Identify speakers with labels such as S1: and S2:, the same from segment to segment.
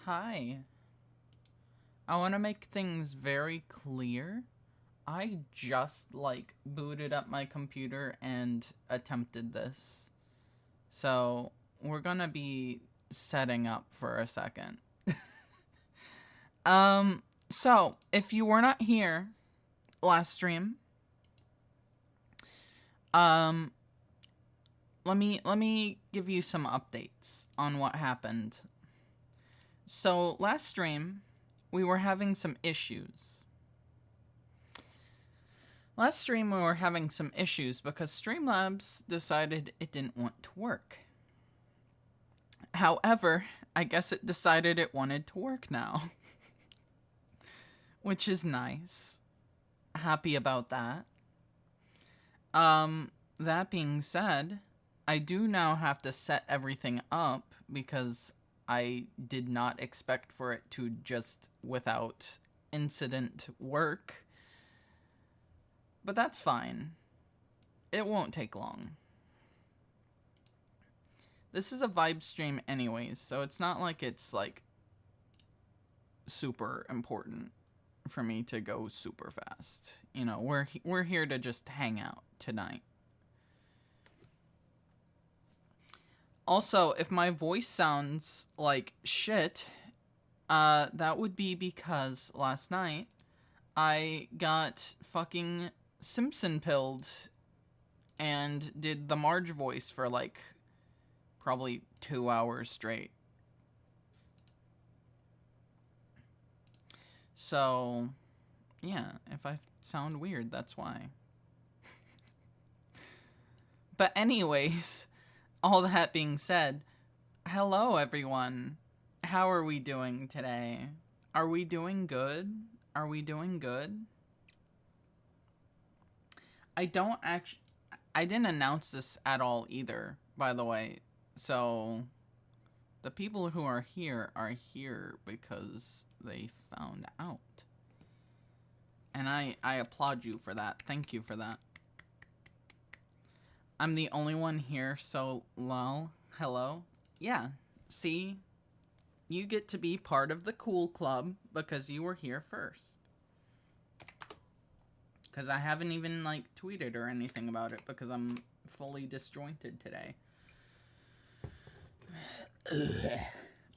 S1: Hi. I want to make things very clear. I just, booted up my computer and attempted this. So, we're gonna be setting up for a second. So, if you were not here last stream, um, let me give you some updates on what happened. So, last stream, we were having some issues. Last stream we were having some issues because Streamlabs decided it didn't want to work. However, I guess it decided it wanted to work now. Which is nice. Happy about that. That being said, I do now have to set everything up because I did not expect for it to just without incident work. But that's fine. It won't take long. This is a vibe stream anyways, so it's not like it's, super important for me to go super fast. You know, we're here to just hang out tonight. Also, if my voice sounds like shit, that would be because last night I got fucking Simpson pilled and did the Marge voice for probably 2 hours straight. So, yeah, if I sound weird, that's why. But anyways, all that being said, hello everyone. How are we doing today? Are we doing good? Are we doing good? I didn't announce this at all either, by the way. So, the people who are here because they found out. And I applaud you for that. Thank you for that. I'm the only one here, so lol. Hello? Yeah. See? You get to be part of the cool club because you were here first. Because I haven't even, tweeted or anything about it because I'm fully disjointed today.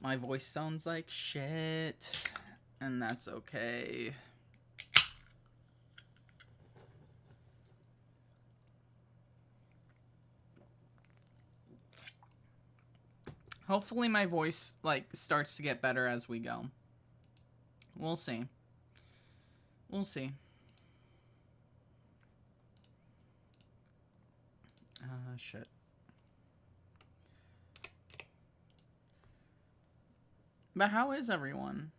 S1: My voice sounds like shit, and that's okay. Hopefully my voice, starts to get better as we go. We'll see. We'll see. Shit. But how is everyone?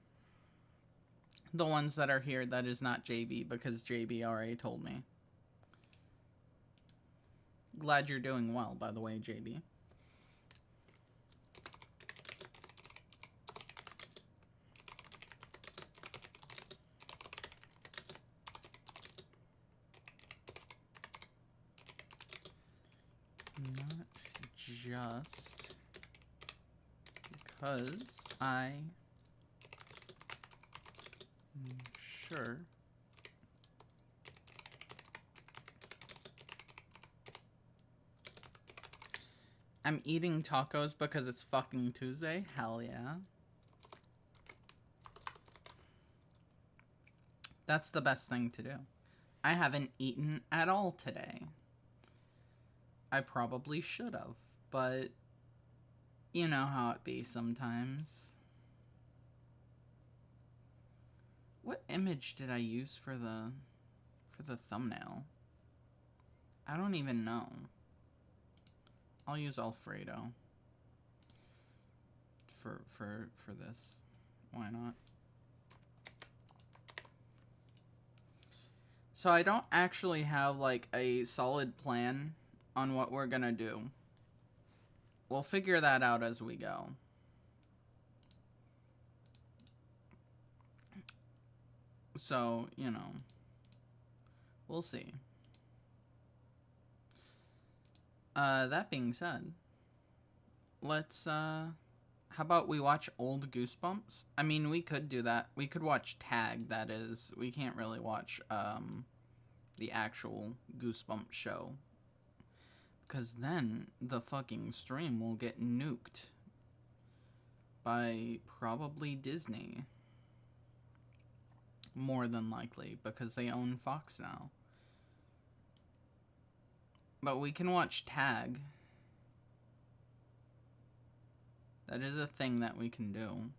S1: The ones that are here that is not JB, because JB already told me. Glad you're doing well, by the way, JB. Not just because I'm sure I'm eating tacos because it's fucking Tuesday. Hell yeah. That's the best thing to do. I haven't eaten at all today. I probably should have, but you know how it be sometimes. What image did I use for the thumbnail? I don't even know. I'll use Alfredo for this. Why not? So I don't actually have a solid plan on what we're gonna do. We'll figure that out as we go. So, you know, we'll see. That being said, let's How about we watch old Goosebumps? I mean, we could do that. We could watch Tag, that is. We can't really watch the actual Goosebumps show. Because then the fucking stream will get nuked by probably Disney. More than likely, because they own Fox now. But we can watch Tag. That is a thing that we can do.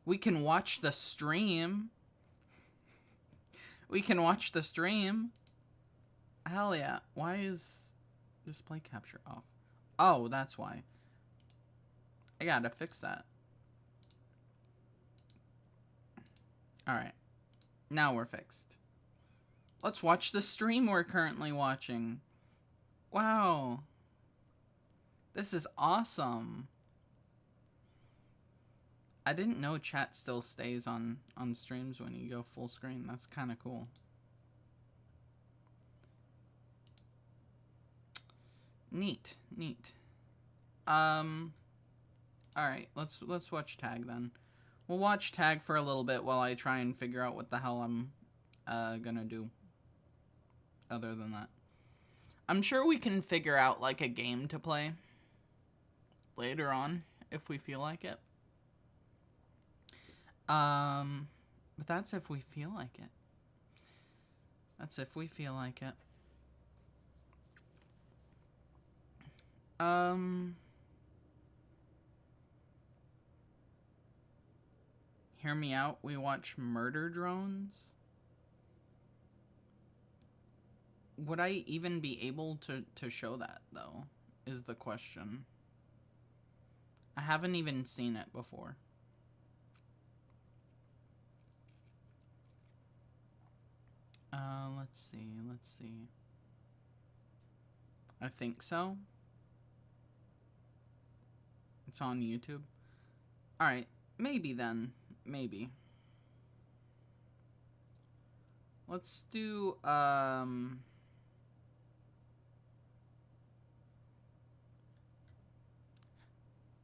S1: We can watch the stream. We can watch the stream. Hell yeah. Why is display capture off? Oh, that's why. I gotta fix that. Alright. Now we're fixed. Let's watch the stream we're currently watching. Wow. This is awesome. I didn't know chat still stays on streams when you go full screen. That's kind of cool. Neat. Alright, let's watch Tag then. We'll watch Tag for a little bit while I try and figure out what the hell I'm gonna do. Other than that. I'm sure we can figure out like a game to play later on if we feel like it. But that's if we feel like it. That's if we feel like it. Hear me out. We watch Murder Drones. Would I even be able to show that, though, is the question. I haven't even seen it before. Let's see. I think so. It's on YouTube. Alright, maybe then. Maybe. Let's do,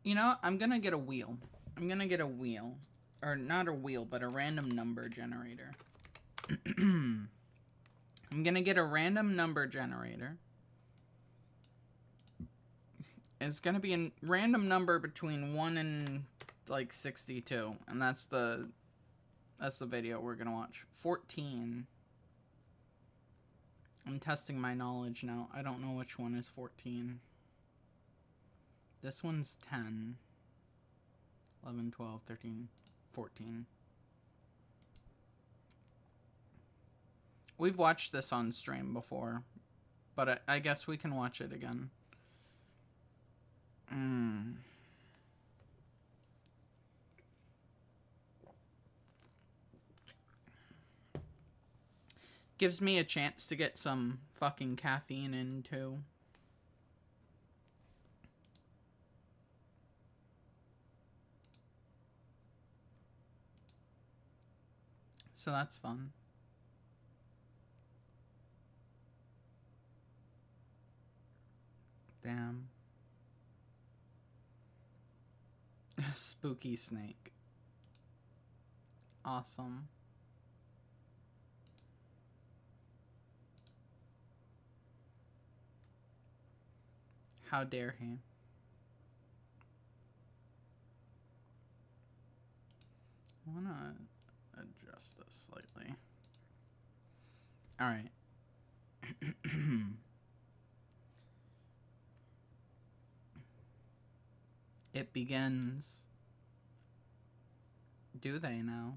S1: you know, I'm gonna get a wheel. I'm gonna get a wheel. Or not a wheel, but a random number generator. I'm gonna get a random number generator. It's gonna be a random number between 1 and, like, 62. And that's the video we're gonna watch. 14. I'm testing my knowledge now. I don't know which one is 14. This one's 10. 11, 12, 13, 14. We've watched this on stream before, but I guess we can watch it again. Gives me a chance to get some fucking caffeine in, too. So that's fun. Damn. Spooky snake. Awesome. How dare he? I wanna adjust this slightly. Alright. It begins. Do they now?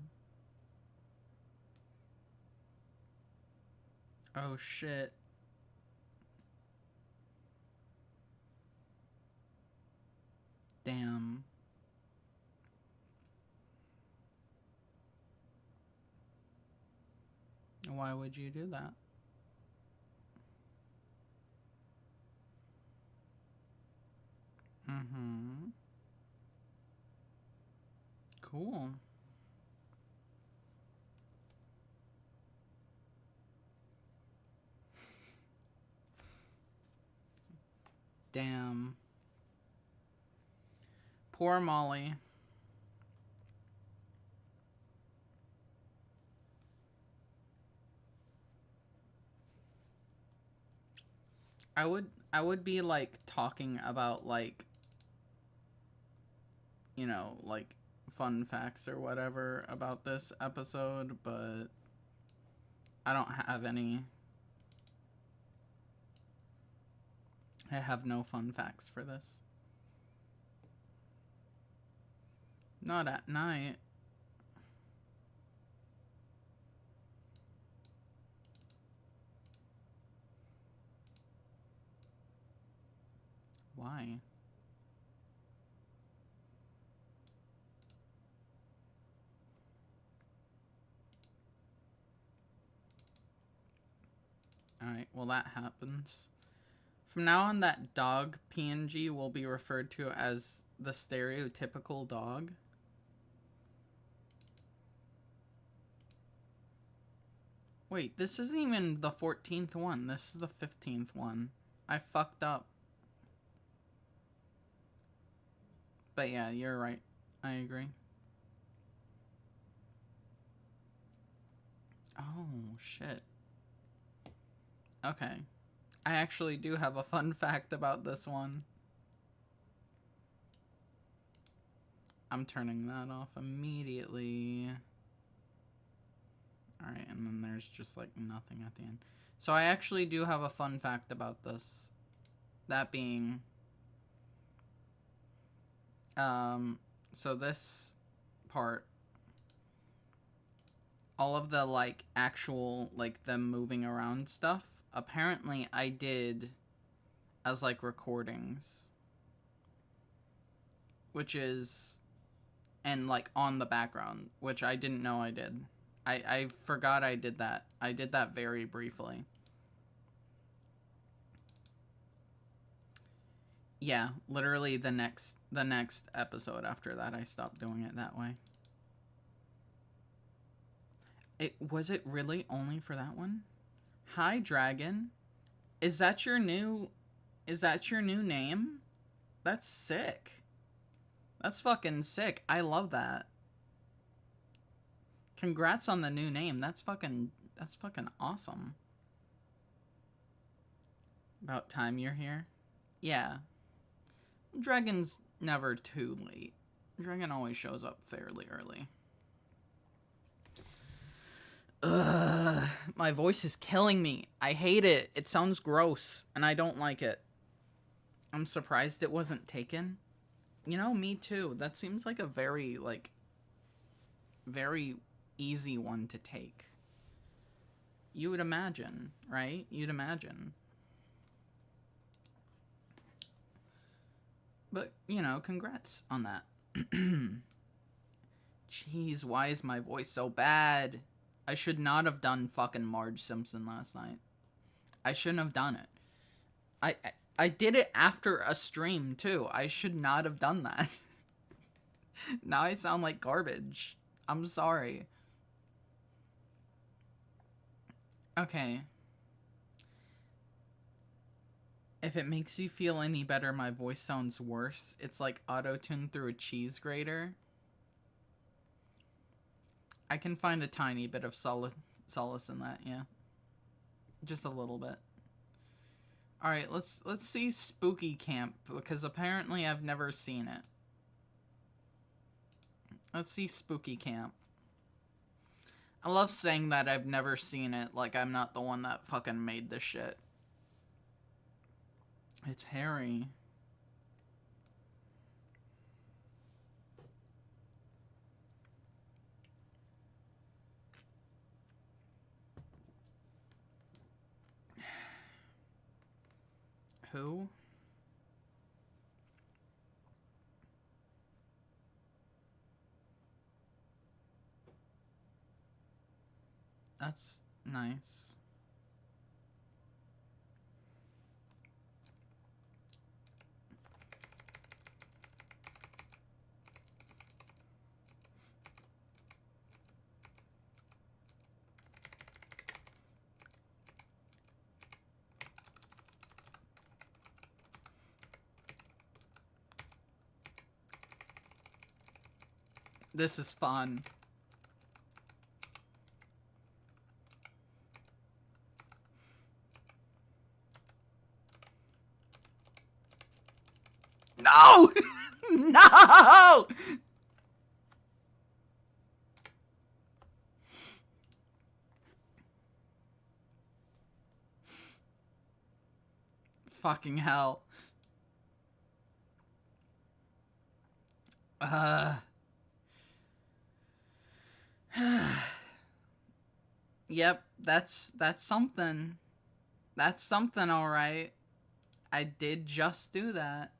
S1: Oh shit. Damn. Why would you do that? Cool. Damn. Poor Molly. I would be like talking about like, you know, like fun facts or whatever about this episode, but I don't have any. I have no fun facts for this. Not at night. Why? Alright, well that happens. From now on, that dog PNG will be referred to as the stereotypical dog. Wait, this isn't even the 14th one. This is the 15th one. I fucked up. But yeah, you're right. I agree. Oh, shit. Okay. I actually do have a fun fact about this one. I'm turning that off immediately. Alright, and then there's just like nothing at the end. So I actually do have a fun fact about this. That being... so this part... all of the like actual like them moving around stuff, apparently I did as like recordings, which is, and like on the background, which I didn't know I did. I forgot I did that. I did that very briefly. Yeah, literally the next episode after that I stopped doing it that way. Was it really only for that one? Hi, Dragon. Is that your new name? That's sick. That's fucking sick. I love that. Congrats on the new name. That's fucking awesome. About time you're here. Yeah. Dragon's never too late. Dragon always shows up fairly early. Ugh, my voice is killing me. I hate it. It sounds gross, and I don't like it. I'm surprised it wasn't taken. You know, me too. That seems like a very, like, very easy one to take. You would imagine, right? You'd imagine. But, you know, congrats on that. Jeez, why is my voice so bad? I should not have done fucking Marge Simpson last night. I shouldn't have done it. I did it after a stream, too. I should not have done that. Now I sound like garbage. I'm sorry. Okay. If it makes you feel any better, my voice sounds worse. It's like auto-tuned through a cheese grater. I can find a tiny bit of solace in that, yeah. Just a little bit. Alright, let's see Spooky Camp, because apparently I've never seen it. Let's see Spooky Camp. I love saying that I've never seen it, like I'm not the one that fucking made this shit. It's Harry. Who? That's nice. This is fun. No! No! Fucking hell. Yep, that's something. That's something, alright. I did just do that.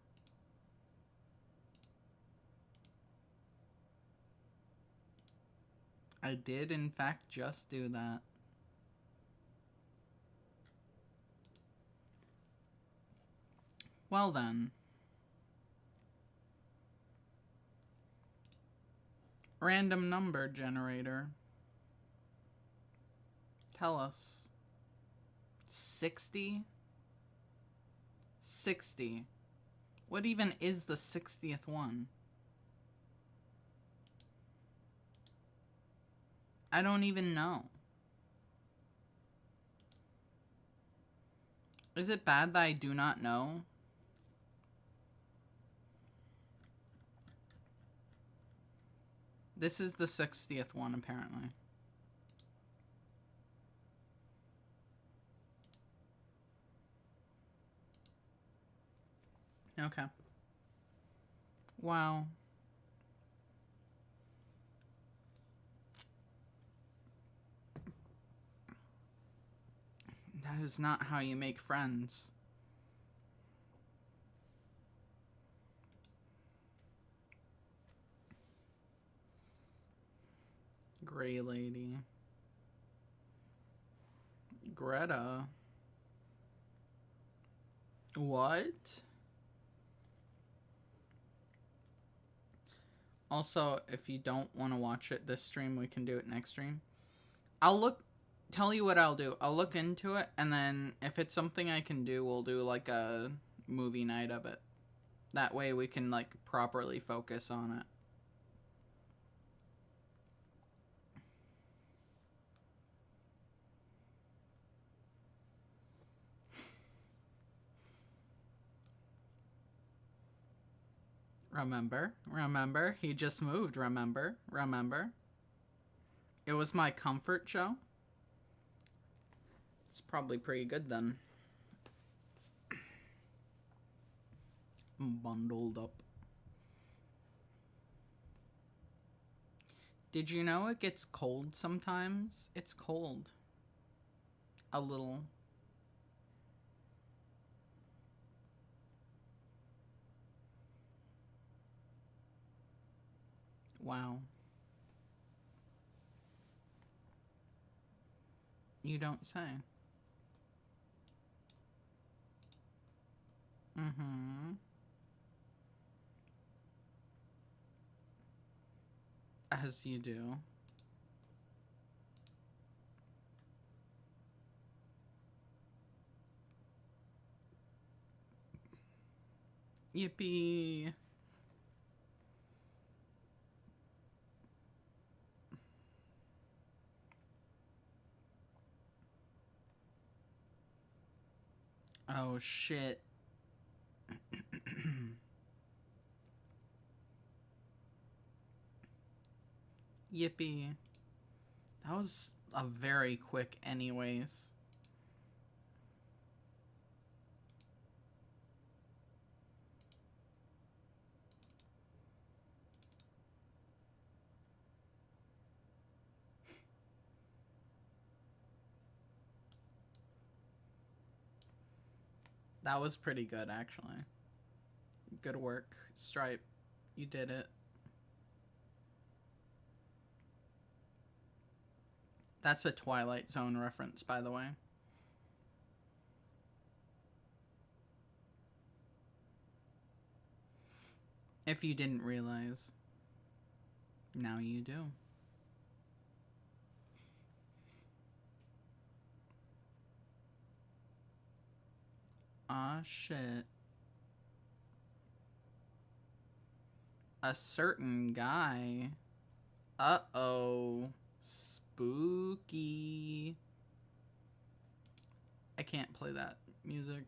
S1: I did, in fact, just do that. Well then. Random number generator. Tell us. 60? 60. What even is the 60th one? I don't even know. Is it bad that I do not know? This is the 60th one, apparently. Okay. Wow. That is not how you make friends. Gray lady. Greta. What? Also, if you don't want to watch it this stream, we can do it next stream. Tell you what I'll do. I'll look into it, and then if it's something I can do, we'll do like a movie night of it. That way we can like properly focus on it. Remember, he just moved, remember. It was my comfort show. It's probably pretty good then. Bundled up. Did you know it gets cold sometimes? It's cold. A little. Wow. You don't say. Mm-hmm. As you do. Yippee. Oh, shit. Yippee. That was a very quick anyways. That was pretty good, actually. Good work, Stripe. You did it. That's a Twilight Zone reference, by the way. If you didn't realize. Now you do. Aw, shit. A certain guy. Uh-oh. Spooky. I can't play that music.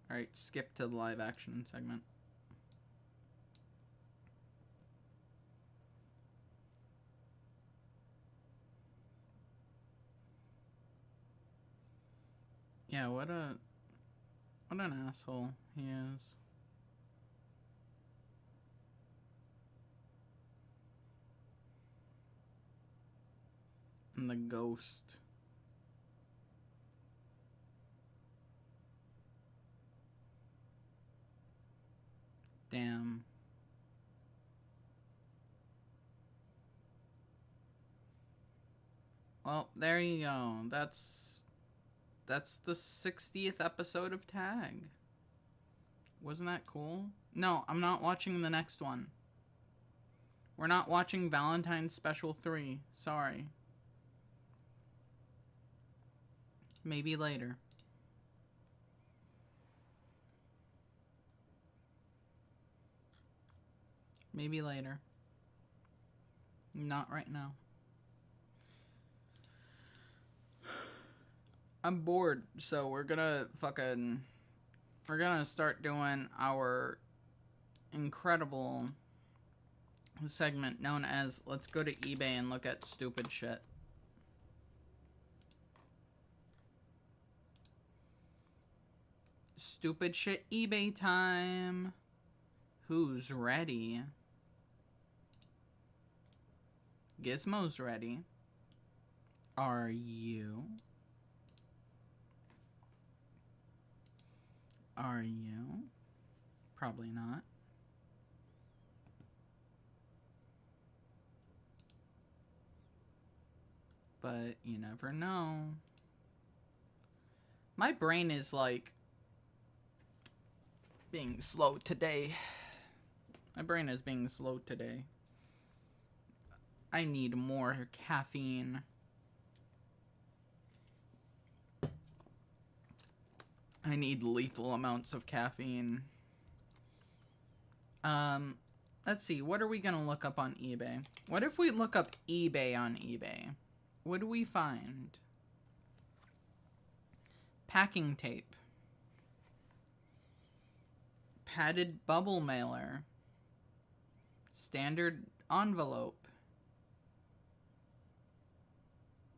S1: Alright, skip to the live action segment. Yeah, what an asshole he is. And the ghost. Damn. Well, there you go. That's the 60th episode of Tag. Wasn't that cool? No, I'm not watching the next one. We're not watching Valentine's Special 3. Sorry. Maybe later. Maybe later. Not right now. I'm bored, so we're gonna start doing our incredible segment known as Let's Go to eBay and Look at Stupid Shit. Stupid shit eBay time. Who's ready? Gizmo's ready. Are you? Are you? Probably not. But you never know. My brain is like being slow today. My brain is being slow today. I need more caffeine. I need lethal amounts of caffeine. Let's see. What are we gonna look up on eBay? What if we look up eBay on eBay? What do we find? Packing tape. Padded bubble mailer. Standard envelope.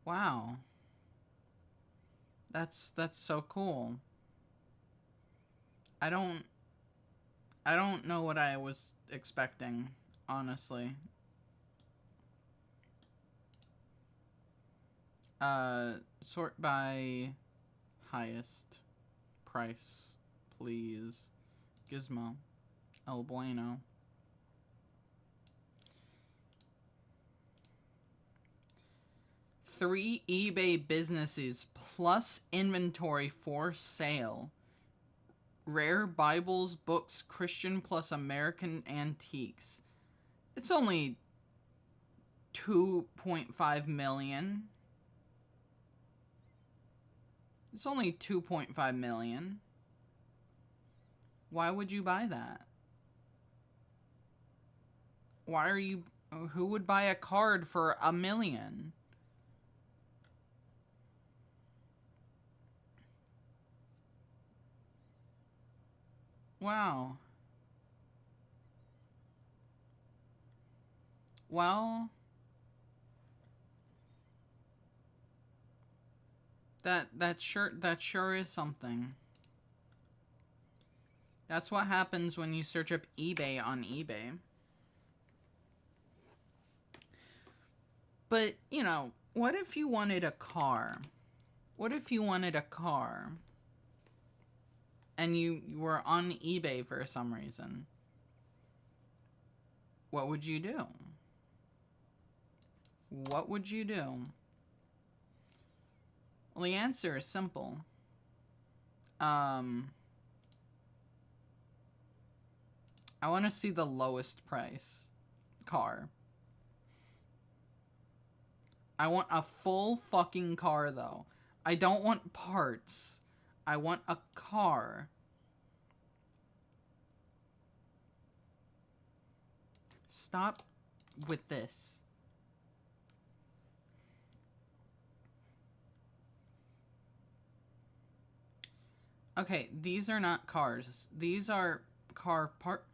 S1: Wow. That's so cool. I don't know what I was expecting, honestly. Sort by highest price, please. Gizmo. El Bueno. Three eBay businesses plus inventory for sale. Rare Bibles, books, Christian plus American antiques. It's only 2.5 million. It's only 2.5 million. Why would you buy that? Why are you... Who would buy a card for $1 million? Wow. Well... That sure is something. That's what happens when you search up eBay on eBay. But, you know, what if you wanted a car? What if you wanted a car and you were on eBay for some reason? What would you do? What would you do? Well, the answer is simple. I want to see the lowest price car. I want a full fucking car, though. I don't want parts. I want a car. Stop with this. Okay, these are not cars. These are car part.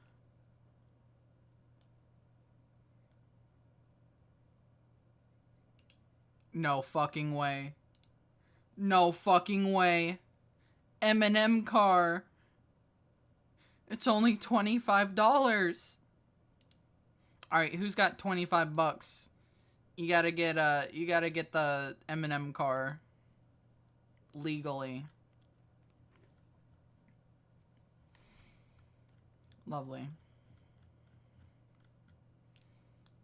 S1: No fucking way. No fucking way. M&M car. It's only $25. Alright, who's got 25 bucks? You gotta get the M&M car. Legally. Lovely.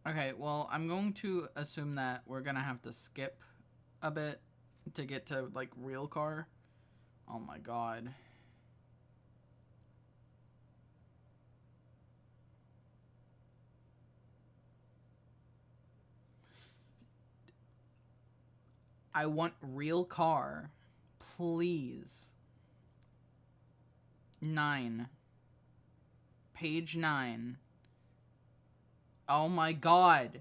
S1: Okay, well, I'm going to assume that we're gonna have to skip a bit to get to, like, real car. Oh my god. I want real car. Please. 9. Page 9. Oh my god.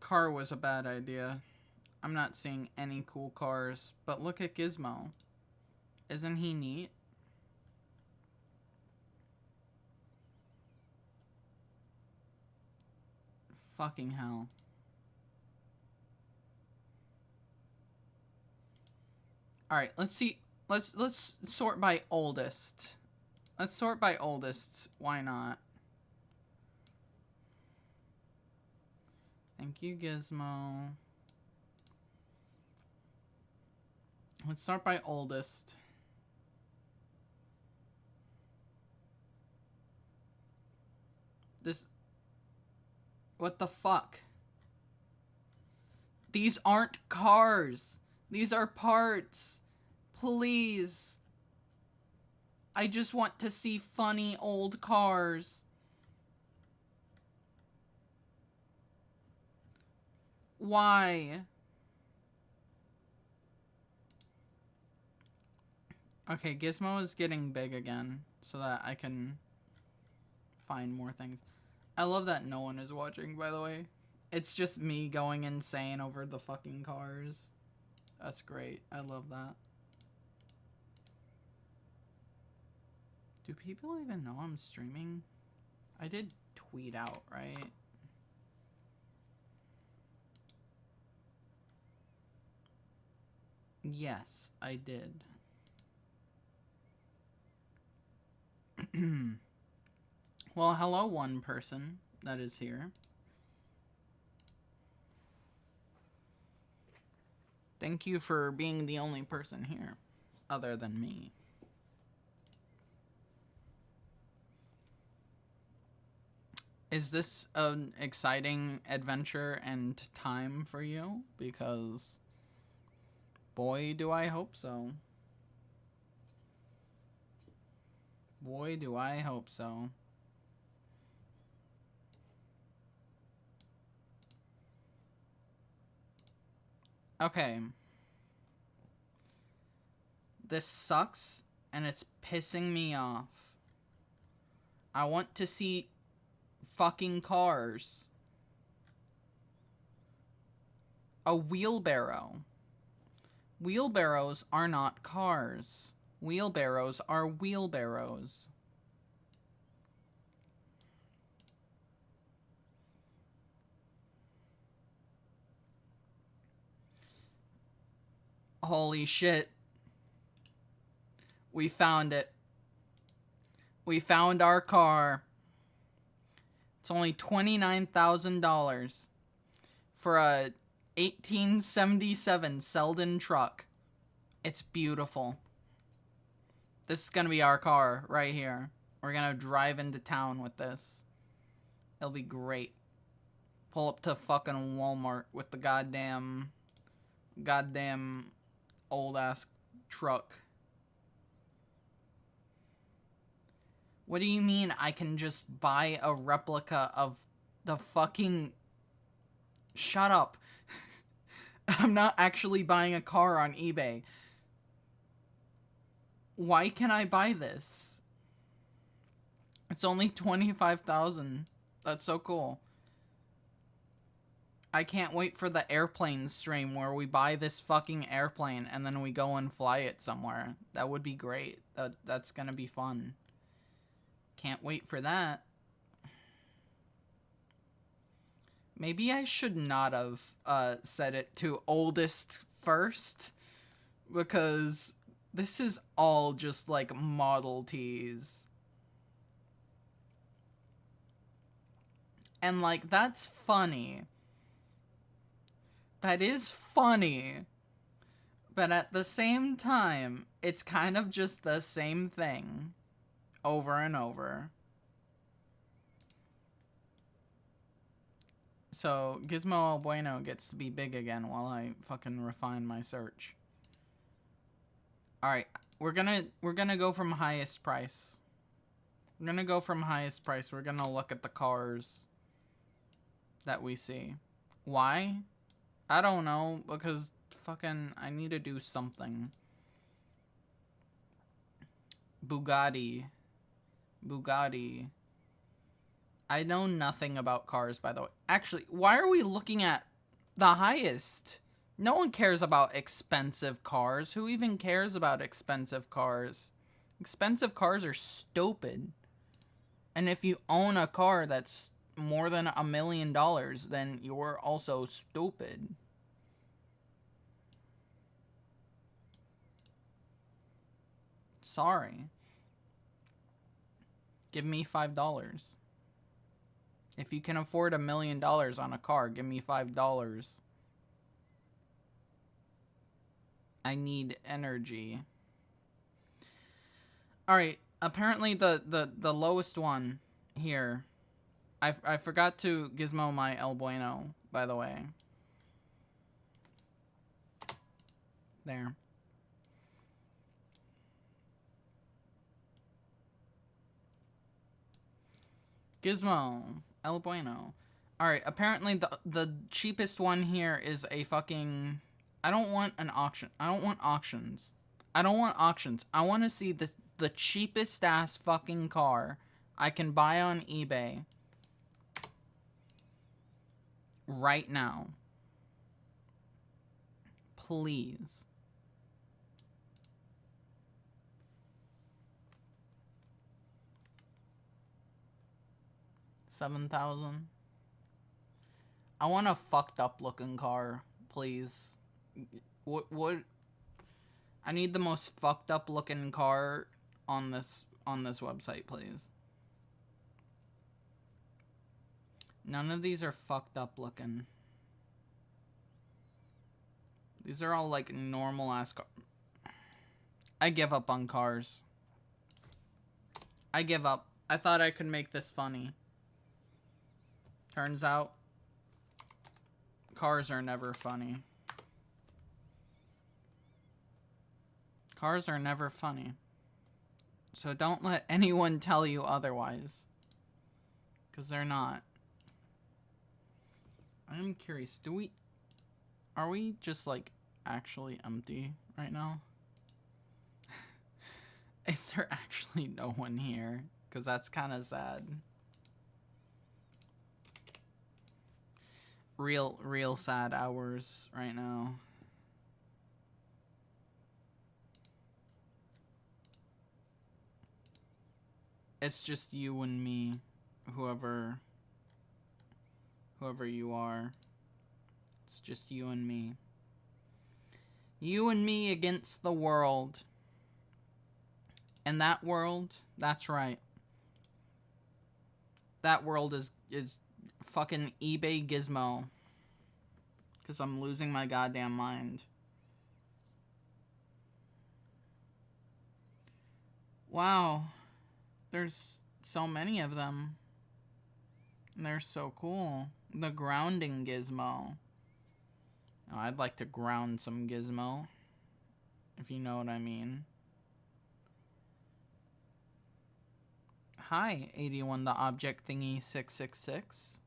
S1: Car was a bad idea. I'm not seeing any cool cars, but look at Gizmo. Isn't he neat? Fucking hell. Alright, let's see. Let's sort by oldest. Let's sort by oldest. Why not? Thank you, Gizmo. Let's start by oldest. This... What the fuck? These aren't cars. These are parts. Please. I just want to see funny old cars. Why? Okay, Gizmo is getting big again so that I can find more things. I love that no one is watching, by the way. It's just me going insane over the fucking cars. That's great. I love that. Do people even know I'm streaming? I did tweet out, right? Yes, I did. Well, hello, one person that is here. Thank you for being the only person here, other than me. Is this an exciting adventure and time for you? Because, boy, do I hope so. Boy, do I hope so. Okay. This sucks, and it's pissing me off. I want to see fucking cars. A wheelbarrow. Wheelbarrows are not cars. Wheelbarrows are wheelbarrows. Holy shit. We found it. We found our car. It's only $29,000 for a 1877 Selden truck. It's beautiful. This is gonna be our car right here. We're gonna drive into town with this. It'll be great. Pull up to fucking Walmart with the goddamn old ass truck. What do you mean I can just buy a replica of the fucking... Shut up. I'm not actually buying a car on eBay. Why can I buy this? It's only 25,000. That's so cool. I can't wait for the airplane stream where we buy this fucking airplane and then we go and fly it somewhere. That would be great. That's gonna be fun. Can't wait for that. Maybe I should not have set it to oldest first, because this is all just like Model Ts. And like, that's funny. That is funny. But at the same time, it's kind of just the same thing over and over. So Gizmo El Bueno gets to be big again while I fucking refine my search. Alright, we're gonna go from highest price. We're gonna go from highest price. We're gonna look at the cars that we see. Why? I don't know, because fucking I need to do something. Bugatti. I know nothing about cars, by the way. Actually, why are we looking at the highest? No one cares about expensive cars. Who even cares about expensive cars? Expensive cars are stupid. And if you own a car that's more than $1 million, then you're also stupid. Sorry. Give me $5. If you can afford $1 million on a car, give me $5. I need energy. Alright, apparently the lowest one here. I forgot to gizmo my El Bueno, by the way. There. Gizmo El Bueno. Alright, apparently the cheapest one here is a fucking... I don't want an auction. I don't want auctions. I don't want auctions. I want to see the cheapest ass fucking car I can buy on eBay right now. Please. $7,000. I want a fucked up looking car, please. What? I need the most fucked up looking car on this website, please. None of these are fucked up looking. These are all like normal ass cars. I give up on cars. I give up. I thought I could make this funny. Turns out, cars are never funny. Cars are never funny. So don't let anyone tell you otherwise. Because they're not. I'm curious, are we just like actually empty right now? Is there actually no one here? Because that's kind of sad. Real sad hours right now. It's just you and me, whoever you are. It's just you and me. You and me against the world. And that world, that's right. That world is fucking eBay Gizmo. Because I'm losing my goddamn mind. Wow. There's so many of them. And they're so cool. The grounding gizmo. Oh, I'd like to ground some gizmo. If you know what I mean. Hi, 81 the object thingy 666.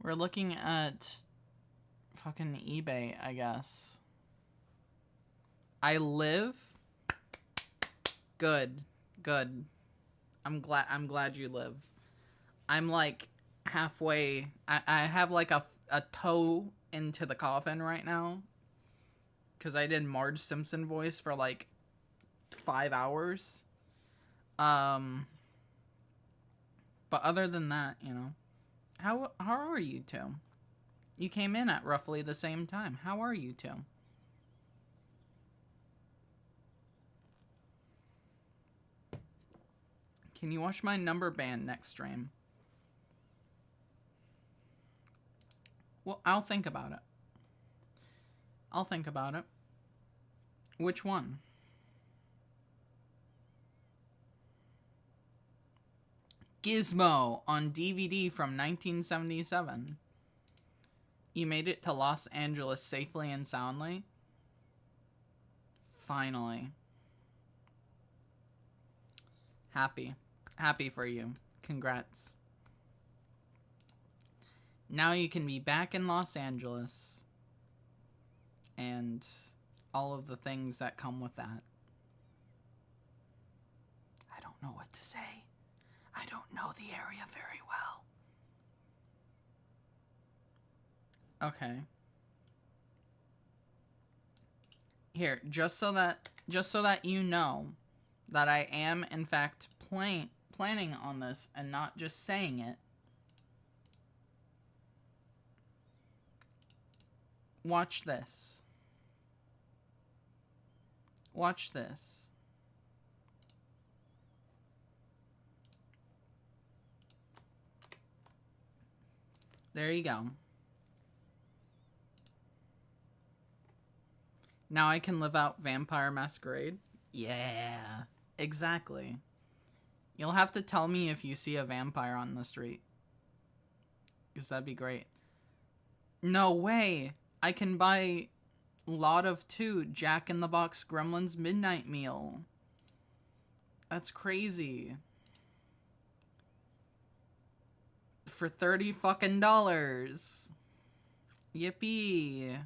S1: We're looking at fucking eBay, I guess. I live. Good. Good. I'm glad you live. I'm like halfway. I have like a toe into the coffin right now. Because I did Marge Simpson voice for like 5 hours. But other than that, you know. How are you two? You came in at roughly the same time. How are you two? Can you watch my number band next stream? Well, I'll think about it. I'll think about it. Which one? Gizmo on DVD from 1977. You made it to Los Angeles safely and soundly? Finally. Happy. Happy for you. Congrats. Now you can be back in Los Angeles. And all of the things that come with that. I don't know what to say. I don't know the area very well. Okay. Here, just so that you know that I am in fact planning on this and not just saying it. Watch this. Watch this. There you go. Now I can live out Vampire Masquerade? Yeah, exactly. You'll have to tell me if you see a vampire on the street. Because that'd be great. No way! I can buy lot of 2 Jack in the Box Gremlins Midnight Meal. That's crazy. For $30 fucking dollars. Yippee.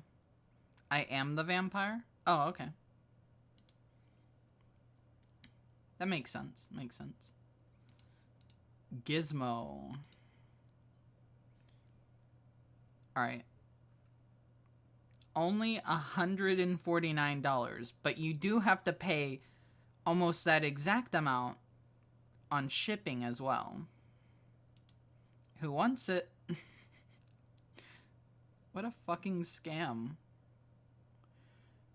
S1: I am the vampire? Oh, okay. That makes sense. Makes sense. Gizmo. Alright. Only $149, but you do have to pay almost that exact amount on shipping as well. Who wants it? What a fucking scam.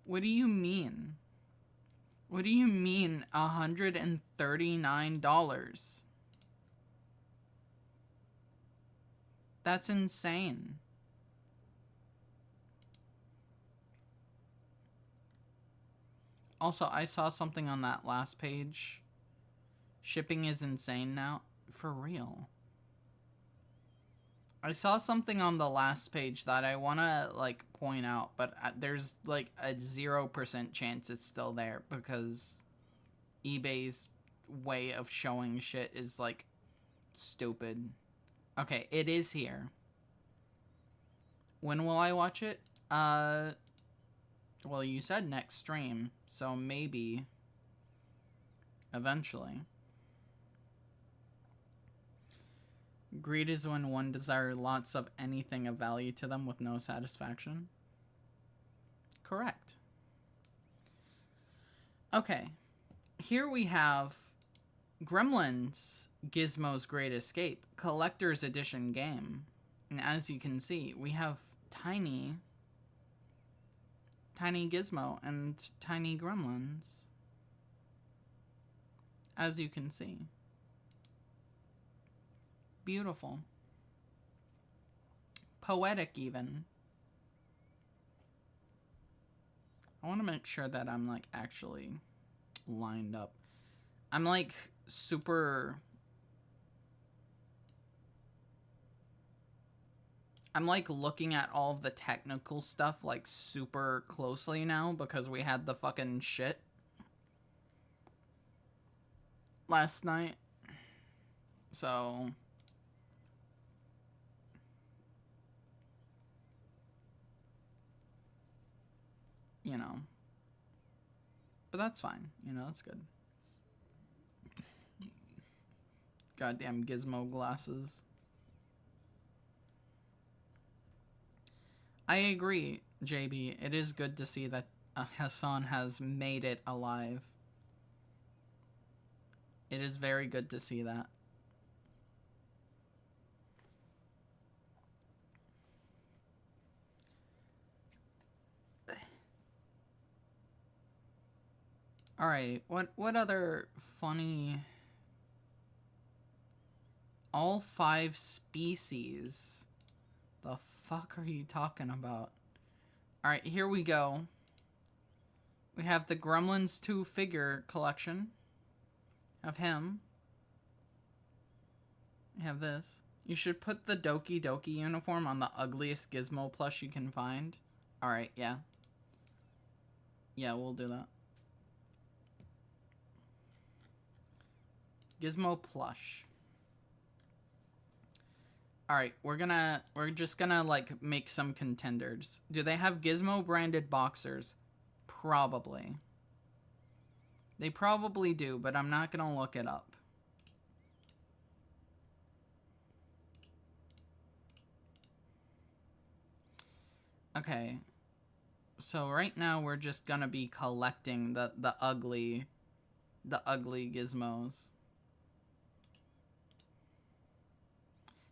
S1: What do you mean? What do you mean $139? That's insane. Also, I saw something on that last page. Shipping is insane now. For real. I saw something on the last page that I want to, like, point out, but there's, like, a 0% chance it's still there because eBay's way of showing shit is, like, stupid. Okay, it is here. When will I watch it? Well, you said next stream, so maybe eventually. Greed is when one desires lots of anything of value to them with no satisfaction. Correct. Okay. Here we have Gremlins Gizmo's Great Escape, Collector's Edition game. And as you can see, we have Tiny Gizmo and Tiny Gremlins. As you can see. Beautiful. Poetic, even. I want to make sure that I'm, like, actually lined up. I'm, like, super... I'm, like, looking at all of the technical stuff, like, super closely now because we had the fucking shit last night. So... you know. But that's fine. You know, that's good. Goddamn gizmo glasses. I agree, JB. It is good to see that Hassan has made it alive. It is very good to see that. Alright, what other funny... All 5 species? The fuck are you talking about? Alright, here we go. We have the Gremlins 2 figure collection. Have him. We have this. You should put the Doki Doki uniform on the ugliest Gizmo plush you can find. Alright, yeah. Yeah, we'll do that. Gizmo plush. Alright, we're just gonna, like, make some contenders. Do they have Gizmo branded boxers? Probably. They probably do, but I'm not gonna look it up. Okay. So right now we're just gonna be collecting the ugly gizmos.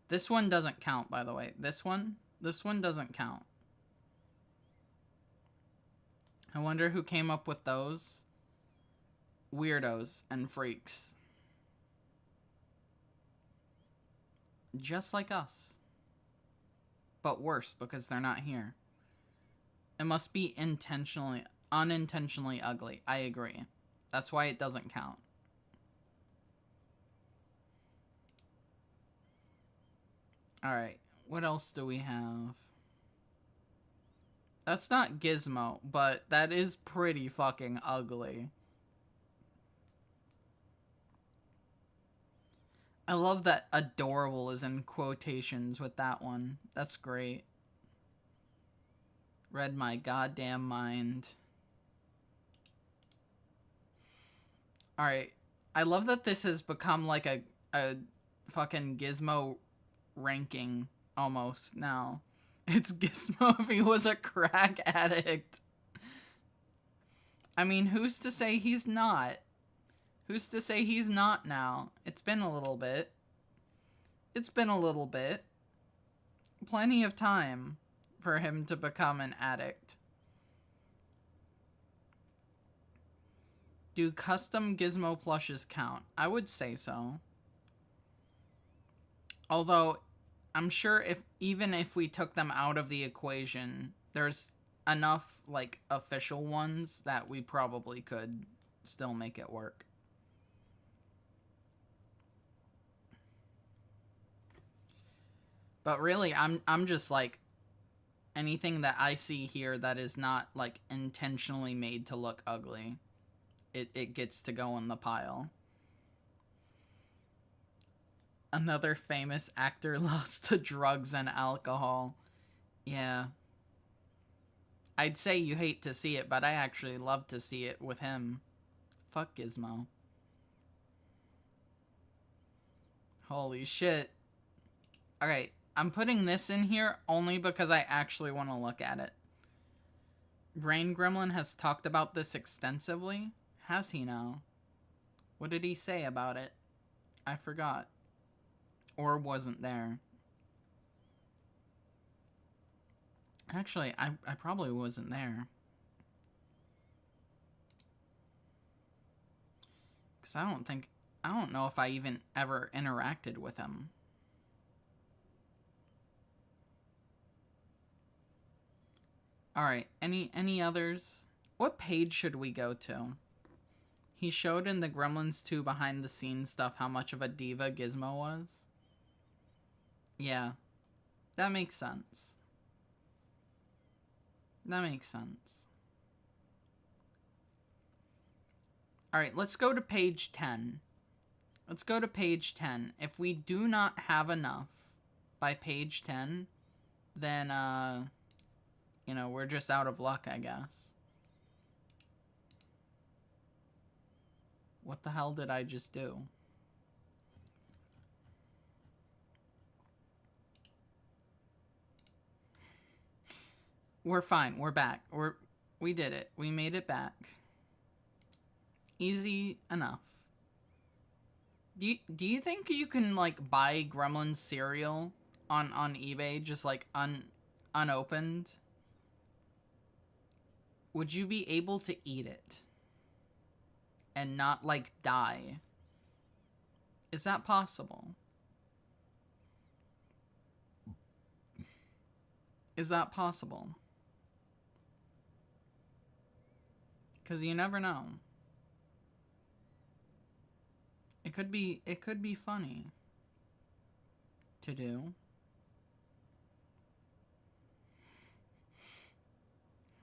S1: This one doesn't count, by the way. This one doesn't count. I wonder who came up with those. Weirdos and freaks. Just like us. But worse, because they're not here. It must be unintentionally ugly. I agree. That's why it doesn't count. Alright, what else do we have? That's not Gizmo, but that is pretty fucking ugly. I love that adorable is in quotations with that one. That's great. Read my goddamn mind. Alright. I love that this has become like a fucking Gizmo ranking almost now. It's Gizmo if he was a crack addict. I mean, who's to say he's not? Who's to say he's not now? It's been a little bit. It's been a little bit. Plenty of time for him to become an addict. Do custom Gizmo plushes count? I would say so. Although, I'm sure even if we took them out of the equation, there's enough, like, official ones that we probably could still make it work. But really, I'm just, like, anything that I see here that is not, like, intentionally made to look ugly, it gets to go in the pile. Another famous actor lost to drugs and alcohol. Yeah. I'd say you hate to see it, but I actually love to see it with him. Fuck Gizmo. Holy shit. Alright, I'm putting this in here only because I actually want to look at it. Brain Gremlin has talked about this extensively. Has he now? What did he say about it? I forgot. Or wasn't there. Actually, I probably wasn't there. Because I don't know if I even ever interacted with him. Alright, any others? What page should we go to? He showed in the Gremlins 2 behind the scenes stuff how much of a diva Gizmo was. Yeah, that makes sense. That makes sense. Alright, let's go to page 10. Let's go to page 10. If we do not have enough by page 10, then, you know, we're just out of luck, I guess. What the hell did I just do? We're fine. We're back. We did it. We made it back. Easy enough. Do you think you can like buy Gremlins cereal on eBay just like unopened? Would you be able to eat it and not like die? Is that possible? Is that possible? Cuz you never know. It could be funny to do.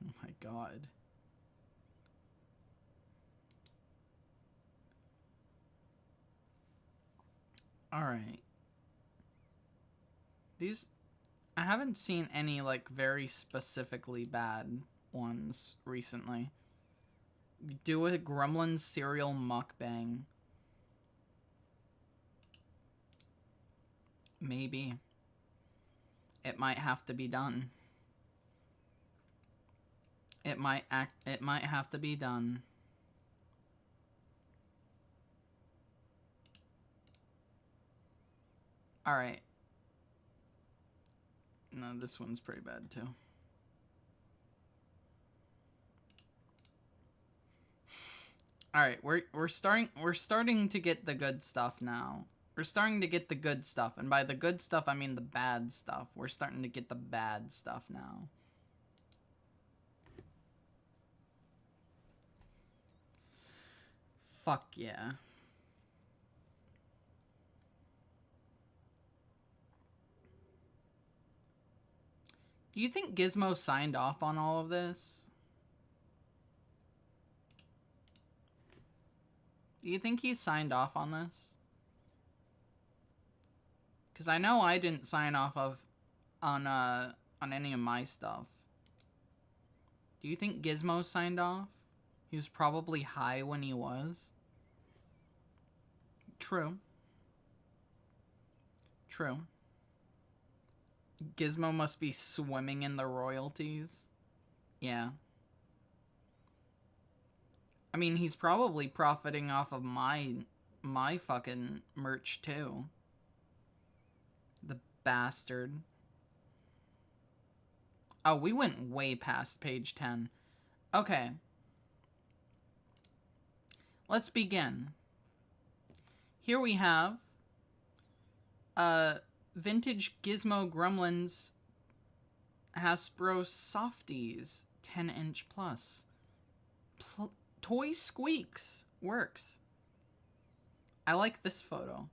S1: Oh my god. Alright. These... I haven't seen any, like, very specifically bad ones recently. Do a Gremlins cereal mukbang. Maybe. It might have to be done. It might have to be done. Alright. No, this one's pretty bad too. Alright, we're starting to get the good stuff now. We're starting to get the good stuff, and by the good stuff I mean the bad stuff. We're starting to get the bad stuff now. Fuck yeah. Do you think Gizmo signed off on all of this? Do you think he signed off on this? Because I know I didn't sign off on any of my stuff. Do you think Gizmo signed off? He was probably high when he was. True. True. Gizmo must be swimming in the royalties. Yeah. I mean, he's probably profiting off of my fucking merch too. The bastard. Oh, we went way past page 10. Okay. Let's begin. Here we have vintage Gizmo Gremlins Hasbro Softies 10-inch plus. Toy Squeaks works. I like this photo.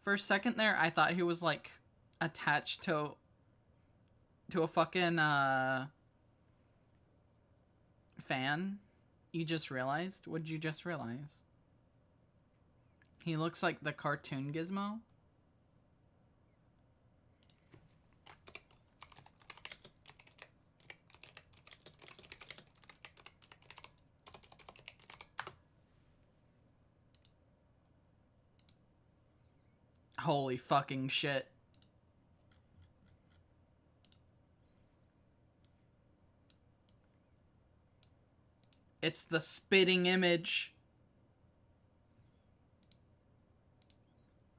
S1: For a second there, I thought he was like attached to a fucking fan. You just realized? What'd you just realize? He looks like the cartoon Gizmo. Holy fucking shit. It's the spitting image.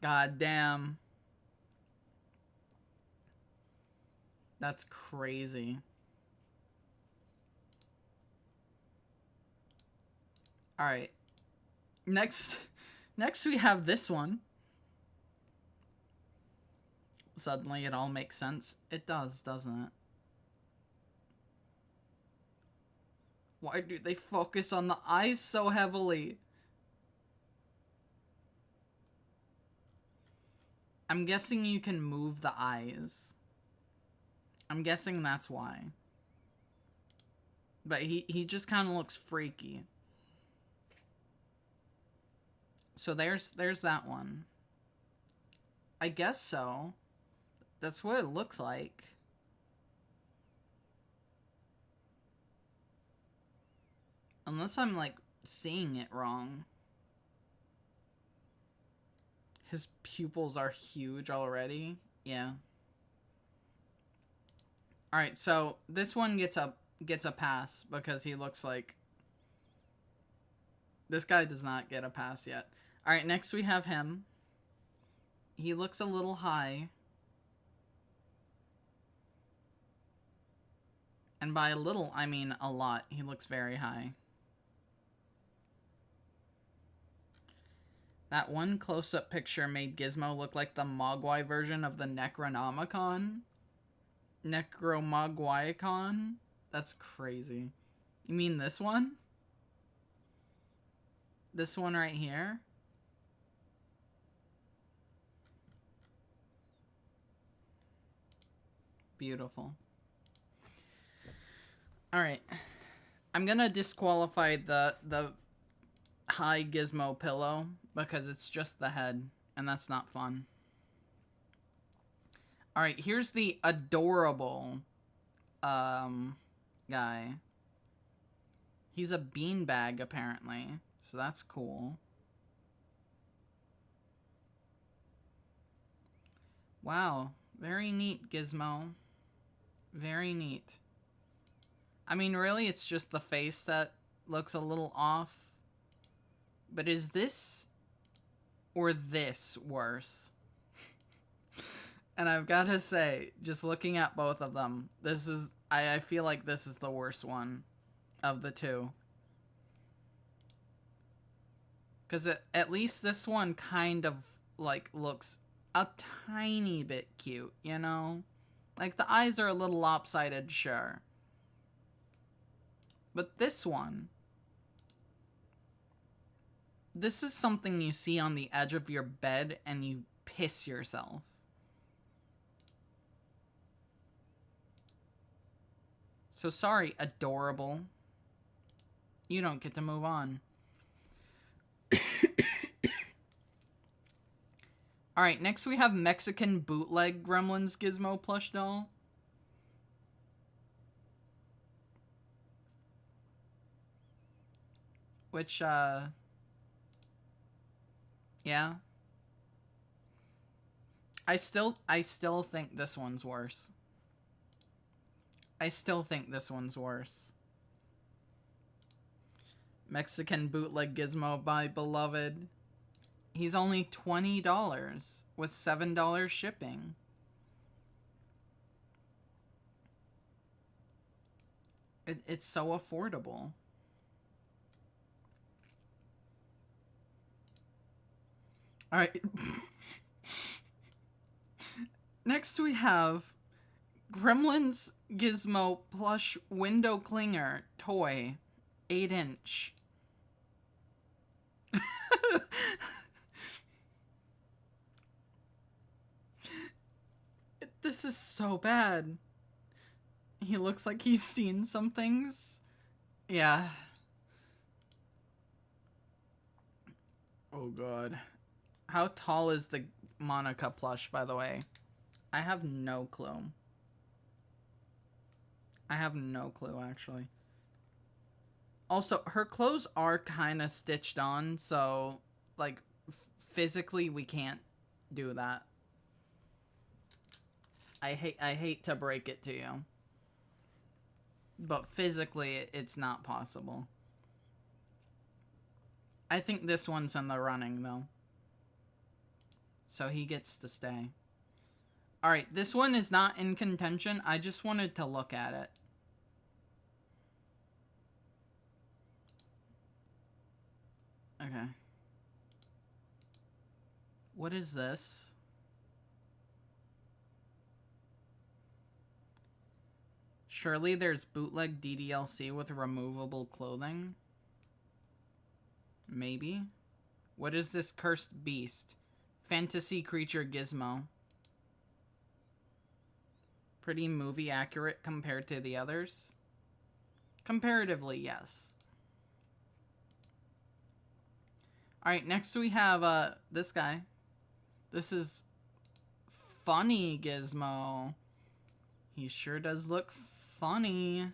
S1: God damn. That's crazy. Alright. Next we have this one. Suddenly it all makes sense. It does, doesn't it? Why do they focus on the eyes so heavily? I'm guessing you can move the eyes. I'm guessing that's why. But he just kind of looks freaky. So there's that one. I guess so. That's what it looks like. Unless I'm, like, seeing it wrong. His pupils are huge already. Yeah. Alright, so this one gets a pass because he looks like... This guy does not get a pass yet. Alright, next we have him. He looks a little high. And by a little, I mean a lot. He looks very high. That one close-up picture made Gizmo look like the Mogwai version of the Necronomicon. Necromogwaicon? That's crazy. You mean this one? This one right here? Beautiful. Alright. I'm gonna disqualify the high Gizmo pillow because it's just the head, and that's not fun. Alright, here's the adorable guy. He's a beanbag, apparently, so that's cool. Wow, very neat, Gizmo. Very neat. I mean, really, it's just the face that looks a little off. But is this or this worse? And I've got to say, just looking at both of them, this is... I feel like this is the worst one of the two. Because at least this one kind of, like, looks a tiny bit cute, you know? Like, the eyes are a little lopsided, sure. But this one... This is something you see on the edge of your bed and you piss yourself. So sorry, adorable. You don't get to move on. Alright, next we have Mexican bootleg Gremlins Gizmo plush doll. Which, yeah. I still think this one's worse. I still think this one's worse. Mexican bootleg Gizmo by Beloved. He's only $20 with $7 shipping. It's so affordable. Alright. Next we have Gremlins Gizmo plush window clinger toy, 8-inch. This is so bad. He looks like he's seen some things. Yeah. Oh god. How tall is the Monica plush, by the way? I have no clue. I have no clue, actually. Also, her clothes are kind of stitched on, so, like, physically we can't do that. I hate to break it to you. But physically, it's not possible. I think this one's in the running, though. So he gets to stay. Alright, this one is not in contention. I just wanted to look at it. Okay. What is this? Surely there's bootleg DDLC with removable clothing? Maybe? What is this cursed beast? Fantasy creature Gizmo. Pretty movie accurate compared to the others? Comparatively, yes. Alright, next we have, this guy. This is funny Gizmo. He sure does look funny.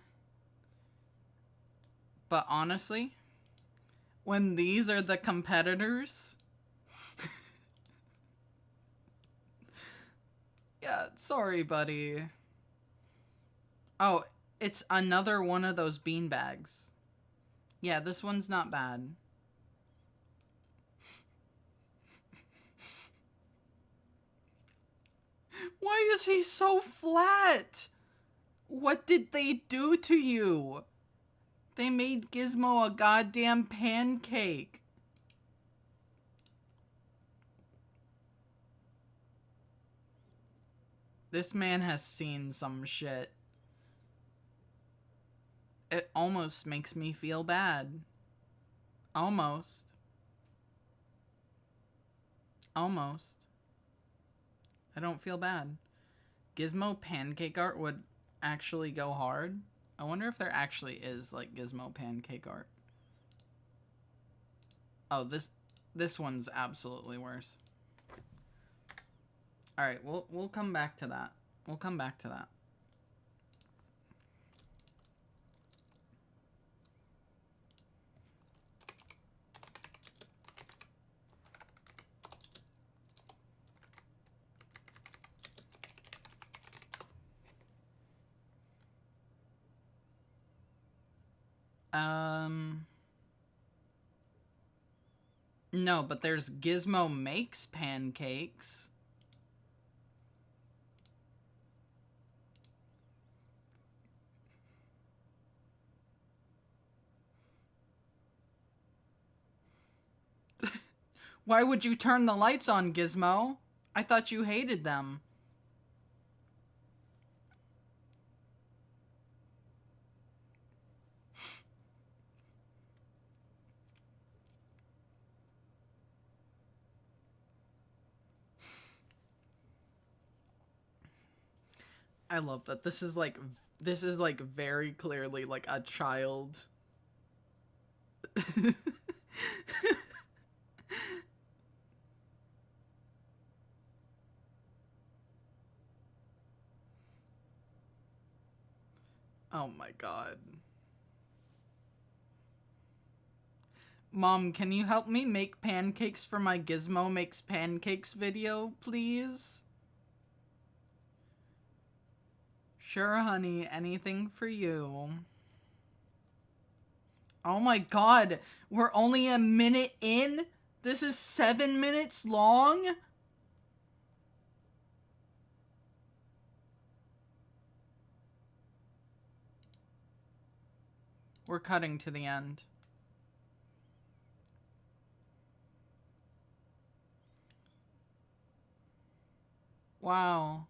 S1: But honestly, when these are the competitors... Yeah, sorry, buddy. Oh, it's another one of those beanbags. Yeah, this one's not bad. Why is he so flat? What did they do to you? They made Gizmo a goddamn pancake. This man has seen some shit. It almost makes me feel bad. Almost. Almost. I don't feel bad. Gizmo pancake art would actually go hard. I wonder if there actually is, like, Gizmo pancake art. Oh, this one's absolutely worse. Alright, we'll come back to that. We'll come back to that. No, but there's Gizmo makes pancakes. Why would you turn the lights on, Gizmo? I thought you hated them. I love that. This is like very clearly like a child. Oh my god. Mom, can you help me make pancakes for my Gizmo Makes Pancakes video, please? Sure, honey. Anything for you. Oh my god. We're only a minute in? This is 7 minutes long? We're cutting to the end. Wow.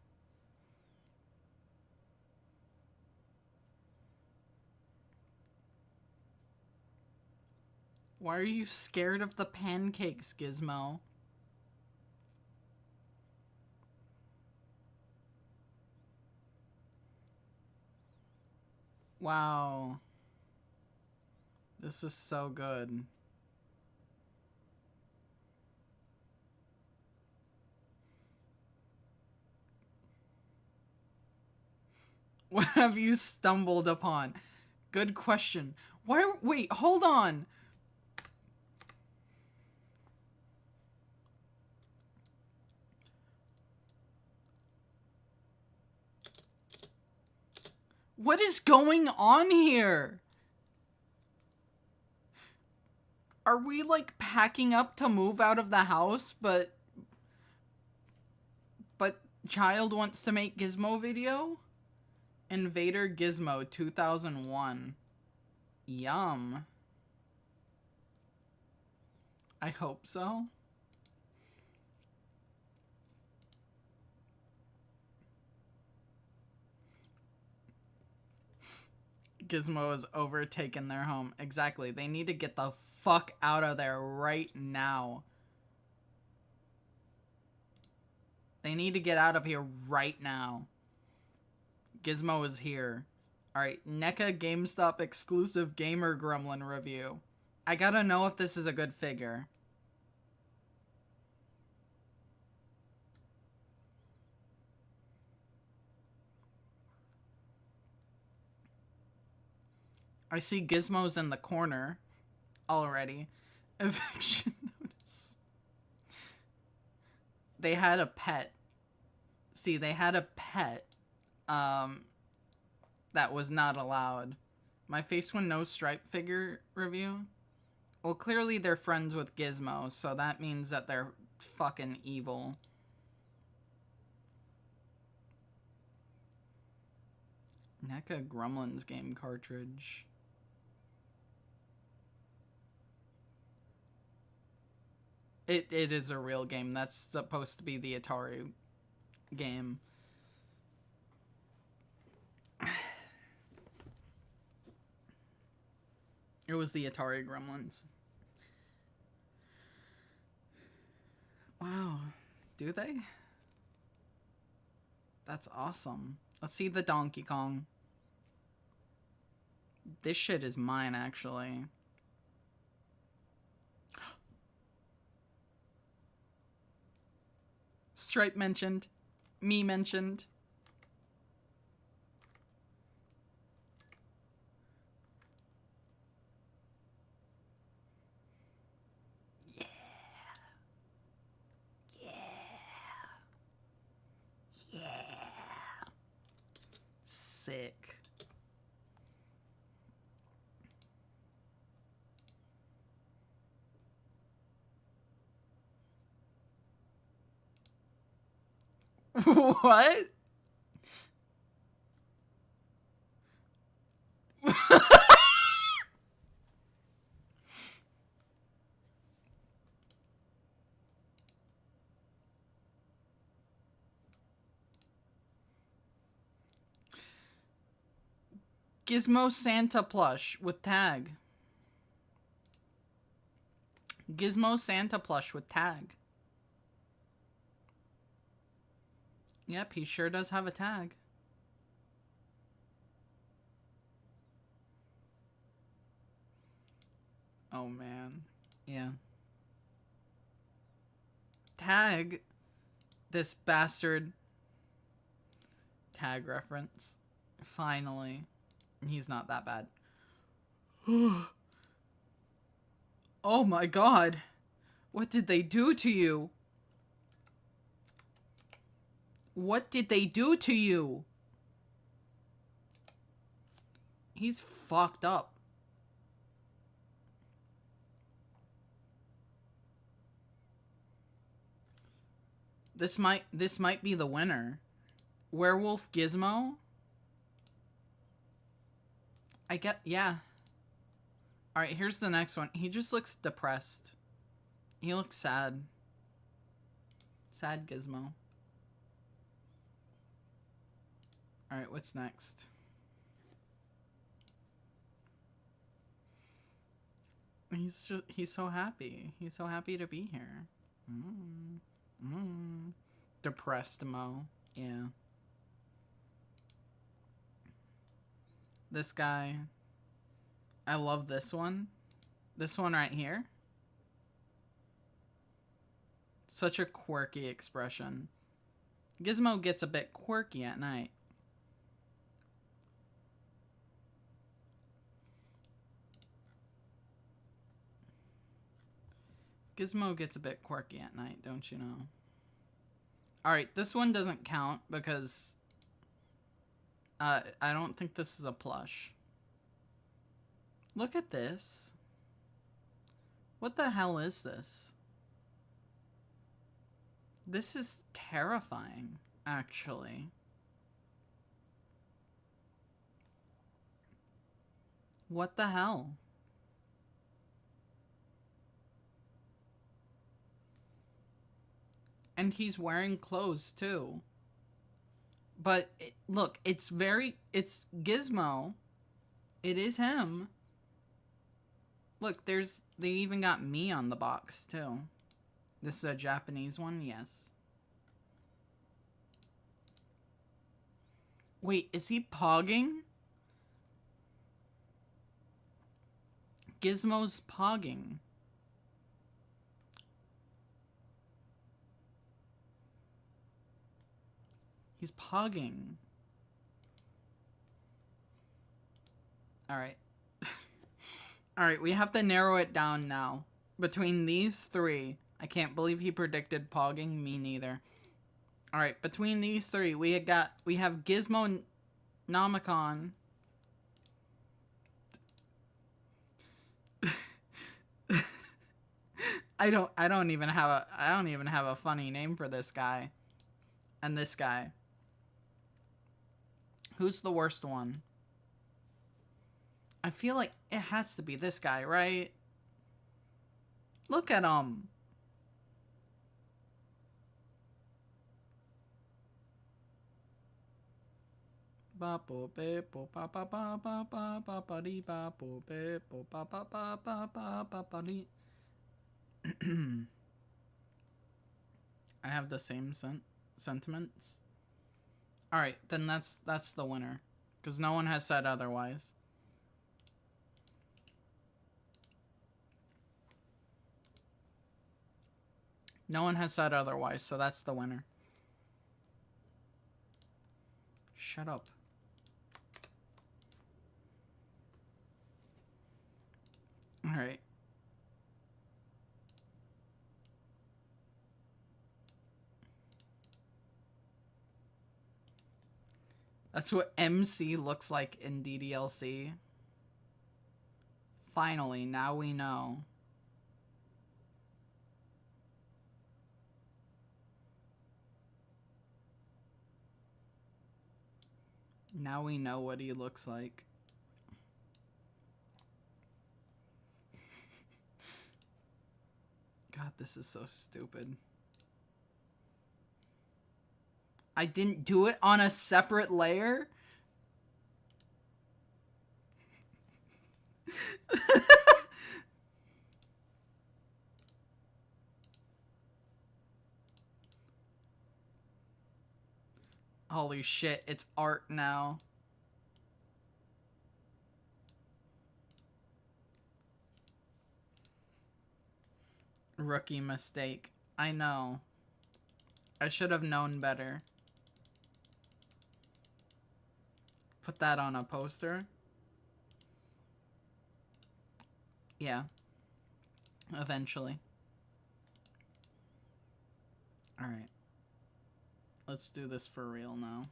S1: Why are you scared of the pancakes, Gizmo? Wow. This is so good. What have you stumbled upon? Good question. Wait, hold on. What is going on here? Are we like packing up to move out of the house, but child wants to make Gizmo video? Invader Gizmo 2001. Yum. I hope so. Gizmo has overtaken their home. Exactly. They need to get the fuck out of there right now. They need to get out of here right now. Gizmo is here. Alright, NECA GameStop exclusive Gamer Gremlin review. I gotta know if this is a good figure. I see Gizmo's in the corner already. Eviction notice. They had a pet. See, they had a pet that was not allowed. My Face When No Stripe figure review. Well, clearly they're friends with Gizmo, so that means that they're fucking evil. NECA Gremlins game cartridge. It is a real game. That's supposed to be the Atari game. It was the Atari Gremlins. Wow. Do they? That's awesome. Let's see the Donkey Kong. This shit is mine, actually. Stripe mentioned. Me mentioned. Yeah. Yeah. Yeah. Sick. What? Gizmo Santa plush with tag. Gizmo Santa plush with tag. Yep, he sure does have a tag. Oh, man. Yeah. Tag. This bastard. Tag reference. Finally. He's not that bad. Oh my god. What did they do to you? What did they do to you? He's fucked up. This might be the winner. Werewolf Gizmo? Yeah. Alright, here's the next one. He just looks depressed. He looks sad. Sad Gizmo. Alright, what's next? He's so happy. He's so happy to be here. Depressed Mo. Yeah. This guy. I love this one. This one right here. Such a quirky expression. Gizmo gets a bit quirky at night. Gizmo gets a bit quirky at night, don't you know? Alright, this one doesn't count because I don't think this is a plush. Look at this. What the hell is this? This is terrifying, actually. What the hell? And he's wearing clothes, too. But, look, it's Gizmo. It is him. Look, they even got me on the box, too. This is a Japanese one? Yes. Wait, is he pogging? Gizmo's pogging. He's pogging. Alright. Alright, we have to narrow it down now. Between these three, I can't believe he predicted Pogging. Me neither. Alright, between these three, we have Gizmo Nomicon. I don't even have a funny name for this guy. And this guy. Who's the worst one? I feel like it has to be this guy, right? Look at him. I have the same sentiments. Alright, then that's the winner. Because no one has said otherwise. No one has said otherwise, so that's the winner. Shut up. Alright. That's what MC looks like in DDLC. Finally, now we know. Now we know what he looks like. God, this is so stupid. I didn't do it on a separate layer? Holy shit, it's art now. Rookie mistake. I know. I should have known better. Put that on a poster. Yeah. Eventually. Alright. Let's do this for real now.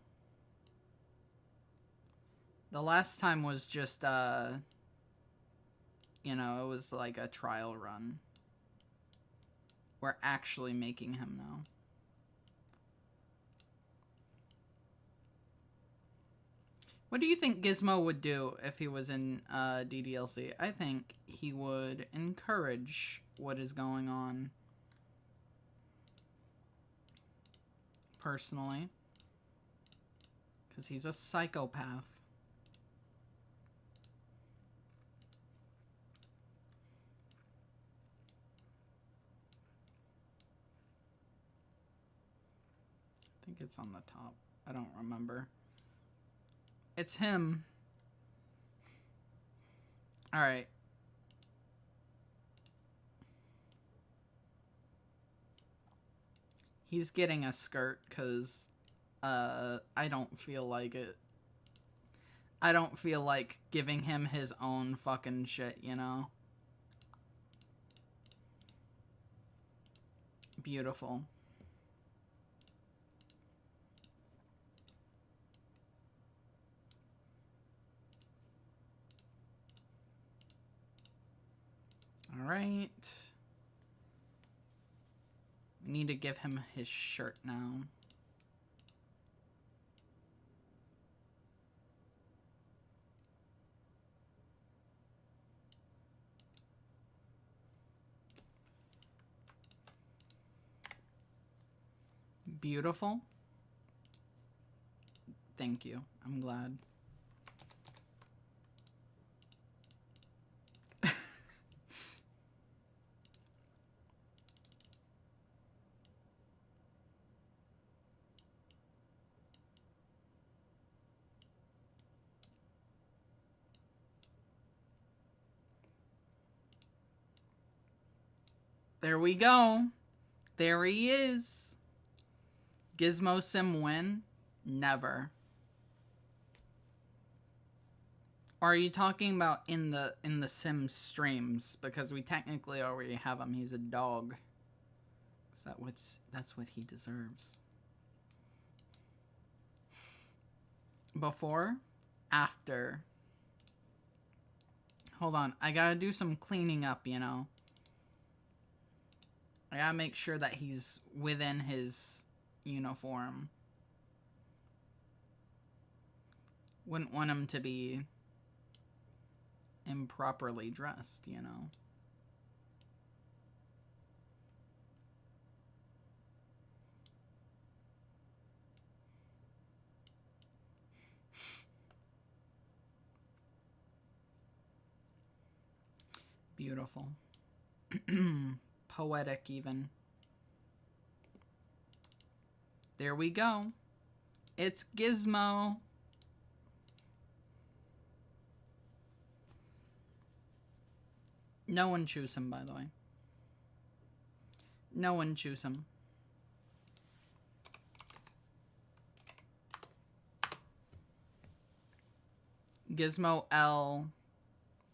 S1: The last time was just, you know, it was like a trial run. We're actually making him now. What do you think Gizmo would do if he was in DDLC? I think he would encourage what is going on. Personally. Because he's a psychopath. I think it's on the top. I don't remember. It's him. Alright. He's getting a skirt because I don't feel like it. I don't feel like giving him his own fucking shit, you know? Beautiful. Alright. We need to give him his shirt now. Beautiful. Thank you. I'm glad. There we go. There he is. Gizmo Sim win? Never. Or are you talking about in the Sims streams? Because we technically already have him. He's a dog. That's what he deserves. Before? After? Hold on. I gotta do some cleaning up, you know? I gotta make sure that he's within his uniform. Wouldn't want him to be improperly dressed, you know? Beautiful. Poetic, even. There we go. It's Gizmo. No one choose him, by the way. No one choose him. Gizmo L.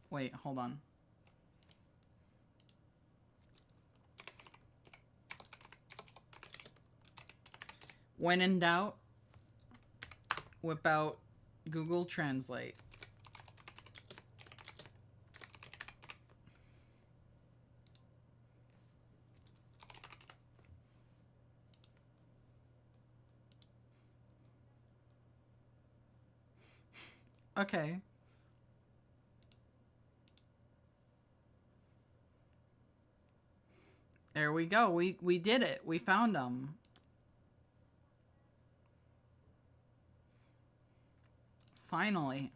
S1: Wait, hold on. When in doubt, whip out Google Translate. Okay. There we go. We did it. We found them. Finally.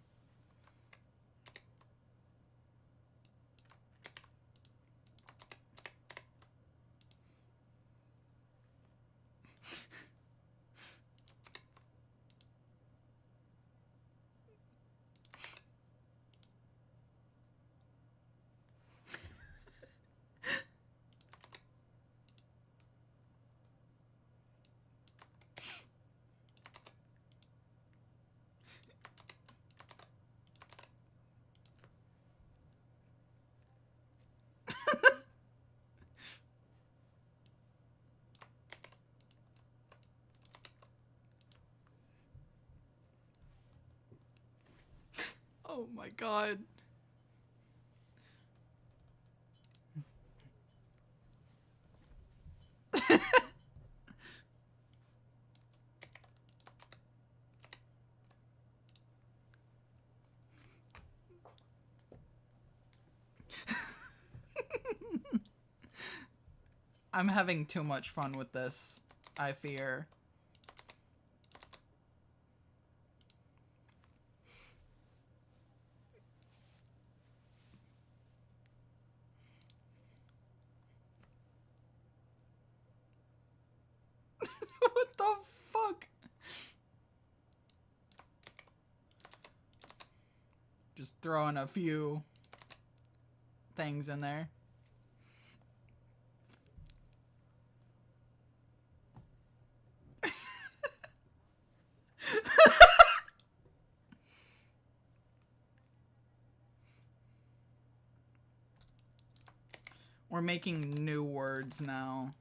S1: Oh my god. I'm having too much fun with this, I fear. What the fuck? Just throwing a few things in there. We're making new words now.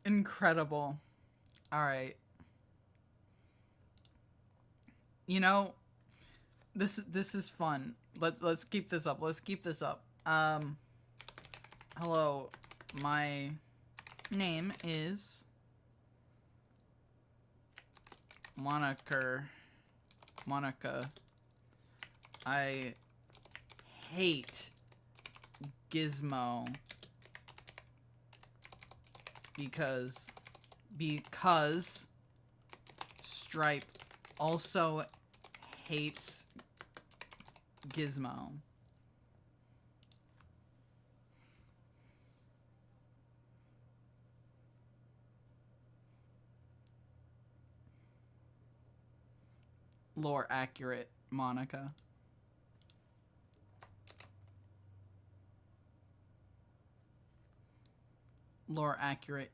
S1: Incredible. All right. You know, this is fun. Let's keep this up. Let's keep this up. Hello. My name is Monica. I hate Gizmo because Stripe also hates Gizmo. Lore accurate, Monica. Lore accurate.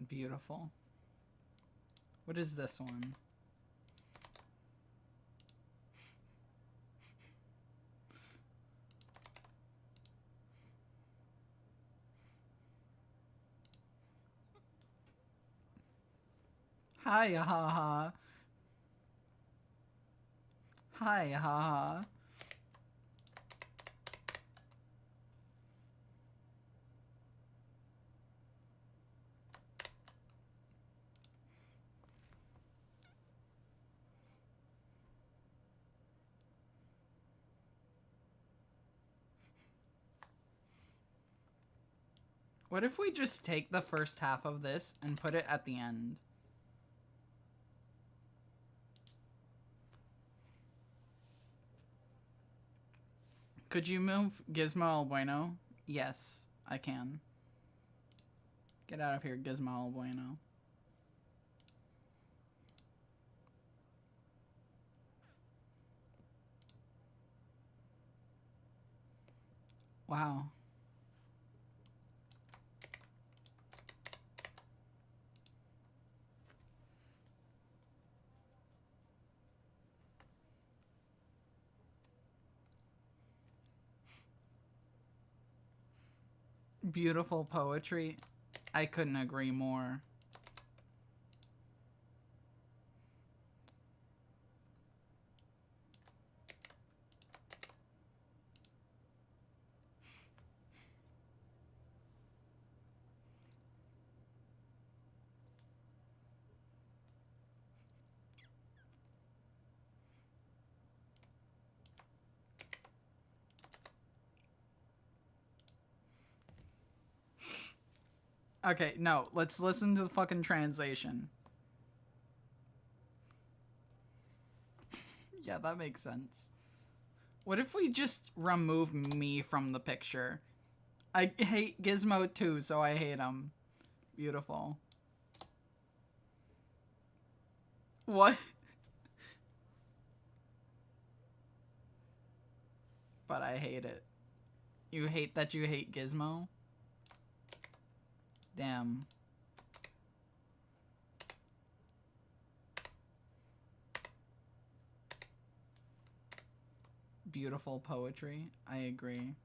S1: Beautiful. What is this one? Hi, haha. Hi, haha. What if we just take the first half of this and put it at the end? Could you move Gizmo El Bueno? Yes, I can. Get out of here, Gizmo El Bueno. Wow. Beautiful poetry. I couldn't agree more. Okay, no, let's listen to the fucking translation. Yeah, that makes sense. What if we just remove me from the picture? I hate Gizmo too, so I hate him. Beautiful. What? But I hate it. You hate that you hate Gizmo? Damn. Beautiful poetry. I agree.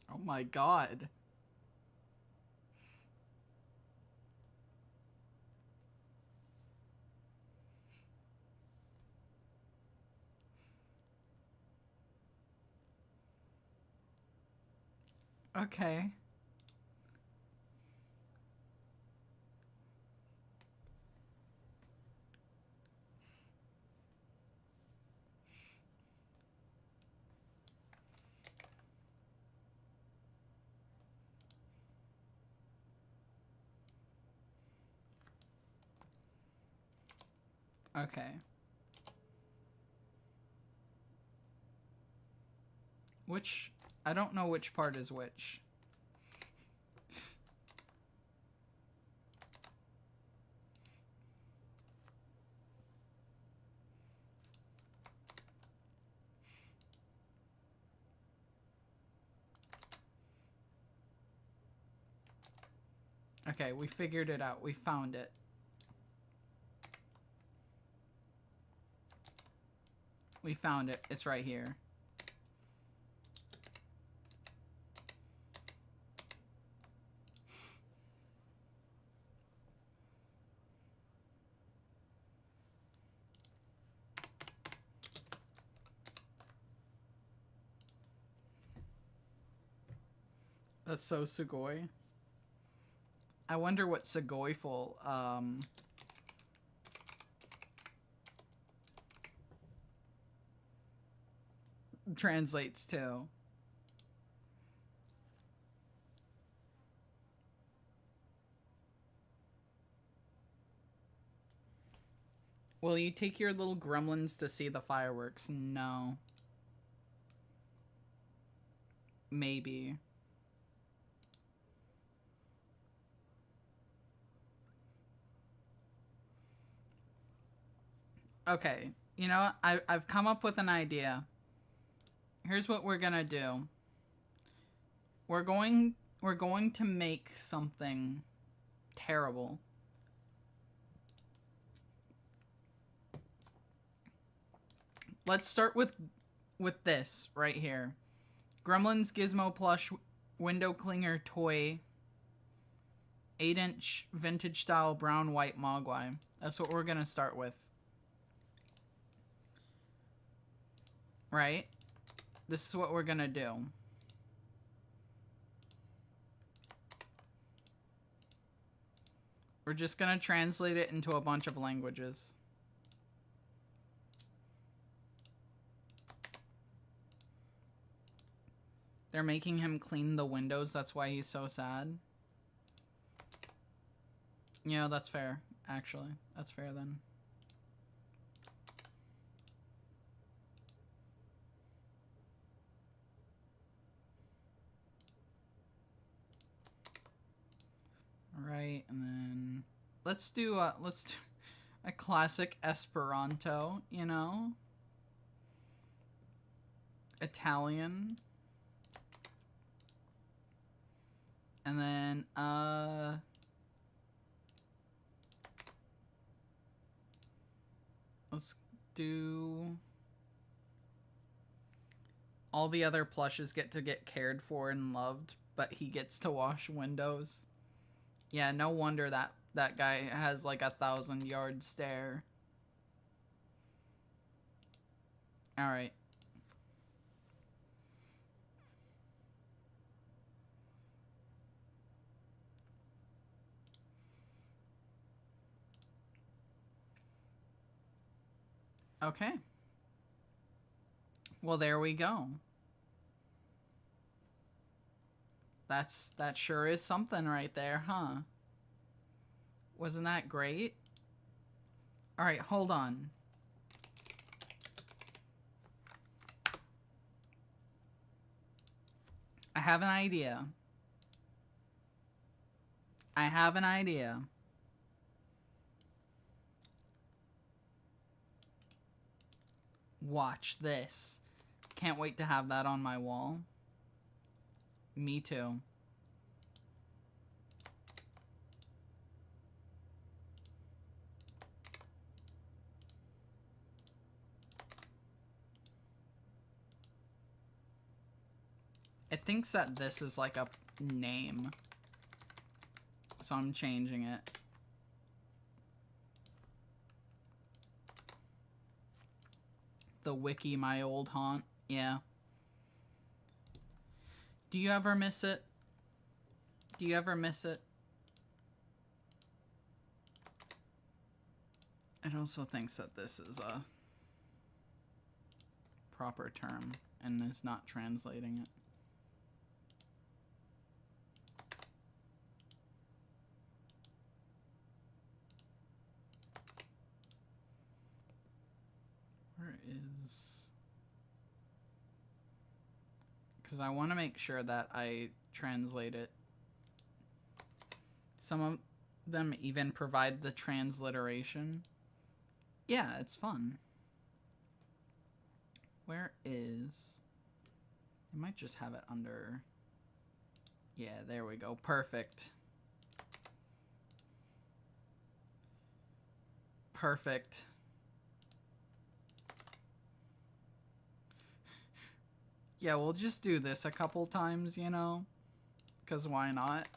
S1: Oh my god. Okay. Okay. Which... I don't know which part is which. Okay, we figured it out. We found it. We found it. It's right here. That's so Sugoi. I wonder what Sugoiful, translates to. Will you take your little gremlins to see the fireworks? No. Maybe. Okay, you know, I've come up with an idea. Here's what we're gonna do. We're going to make something terrible. Let's start with this right here. Gremlins Gizmo plush window clinger toy 8-inch vintage style brown white Mogwai. That's what we're gonna start with. Right? This is what we're gonna do. We're just gonna translate it into a bunch of languages. They're making him clean the windows, that's why he's so sad. Yeah, that's fair, actually. That's fair then. Alright, and then let's do a classic Esperanto, you know? Italian. And then let's do all the other plushes get cared for and loved, but he gets to wash windows. Yeah, no wonder that guy has like 1,000-yard stare. All right. Okay. Well, there we go. That sure is something right there, huh? Wasn't that great? All right, hold on. I have an idea. I have an idea. Watch this. Can't wait to have that on my wall. Me too. It thinks that this is like a name. So I'm changing it. The wiki, my old haunt. Yeah. Do you ever miss it? Do you ever miss it? It also thinks that this is a proper term and is not translating it. Where is... Because I want to make sure that I translate it. Some of them even provide the transliteration. Yeah, it's fun. Where is... I might just have it under... Yeah, there we go. Perfect. Perfect. Yeah, we'll just do this a couple times, you know? Because why not?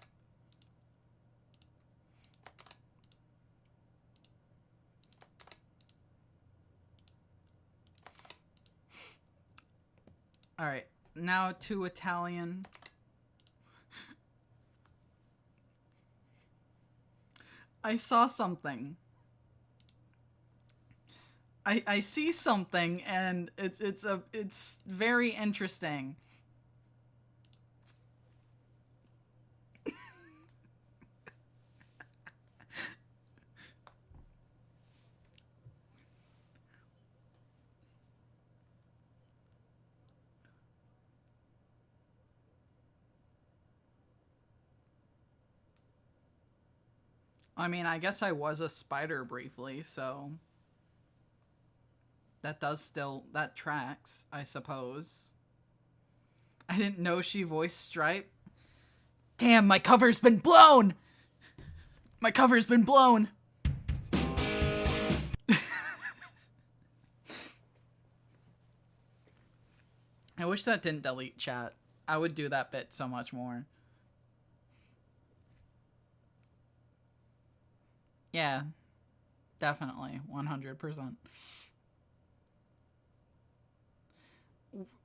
S1: Alright, now to Italian. I saw something. I see something, and it's very interesting. I mean, I guess I was a spider briefly, so that tracks, I suppose. I didn't know she voiced Stripe. Damn, my cover's been blown! My cover's been blown! I wish that didn't delete chat. I would do that bit so much more. Yeah, definitely, 100%.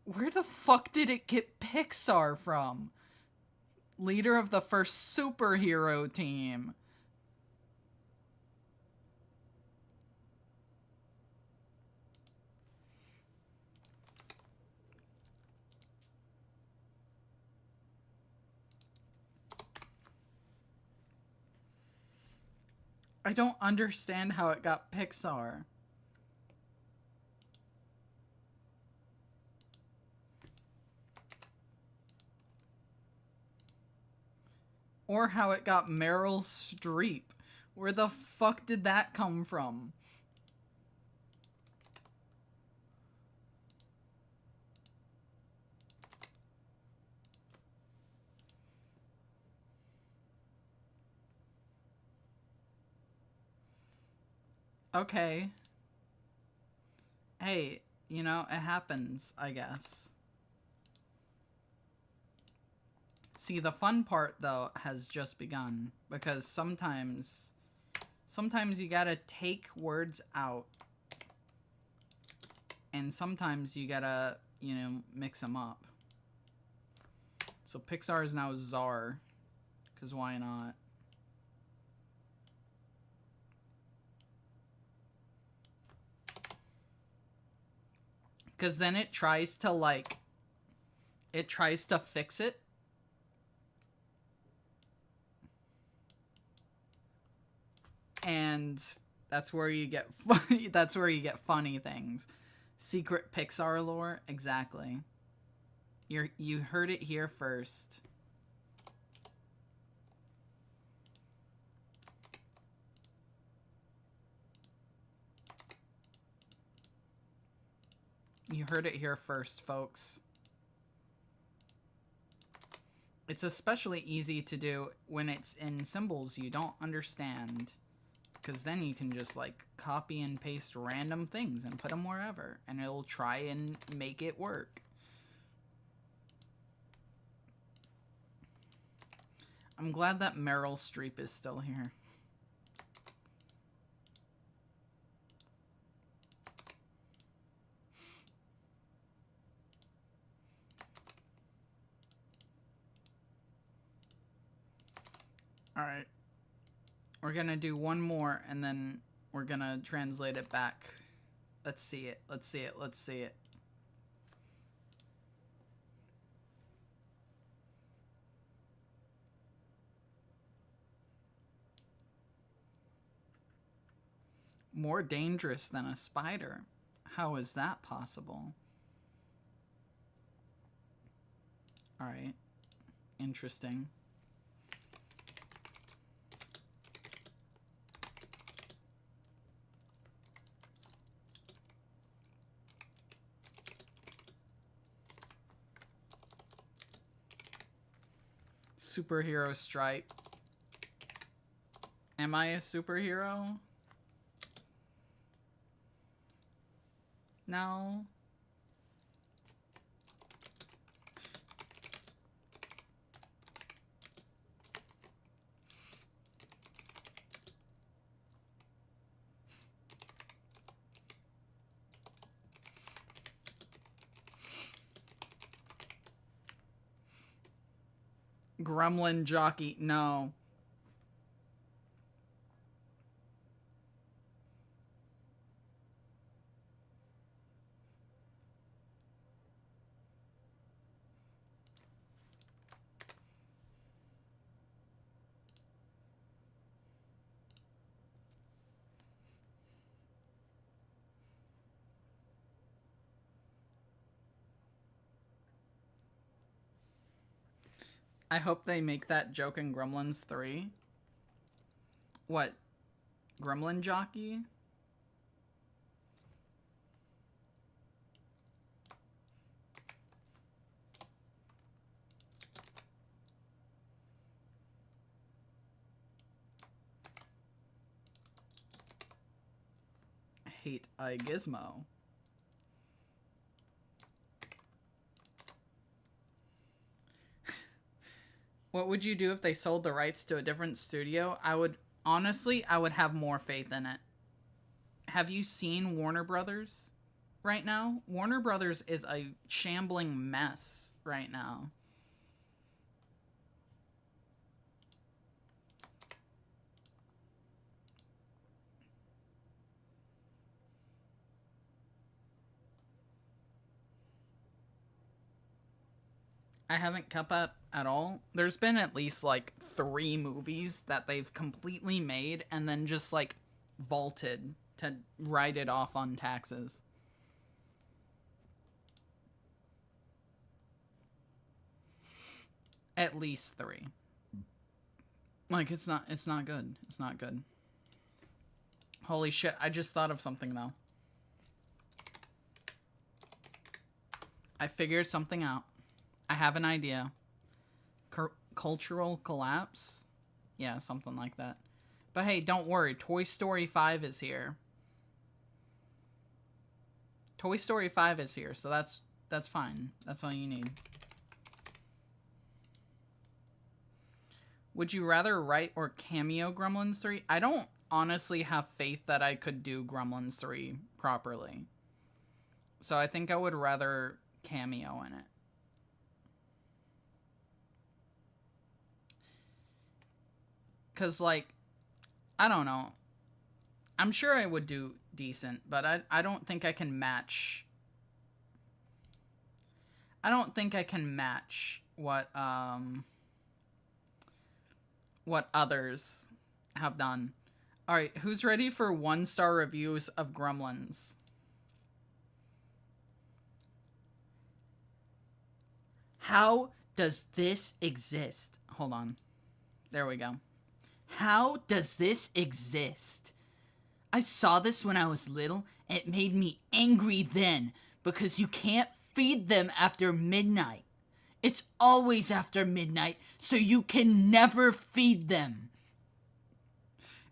S1: Where the fuck did it get Pixar from? Leader of the first superhero team. I don't understand how it got Pixar. Or how it got Meryl Streep. Where the fuck did that come from? Okay. Hey, you know, it happens, I guess. See, the fun part, though, has just begun. Because sometimes you gotta take words out. And sometimes you gotta, you know, mix them up. So Pixar is now Czar. Because why not? Because then it tries to, like... It tries to fix it. And that's where you get that's where you get funny things. Secret Pixar lore, exactly. You heard it here first. You heard it here first, folks. It's especially easy to do when it's in symbols you don't understand. Because then you can just, like, copy and paste random things and put them wherever. And it'll try and make it work. I'm glad that Meryl Streep is still here. Alright. We're gonna do one more, and then we're gonna translate it back. Let's see it. Let's see it. Let's see it. More dangerous than a spider. How is that possible? Alright. Interesting. Superhero Stripe. Am I a superhero? No. Gremlin jockey. No. I hope they make that joke in Gremlins 3. What? Gremlin jockey? Hate iGizmo. What would you do if they sold the rights to a different studio? Honestly, I would have more faith in it. Have you seen Warner Brothers right now? Warner Brothers is a shambling mess right now. I haven't kept up at all. There's been at least like 3 movies that they've completely made and then just like vaulted to write it off on taxes. At least 3. Like it's not good. It's not good. Holy shit, I just thought of something though. I figured something out. I have an idea. Cultural collapse? Yeah, something like that. But hey, don't worry. Toy Story 5 is here. Toy Story 5 is here, so that's fine. That's all you need. Would you rather write or cameo Gremlins 3? I don't honestly have faith that I could do Gremlins 3 properly. So I think I would rather cameo in it. Because, like, I don't know. I'm sure I would do decent, but I don't think I can match... I don't think I can match what others have done. Alright, who's ready for 1-star reviews of Gremlins? How does this exist? Hold on. There we go. How does this exist? I saw this when I was little, and it made me angry then, because you can't feed them after midnight. It's always after midnight, so you can never feed them.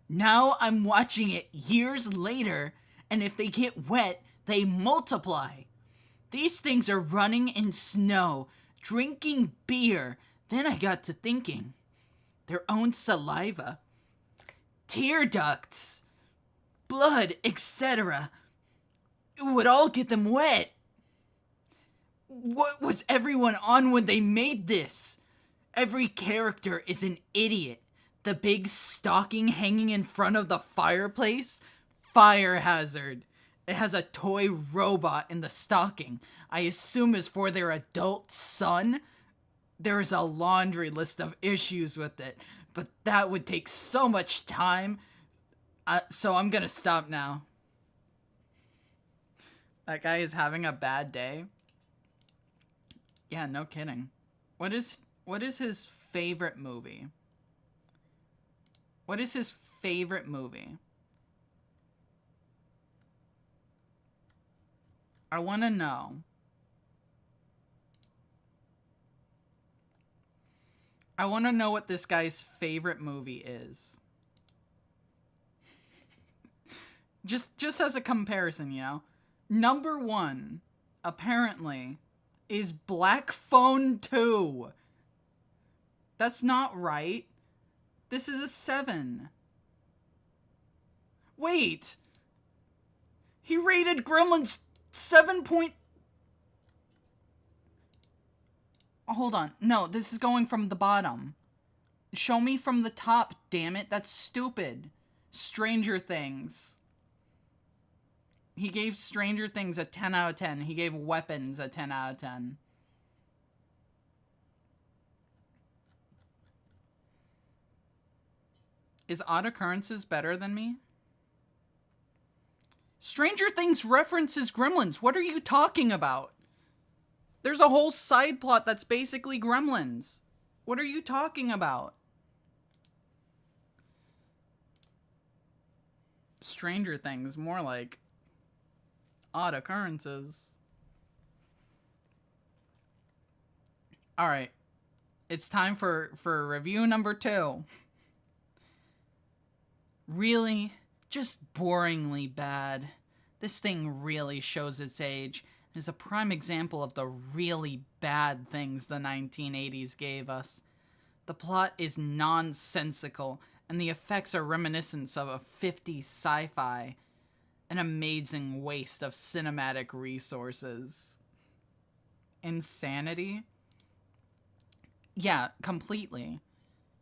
S1: Now I'm watching it years later, and if they get wet, they multiply. These things are running in snow, drinking beer. Then I got to thinking. Their own saliva, tear ducts, blood, etc. It would all get them wet. What was everyone on when they made this? Every character is an idiot. The big stocking hanging in front of the fireplace? Fire hazard. It has a toy robot in the stocking. I assume is for their adult son. There is a laundry list of issues with it, but that would take so much time. So I'm gonna stop now. That guy is having a bad day. Yeah, no kidding. What is his favorite movie? What is his favorite movie? I want to know. I want to know what this guy's favorite movie is. just as a comparison, you know. Number 1, apparently, is Black Phone 2. That's not right. This is a 7. Wait. He rated Gremlins 7 point... Hold on. No, this is going from the bottom. Show me from the top, damn it. That's stupid. Stranger Things. He gave Stranger Things a 10 out of 10. He gave Weapons a 10 out of 10. Is Odd Occurrences better than me? Stranger Things references Gremlins. What are you talking about? There's a whole side plot that's basically Gremlins. What are you talking about? Stranger Things, more like odd occurrences. All right. It's time for review number 2. Really? Just boringly bad. This thing really shows its age. It is a prime example of the really bad things the 1980s gave us. The plot is nonsensical, and the effects are reminiscent of a 50s sci-fi. An amazing waste of cinematic resources. Insanity? Yeah, completely.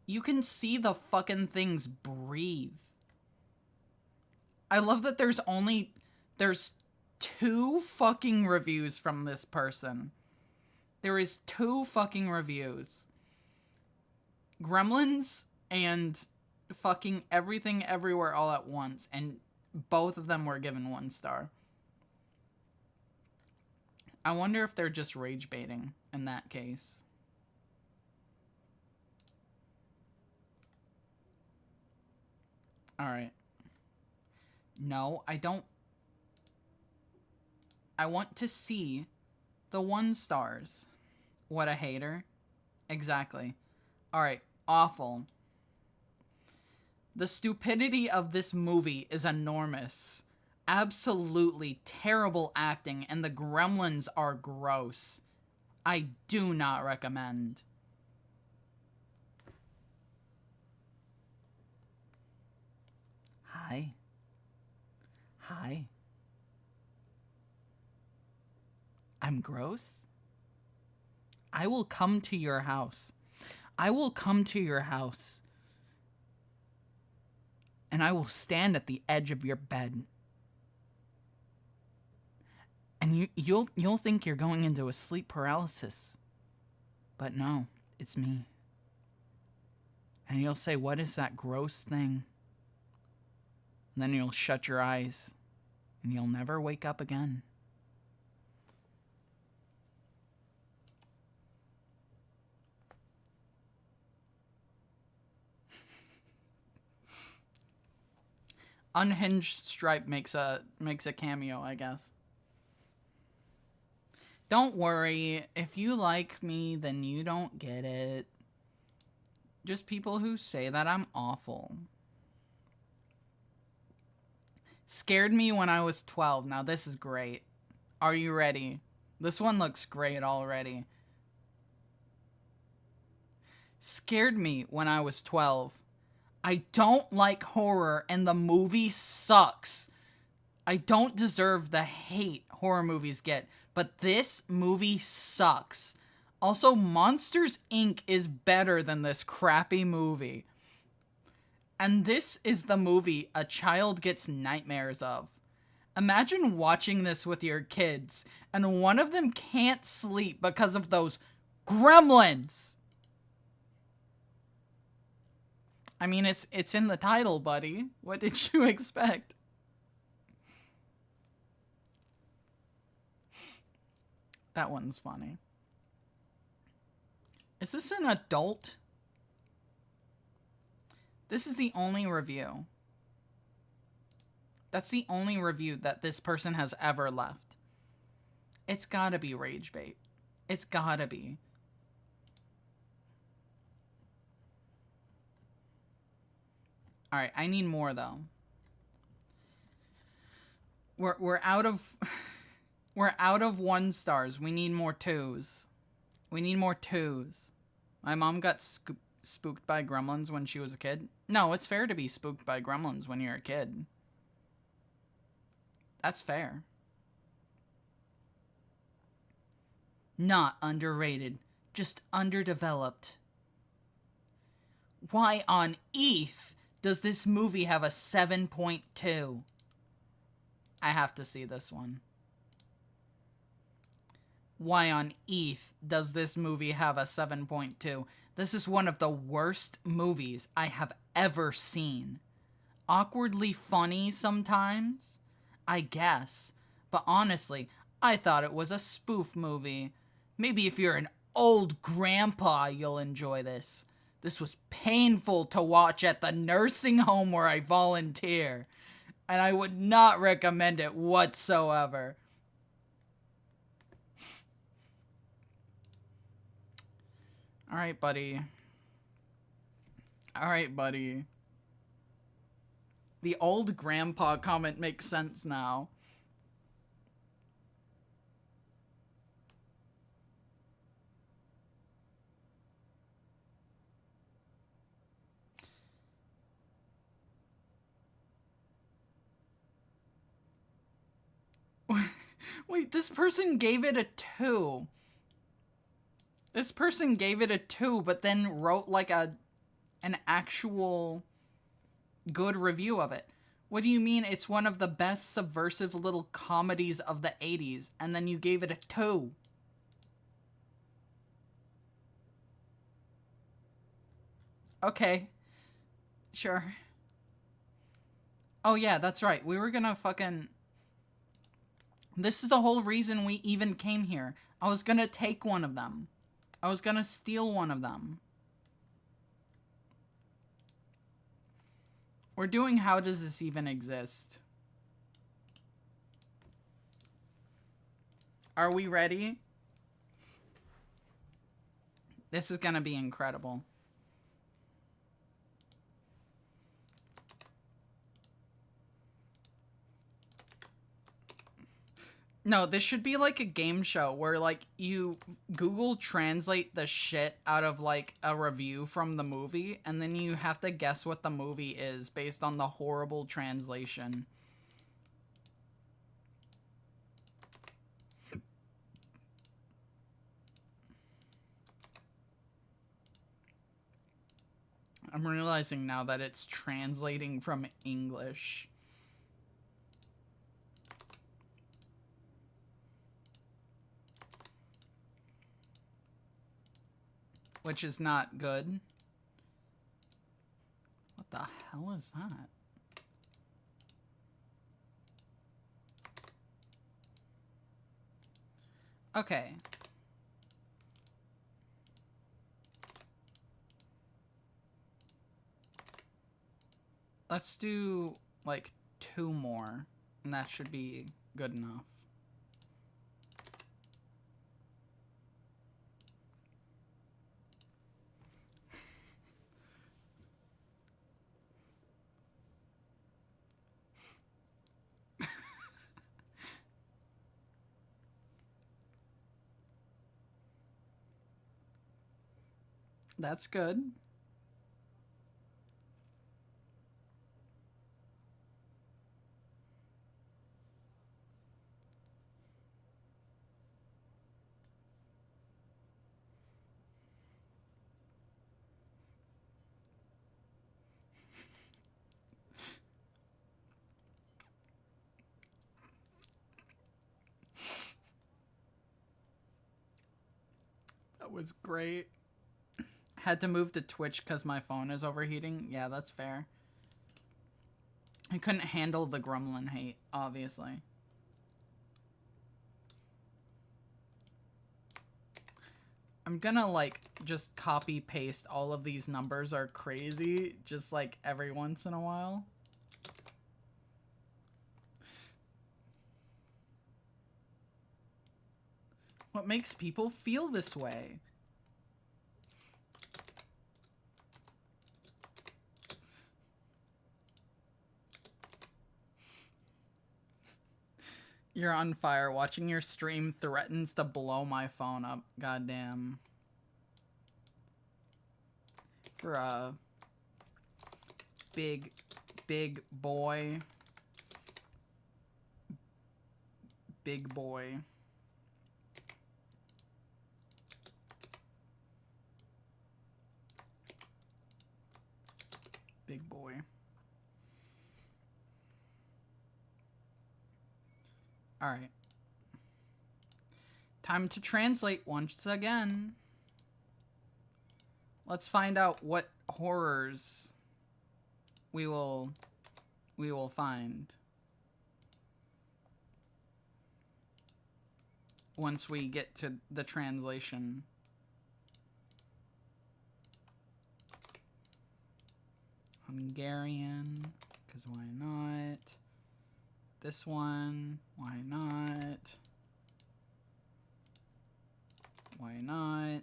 S1: You can see the fucking things breathe. I love that there's 2 fucking reviews from this person. There is 2 fucking reviews. Gremlins and fucking Everything Everywhere All at Once, and both of them were given 1 star. I wonder if they're just rage baiting in that case. Alright. No, I don't. I want to see the 1 stars. What a hater. Exactly. Alright, awful. The stupidity of this movie is enormous. Absolutely terrible acting, and the gremlins are gross. I do not recommend. Hi. Hi. I'm gross? I will come to your house. I will come to your house. And I will stand at the edge of your bed. And you'll think you're going into a sleep paralysis. But no, it's me. And you'll say, "What is that gross thing?" And then you'll shut your eyes. And you'll never wake up again. Unhinged Stripe makes a cameo, I guess. Don't worry, if you like me, then you don't get it. Just people who say that I'm awful. Scared me when I was 12. Now this is great. Are you ready? This one looks great already. Scared me when I was 12. I don't like horror, and the movie sucks. I don't deserve the hate horror movies get, but this movie sucks. Also, Monsters, Inc. is better than this crappy movie. And this is the movie a child gets nightmares of. Imagine watching this with your kids, and one of them can't sleep because of those gremlins! I mean, it's in the title, buddy. What did you expect? That one's funny. Is this an adult? This is the only review. That's the only review that this person has ever left. It's gotta be rage bait. It's gotta be. Alright, I need more though. We're out of we're out of 1 stars. We need more 2s. We need more 2s. My mom got spooked by gremlins when she was a kid. No, it's fair to be spooked by gremlins when you're a kid. That's fair. Not underrated, just underdeveloped. Why on earth does this movie have a 7.2? I have to see this one. Why on earth does this movie have a 7.2? This is one of the worst movies I have ever seen. Awkwardly funny sometimes, I guess. But honestly, I thought it was a spoof movie. Maybe if you're an old grandpa, you'll enjoy this. This was painful to watch at the nursing home where I volunteer, and I would not recommend it whatsoever. Alright, buddy. Alright, buddy. The old grandpa comment makes sense now. Wait, this person gave it a 2. This person gave it a 2, but then wrote like an actual good review of it. What do you mean it's one of the best subversive little comedies of the 80s, and then you gave it a 2? Okay. Sure. Oh yeah, that's right. We were gonna fucking... This is the whole reason we even came here. I was gonna take one of them. I was gonna steal one of them. We're doing How Does This Even Exist? Are we ready? This is gonna be incredible. No, this should be like a game show where like you Google Translate the shit out of like a review from the movie, and then you have to guess what the movie is based on the horrible translation. I'm realizing now that it's translating from English. Which is not good. What the hell is that? Okay. Let's do, like, 2 more, and that should be good enough. That's good. That was great. Had to move to Twitch because my phone is overheating. Yeah, that's fair. I couldn't handle the Gremlin hate, obviously. I'm gonna, like, just copy paste all of these numbers are crazy, just, like, every once in a while. What makes people feel this way? You're on fire. Watching your stream threatens to blow my phone up. Goddamn. For a big boy. Big boy. Big boy. Alright. Time to translate once again. Let's find out what horrors we will find once we get to the translation. Hungarian, because why not? This one, why not? Why not?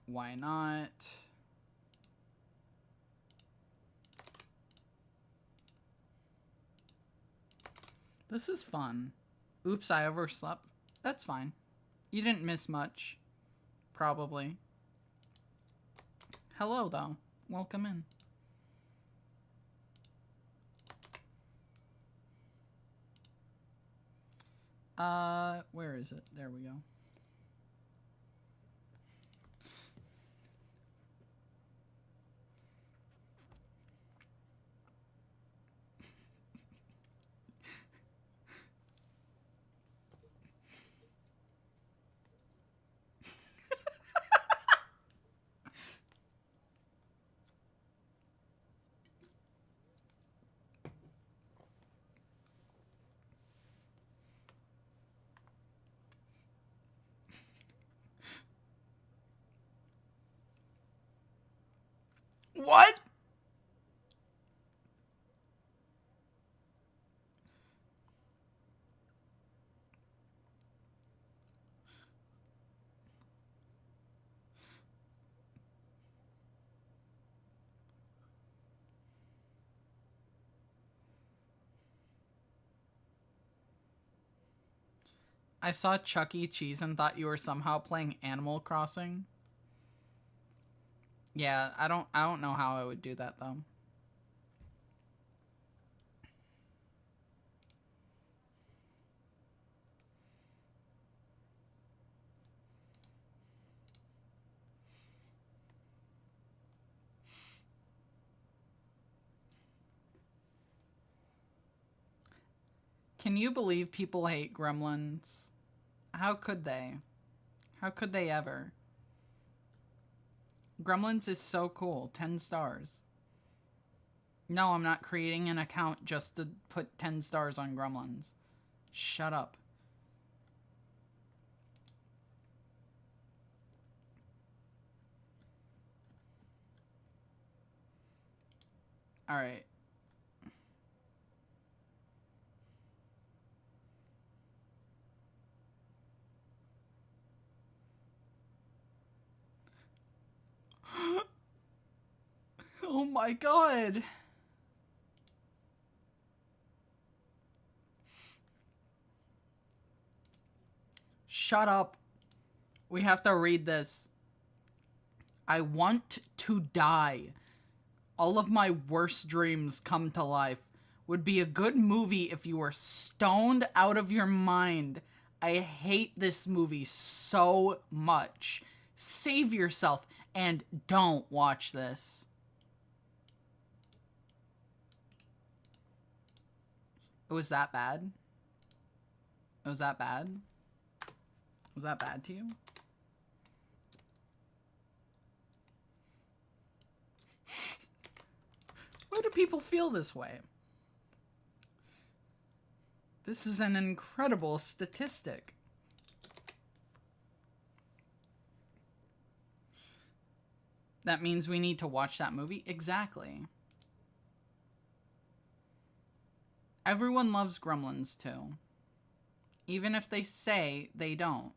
S1: Why not? This is fun. Oops, I overslept. That's fine. You didn't miss much. Probably. Hello, though. Welcome in. Where is it? There we go. What? I saw Chuck E. Cheese and thought you were somehow playing Animal Crossing. Yeah, I don't know how I would do that though. Can you believe people hate Gremlins? How could they? How could they ever? Gremlins is so cool. 10 stars. No, I'm not creating an account just to put 10 stars on Gremlins. Shut up. Alright. Oh my god. Shut up. We have to read this. I want to die. All of my worst dreams come to life. Would be a good movie if you were stoned out of your mind. I hate this movie so much. Save yourself and don't watch this. It was that bad? It was that bad? Was that bad to you? Why do people feel this way? This is an incredible statistic. That means we need to watch that movie? Exactly. Everyone loves Gremlins too. Even if they say they don't.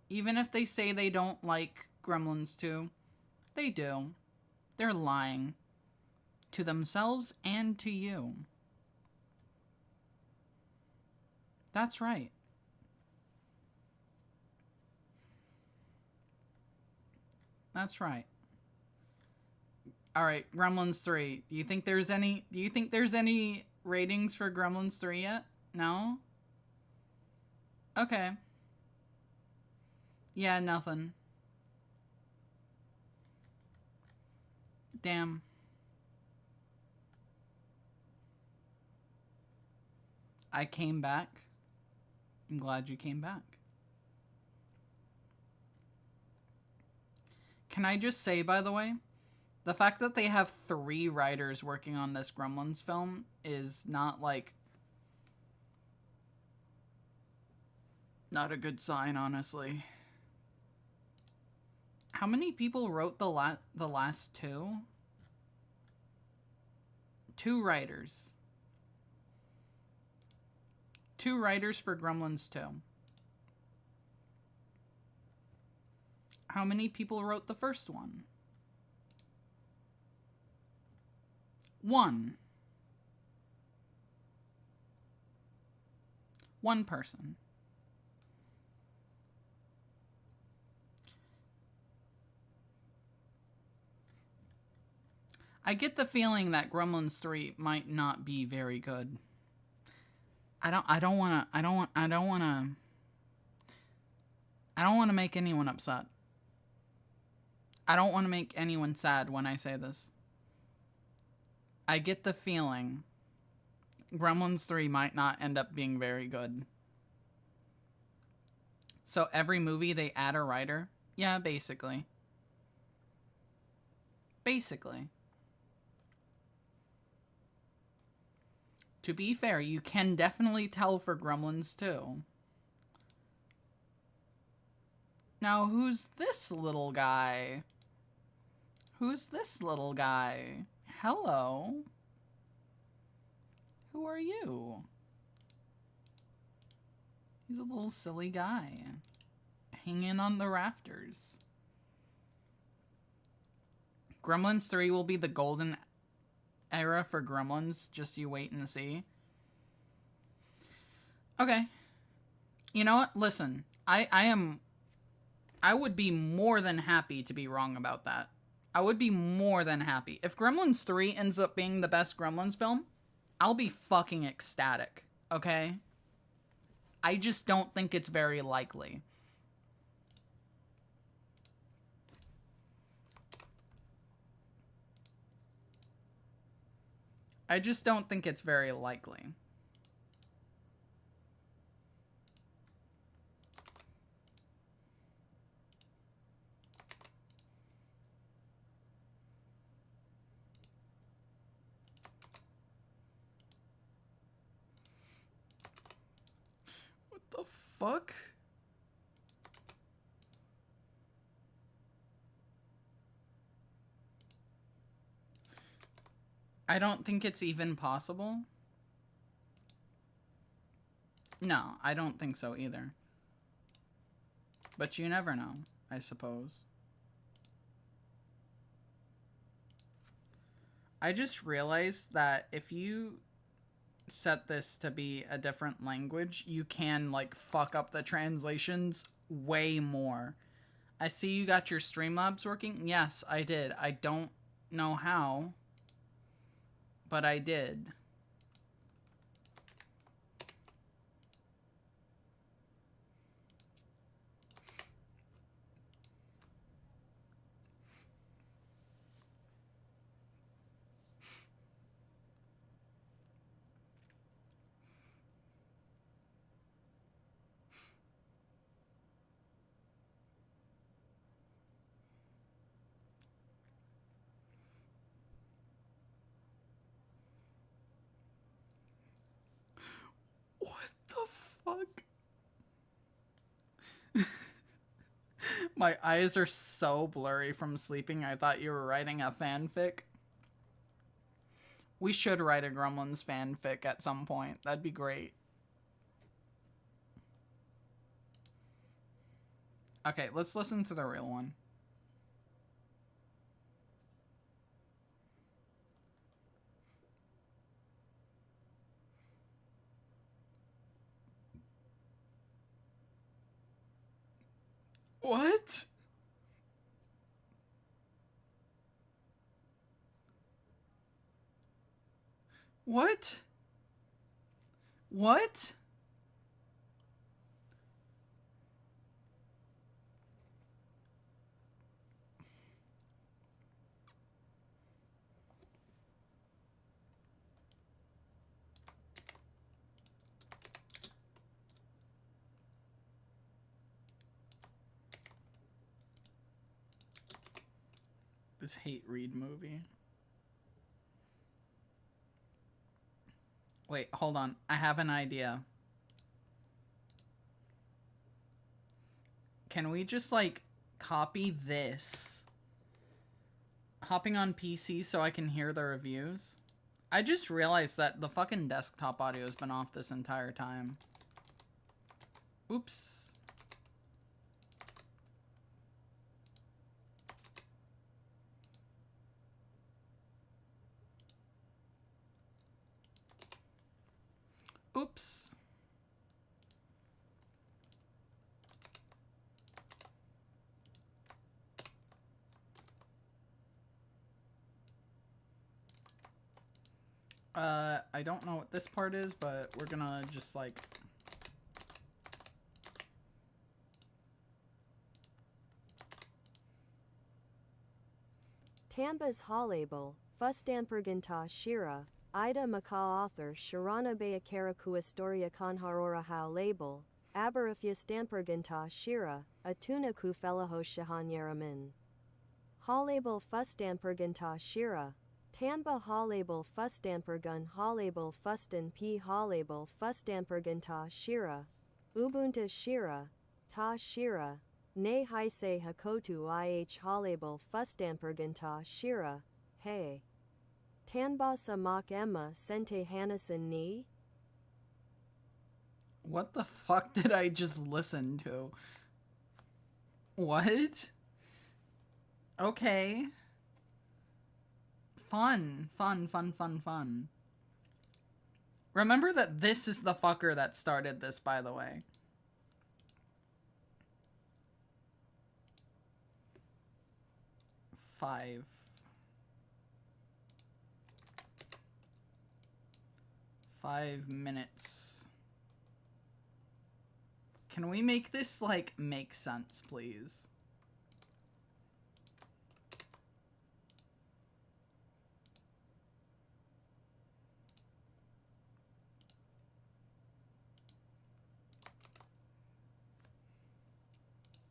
S1: Even if they say they don't like Gremlins 2, they do. They're lying. To themselves and to you. That's right. That's right. Alright, Gremlins 3. Do you think there's any ratings for Gremlins 3 yet? No? Okay. Yeah, nothing. Damn. I came back. I'm glad you came back. Can I just say, by the way, the fact that they have 3 writers working on this Gremlins film is not, like, not a good sign, honestly. How many people wrote the last two? 2 writers. 2 writers for Gremlins 2. How many people wrote the first one? 1. 1 person. I get the feeling that Gremlins 3 might not be very good. I don't want to make anyone upset. I don't want to make anyone sad when I say this. I get the feeling Gremlins 3 might not end up being very good. So every movie they add a writer? Yeah, basically. Basically. To be fair, you can definitely tell for Gremlins 2. Now, who's this little guy? Who's this little guy? Hello? Who are you? He's a little silly guy. Hanging on the rafters. Gremlins 3 will be the golden era for Gremlins. Just you wait and see. Okay. You know what? Listen. I would be more than happy to be wrong about that. I would be more than happy. If Gremlins 3 ends up being the best Gremlins film, I'll be fucking ecstatic. Okay? I just don't think it's very likely. I just don't think it's very likely. What the fuck? I don't think it's even possible. No, I don't think so either. But you never know, I suppose. I just realized that if you set this to be a different language, you can, like, fuck up the translations way more. I see you got your Streamlabs working. Yes, I did. I don't know how, but I did. What the fuck? My eyes are so blurry from sleeping. I thought you were writing a fanfic. We should write a Gremlins fanfic at some point. That'd be great. Okay, let's listen to the real one. What? What? What? This hate read movie. Wait, hold on. I have an idea. Can we just, like, copy this. Hopping on PC so I can hear the reviews. I just realized that the fucking desktop audio has been off this entire time. Oops. Oops. I don't know what this part is, but we're gonna just like...
S2: Tanba's Hallabel, Fustamperganta Shira, Ida Maka author Sharana Bayakaraku Historia Conharora How Label, Abarafia Stamperganta Shira, Atuna Ku Felaho Shahan Yaramin. Hallabel Fustamperganta Shira, Tanba Hallabel Fustampergun Hallabel Fustan P Hallabel Fustamperganta Shira, Ubuntu Shira, Ta Shira, Ne Haise Hakotu IH Hallabel Fustamperganta Shira, Hey. Tanba Samak Emma Sente Hanason Ni?
S1: What the fuck did I just listen to? What? Okay. Fun. Remember that this is the fucker that started this, by the way. Five minutes. Can we make this, like, make sense, please?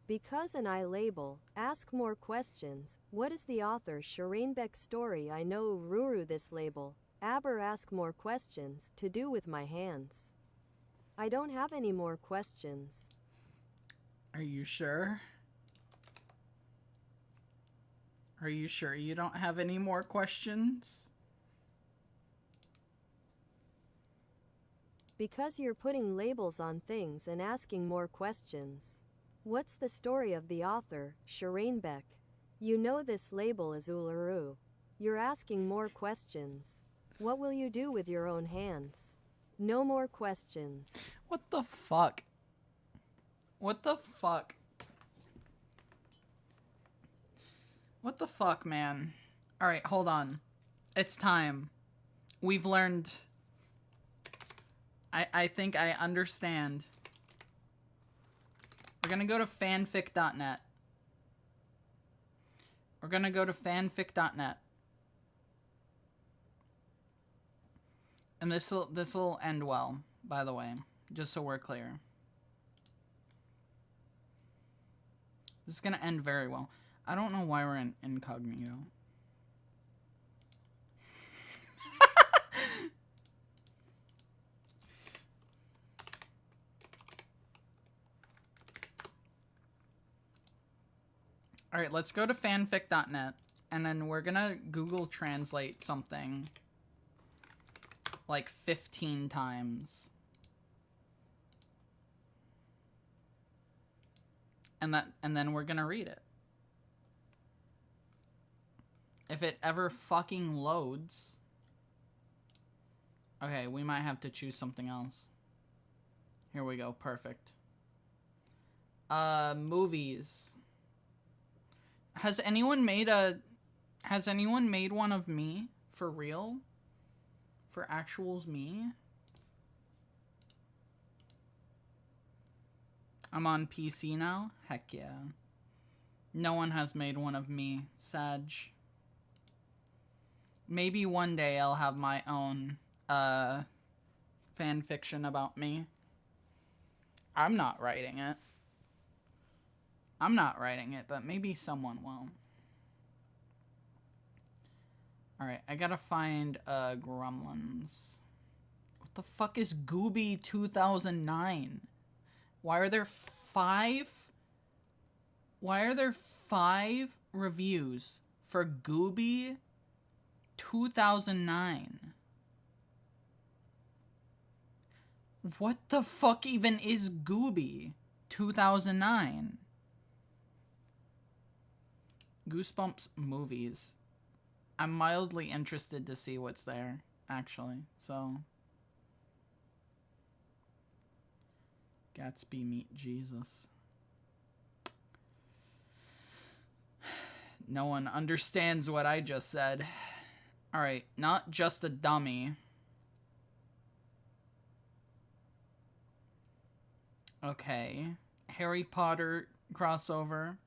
S2: Because an I label, ask more questions. What is the author Shireenbeck's story? I know Ruru this label. Aber ask more questions, to do with my hands. I don't have any more questions.
S1: Are you sure? Are you sure you don't have any more questions?
S2: Because you're putting labels on things and asking more questions. What's the story of the author, Shireenbeck? You know this label is Uluru. You're asking more questions. What will you do with your own hands? No more questions.
S1: What the fuck? What the fuck? What the fuck, man? Alright, hold on. It's time. We've learned... I think I understand. We're gonna go to fanfic.net. We're gonna go to fanfic.net. And this'll end well, by the way, just so we're clear. This is gonna end very well. I don't know why we're in incognito. Alright, let's go to fanfic.net, and then we're gonna Google Translate something like 15 times. And then we're gonna read it. If it ever fucking loads. Okay, we might have to choose something else. Here we go, perfect. Movies. Has anyone made one of me? For real? For actuals me? I'm on PC now? Heck yeah. No one has made one of me, Sag. Maybe one day I'll have my own, fan fiction about me. I'm not writing it. But maybe someone will. Alright, I gotta find, Gremlins. What the fuck is Gooby 2009? Why are there 5 Why are there 5 reviews for Gooby 2009? What the fuck even is Gooby 2009? Goosebumps movies. I'm mildly interested to see what's there, actually. So, Gatsby Meet Jesus. No one understands what I just said. Alright, not just a dummy. Okay. Harry Potter crossover.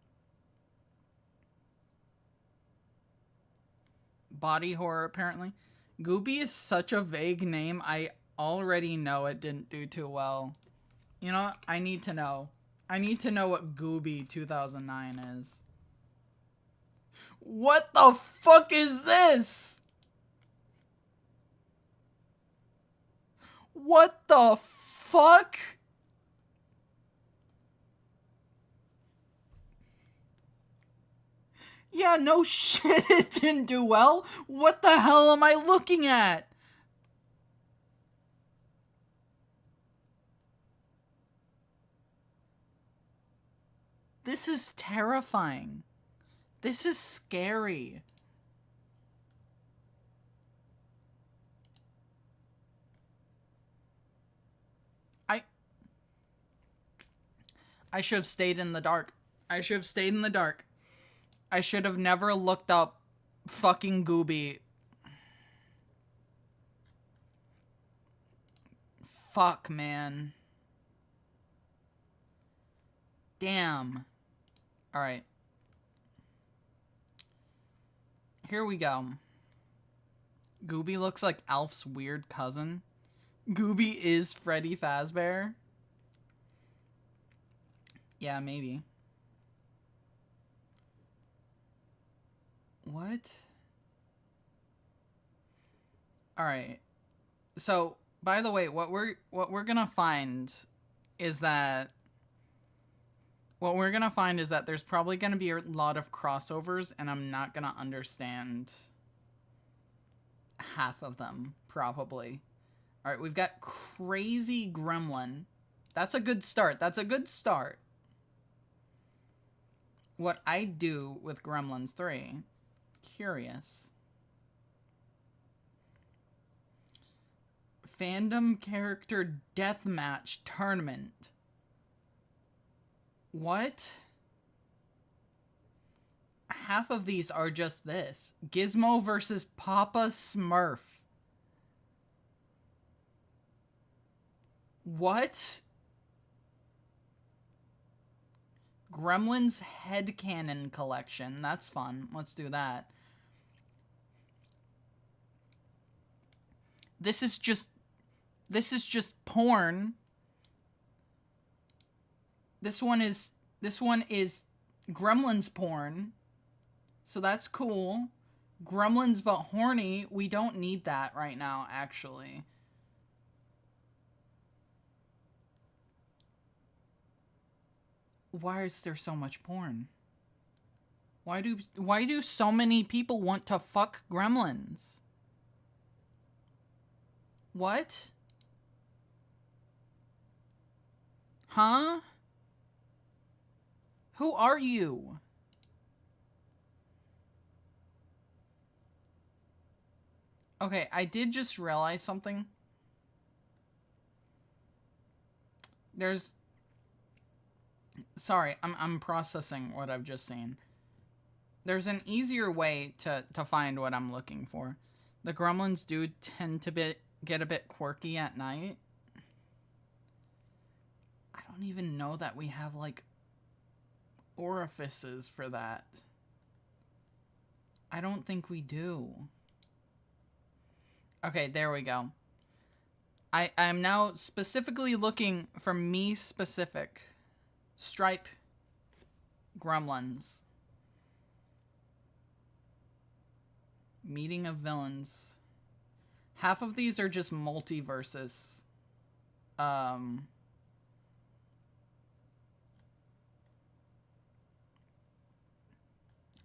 S1: Body horror, apparently. Gooby is such a vague name, I already know it didn't do too well. You know what? I need to know. I need to know what Gooby 2009 is. What the fuck is this? What the fuck? Yeah, no shit, it didn't do well. What the hell am I looking at? This is terrifying. This is scary. I should have stayed in the dark. I should have stayed in the dark. I should have never looked up fucking Gooby. Fuck, man. Damn. Alright. Here we go. Gooby looks like Alf's weird cousin. Gooby is Freddy Fazbear. Yeah, maybe. What? Alright. So, by the way, what we're gonna find is that there's probably gonna be a lot of crossovers, and I'm not gonna understand half of them, probably. Alright, we've got Crazy Gremlin. That's a good start. That's a good start. What I do with Gremlins 3. Curious. Fandom character deathmatch tournament. What? Half of these are just this. Gizmo versus Papa Smurf. What? Gremlins headcanon collection. That's fun. Let's do that. This is just porn. This one is Gremlins porn. So that's cool. Gremlins but horny. We don't need that right now, actually. Why is there so much porn? Why do so many people want to fuck Gremlins? What? Huh? Who are you? Okay, I did just realize something. Sorry, I'm processing what I've just seen. There's an easier way to find what I'm looking for. The Gremlins do tend to get a bit quirky at night. I don't even know that we have, like, orifices for that. I don't think we do. Okay, there we go. I'm now specifically looking for me specific. Stripe Gremlins. Meeting of villains. Half of these are just multiverses.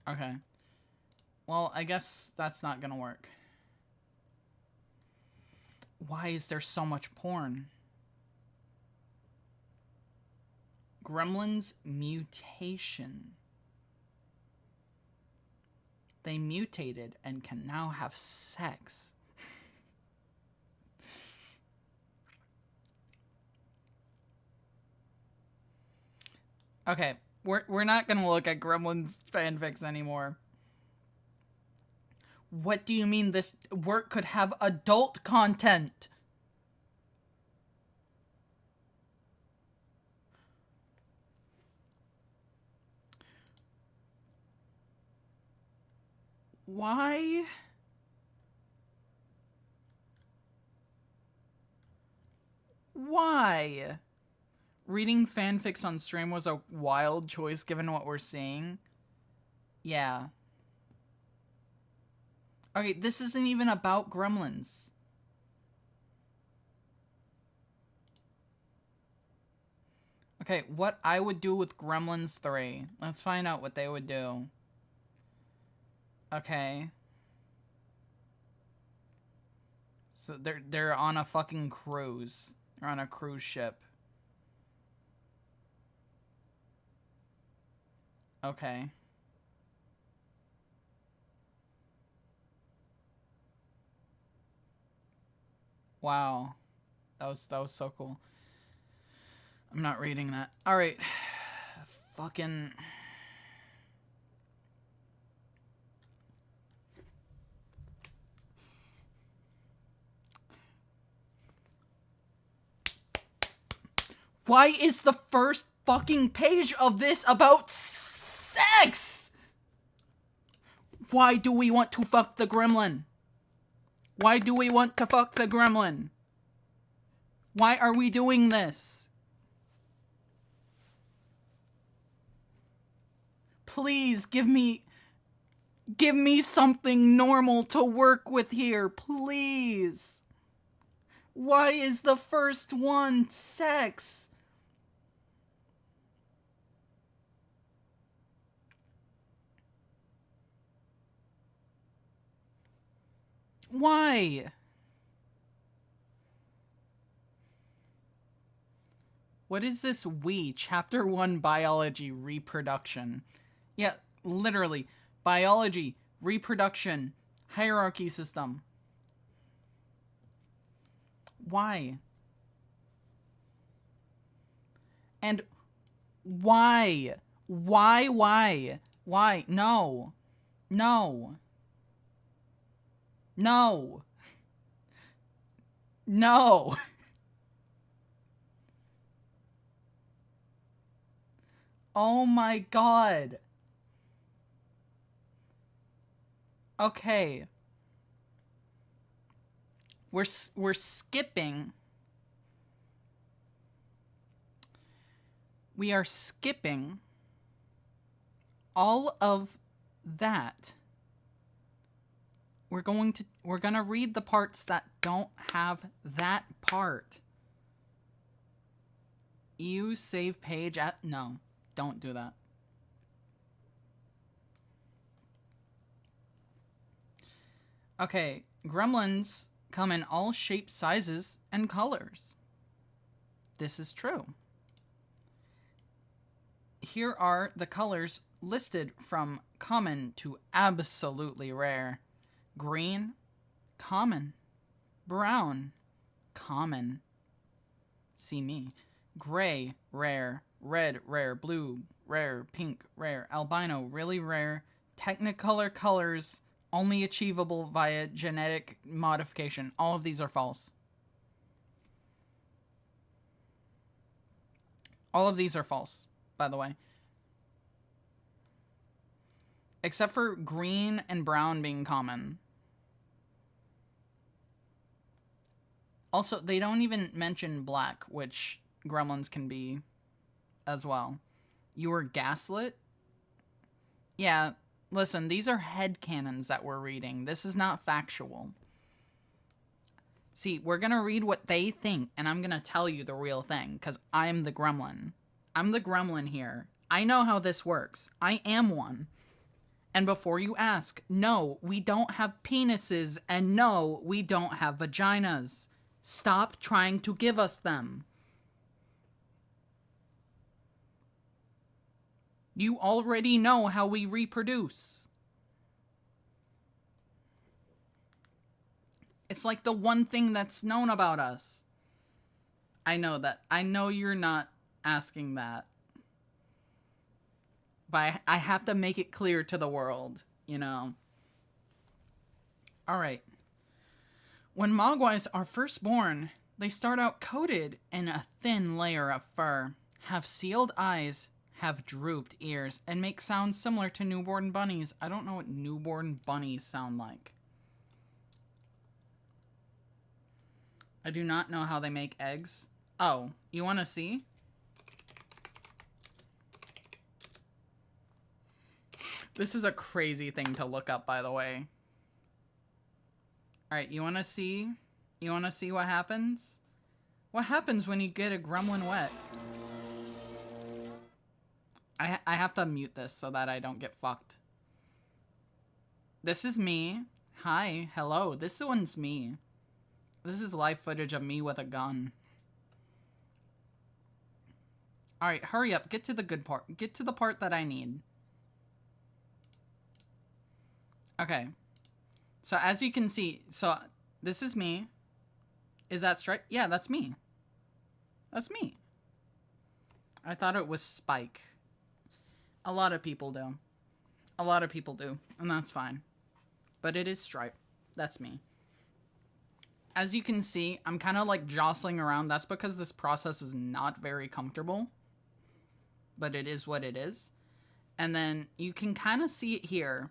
S1: Okay. Well, I guess that's not gonna work. Why is there so much porn? Gremlins mutation. They mutated and can now have sex. Okay, we're not gonna look at Gremlins fanfics anymore. What do you mean this work could have adult content? Why? Why? Reading fanfics on stream was a wild choice given what we're seeing. Yeah. Okay, this isn't even about Gremlins. Okay, what I would do with Gremlins 3. Let's find out what they would do. Okay. So they're on a fucking cruise. They're on a cruise ship. Okay. Wow. That was so cool. I'm not reading that. All right. Fucking Why is the first fucking page of this about sex? Why do we want to fuck the gremlin? Why do we want to fuck the gremlin? Why are we doing this? Please give me something normal to work with here, please. Why is the first one sex? Why? What is this we? Chapter 1 Biology Reproduction. Yeah, literally. Biology, reproduction, hierarchy system. Why? And why? Why? No. No. No. No. Oh my god. Okay. We're skipping. We are skipping all of that. We're gonna read the parts that don't have that part. You save page at no, don't do that. Okay, gremlins come in all shapes, sizes, and colors. This is true. Here are the colors listed from common to absolutely rare. Green, common. Brown, common. See me. Gray, rare. Red, rare. Blue, rare. Pink, rare. Albino, really rare. Technicolor colors, only achievable via genetic modification. All of these are false. All of these are false, by the way. Except for green and brown being common. Also, they don't even mention black, which gremlins can be as well. You were gaslit? Yeah, listen, these are headcanons that we're reading. This is not factual. See, we're gonna read what they think, and I'm gonna tell you the real thing, because I'm the gremlin. I'm the gremlin here. I know how this works. I am one. And before you ask, no, we don't have penises, and no, we don't have vaginas. Stop trying to give us them. You already know how we reproduce. It's like the one thing that's known about us. I know that. I know you're not asking that. But I have to make it clear to the world, you know. Alright. When mogwais are first born, they start out coated in a thin layer of fur, have sealed eyes, have drooped ears, and make sounds similar to newborn bunnies. I don't know what newborn bunnies sound like. I do not know how they make eggs. Oh, you want to see? This is a crazy thing to look up, by the way. Alright, you want to see? You want to see what happens? What happens when you get a gremlin wet? I have to mute this so that I don't get fucked. This is me. Hi, hello, this one's me. This is live footage of me with a gun. Alright, hurry up, get to the good part. Get to the part that I need. Okay. So as you can see, so this is me. Is that straight? Yeah, that's me. That's me. I thought it was Spike. A lot of people do. A lot of people do, and that's fine. But it is Stripe. That's me. As you can see, I'm kind of like jostling around. That's because this process is not very comfortable. But it is what it is. And then you can kind of see it here.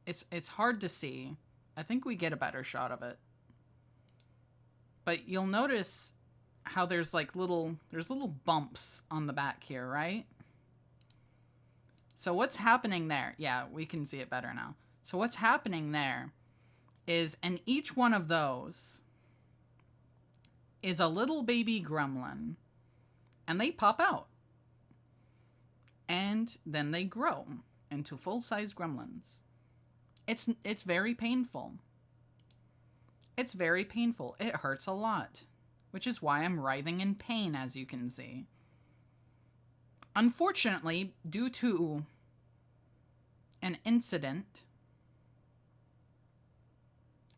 S1: It's hard to see. I think we get a better shot of it. But you'll notice how there's like little bumps on the back here, right? So what's happening there? Yeah, we can see it better now. So what's happening there is, and each one of those is a little baby gremlin, and they pop out. And then they grow into full-size gremlins. It's very painful. It's very painful. It hurts a lot, which is why I'm writhing in pain, as you can see. Unfortunately, due to an incident,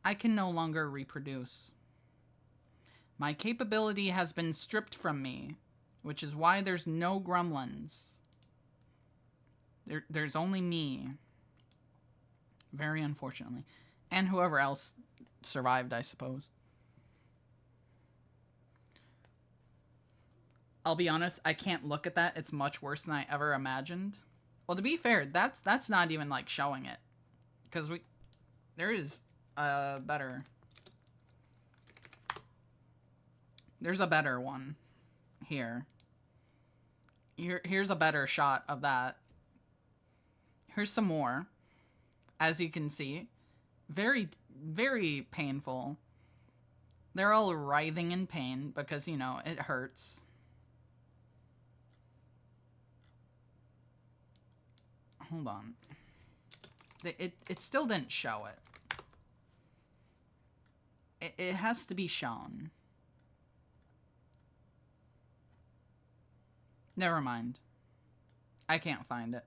S1: I can no longer reproduce. My capability has been stripped from me, which is why there's no gremlins. There's only me. Very unfortunately. And whoever else survived, I suppose. I'll be honest, I can't look at that. It's much worse than I ever imagined. Well, to be fair, that's not even like showing it. Because there is a better... There's a better one here. Here's a better shot of that. Here's some more. As you can see, very, very painful. They're all writhing in pain because, you know, it hurts. Hold on. It still didn't show it. It has to be shown. Never mind. I can't find it.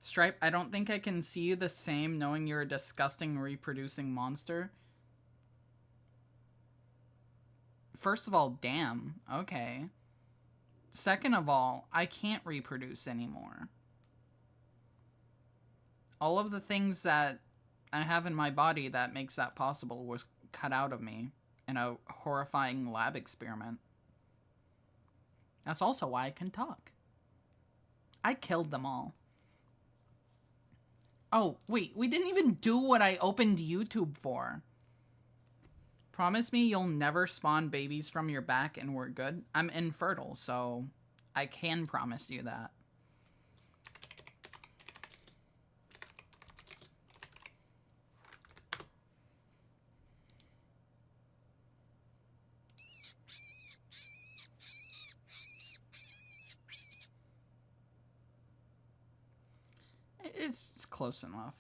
S1: Stripe, I don't think I can see you the same knowing you're a disgusting reproducing monster. First of all, damn. Okay. Second of all, I can't reproduce anymore. All of the things that I have in my body that makes that possible was cut out of me in a horrifying lab experiment. That's also why I can talk. I killed them all. Oh, wait, we didn't even do what I opened YouTube for. Promise me you'll never spawn babies from your back and we're good? I'm infertile, so I can promise you that. It's close enough.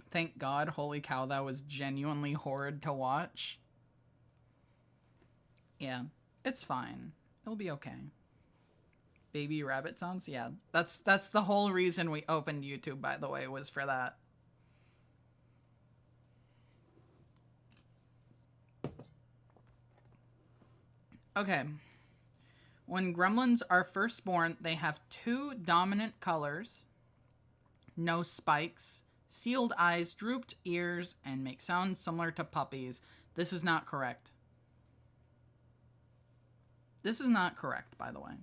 S1: Thank God, holy cow, that was genuinely horrid to watch. Yeah, it's fine. It'll be okay. Baby rabbit sounds? Yeah, that's the whole reason we opened YouTube, by the way, was for that. Okay. When gremlins are first born, they have 2 dominant colors, no spikes, sealed eyes, drooped ears, and make sounds similar to puppies. This is not correct. This is not correct, by the way.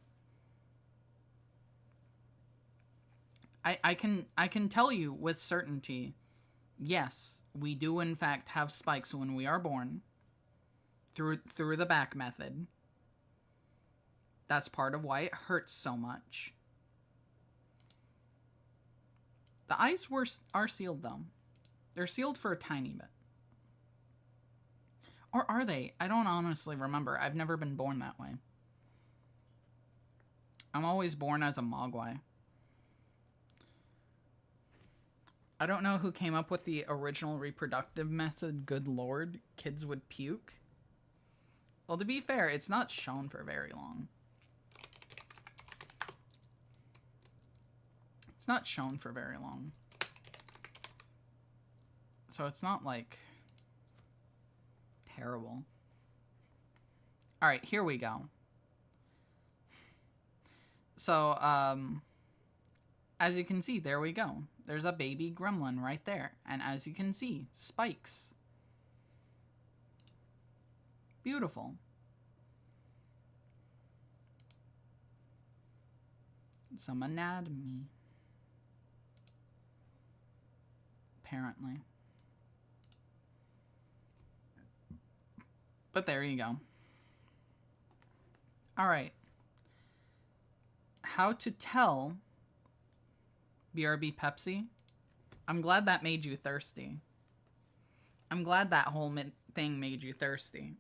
S1: I can tell you with certainty, yes, we do in fact have spikes when we are born through the back method. That's part of why it hurts so much. The eyes are sealed, though. They're sealed for a tiny bit. Or are they? I don't honestly remember. I've never been born that way. I'm always born as a mogwai. I don't know who came up with the original reproductive method. Good lord, kids would puke. Well, to be fair, it's not shown for very long. It's not shown for very long. So it's not, like, terrible. Alright, here we go. So, as you can see, there we go. There's a baby gremlin right there. And as you can see, spikes. Beautiful. Some anatomy. Apparently. But there you go. Alright. How to tell BRB Pepsi? I'm glad that made you thirsty. I'm glad that whole thing made you thirsty.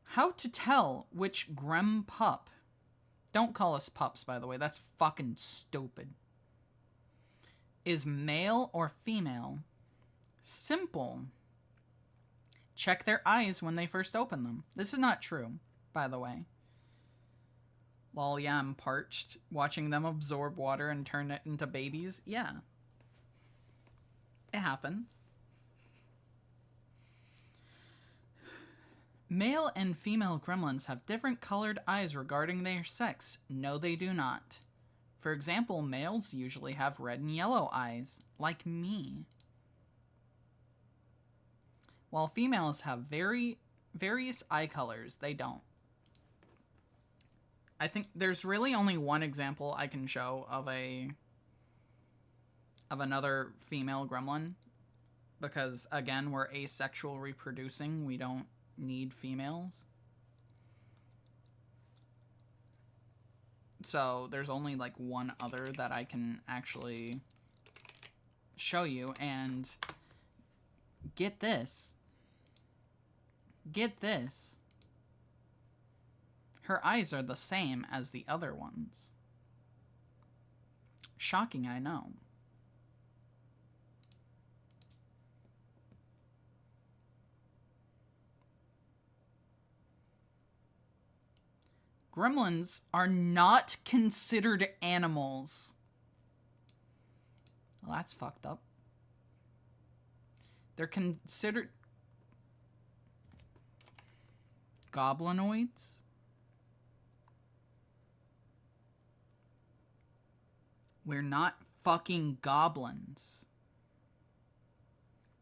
S1: How to tell which grem pup. Don't call us pups, by the way. That's fucking stupid. Is male or female? Simple. Check their eyes when they first open them. This is not true, by the way. Lol, yeah, I'm parched. Watching them absorb water and turn it into babies. Yeah. It happens. Male and female gremlins have different colored eyes regarding their sex. No, they do not. For example, males usually have red and yellow eyes, like me. While females have various eye colors, they don't. I think there's really only one example I can show of another female gremlin. Because, again, we're asexual reproducing. We don't need females. So there's only like one other that I can actually show you, and get this. Get this. Her eyes are the same as the other ones. Shocking, I know. Gremlins are not considered animals. Well, that's fucked up. They're considered goblinoids. We're not fucking goblins.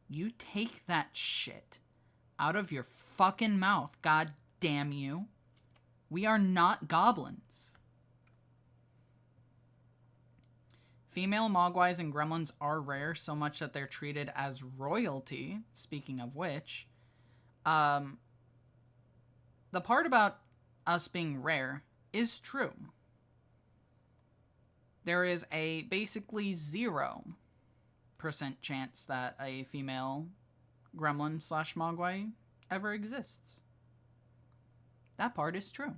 S1: You take that shit out of your fucking mouth, god damn you. We are not goblins. Female mogwais and gremlins are rare, so much that they're treated as royalty. Speaking of which, the part about us being rare is true. There is a basically 0% chance that a female gremlin / mogwai ever exists. That part is true.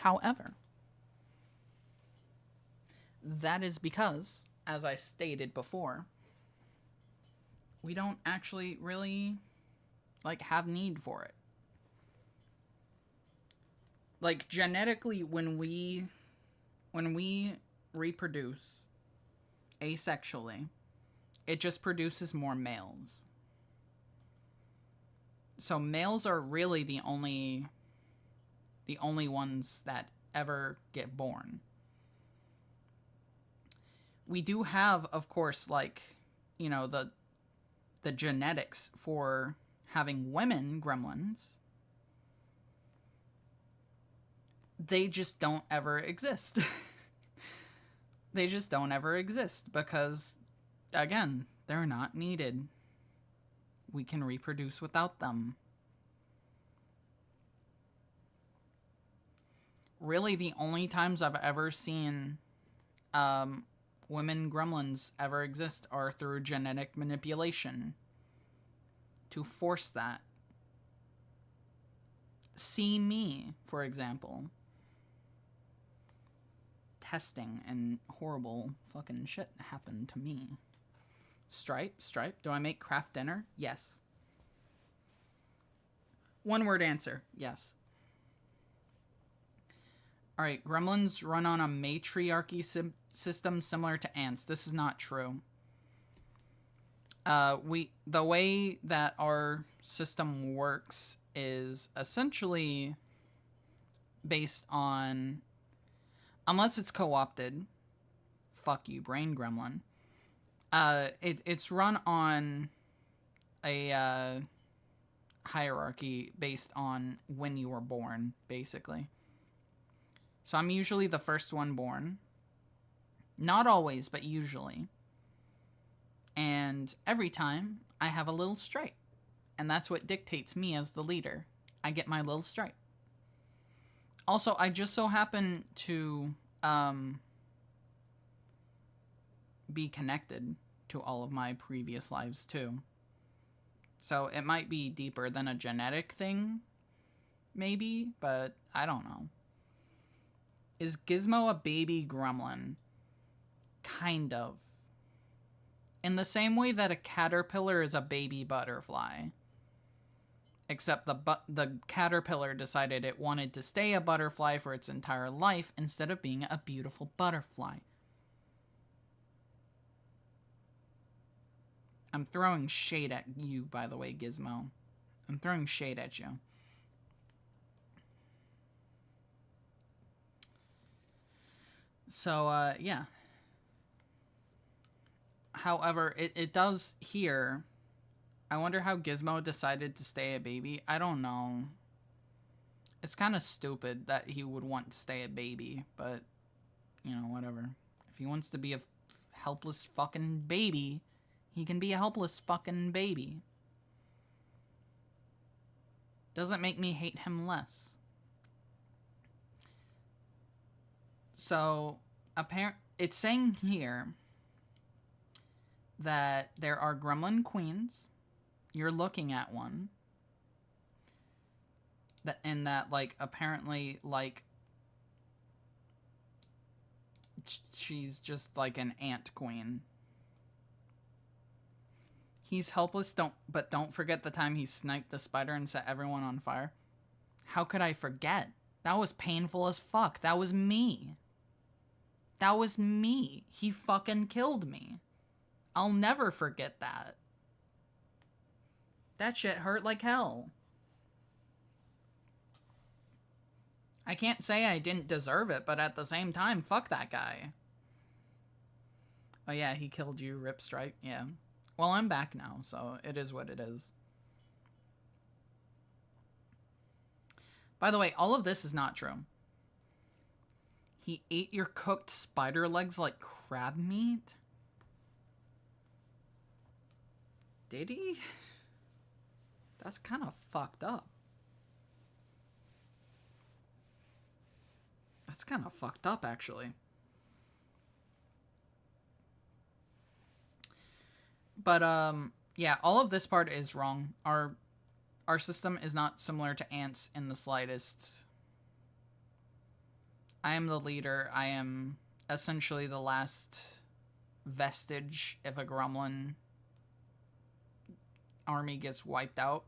S1: However, that is because, as I stated before, we don't actually really, like, have need for it. Like, genetically, when we reproduce asexually, it just produces more males. So males are really the only ones that ever get born. We do have, of course, like, you know, the genetics for having women gremlins. They just don't ever exist. They just don't ever exist because, again, they're not needed. We can reproduce without them. Really, the only times I've ever seen women gremlins ever exist are through genetic manipulation to force that. See me, for example. Testing and horrible fucking shit happened to me. Stripe, do I make craft dinner? Yes. One word answer, yes. Alright, gremlins run on a matriarchy system similar to ants. This is not true. The way that our system works is essentially based on, unless it's co-opted, fuck you, brain gremlin. It's run on a hierarchy based on when you were born, basically. So I'm usually the first one born. Not always, but usually. And every time, I have a little stripe. And that's what dictates me as the leader. I get my little stripe. Also, I just so happen to be connected to all of my previous lives, too. So it might be deeper than a genetic thing, maybe, but I don't know. Is Gizmo a baby gremlin? Kind of. In the same way that a caterpillar is a baby butterfly. Except the caterpillar decided it wanted to stay a butterfly for its entire life instead of being a beautiful butterfly. I'm throwing shade at you, by the way, Gizmo. I'm throwing shade at you. So, yeah. However, it does here. I wonder how Gizmo decided to stay a baby. I don't know. It's kind of stupid that he would want to stay a baby, but, you know, whatever. If he wants to be a helpless fucking baby, he can be a helpless fucking baby. Doesn't make me hate him less. So, it's saying here that there are gremlin queens. You're looking at one. And that, like, apparently, like, she's just, like, an ant queen. He's helpless, but don't forget the time he sniped the spider and set everyone on fire. How could I forget? That was painful as fuck. That was me. That was me. He fucking killed me. I'll never forget that. That shit hurt like hell. I can't say I didn't deserve it, but at the same time, fuck that guy. Oh yeah, he killed you, Rip Stripe. Yeah. Well, I'm back now, so it is what it is. By the way, all of this is not true. He ate your cooked spider legs like crab meat? Did he? That's kind of fucked up. That's kind of fucked up, actually. But, yeah, all of this part is wrong. Our system is not similar to ants in the slightest. I am the leader. I am essentially the last vestige if a gremlin army gets wiped out.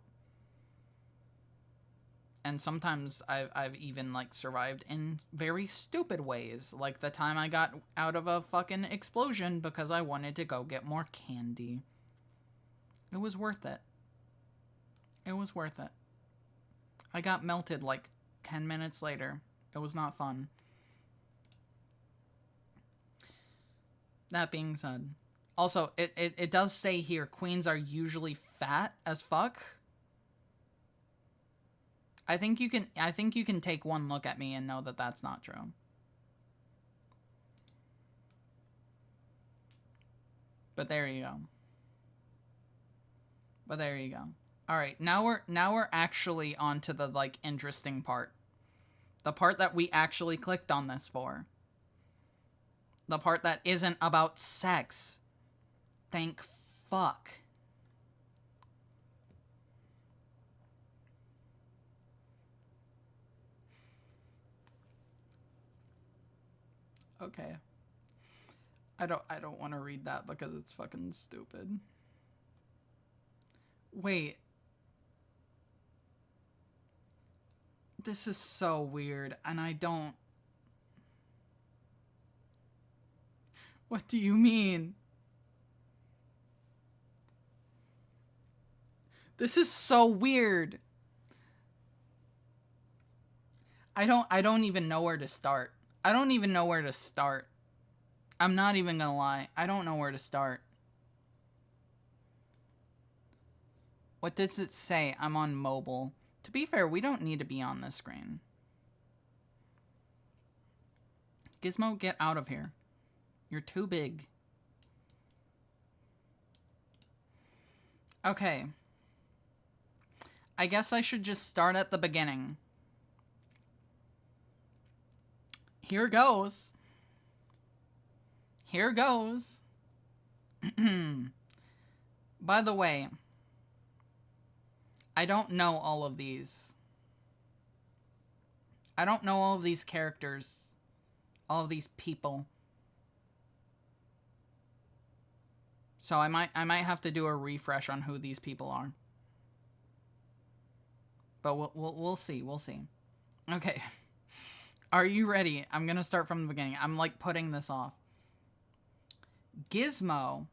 S1: And sometimes I've even, like, survived in very stupid ways. Like the time I got out of a fucking explosion because I wanted to go get more candy. It was worth it. It was worth it. I got melted, like, 10 minutes later. It was not fun. That being said. Also, it does say here, queens are usually fat as fuck. I think you can take one look at me and know that that's not true. But there you go. But there you go. All right, now we're actually onto the, like, interesting part. The part that we actually clicked on this for. The part that isn't about sex. Thank fuck. Okay. I don't want to read that because it's fucking stupid. Wait. This is so weird, and I don't... What do you mean? This is so weird. I don't even know where to start. I don't even know where to start. I'm not even gonna lie. I don't know where to start. What does it say? I'm on mobile. To be fair, we don't need to be on this screen. Gizmo, get out of here. You're too big. Okay. I guess I should just start at the beginning. Here goes. Here goes. By the way, I don't know all of these. I don't know all of these characters. All of these people. So I might have to do a refresh on who these people are. But we'll see. We'll see. Okay. Are you ready? I'm going to start from the beginning. I'm, like, putting this off. Gizmo.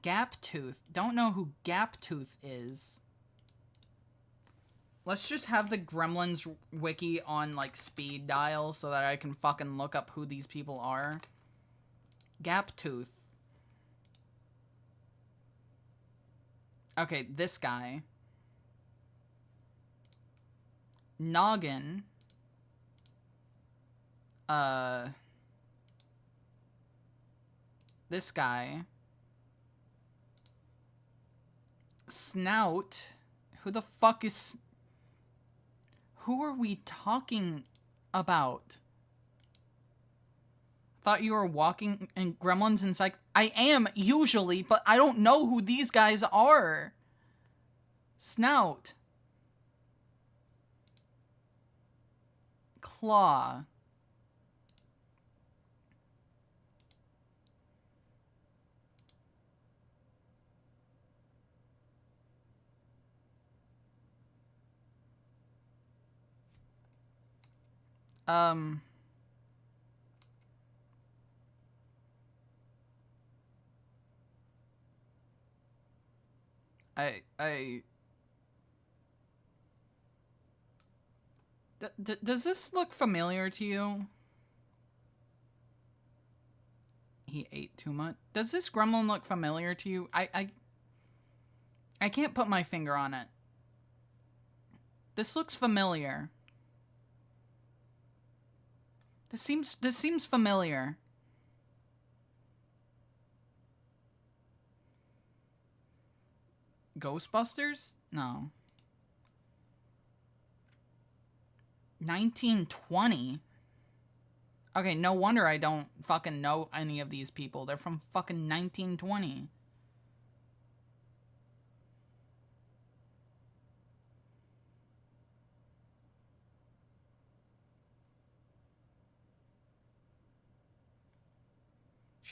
S1: Gaptooth. Don't know who Gaptooth is. Let's just have the Gremlins wiki on, like, speed dial so that I can fucking look up who these people are. Gaptooth. Okay, this guy. Noggin. This guy. Snout. Who the fuck is... Who are we talking about? Thought you were walking in Gremlins and I am, usually, but I don't know who these guys are. Snout. Claw. Does this look familiar to you? He ate too much. Does this gremlin look familiar to you? I can't put my finger on it. This looks familiar. This seems familiar. Ghostbusters? No. 1920? Okay, no wonder I don't fucking know any of these people. They're from fucking 1920.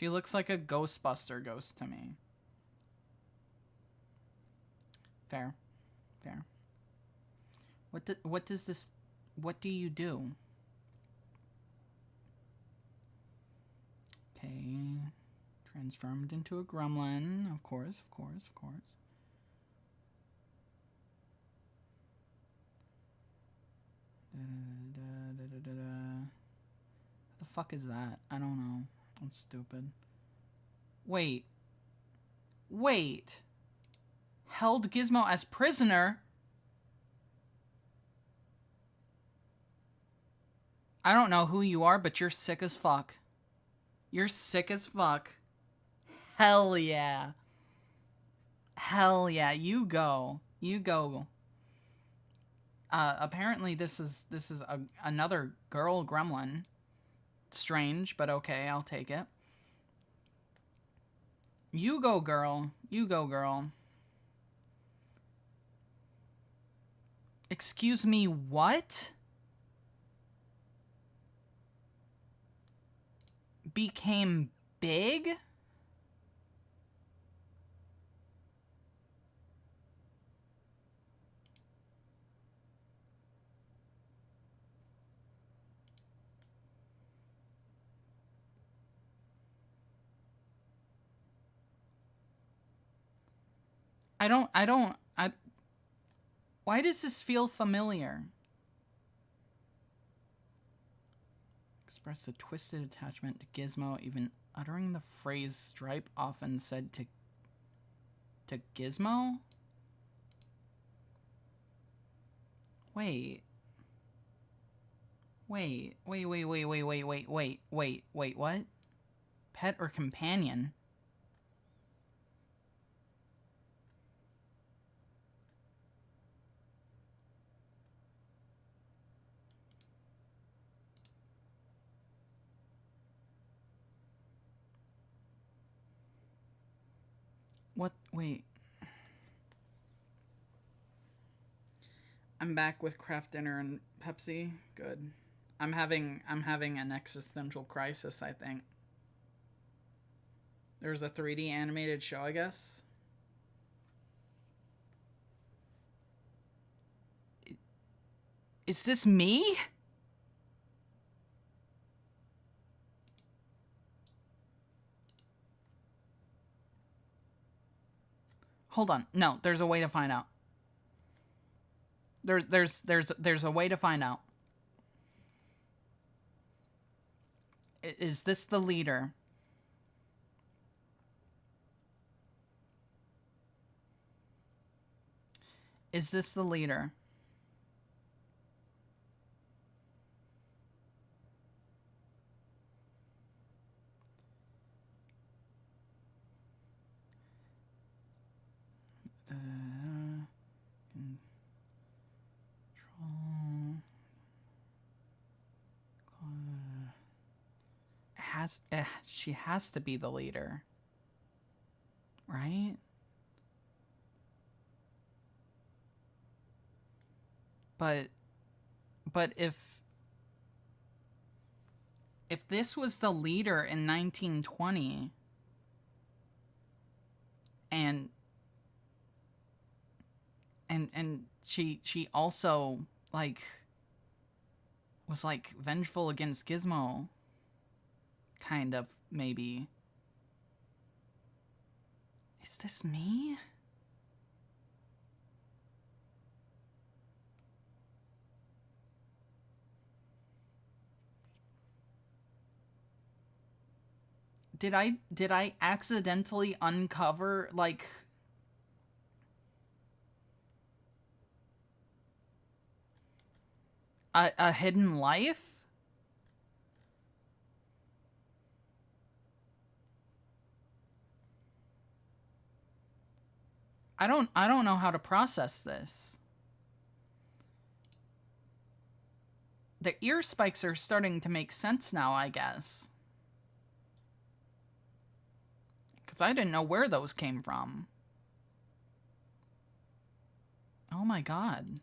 S1: She looks like a Ghostbuster ghost to me. Fair. Fair. What does this... What do you do? Okay. Transformed into a gremlin. Of course, of course, of course. What the fuck is that? I don't know. That's stupid. Wait. Wait. Held Gizmo as prisoner? I don't know who you are, but you're sick as fuck. You're sick as fuck. Hell yeah. Hell yeah. You go. You go. Apparently this is another girl gremlin. Strange, but okay, I'll take it. You go, girl. You go, girl. Excuse me, what? Became big? Why does this feel familiar? Expressed a twisted attachment to Gizmo, even uttering the phrase Stripe often said to Gizmo? Wait, what? Pet or companion? What? Wait. I'm back with Kraft Dinner and Pepsi. Good. I'm having an existential crisis, I think. There's a 3D animated show, I guess. Is this me? Hold on. No, there's a way to find out. There's a way to find out. Is this the leader? Is this the leader? She has to be the leader, right? But if this was the leader in 1920 and she also like was like vengeful against Gizmo, kind of, maybe. Is this me? Did I accidentally uncover like a hidden life? I don't know how to process this. The ear spikes are starting to make sense now, I guess. Because I didn't know where those came from. Oh my god.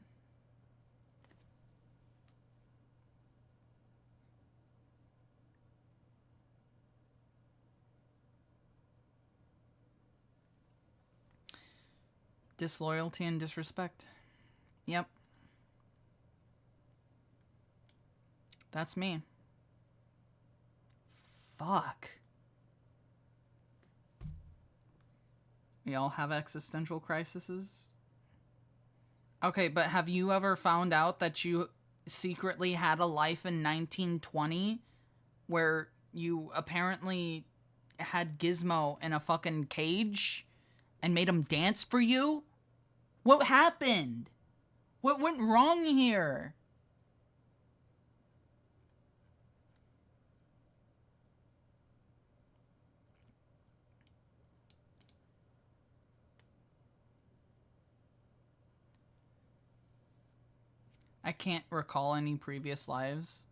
S1: Disloyalty and disrespect. Yep. That's me. Fuck. We all have existential crises. Okay, but have you ever found out that you secretly had a life in 1920 where you apparently had Gizmo in a fucking cage and made him dance for you? What happened? What went wrong here? I can't recall any previous lives.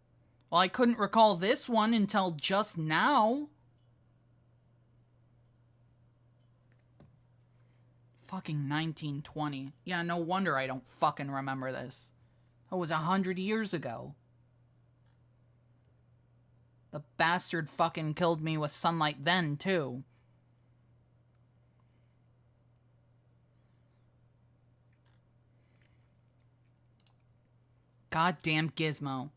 S1: Well, I couldn't recall this one until just now. Fucking 1920. Yeah, no wonder I don't fucking remember this. That was 100 years ago. The bastard fucking killed me with sunlight then, too. Goddamn Gizmo.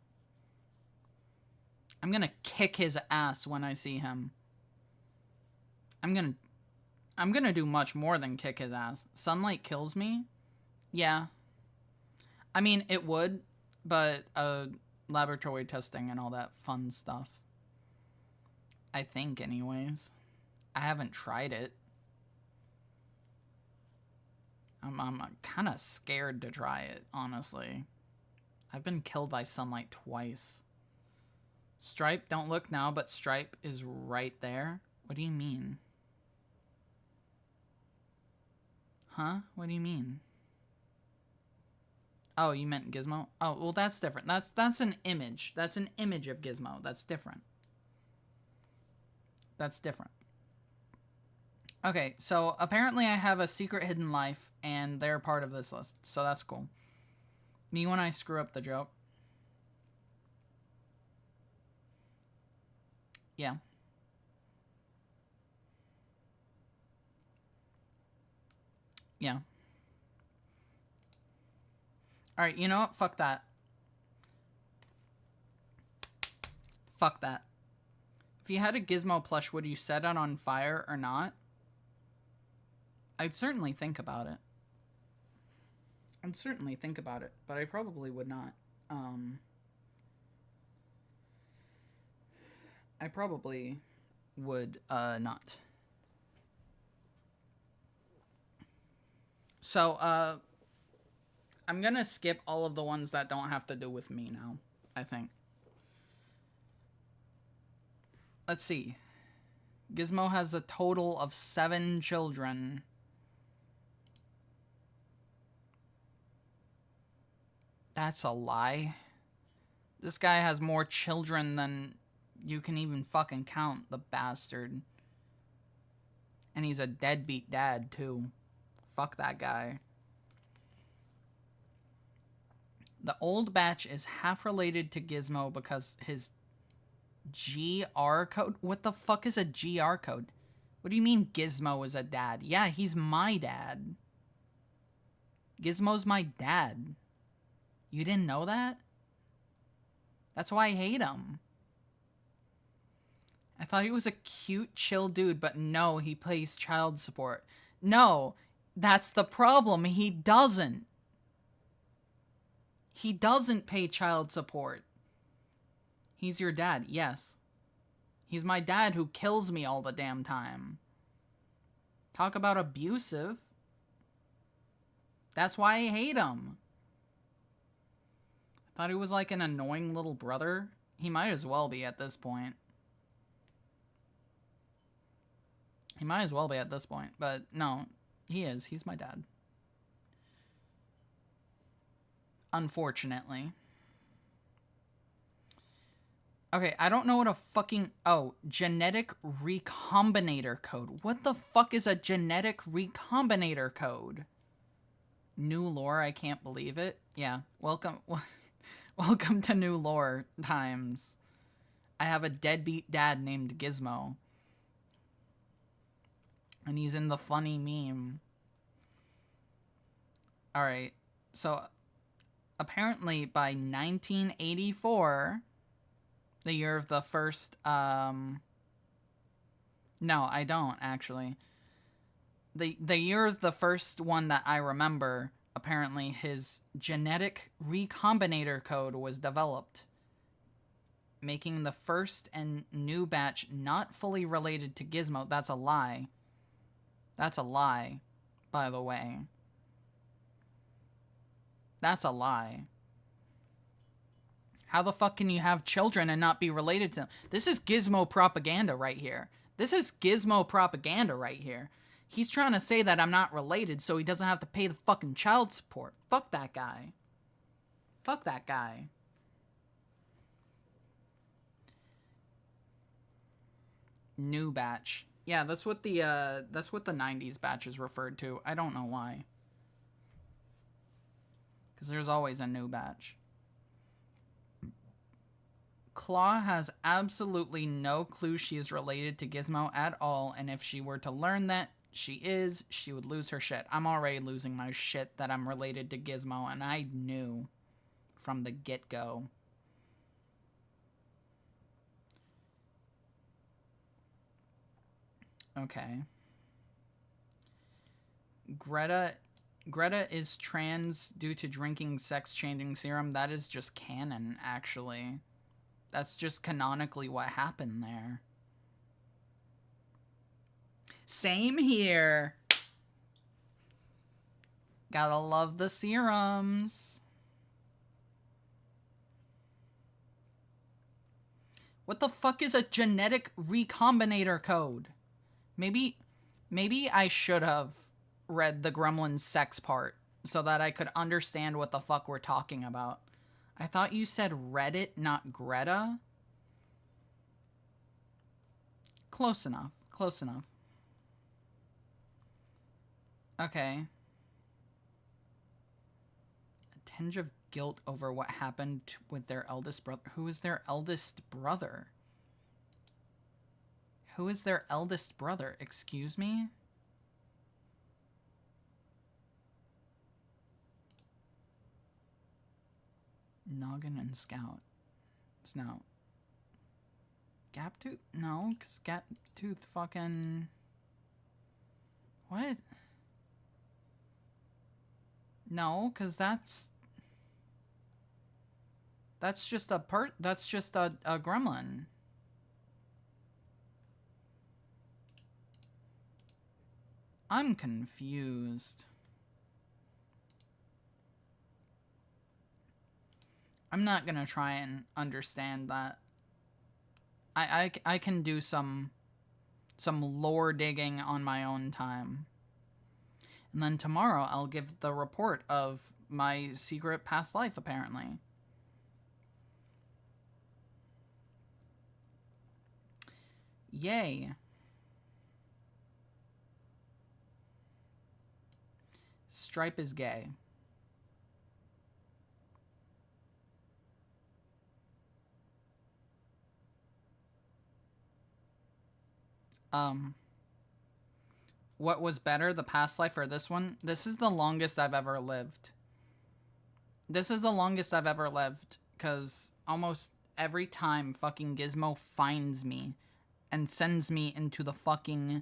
S1: I'm gonna kick his ass when I see him. I'm gonna do much more than kick his ass. Sunlight kills me? Yeah. I mean, it would, but laboratory testing and all that fun stuff. I think, anyways. I haven't tried it. I'm kind of scared to try it, honestly. I've been killed by sunlight twice. Stripe, don't look now, but Stripe is right there. What do you mean? Huh? What do you mean? Oh, you meant Gizmo? Oh, well, that's different. That's an image. That's an image of Gizmo. That's different. That's different. Okay, so apparently I have a secret hidden life, and they're part of this list, so that's cool. Me when I screw up the joke. Yeah. Yeah. Alright, you know what? Fuck that. Fuck that. If you had a Gizmo plush, would you set it on fire or not? I'd certainly think about it. I'd certainly think about it, but I probably would not. I probably would not. So, I'm gonna skip all of the ones that don't have to do with me now, I think. Let's see. Gizmo has a total of 7 children. That's a lie. This guy has more children than you can even fucking count, the bastard. And he's a deadbeat dad, too. Fuck that guy. The old batch is half related to Gizmo because his GR code? What the fuck is a GR code? What do you mean Gizmo is a dad? Yeah, he's my dad. Gizmo's my dad. You didn't know that? That's why I hate him. I thought he was a cute, chill dude, but no, he pays child support. No, that's the problem. He doesn't. He doesn't pay child support. He's your dad, yes. He's my dad who kills me all the damn time. Talk about abusive. That's why I hate him. I thought he was like an annoying little brother. He might as well be at this point. He might as well be at this point, but no, he is. He's my dad. Unfortunately. Okay, I don't know what a fucking... Oh, genetic recombinator code. What the fuck is a genetic recombinator code? New lore, I can't believe it. Yeah, welcome... Welcome to new lore times. I have a deadbeat dad named Gizmo. And he's in the funny meme. Alright, so apparently by 1984, the year of the first, no, I don't, actually. The year of the first one that I remember, apparently his genetic recombinator code was developed, making the first and new batch not fully related to Gizmo. That's a lie. That's a lie, by the way. That's a lie. How the fuck can you have children and not be related to them? This is Gizmo propaganda right here. This is Gizmo propaganda right here. He's trying to say that I'm not related so he doesn't have to pay the fucking child support. Fuck that guy. Fuck that guy. New batch. Yeah, that's what the 90s batch is referred to. I don't know why. Because there's always a new batch. Claw has absolutely no clue she is related to Gizmo at all, and if she were to learn that she is, she would lose her shit. I'm already losing my shit that I'm related to Gizmo, and I knew from the get-go. Okay. Greta is trans due to drinking sex-changing serum. That is just canon, actually. That's just canonically what happened there. Same here. Gotta love the serums. What the fuck is a genetic recombinator code? Maybe I should have read the Gremlin sex part so that I could understand what the fuck we're talking about. I thought you said Reddit, not Greta. Close enough. Close enough. Okay. A tinge of guilt over what happened with their eldest brother. Who is their eldest brother? Who is their eldest brother? Excuse me? Noggin and Scout. Snout. Gaptooth? No, because Gaptooth fucking... What? No, because that's just a that's just a gremlin. I'm confused. I'm not gonna try and understand that. I can do some lore digging on my own time. And then tomorrow I'll give the report of my secret past life, apparently. Yay. Stripe is gay. What was better, the past life or this one? This is the longest I've ever lived. This is the longest I've ever lived, because almost every time fucking Gizmo finds me and sends me into the fucking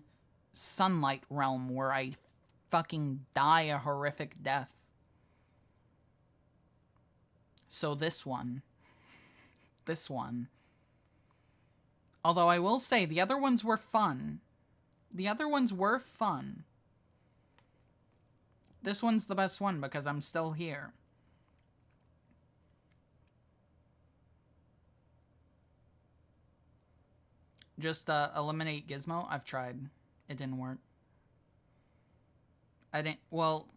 S1: sunlight realm where I fucking die a horrific death. So this one. This one. Although I will say, the other ones were fun. The other ones were fun. This one's the best one because I'm still here. Just eliminate Gizmo? I've tried. It didn't work. Well,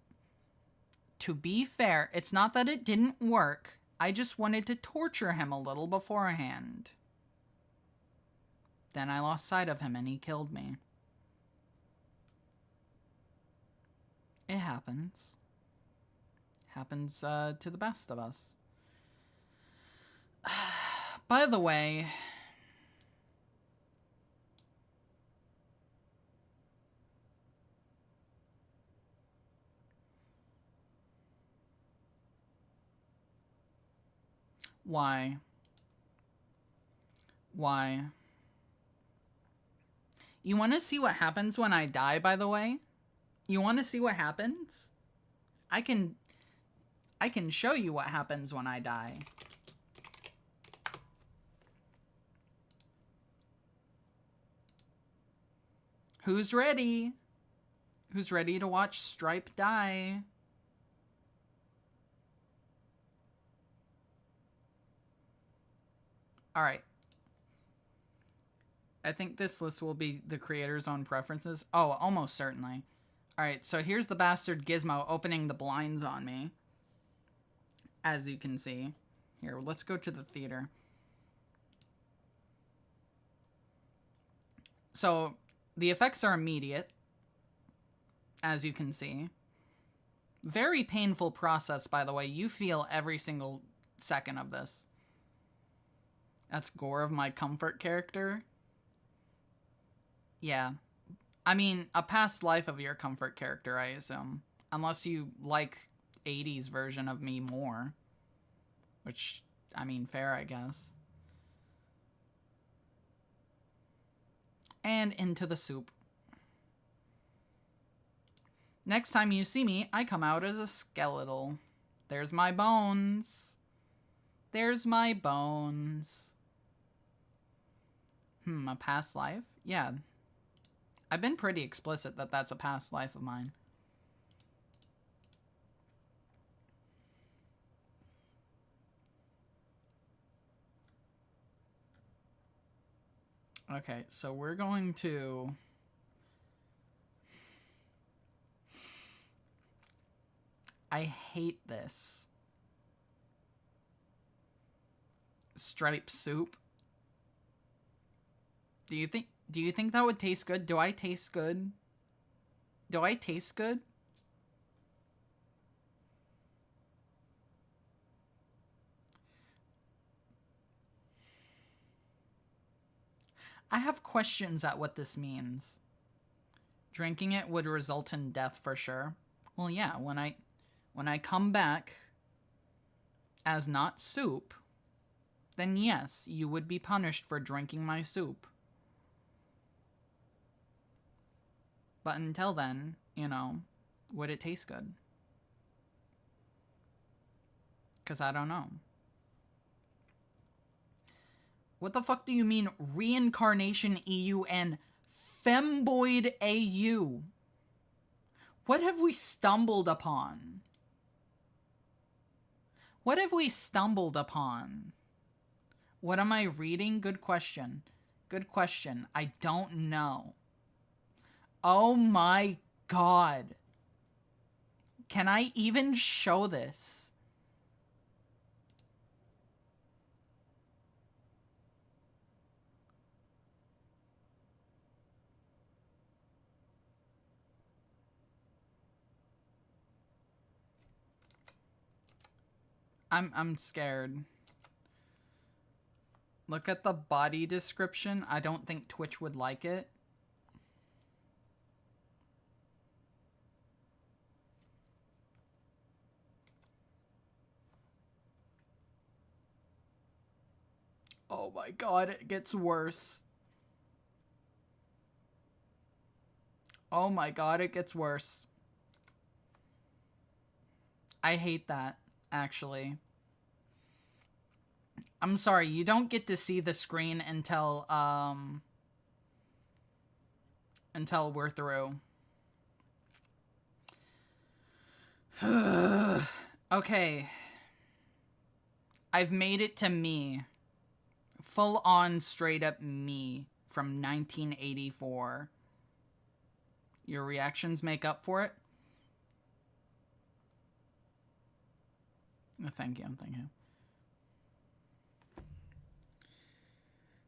S1: to be fair, it's not that it didn't work. I just wanted to torture him a little beforehand. Then I lost sight of him and he killed me. It happens. Happens to the best of us. By the way... Why? Why? You want to see what happens when I die, by the way? You want to see what happens? I can show you what happens when I die. Who's ready? Who's ready to watch Stripe die? Alright. I think this list will be the creator's own preferences. Oh, almost certainly. Alright, so here's the bastard Gizmo opening the blinds on me. As you can see. Here, let's go to the theater. So, the effects are immediate. As you can see. Very painful process, by the way. You feel every single second of this. That's gore of my comfort character. Yeah. I mean, a past life of your comfort character, I assume. Unless you like 80s version of me more. Which, I mean, fair, I guess. And into the soup. Next time you see me, I come out as a skeletal. There's my bones. There's my bones. A past life? Yeah. I've been pretty explicit that that's a past life of mine. Okay, so we're going to... I hate this. Stripe soup. Do you think that would taste good? Do I taste good? Do I taste good? I have questions at what this means. Drinking it would result in death for sure. Well, yeah, when I come back as not soup, then yes, you would be punished for drinking my soup. But until then, you know, would it taste good? 'Cause I don't know. What the fuck do you mean reincarnation EU and femboid AU? What have we stumbled upon? What have we stumbled upon? What am I reading? Good question. Good question. I don't know. Oh my god. Can I even show this? I'm scared. Look at the body description. I don't think Twitch would like it. Oh my god, it gets worse. Oh my god, it gets worse. I hate that, actually. I'm sorry, you don't get to see the screen until we're through. Okay. I've made it to me. Full on straight up me from 1984. Your reactions make up for it? Oh, thank you, thank you.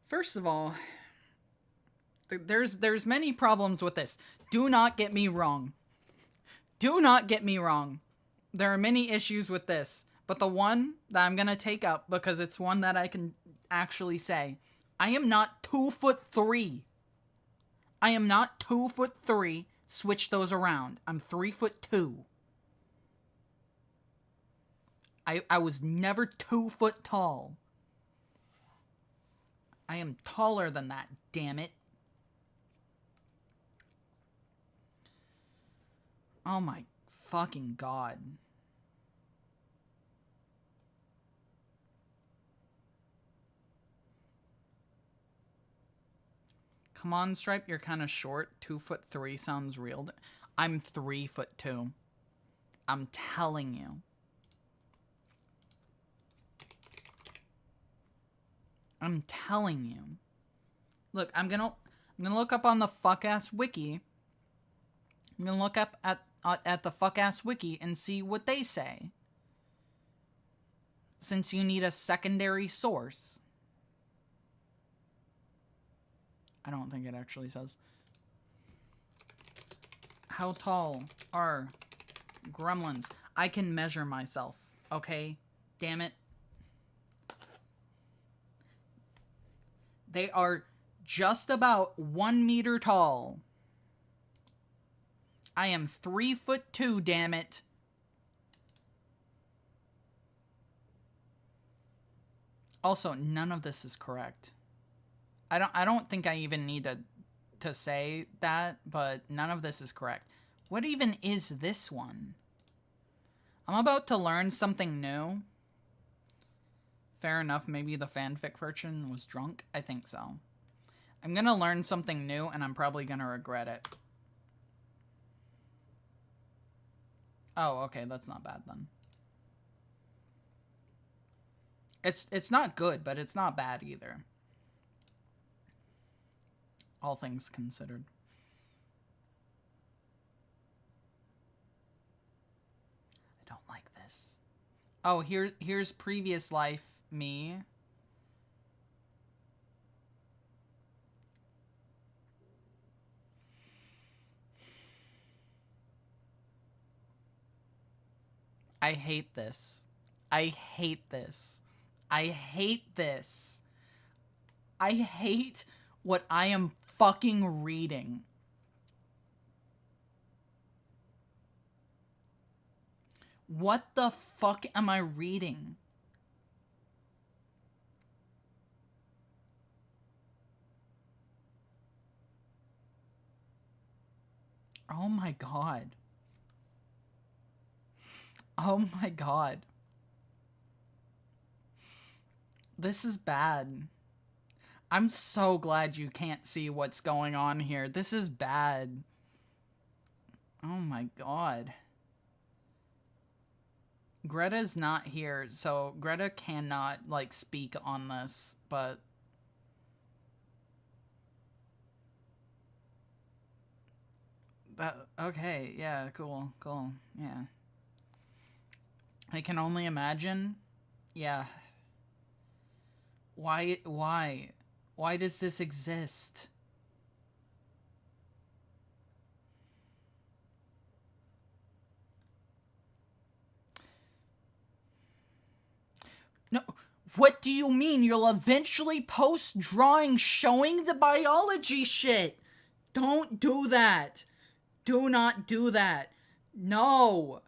S1: First of all, there's many problems with this. Do not get me wrong. Do not get me wrong. There are many issues with this, but the one that I'm gonna take up because it's one that I can actually say, I am not 2'3". I am not 2'3". Switch those around. I'm 3'2". I was never 2 foot tall. I am taller than that, damn it. Oh my fucking god. Come on, Stripe, you're kind of short. 2'3" sounds real. I'm 3'2". I'm telling you. I'm telling you. Look, I'm gonna look up on the fuck-ass wiki. I'm gonna look up at the fuck-ass wiki and see what they say. Since you need a secondary source. I don't think it actually says. How tall are gremlins? I can measure myself, okay? Damn it. They are just about 1 meter tall. I am 3'2", damn it. Also, none of this is correct. I don't think I even need to say that, but none of this is correct. What even is this one? I'm about to learn something new. Fair enough, maybe the fanfic version was drunk. I think so. I'm gonna learn something new, and I'm probably gonna regret it. Oh, okay, that's not bad then. It's not good, but it's not bad either. All things considered. I don't like this. Oh, here's previous life me. I hate this. I hate this. I hate this. I hate what I am fucking reading. What the fuck am I reading? Oh my god. Oh my god. This is bad. I'm so glad you can't see what's going on here. This is bad. Oh my god. Greta's not here, so Greta cannot, like, speak on this, but... okay, yeah, cool, yeah. I can only imagine. Yeah. Why does this exist? No, what do you mean? You'll eventually post drawings showing the biology shit. Don't do that. Do not do that. No.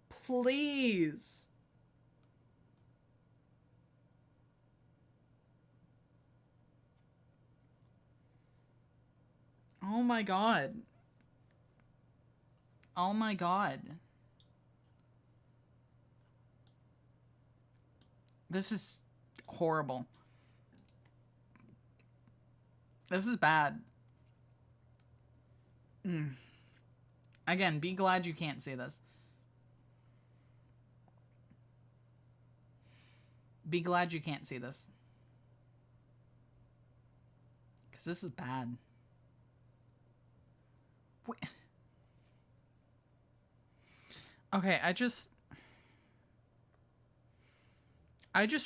S1: Please. Oh my god. Oh my god. This is horrible. This is bad. Again, be glad you can't see this. Be glad you can't see this. Because this is bad. Wait. Okay, I just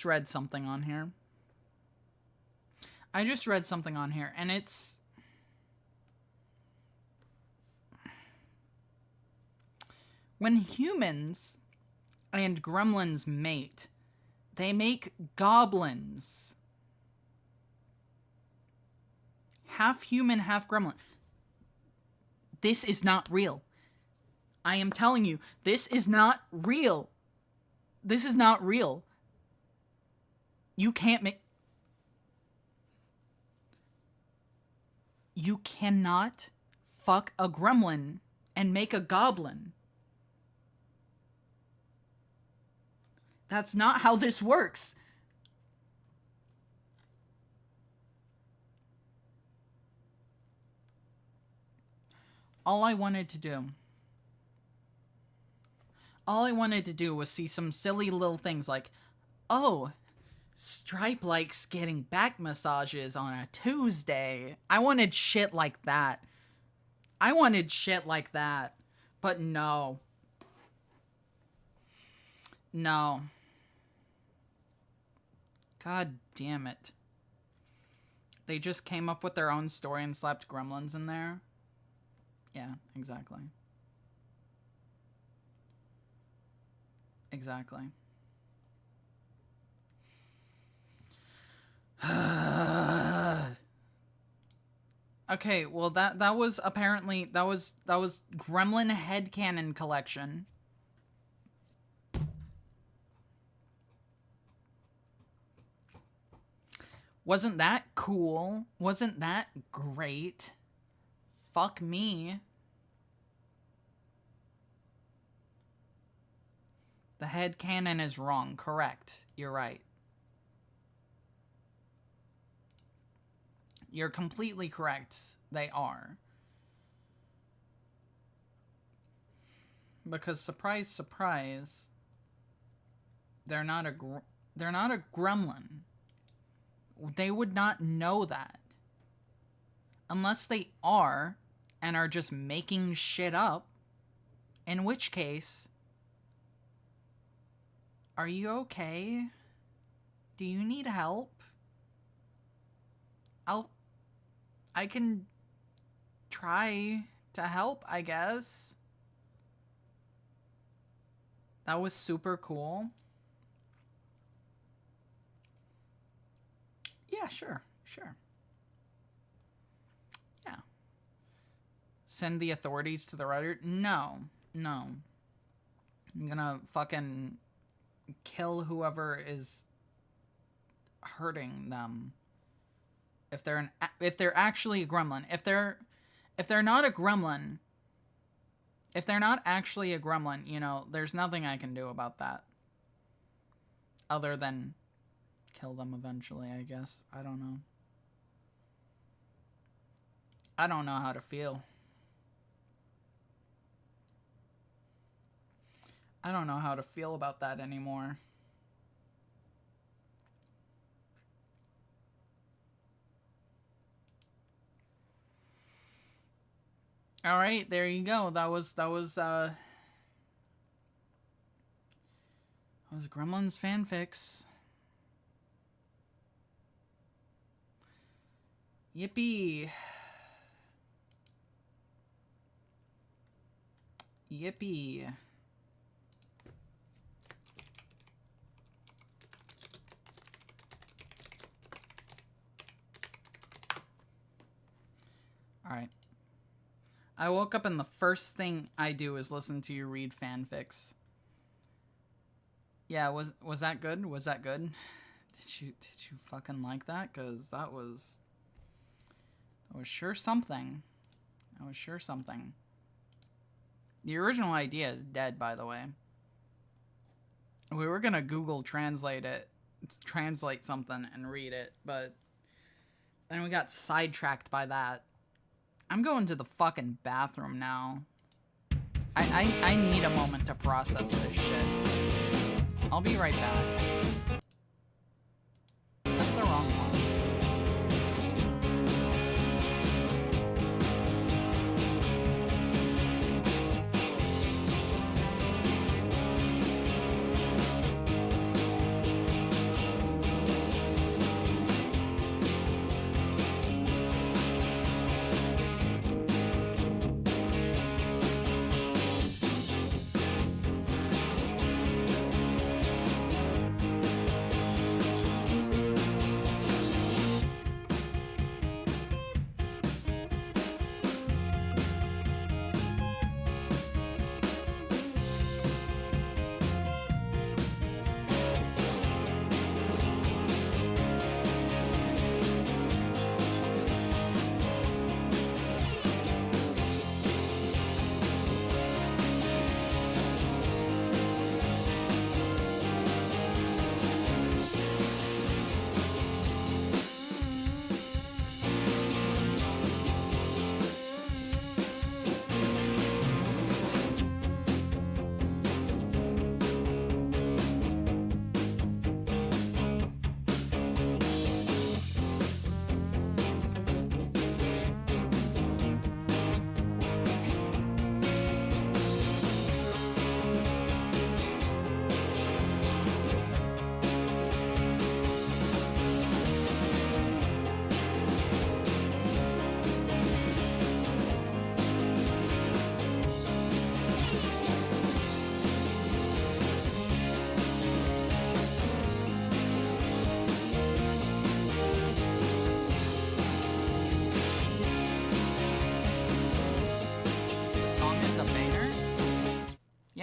S1: read something on here. And it's... when humans and gremlins mate, they make goblins. Half human, half gremlin. This is not real. I am telling you, this is not real. This is not real. You can't make... You cannot fuck a gremlin and make a goblin. That's not how this works. All I wanted to do was see some silly little things like, oh, Stripe likes getting back massages on a Tuesday. I wanted shit like that. But no. No. God damn it. They just came up with their own story and slapped gremlins in there. Yeah, exactly. Exactly. Okay, well that was apparently that was Gremlin Headcanon Collection. Wasn't that cool? Wasn't that great? Fuck me. The headcanon is wrong. Correct. You're right. You're completely correct. They are. Because surprise, surprise, they're not a gremlin. They would not know that. Unless they are and are just making shit up. In which case, are you okay? Do you need help? I can try to help, I guess. That was super cool. Yeah, sure. Yeah. Send the authorities to the writer? No. I'm gonna fucking kill whoever is hurting them. If they're actually a gremlin. If they're not a gremlin, if they're not actually a gremlin, you know, there's nothing I can do about that. Other than kill them eventually, I guess. I don't know. I don't know how to feel. I don't know how to feel about that anymore. All right, there you go. That was Gremlins fanfics. Yippee. Yippee. All right. I woke up and the first thing I do is listen to you read fanfics. Yeah, was that good? Was that good? Did you fucking like that? 'Cause that was sure something. That was sure something. The original idea is dead, by the way. We were gonna Google translate something and read it, but then we got sidetracked by that. I'm going to the fucking bathroom now. I need a moment to process this shit. I'll be right back. That's the wrong one.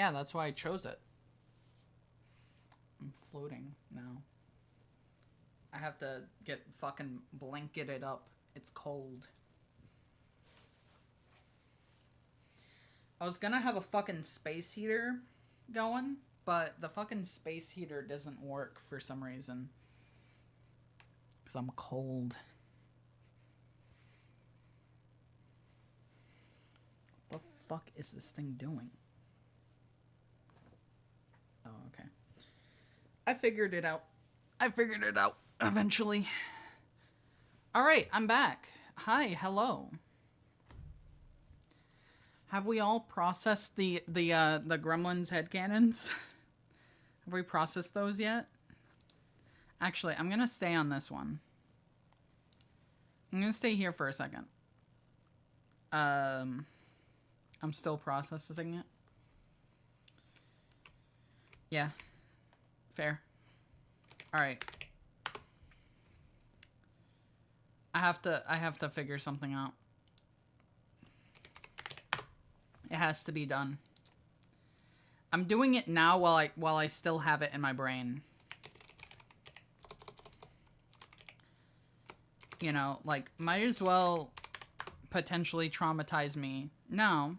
S1: Yeah, that's why I chose it. I'm floating now. I have to get fucking blanketed up. It's cold. I was gonna have a fucking space heater going, but the fucking space heater doesn't work for some reason. Because I'm cold. What the fuck is this thing doing? Oh, okay. I figured it out. I figured it out eventually. Alright, I'm back. Hi, hello. Have we all processed the Gremlins headcanons? Have we processed those yet? Actually, I'm gonna stay on this one. I'm gonna stay here for a second. I'm still processing it. Yeah. Fair. Alright. I have to figure something out. It has to be done. I'm doing it now while I still have it in my brain. You know, like, might as well potentially traumatize me now.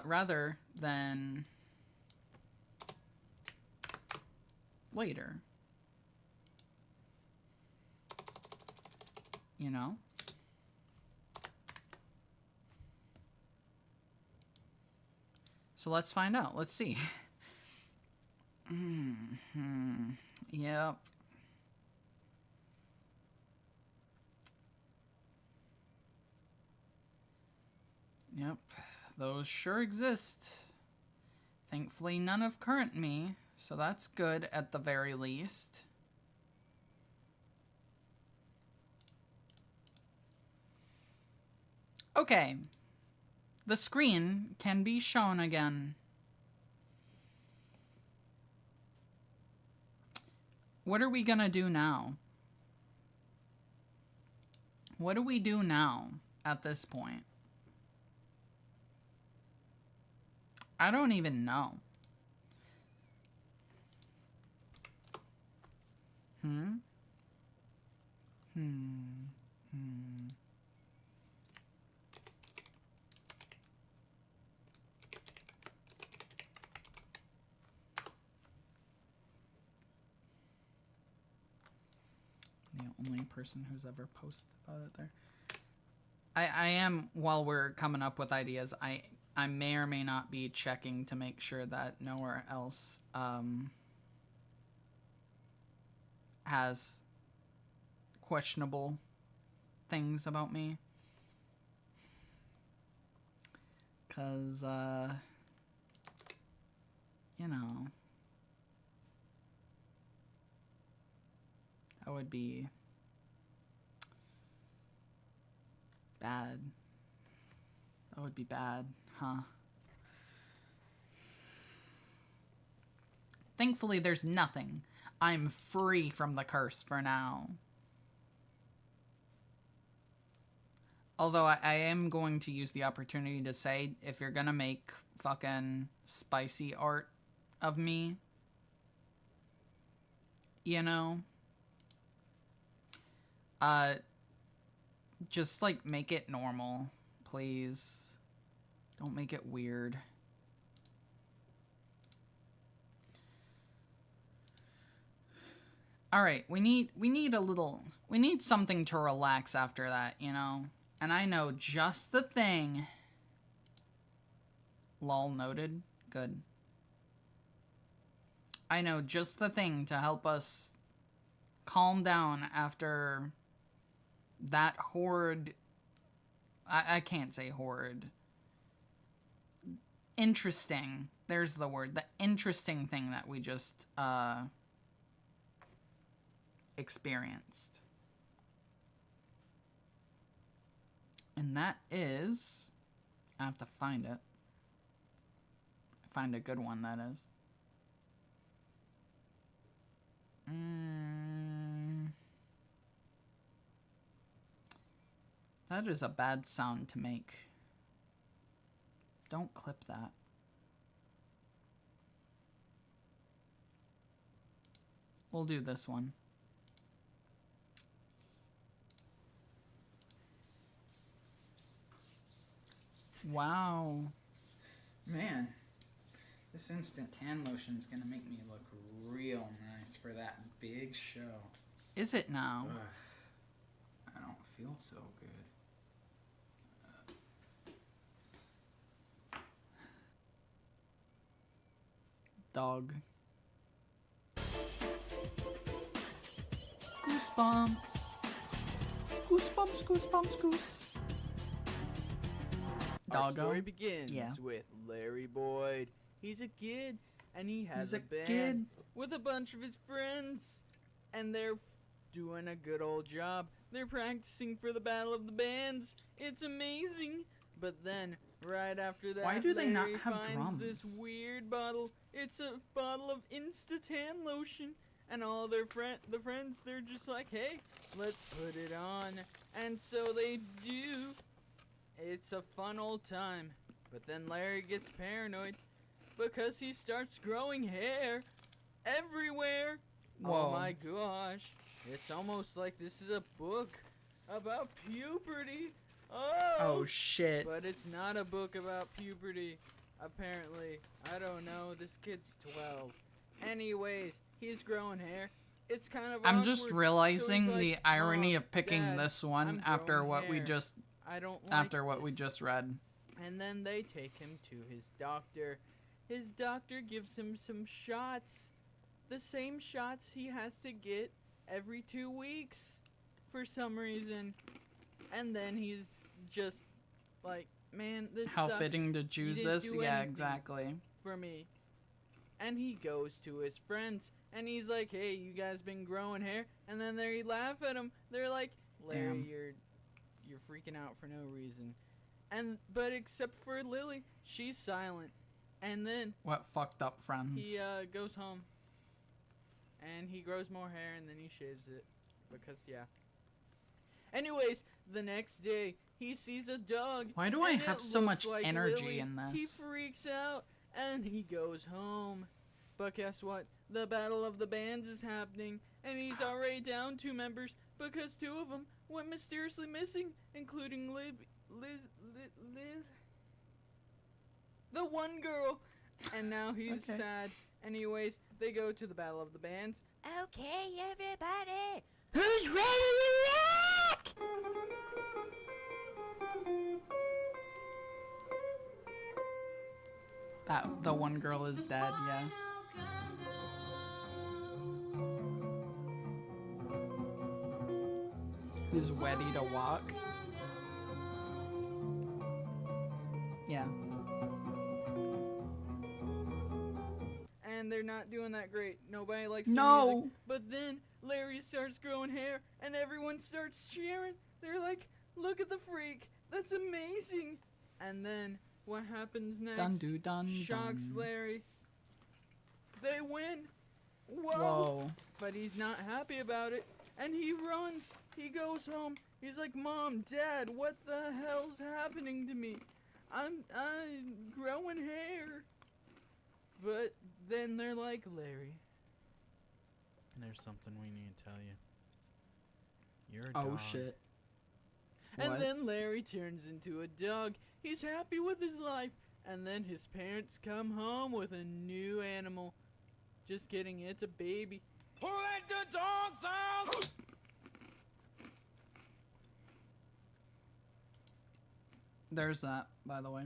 S1: Rather than later. You know? So let's find out. Let's see. Yep. Yep. Those sure exist. Thankfully, none of current me. So that's good at the very least. Okay. The screen can be shown again. What are we gonna do now? What do we do now at this point? I don't even know. The only person who's ever posted about it there. I am, while we're coming up with ideas, I may or may not be checking to make sure that nowhere else has questionable things about me. 'Cause, you know, that would be bad. That would be bad, huh? Thankfully, there's nothing. I'm free from the curse for now. Although I am going to use the opportunity to say, if you're gonna make fucking spicy art of me, you know, just, like, make it normal, please. Don't make it weird. Alright, we need something to relax after that, you know? And I know just the thing. Lol noted. Good. I know just the thing to help us calm down after that horrid... I can't say horrid. Interesting. There's the word. The interesting thing that we just, experienced. And that is... I have to find it. Find a good one, that is. That is a bad sound to make. Don't clip that. We'll do this one. Wow. Man, this instant tan lotion is gonna make me look real nice for that big show. Is it now?
S3: Ugh.
S1: I don't feel so good. Dog. Goosebumps. Goosebumps, goosebumps, goose.
S3: Our
S1: Doggo.
S3: story begins
S1: Yeah.
S3: with Larry Boyd. He's a kid, and he has
S1: He's a
S3: band
S1: kid.
S3: with a bunch of his friends, and they're doing a good old job. They're practicing for the Battle of the Bands. It's amazing. But then, right after that,
S1: Why do they not
S3: Larry
S1: have
S3: finds this
S1: drums?
S3: weird bottle. It's a bottle of Insta-Tan lotion. And all their the friends, they're just like, hey, let's put it on. And so they do. It's a fun old time. But then Larry gets paranoid because he starts growing hair everywhere.
S1: Whoa.
S3: Oh my gosh. It's almost like this is a book about puberty.
S1: Oh shit.
S3: But it's not a book about puberty, apparently. I don't know, this kid's 12. Anyways, he's growing hair. It's kind of
S1: I'm just
S3: awkward.
S1: realizing
S3: So he's
S1: the
S3: like,
S1: irony
S3: "Mom,
S1: of picking
S3: Dad,
S1: this one
S3: I'm
S1: after
S3: growing
S1: what we
S3: hair.
S1: just
S3: I don't like
S1: after what we
S3: this."
S1: just read.
S3: And then they take him to his doctor. His doctor gives him some shots. The same shots he has to get every 2 weeks for some reason. And then he's just like, man, this
S1: How
S3: sucks.
S1: fitting to
S3: You
S1: choose
S3: didn't
S1: this?
S3: do
S1: Yeah,
S3: anything
S1: exactly.
S3: for me. And he goes to his friends and he's like, hey, you guys been growing hair? And then they laugh at him. They're like, Larry,
S1: Damn.
S3: you're freaking out for no reason. But except for Lily, she's silent. And then
S1: What fucked up friends?
S3: he goes home and he grows more hair and then he shaves it because yeah. Anyways, the next day he sees a dog.
S1: Why do I
S3: and
S1: have
S3: it
S1: so
S3: looks
S1: much
S3: like
S1: energy
S3: Lily.
S1: in this?
S3: He freaks out and he goes home. But guess what? The Battle of the Bands is happening and he's already down 2 members because 2 of them went mysteriously missing, including Liz, the one girl. And now he's
S1: Okay.
S3: sad. Anyways, they go to the Battle of the Bands.
S4: Okay, everybody, who's ready to rock?
S1: That the one girl is dead, yeah. Who's ready to walk? Yeah.
S3: And they're not doing that great. Nobody likes the
S1: No.
S3: music. But then Larry starts growing hair and everyone starts cheering. They're like, look at the freak. That's amazing. And then what happens next?
S1: Dun do dun
S3: Shocks
S1: dun.
S3: Larry. They win. Whoa.
S1: Whoa.
S3: But he's not happy about it. And he runs. He goes home. He's like, Mom, Dad, what the hell's happening to me? I'm growing hair. But then they're like, Larry, there's something we need to tell you. You're a dog.
S1: Oh shit.
S3: And
S1: What?
S3: then Larry turns into a dog. He's happy with his life. And then his parents come home with a new animal. Just kidding, it's a baby. Who let the dogs out?
S1: There's that, by the way.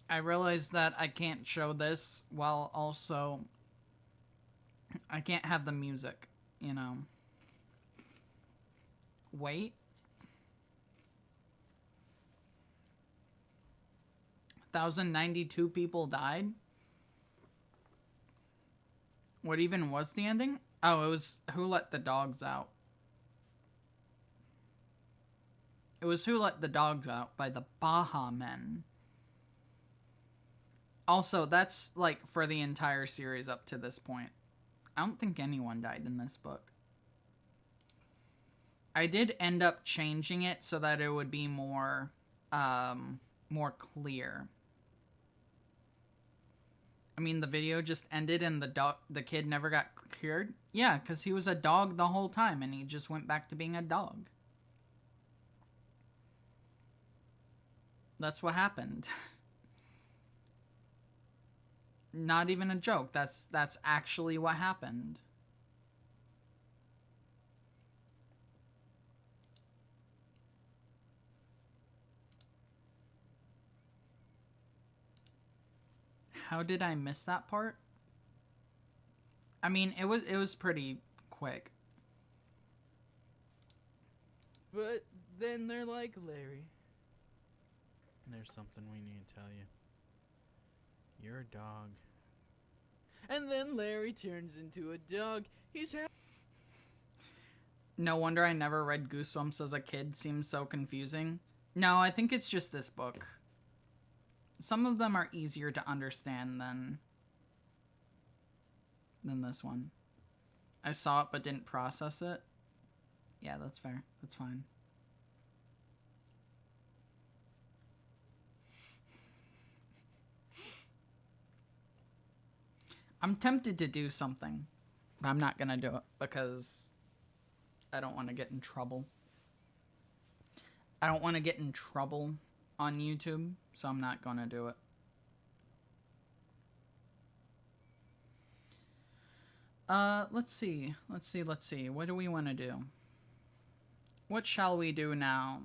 S1: I realized that I can't show this while also I can't have the music, you know. Wait. 1,092 people died? What even was the ending? Oh, it was Who Let the Dogs Out. It was Who Let the Dogs Out by the Baha Men. Also, that's like for the entire series up to this point. I don't think anyone died in this book. I did end up changing it so that it would be more more clear. I mean, the video just ended and the kid never got cured. Yeah, because he was a dog the whole time and he just went back to being a dog. That's what happened. Not even a joke. That's actually what happened. How did I miss that part? I mean, it was pretty quick.
S3: But then they're like, Larry, there's something we need to tell you. You're a dog. And then Larry turns into a dog. He's
S1: No wonder I never read Goosebumps as a kid. Seems so confusing. No, I think it's just this book. Some of them are easier to understand than this one. I saw it but didn't process it. Yeah, that's fair. That's fine. I'm tempted to do something, but I'm not gonna do it because I don't want to get in trouble. I don't want to get in trouble on YouTube, so I'm not gonna do it. Let's see. What do we want to do? What shall we do now?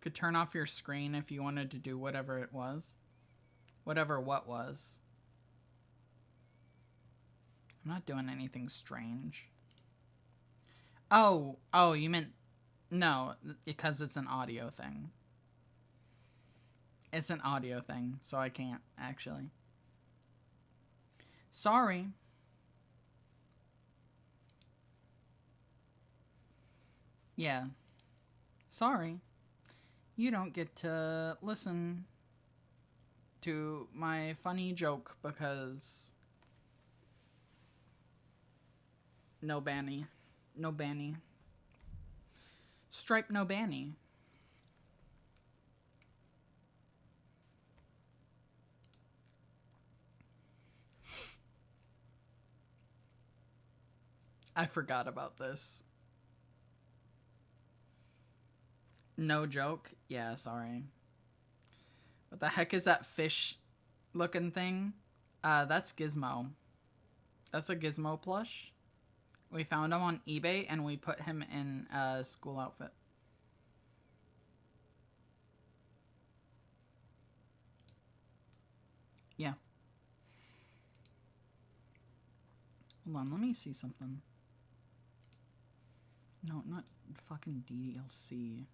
S1: Could turn off your screen if you wanted to do whatever it was. Whatever what was. I'm not doing anything strange. Oh, you meant... No, because it's an audio thing. It's an audio thing, so I can't, actually. Sorry. Yeah. Sorry. You don't get to listen to my funny joke because... No banny. No banny. Stripe no banny. I forgot about this. No joke? Yeah, sorry. What the heck is that fish looking thing? That's Gizmo. That's a Gizmo plush. We found him on eBay and we put him in a school outfit. Yeah. Hold on, let me see something. No, not fucking DLC.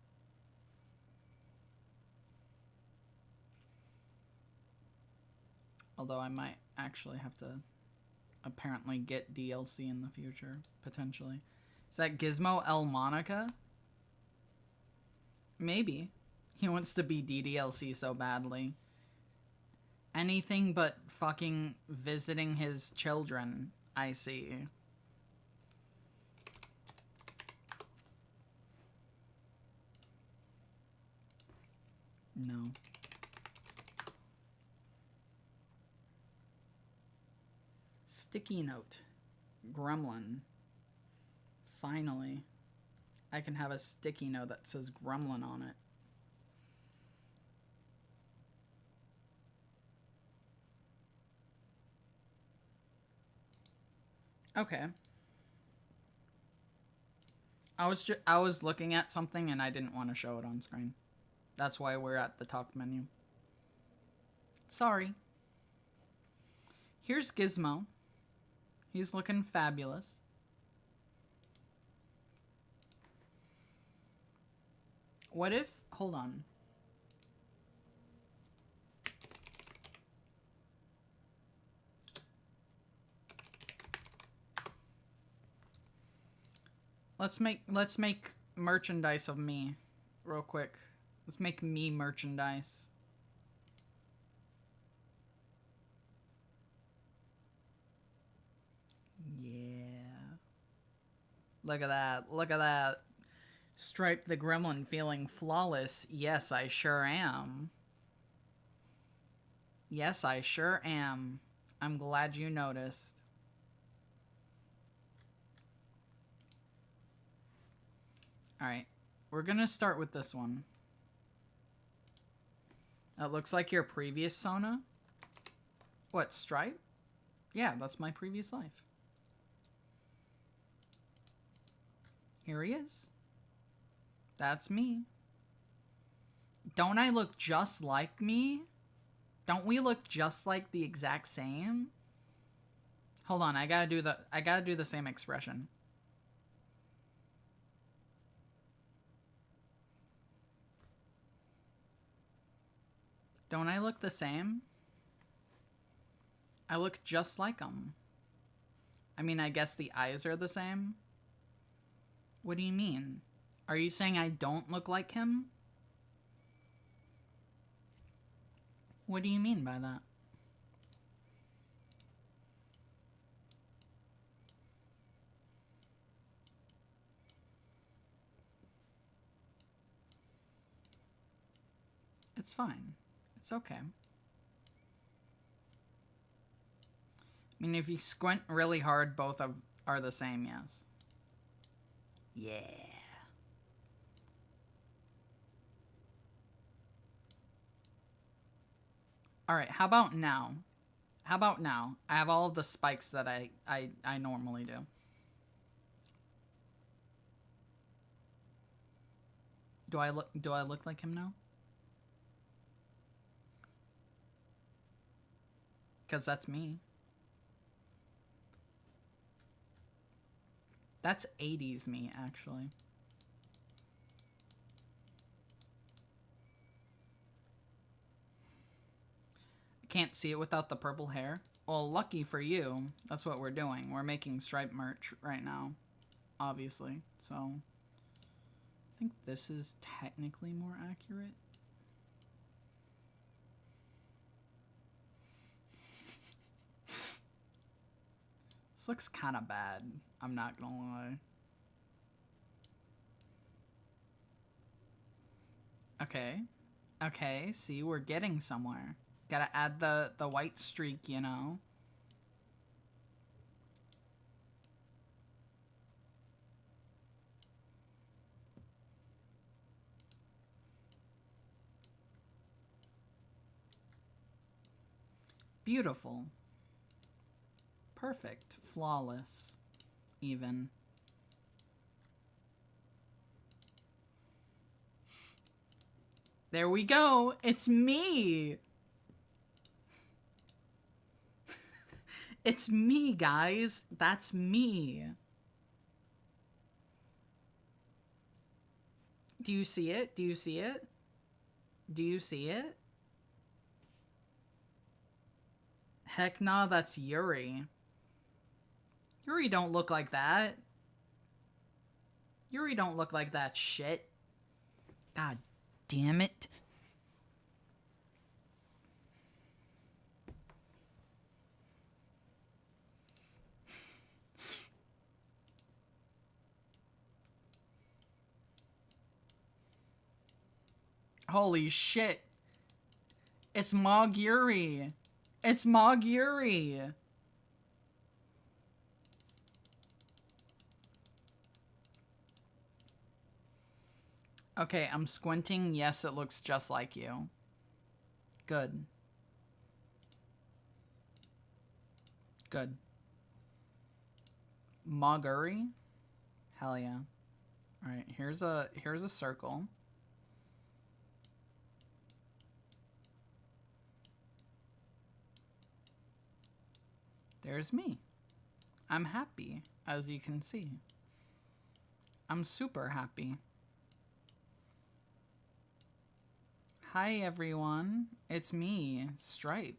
S1: Although I might actually have to apparently get DLC in the future, potentially. Is that Gizmo El Monica? Maybe. He wants to be DDLC so badly. Anything but fucking visiting his children, I see. No. Sticky note. Gremlin. Finally. I can have a sticky note that says Gremlin on it. Okay. I was looking at something and I didn't want to show it on screen. That's why we're at the top menu. Sorry. Here's Gizmo. He's looking fabulous. What if... Hold on. Let's make merchandise of me real quick. Let's make me merchandise. Look at that. Look at that. Stripe the Gremlin feeling flawless. Yes, I sure am. Yes, I sure am. I'm glad you noticed. Alright. We're gonna start with this one. That looks like your previous Sona. What, Stripe? Yeah, that's my previous life. Here he is. That's me. Don't I look just like me? Don't we look just like the exact same? Hold on, I gotta do the same expression. Don't I look the same? I look just like him. I mean, I guess the eyes are the same. What do you mean? Are you saying I don't look like him? What do you mean by that? It's fine. It's okay. I mean, if you squint really hard, both are the same, yes. Yeah. Alright, how about now? How about now? I have all of the spikes that I normally do. Do I look like him now? Because that's me. That's 80s me, actually. Can't see it without the purple hair. Well, lucky for you, that's what we're doing. We're making Stripe merch right now, obviously. So, I think this is technically more accurate. This looks kind of bad, I'm not gonna lie. Okay. Okay, see, we're getting somewhere. Gotta add the white streak, you know? Beautiful. Perfect. Flawless. Even. There we go! It's me! It's me, guys. That's me. Do you see it? Do you see it? Do you see it? Heck nah, that's Yuri. Yuri don't look like that. Yuri don't look like that shit. God damn it. Holy shit. It's Mog Yuri. It's Mog Yuri. Okay, I'm squinting. Yes, it looks just like you. Good. Good. Moguri? Hell yeah. Alright, here's a circle. There's me. I'm happy, as you can see. I'm super happy. Hi everyone, it's me, Stripe.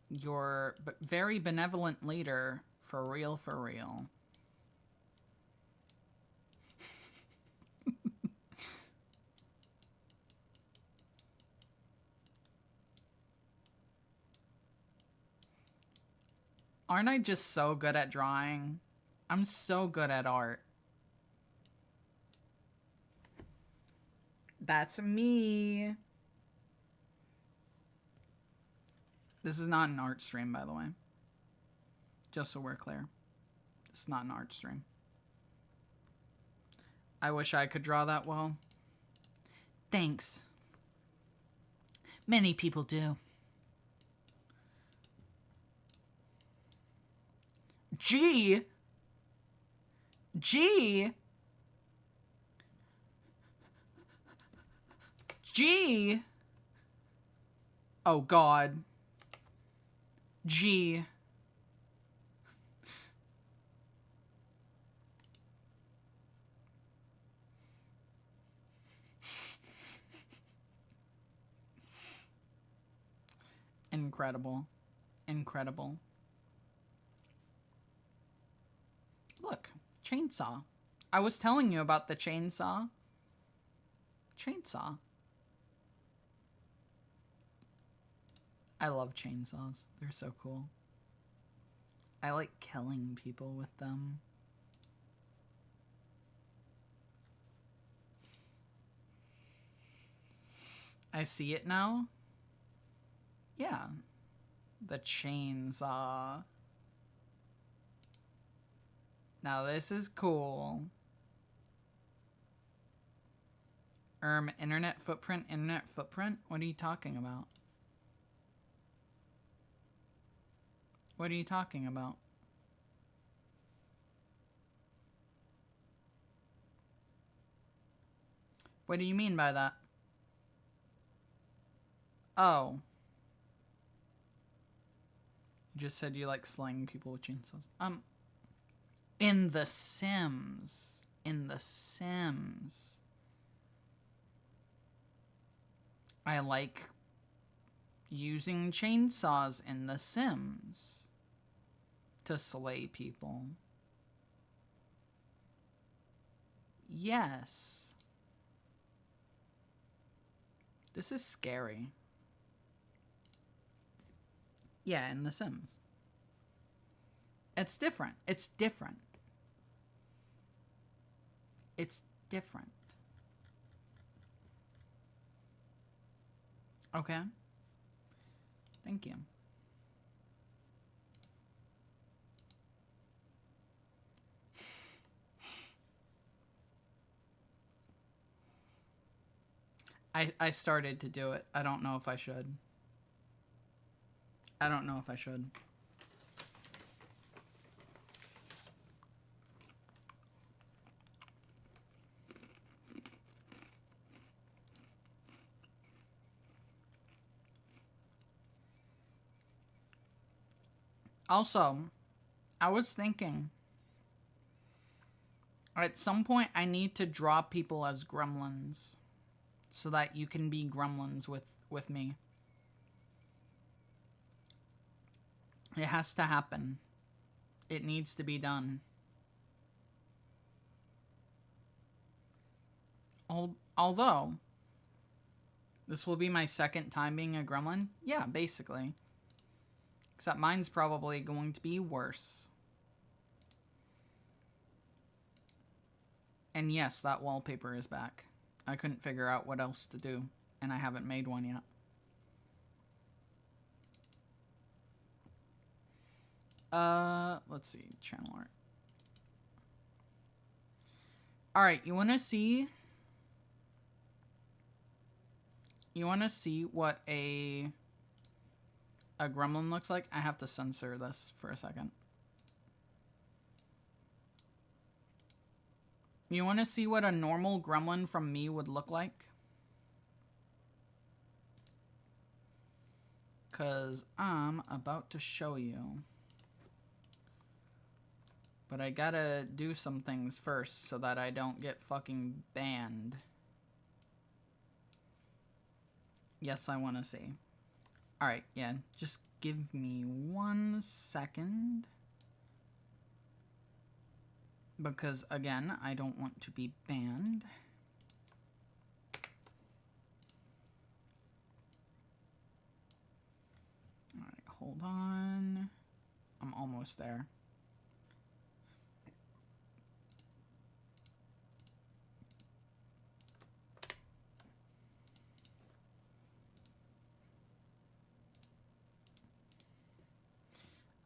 S1: Your very benevolent leader, for real, for real. Aren't I just so good at drawing? I'm so good at art. That's me. This is not an art stream, by the way. Just so we're clear. It's not an art stream. I wish I could draw that well. Thanks. Many people do. G. G. G. Oh, God. G. Incredible. Incredible. Look, chainsaw. I was telling you about the chainsaw. Chainsaw. I love chainsaws. They're so cool. I like killing people with them. I see it now. Yeah. The chainsaw. Now this is cool. Internet footprint, internet footprint? What are you talking about? What are you talking about? What do you mean by that? Oh. You just said you like slaying people with chainsaws. In The Sims. In The Sims. I like using chainsaws in The Sims to slay people. Yes. This is scary. Yeah, in The Sims. It's different. It's different. It's different. Okay. Thank you. I started to do it. I don't know if I should. I don't know if I should. Also, I was thinking, at some point I need to draw people as gremlins so that you can be gremlins with me. It has to happen. It needs to be done. Although, this will be my second time being a gremlin. Yeah, basically. Except mine's probably going to be worse. And yes, that wallpaper is back. I couldn't figure out what else to do, and I haven't made one yet. Let's see, channel art. Alright, you wanna see what a gremlin looks like? I have to censor this for a second. You wanna see what a normal gremlin from me would look like? 'Cause I'm about to show you. But I gotta do some things first so that I don't get fucking banned. Yes, I wanna see. Alright, yeah, just give me 1 second. Because, again, I don't want to be banned. Alright, hold on. I'm almost there.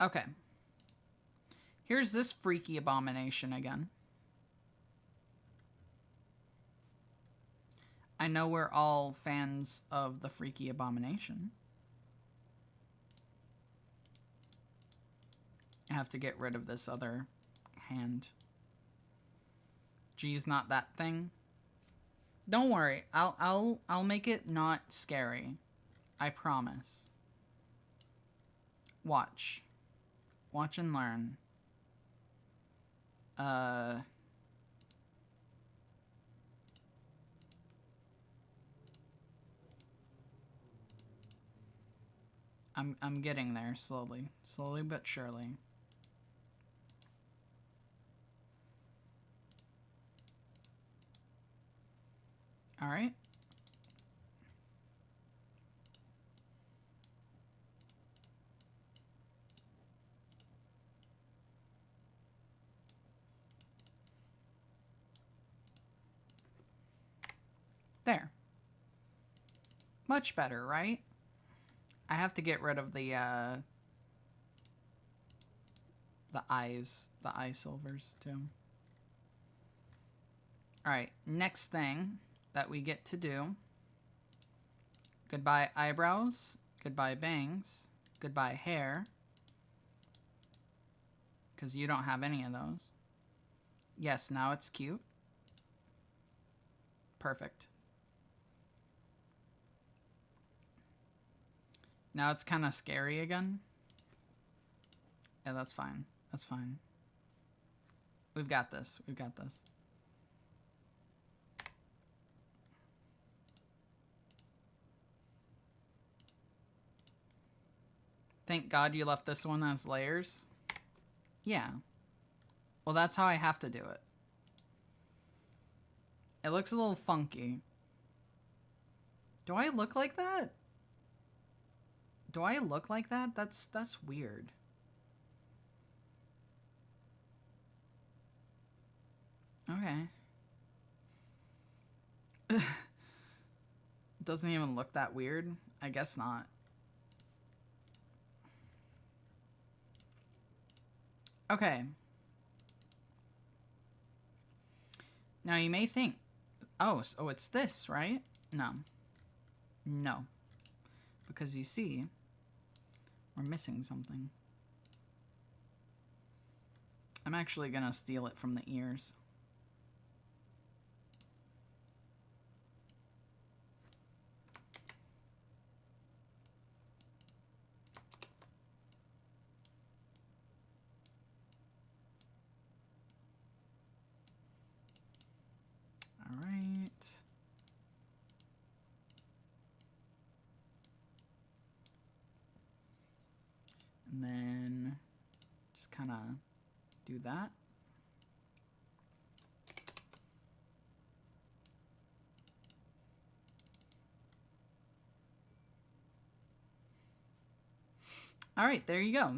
S1: Okay. Here's this freaky abomination again. I know we're all fans of the freaky abomination. I have to get rid of this other hand. Geez, not that thing. Don't worry. I'll make it not scary. I promise. Watch. Watch and learn. I'm getting there slowly. Slowly but surely. All right. There. Much better, right? I have to get rid of the eye silvers too. All right, next thing that we get to do. Goodbye eyebrows, goodbye bangs, goodbye hair. Because you don't have any of those. Yes, now it's cute. Perfect. Now it's kind of scary again. Yeah, that's fine. That's fine. We've got this. We've got this. Thank God you left this one as layers. Yeah. Well, that's how I have to do it. It looks a little funky. Do I look like that? Do I look like that? That's weird. Okay. Doesn't even look that weird. I guess not. Okay. Now you may think, oh, it's this, right? No. No. Because you see, we're missing something. I'm actually gonna steal it from the ears. All right. And then just kind of do that. All right, there you go.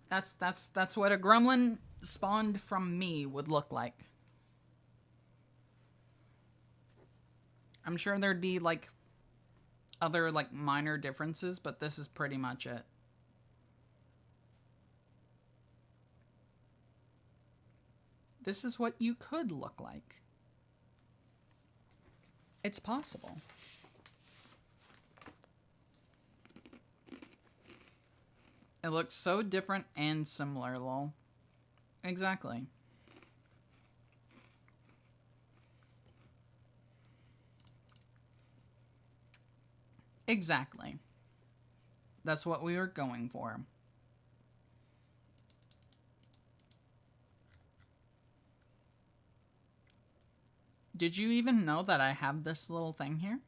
S1: That's what a gremlin spawned from me would look like. I'm sure there'd be like other like minor differences, but this is pretty much it. This is what you could look like. It's possible. It looks so different and similar, lol. Exactly. Exactly. That's what we were going for. Did you even know that I have this little thing here?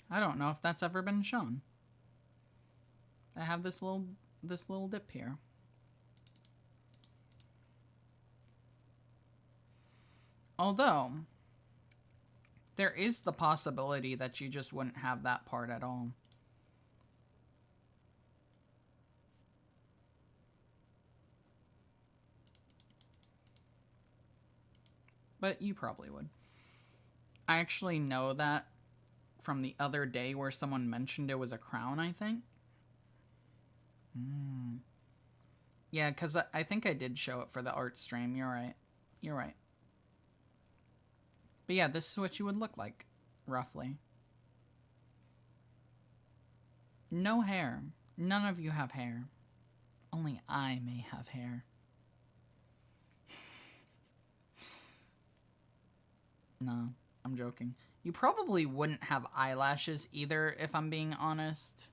S1: I don't know if that's ever been shown. I have this little dip here. Although, there is the possibility that you just wouldn't have that part at all. But you probably would. I actually know that from the other day where someone mentioned it was a crown, I think. Yeah, because I think I did show it for the art stream. You're right. You're right. But yeah, this is what you would look like, roughly. No hair. None of you have hair. Only I may have hair. No, I'm joking. You probably wouldn't have eyelashes either, if I'm being honest.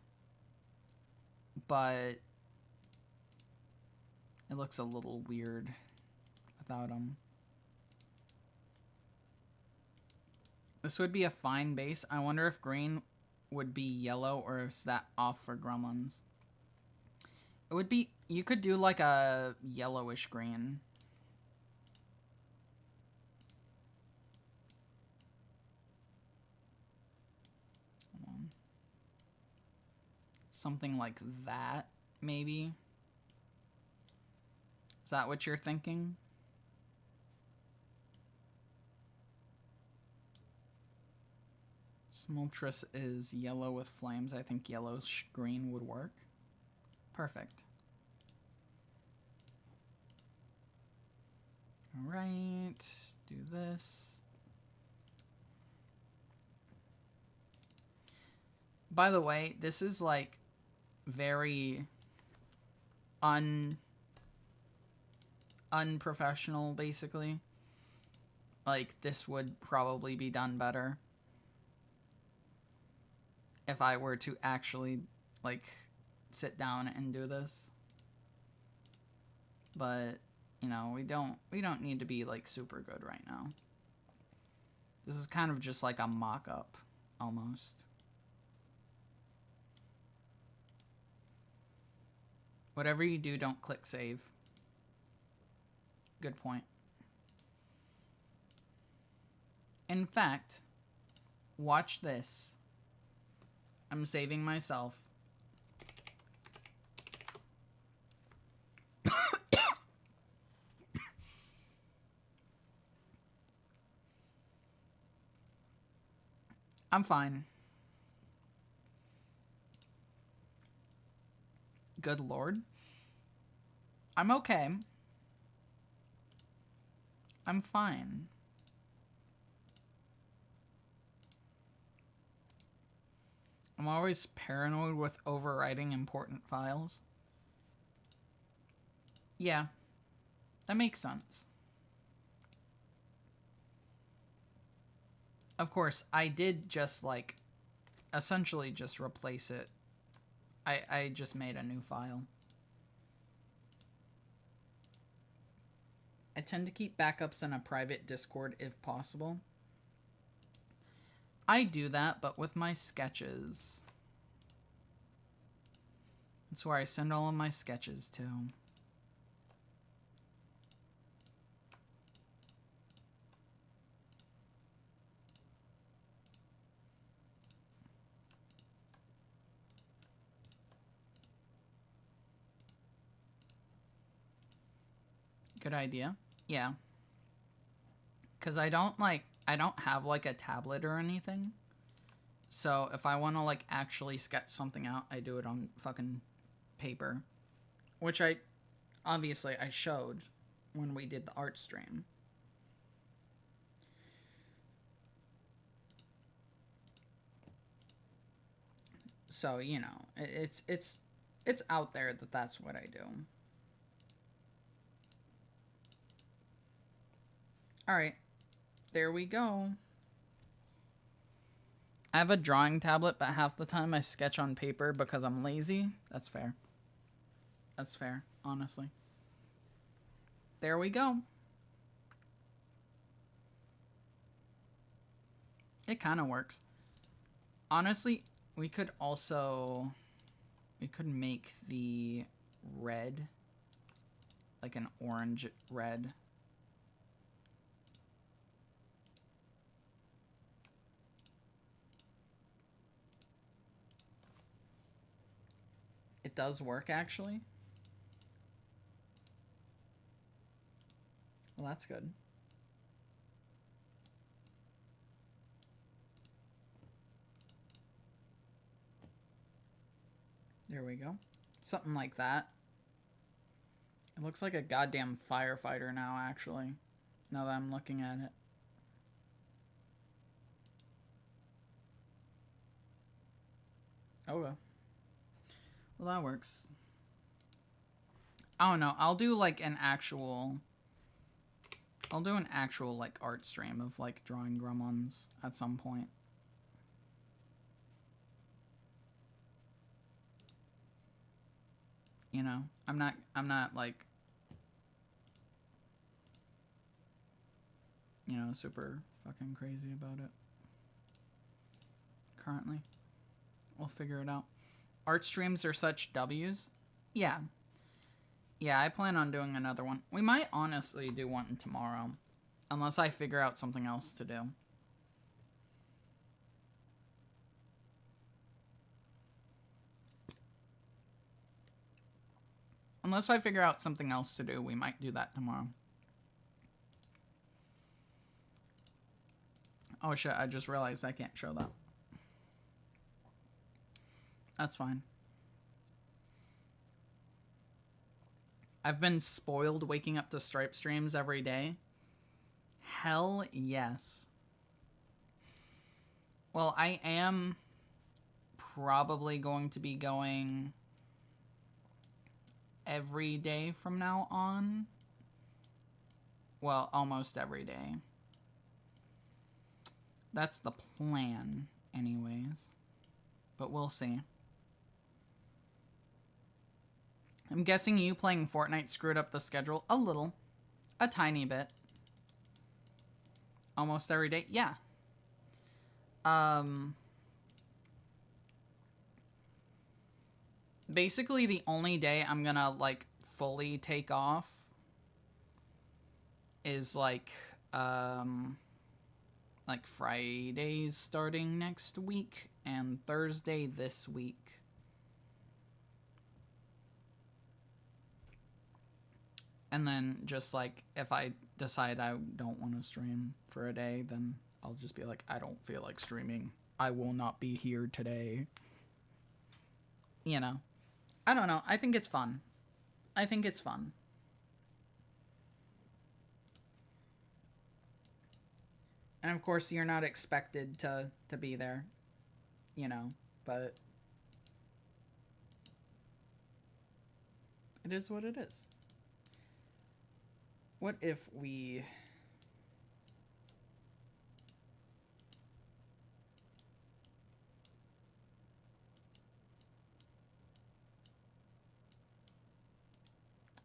S1: But it looks a little weird without them. This would be a fine base. I wonder if green would be yellow or is that off for gremlins. It would be, you could do like a yellowish green. Hold on. Something like that, maybe. Is that what you're thinking? Smoltrus is yellow with flames. I think yellowish green would work. Perfect. All right, do this. By the way, this is like very unprofessional, basically. Like, this would probably be done better if I were to actually, like, sit down and do this. But, you know, we don't need to be, like, super good right now. This is kind of just like a mock-up, almost. Whatever you do, don't click save. Good point. In fact, watch this. I'm saving myself. I'm fine. Good Lord. I'm okay. I'm fine. I'm always paranoid with overwriting important files. Yeah, that makes sense. Of course, I did just, like, essentially just replace it. I just made a new file. I tend to keep backups in a private Discord if possible. I do that, but with my sketches. That's where I send all of my sketches to. Good idea. Yeah. Because I don't have like a tablet or anything. So if I want to like actually sketch something out, I do it on fucking paper. Which obviously I showed when we did the art stream. So, you know, it's out there that that's what I do. Alright, there we go. I have a drawing tablet, but half the time I sketch on paper because I'm lazy. That's fair. That's fair, honestly. There we go. It kind of works. Honestly, we could make the red like an orange red. It does work, actually. Well, that's good. There we go. Something like that. It looks like a goddamn firefighter now, actually. Now that I'm looking at it. Okay. Well, that works. I don't know. I'll do like an actual... I'll do an actual like art stream of like drawing gremlins at some point. You know, I'm not like, you know, super fucking crazy about it currently. We'll figure it out. Art streams are such W's. Yeah. Yeah, I plan on doing another one. We might honestly do one tomorrow. Unless I figure out something else to do. Unless I figure out something else to do, we might do that tomorrow. Oh shit, I just realized I can't show that. That's fine. I've been spoiled waking up to Stripe streams every day. Hell yes. Well, I am probably going to be going every day from now on. Well, almost every day. That's the plan, anyways. But we'll see. I'm guessing you playing Fortnite screwed up the schedule a little. A tiny bit. Almost every day? Yeah. Basically, the only day I'm gonna, like, fully take off is, like Fridays starting next week and Thursday this week. And then just, like, if I decide I don't want to stream for a day, then I'll just be like, I don't feel like streaming. I will not be here today. You know. I don't know. I think it's fun. I think it's fun. And of course, you're not expected to be there. You know, but it is what it is. What if we...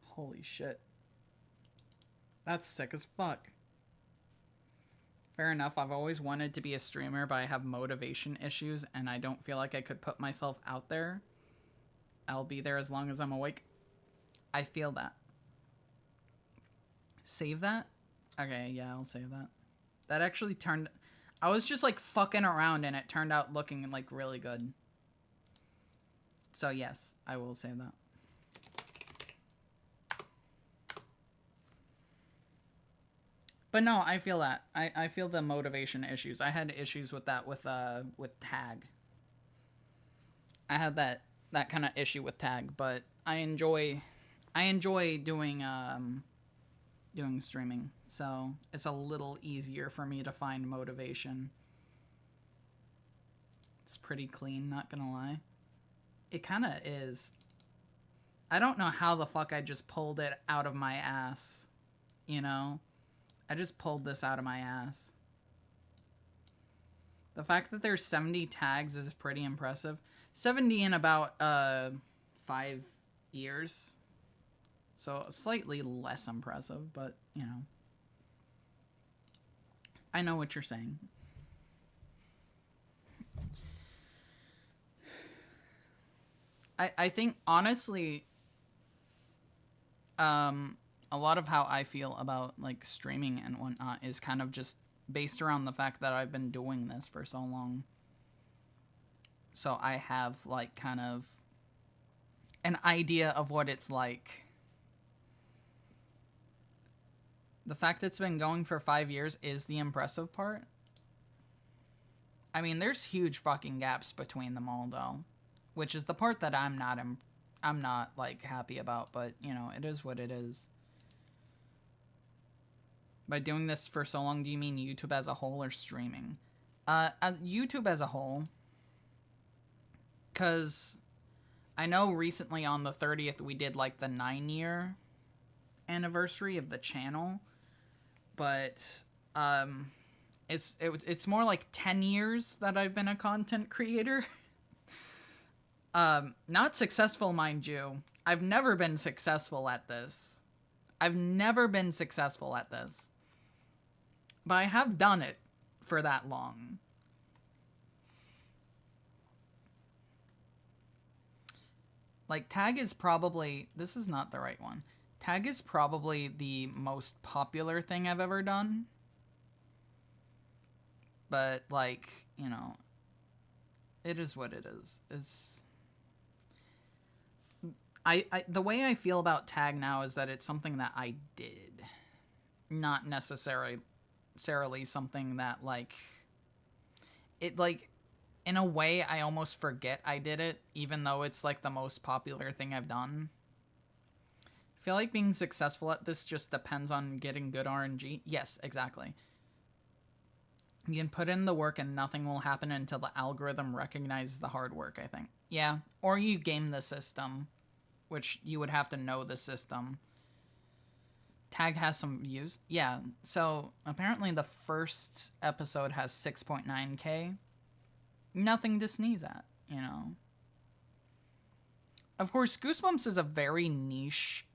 S1: Holy shit. That's sick as fuck. Fair enough, I've always wanted to be a streamer, but I have motivation issues, and I don't feel like I could put myself out there. I'll be there as long as I'm awake. I feel that. Save that? Okay, yeah, I'll save that. That actually turned... I was just, like, fucking around, and it turned out looking, like, really good. So, yes, I will save that. But no, I feel that. I feel the motivation issues. I had issues with that with tag. I had that kind of issue with tag, but I enjoy doing doing streaming. So it's a little easier for me to find motivation. It's pretty clean, not gonna lie. It kind of is. I don't know how the fuck I just pulled it out of my ass, you know? I just pulled this out of my ass. The fact that there's 70 tags is pretty impressive. 70 in about 5 years. So slightly less impressive, but, you know. I know what you're saying. I think, honestly, a lot of how I feel about, like, streaming and whatnot is kind of just based around the fact that I've been doing this for so long. So I have, like, kind of an idea of what it's like. The fact it's been going for 5 years is the impressive part. I mean, there's huge fucking gaps between them all, though. which is the part that I'm not like happy about, but you know, it is what it is. By doing this for so long, do you mean YouTube as a whole or streaming? YouTube as a whole. Because I know recently on the 30th we did like the 9-year anniversary of the channel. But it's more like 10 years that I've been a content creator. Not successful, mind you. I've never been successful at this. I've never been successful at this. But I have done it for that long. Like, tag is probably... This is not the right one. Tag is probably the most popular thing I've ever done. But, like, you know... It is what it is. It's... the way I feel about tag now is that it's something that I did. Not necessarily something that, like... It, like... In a way, I almost forget I did it, even though it's, like, the most popular thing I've done. I feel like being successful at this just depends on getting good RNG. Yes, exactly. You can put in the work and nothing will happen until the algorithm recognizes the hard work, I think. Yeah, or you game the system, which you would have to know the system. Tag has some views. Yeah, so apparently the first episode has 6.9K. Nothing to sneeze at, you know. Of course, Goosebumps is a very niche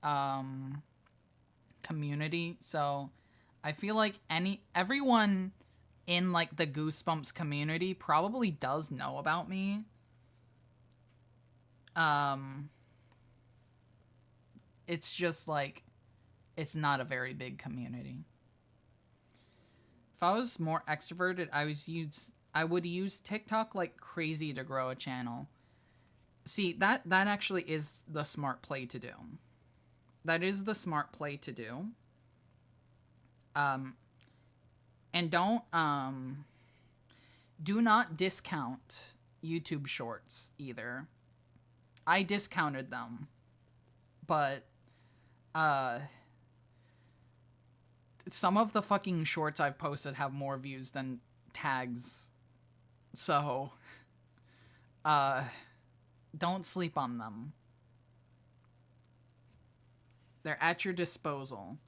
S1: community, so I feel like everyone in like the Goosebumps community probably does know about me. It's just like it's not a very big community. If I was more extroverted, I would use TikTok like crazy to grow a channel. See, that actually is the smart play to do. That is the smart play to do. And do not discount YouTube Shorts either. I discounted them. But, some of the fucking shorts I've posted have more views than tags. So, don't sleep on them. They're at your disposal.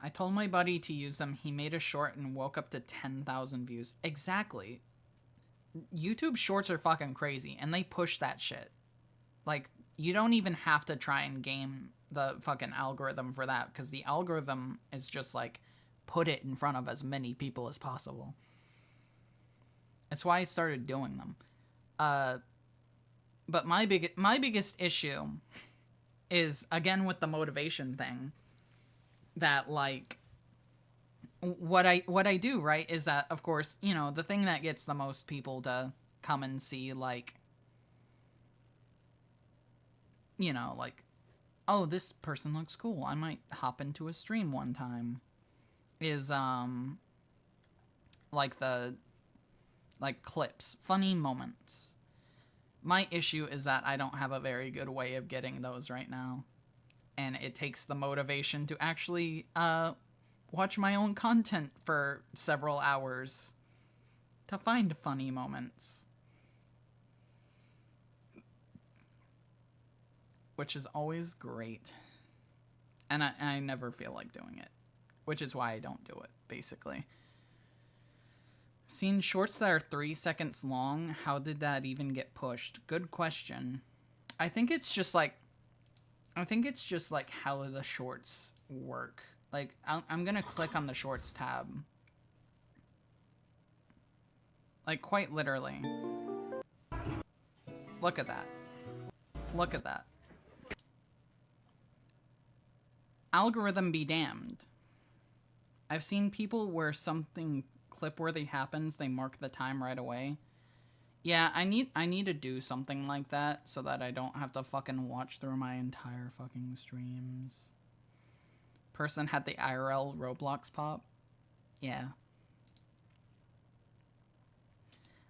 S1: I told my buddy to use them. He made a short and woke up to 10,000 views. Exactly. YouTube shorts are fucking crazy, and they push that shit. Like, you don't even have to try and game the fucking algorithm for that, because the algorithm is just like, put it in front of as many people as possible. That's why I started doing them. But my biggest issue is, again, with the motivation thing, that, like, what I do, right, is that, of course, you know, the thing that gets the most people to come and see, like, you know, like, oh, this person looks cool, I might hop into a stream one time, is, like, clips, funny moments. My issue is that I don't have a very good way of getting those right now. And it takes the motivation to actually, watch my own content for several hours to find funny moments. Which is always great. And I never feel like doing it. Which is why I don't do it, basically. Seen shorts that are 3 seconds long. How did that even get pushed? Good question. I think it's just like how the shorts work. Like, I'm gonna click on the shorts tab. Like, quite literally. Look at that. Look at that. Algorithm be damned. I've seen people where something clip-worthy happens, they mark the time right away. Yeah, I need to do something like that so that I don't have to fucking watch through my entire fucking streams. Person had the IRL Roblox pop. Yeah.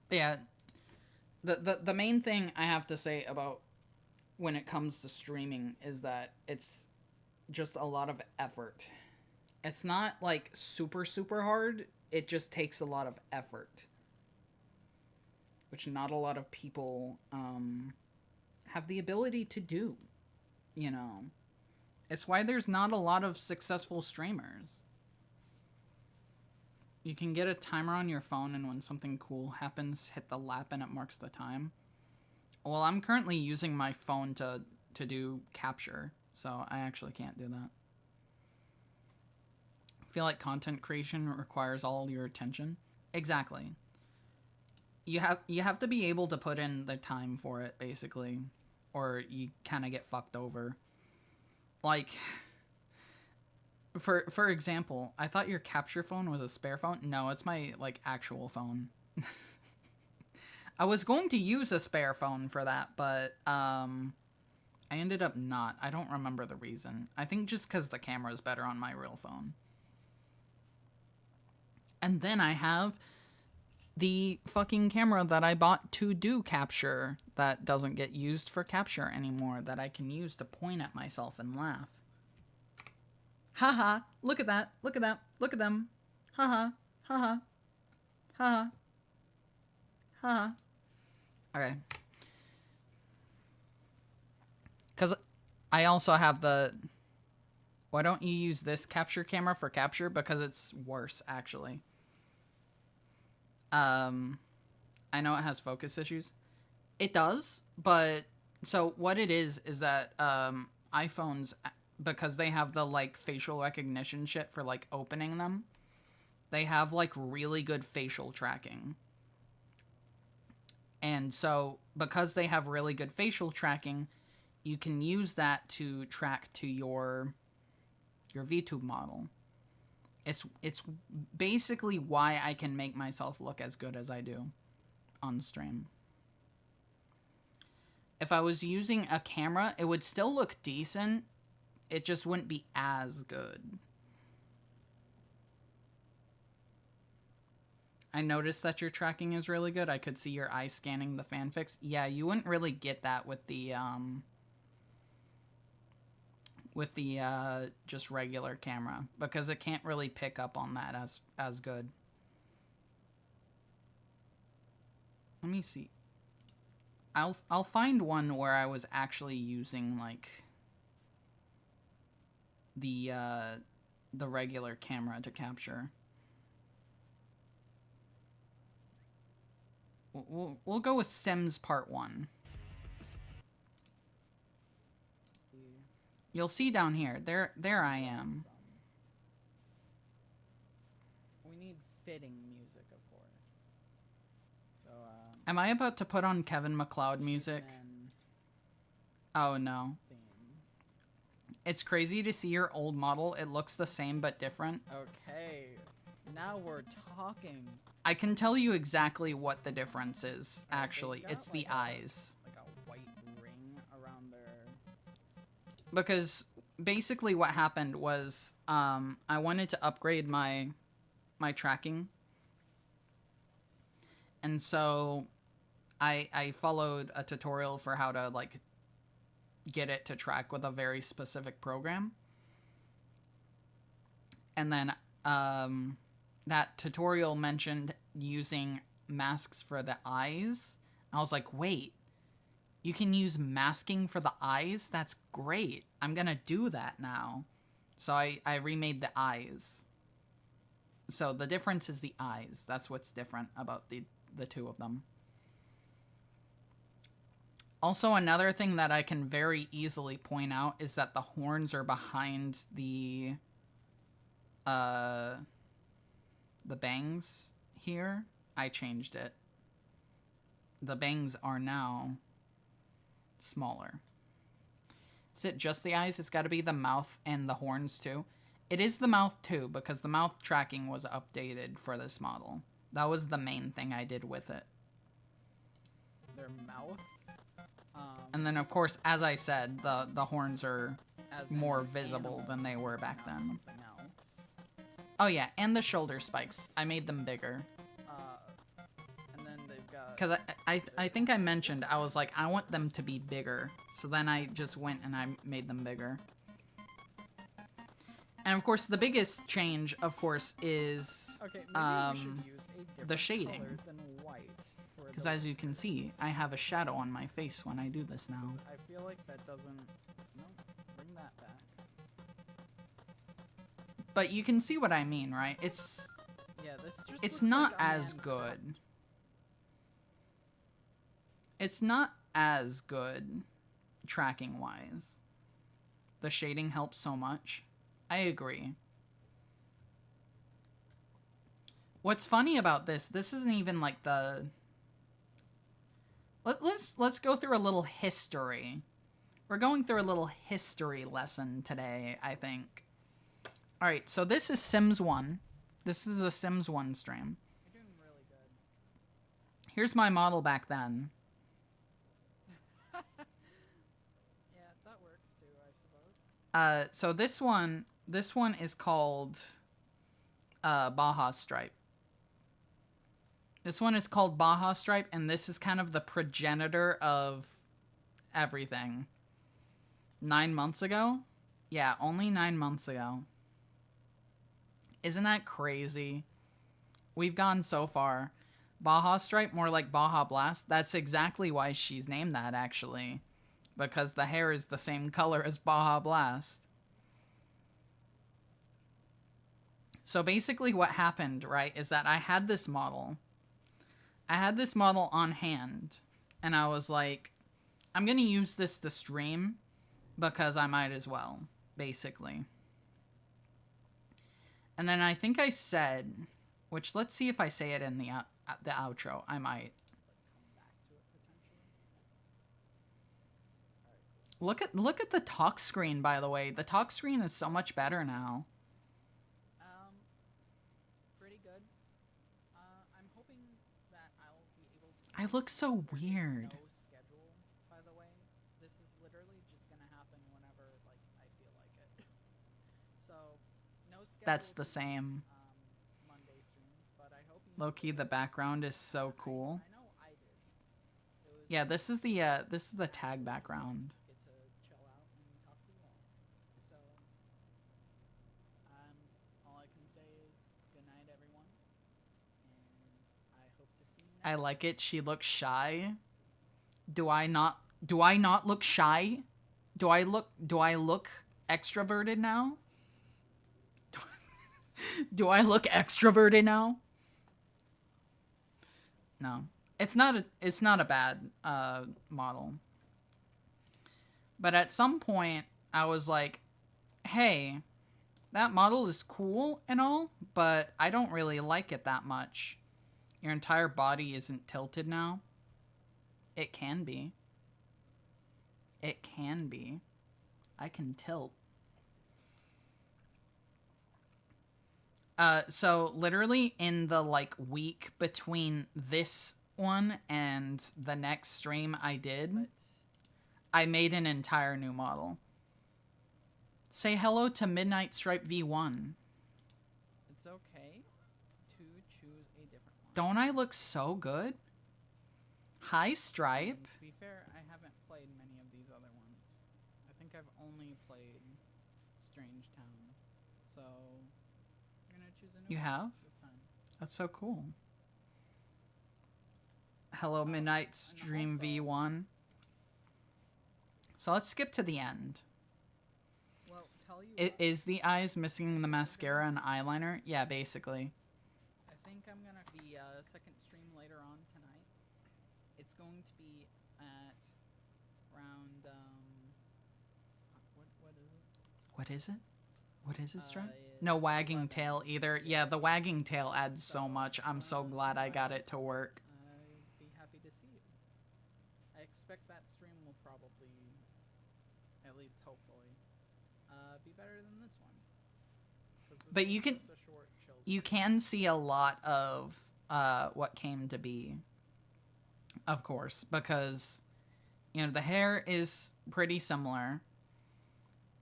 S1: But yeah, The main thing I have to say about when it comes to streaming is that it's just a lot of effort. It's not like super hard, it just takes a lot of effort, which not a lot of people have the ability to do, you know. It's why there's not a lot of successful streamers. You can get a timer on your phone, and when something cool happens, hit the lap and it marks the time. Well, I'm currently using my phone to do capture, so I actually can't do that. I feel like content creation requires all your attention. Exactly. You have to be able to put in the time for it, basically, or you kind of get fucked over. Like, for example, I thought your capture phone was a spare phone. No, it's my, like, actual phone. I was going to use a spare phone for that, but I ended up not. I don't remember the reason. I think just because the camera is better on my real phone. And then I have the fucking camera that I bought to do capture that doesn't get used for capture anymore, that I can use to point at myself and laugh. Haha, look at that, look at that, look at them. Haha, haha, haha, haha. Okay. Because I also have the... Why don't you use this capture camera for capture? Because it's worse, actually. I know it has focus issues. It does, but... So what it is that iPhones, because they have the, like, facial recognition shit for, like, opening them, they have, like, really good facial tracking. And so, because they have really good facial tracking, you can use that to track to your VTube model. It's basically why I can make myself look as good as I do on stream. If I was using a camera, it would still look decent. It just wouldn't be as good. I noticed that your tracking is really good. I could see your eye scanning the fanfics. Yeah, you wouldn't really get that with the just regular camera, because it can't really pick up on that as good. Let me see. I'll find one where I was actually using, like, the regular camera to capture. We'll go with Sims Part 1. You'll see down here. There I am. We need fitting music, of course. So, am I about to put on Kevin MacLeod music? Oh, no. It's crazy to see your old model. It looks the same but different.
S3: Okay, now we're talking.
S1: I can tell you exactly what the difference is, actually. It's the eyes.
S3: Like a white ring around their...
S1: Because basically what happened was I wanted to upgrade my tracking. And so I followed a tutorial for how to, like, get it to track with a very specific program. And then that tutorial mentioned using masks for the eyes. I was like, wait, you can use masking for the eyes? That's great. I'm gonna do that now. So I remade the eyes. So the difference is the eyes. That's what's different about the two of them. Also, another thing that I can very easily point out is that the horns are behind the bangs here. I changed it. The bangs are now smaller. Is it just the eyes? It's got to be the mouth and the horns too. It is the mouth too, because the mouth tracking was updated for this model. That was the main thing I did with it.
S3: Their mouth?
S1: And then, of course, as I said, the horns are
S3: As
S1: more
S3: an
S1: visible
S3: animal,
S1: than they were back
S3: not
S1: then.
S3: something else.
S1: Oh yeah, and the shoulder spikes. I made them bigger.
S3: And then they've got
S1: because I think I mentioned, I was like, I want them to be bigger. So then I just went and I made them bigger. And of course, the biggest change, of course, is
S3: Okay, maybe we should use a different
S1: the shading.
S3: color than white.
S1: Because as you can see, I have a shadow on my face when I do this now.
S3: I feel like that doesn't... No, bring that back.
S1: But you can see what I mean, right? It's
S3: Yeah, this just
S1: it's
S3: looks
S1: not
S3: like a
S1: as
S3: man
S1: good. It's not as good tracking wise. The shading helps so much. I agree. What's funny about this isn't even like the... Let's go through a little history. We're going through a little history lesson today, I think. Alright, so this is Sims 1. This is the Sims 1 stream.
S3: You're doing really good.
S1: Here's my model back then.
S3: Yeah, that works too, I suppose.
S1: So this one is called Baja Stripe. This one is called Baja Stripe, and this is kind of the progenitor of everything. 9 months ago? Yeah, only 9 months ago. Isn't that crazy? We've gone so far. Baja Stripe, more like Baja Blast. That's exactly why she's named that, actually. Because the hair is the same color as Baja Blast. So basically what happened, right, is that I had this model. I had this model on hand. And I was like, I'm going to use this to stream because I might as well, basically. And then I think I said, which let's see if I say it in the outro. I might. Look at the talk screen, by the way. The talk screen is so much better now.
S3: Pretty good. I'm hoping that I'll be able to...
S1: I look so weird.
S3: No schedule, by the way. This is literally just gonna happen whenever, like, I feel like it. So, no schedule.
S1: That's the
S3: for,
S1: same.
S3: Monday streams, but I hope you
S1: Low-key, the background is so cool.
S3: I know I did. It was
S1: Yeah, this is the tag background.
S3: get to chill out and talk to you all. So, all I can say is good night, everyone, and I hope to see you
S1: I
S3: next
S1: like it. She looks shy. Do I not look shy? Do I look extroverted now? Do I look extroverted now? No. It's not a bad model. But at some point I was like, "Hey, that model is cool and all, but I don't really like it that much. Your entire body isn't tilted now." It can be. It can be. I can tilt. So literally in the like week between this one and the next stream I did,
S3: But
S1: I made an entire new model. Say hello to Midnight Stripe V1.
S3: it's okay to choose a different one.
S1: Don't I look so good? Hi, Stripe.
S3: To be fair, I haven't played many of these other ones. I think I've only played Strange Town. So, I'm gonna choose a new
S1: You
S3: one
S1: have?
S3: this time.
S1: That's so cool. Hello, Midnight Stream
S3: also-
S1: V1. So let's skip to the end.
S3: Well, tell you what,
S1: Is the eyes missing the mascara and eyeliner? Yeah, basically.
S3: I think I'm gonna be second stream later on tonight. It's going to be at around what is it?
S1: What is it? What is it, Stripe?
S3: Yeah,
S1: No wagging
S3: 11.
S1: tail either. Yeah, the wagging tail adds so much. I'm so glad I got it to work.
S3: I'd be happy to see you. I expect that stream will probably, at least hopefully, be better than this one. 'Cause this
S1: But
S3: one's
S1: you can-
S3: just a short, chill
S1: You
S3: stream.
S1: can see a lot of what came to be, of course, because, you know, the hair is pretty similar.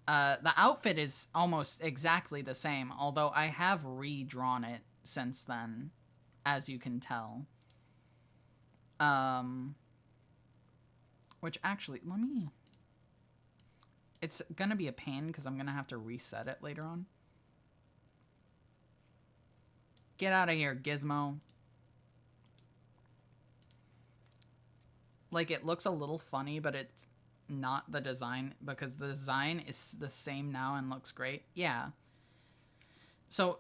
S1: The outfit is almost exactly the same, although I have redrawn it since then, as you can tell. Which actually, let me... It's gonna be a pain because I'm gonna have to reset it later on. Get out of here, Gizmo. Like, it looks a little funny, but it's not the design, because the design is the same now and looks great. Yeah. So,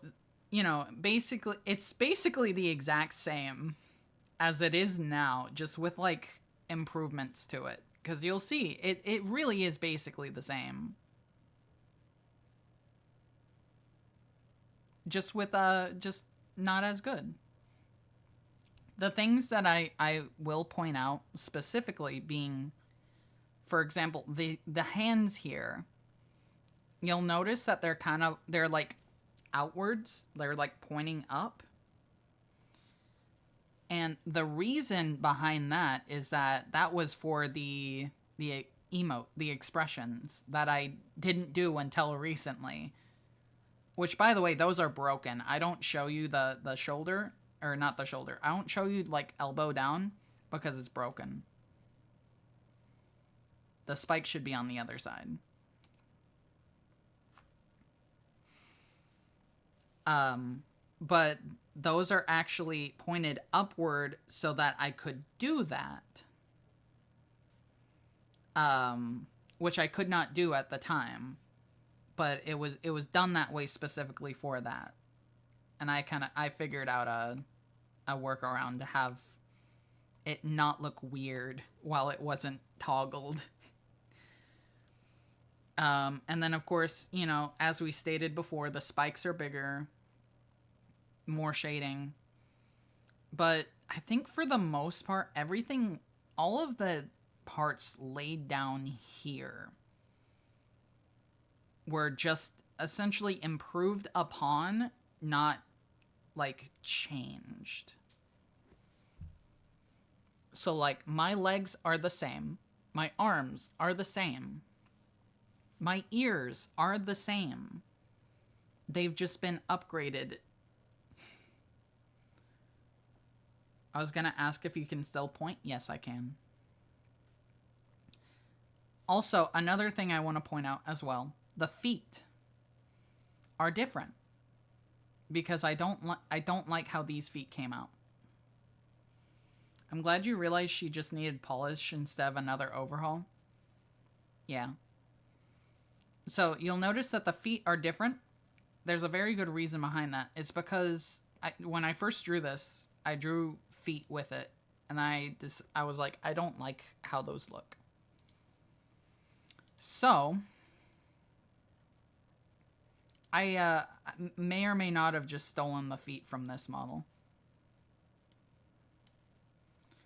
S1: you know, basically, it's basically the exact same as it is now, just with, like, improvements to it. Because you'll see, it really is basically the same. Just with, just not as good. The things that I will point out specifically being, for example, the hands here. You'll notice that they're like outwards. They're like pointing up. And the reason behind that is that was for the emote, the expressions that I didn't do until recently. Which, by the way, those are broken. I don't show you the shoulder, or not the shoulder. I don't show you, like, elbow down because it's broken. The spike should be on the other side. But those are actually pointed upward so that I could do that. Which I could not do at the time. But it was done that way specifically for that. And I figured out a workaround to have it not look weird while it wasn't toggled. And then, of course, you know, as we stated before, the spikes are bigger, more shading. But I think for the most part, everything, all of the parts laid down here were just essentially improved upon, not, like, changed. So, like, my legs are the same. My arms are the same. My ears are the same. They've just been upgraded. I was gonna ask if you can still point. Yes, I can. Also, another thing I want to point out as well. The feet are different. Because I don't like how these feet came out. I'm glad you realized she just needed polish instead of another overhaul. Yeah. So, you'll notice that the feet are different. There's a very good reason behind that. It's because when I first drew this, I drew feet with it. And I was like, I don't like how those look. So, I may or may not have just stolen the feet from this model.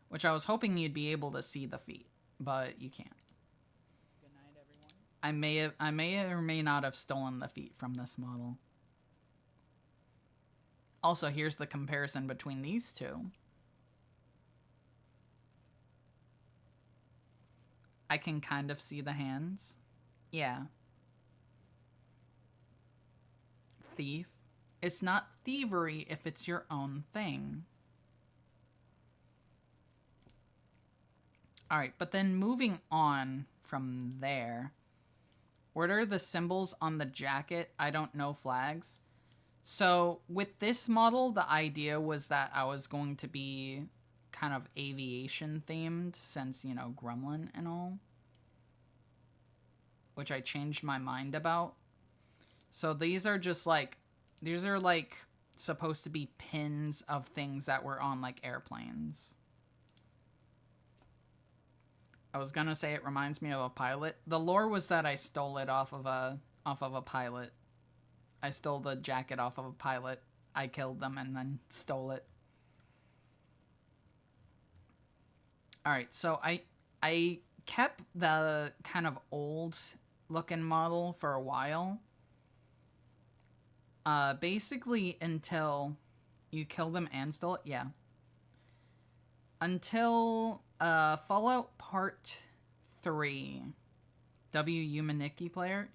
S1: Which I was hoping you'd be able to see the feet, but you can't. Good night, everyone. I may or may not have stolen the feet from this model. Also, here's the comparison between these two. I can kind of see the hands. Yeah. Thief. It's not thievery if it's your own thing. Alright, but then moving on from there. What are the symbols on the jacket? I don't know flags. So, with this model, the idea was that I was going to be kind of aviation themed, since, you know, Gremlin and all. Which I changed my mind about. So these are just like, these are like supposed to be pins of things that were on like airplanes. I was gonna say it reminds me of a pilot. The lore was that I stole it off of a pilot. I stole the jacket off of a pilot. I killed them and then stole it. Alright, so I kept the kind of old looking model for a while. Basically until you kill them and stole it. Yeah. Until Fallout Part 3, W. Umaniki player,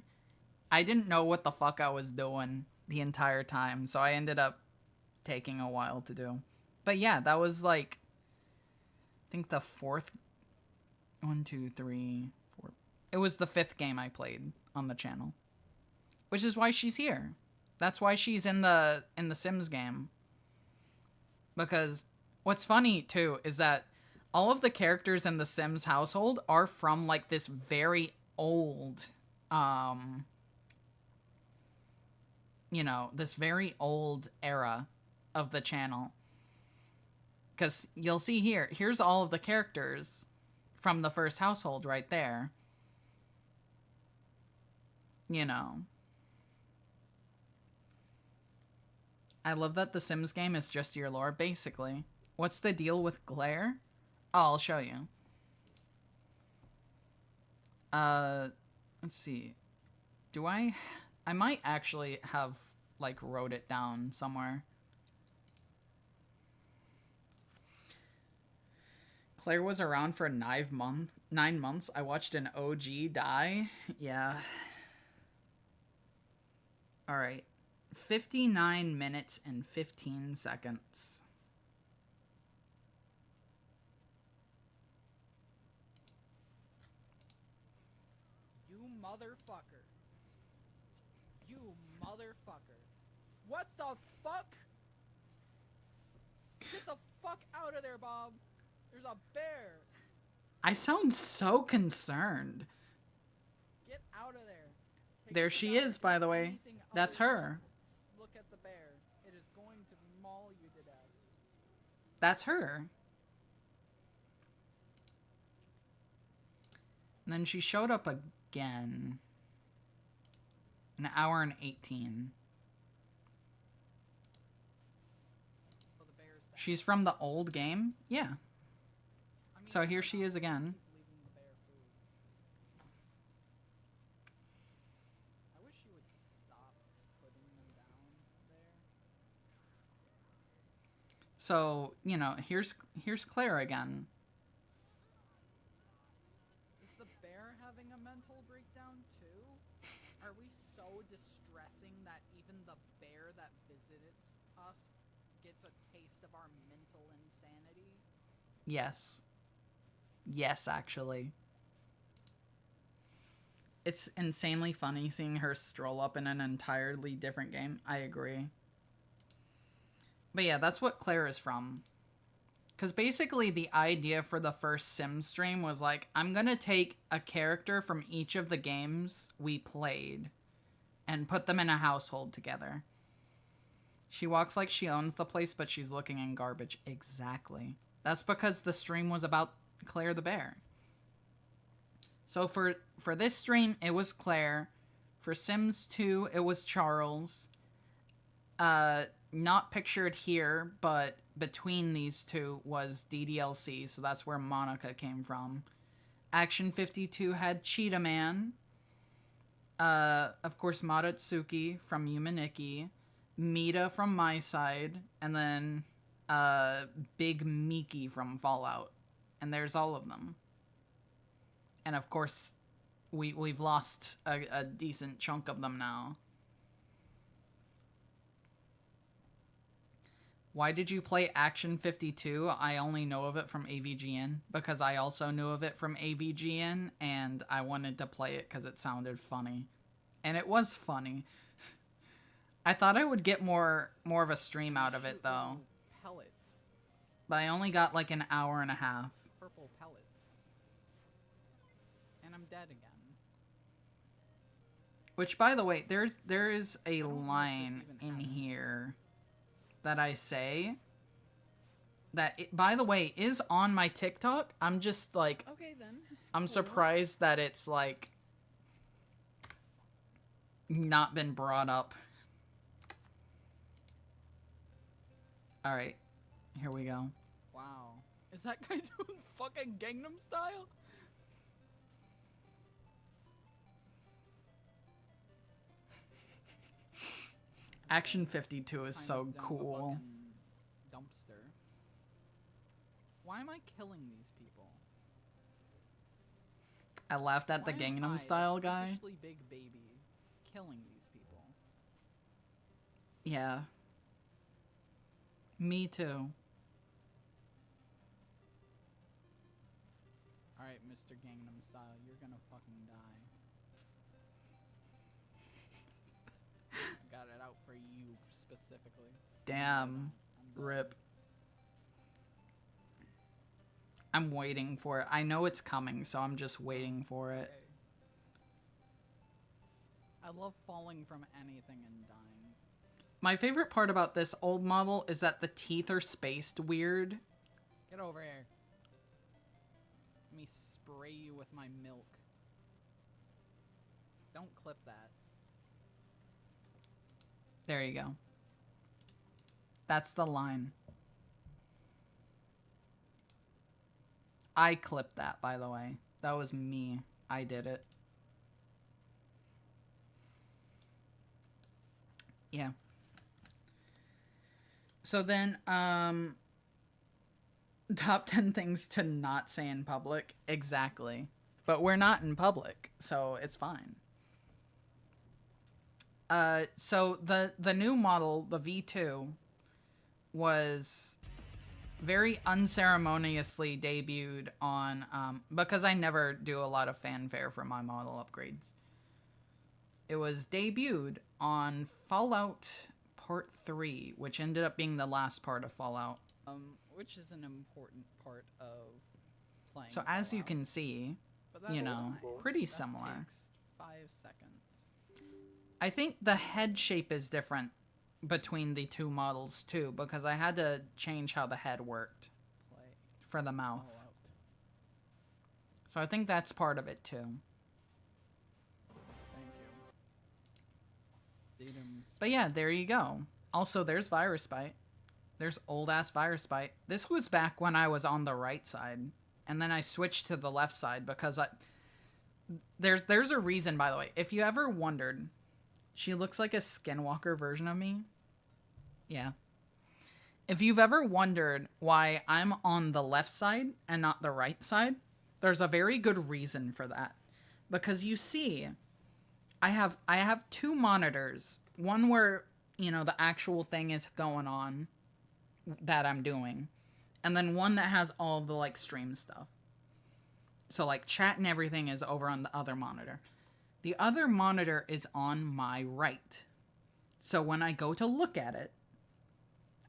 S1: I didn't know what the fuck I was doing the entire time, so I ended up taking a while to do. But yeah, that was like think the fourth... 1, 2, 3, 4... It was the 5th game I played on the channel. Which is why she's here. That's why she's in the Sims game. Because what's funny, too, is that all of the characters in the Sims household are from, like, this very old, you know, this very old era of the channel. Because you'll see here, here's all of the characters from the first household right there. You know. I love that the Sims game is just your lore, basically. What's the deal with glare? Oh, I'll show you. Let's see. Do I might actually have, like, wrote it down somewhere. Claire was around for 9 months. I watched an OG die. Yeah. Alright. 59 minutes and 15 seconds.
S3: You motherfucker. You motherfucker. What the fuck? Get the fuck out of there, Bob. There's a bear.
S1: I sound so concerned.
S3: Get out of there. Take
S1: There
S3: the
S1: she
S3: dog
S1: is, by
S3: or
S1: the way.
S3: anything
S1: That's
S3: other
S1: her.
S3: than look at the bear. It is going to maul you to death.
S1: That's her. And then she showed up again. An hour and 18.
S3: So the bear's back.
S1: She's from the old game? Yeah.
S3: I mean,
S1: So
S3: I
S1: here
S3: don't
S1: she
S3: know.
S1: is again.
S3: Leaving the bear food. I wish you would stop putting them down there.
S1: So, you know, here's Claire again.
S3: Is the bear having a mental breakdown too? Are we so distressing that even the bear that visits us gets a taste of our mental insanity?
S1: Yes. Yes, actually. It's insanely funny seeing her stroll up in an entirely different game. I agree. But yeah, that's what Claire is from. Because basically the idea for the first Sims stream was like, I'm going to take a character from each of the games we played and put them in a household together. She walks like she owns the place, but she's looking in garbage. Exactly. That's because the stream was about Claire the bear. So for this stream, it was Claire. For Sims 2, it was Charles. Not pictured here, but between these two was DDLC, so that's where Monica came from. Action 52 had Cheetah Man. Of course, Madatsuki from Yumaniki. Mita from my side. And then, Big Miki from Fallout. And there's all of them. And of course, we've lost a decent chunk of them now. Why did you play Action 52? I only know of it from AVGN, because I also knew of it from AVGN, and I wanted to play it because it sounded funny. And it was funny. I thought I would get more of a stream out of it, though.
S3: Pellets.
S1: But I only got like an hour and a half.
S3: Purple pellets. And I'm dead again.
S1: Which, by the way, there is a
S3: don't know if this
S1: line
S3: even
S1: in
S3: happens.
S1: here that I say that, it, by the way, is on my TikTok. I'm just like,
S3: Okay then.
S1: I'm
S3: Cool.
S1: surprised that it's like not been brought up. All right, here we go.
S3: Wow. Is that guy doing fucking Gangnam Style?
S1: Action 52 is
S3: Kind
S1: so
S3: of them a
S1: cool.
S3: fucking Dumpster. Why am I killing these people?
S1: I laughed at the
S3: Why am I,
S1: Gangnam
S3: a
S1: Style guy.
S3: freakishly big baby, killing these people?
S1: Yeah. Me too.
S3: Alright, Mr. Gangnam Style, you're gonna fucking die. I got it out for you specifically.
S1: Damn.
S3: I'm done.
S1: Rip. I'm waiting for it. I know it's coming, so I'm just waiting for it.
S3: Okay. I love falling from anything and dying.
S1: My favorite part about this old model is that the teeth are spaced weird.
S3: Get over here. Let me spray you with my milk. Don't clip that.
S1: There you go. That's the line. I clipped that, by the way. That was me. I did it. Yeah. So then, top 10 things to not say in public. Exactly. But we're not in public, so it's fine. So the new model, the V2, was very unceremoniously debuted on, because I never do a lot of fanfare for my model upgrades. It was debuted on Fallout Part 3, which ended up being the last part of Fallout.
S3: Which is an important part of playing.
S1: So as you
S3: Fallout.
S1: can see,
S3: But that's
S1: you know,
S3: fine.
S1: pretty
S3: That
S1: similar.
S3: takes 5 seconds.
S1: I think the head shape is different between the two models too, because I had to change how the head worked
S3: Play
S1: for the mouth.
S3: Fallout.
S1: So I think that's part of it too.
S3: Thank you. Datums.
S1: But yeah, there you go. Also, there's Virus Bite. There's old ass Virus Bite. This was back when I was on the right side, and then I switched to the left side because there's a reason, by the way. If you ever wondered, she looks like a Skinwalker version of me. Yeah. If you've ever wondered why I'm on the left side and not the right side, there's a very good reason for that. Because you see, I have two monitors. One where, you know, the actual thing is going on that I'm doing. And then one that has all of the, like, stream stuff. So, like, chat and everything is over on the other monitor. The other monitor is on my right. So when I go to look at it,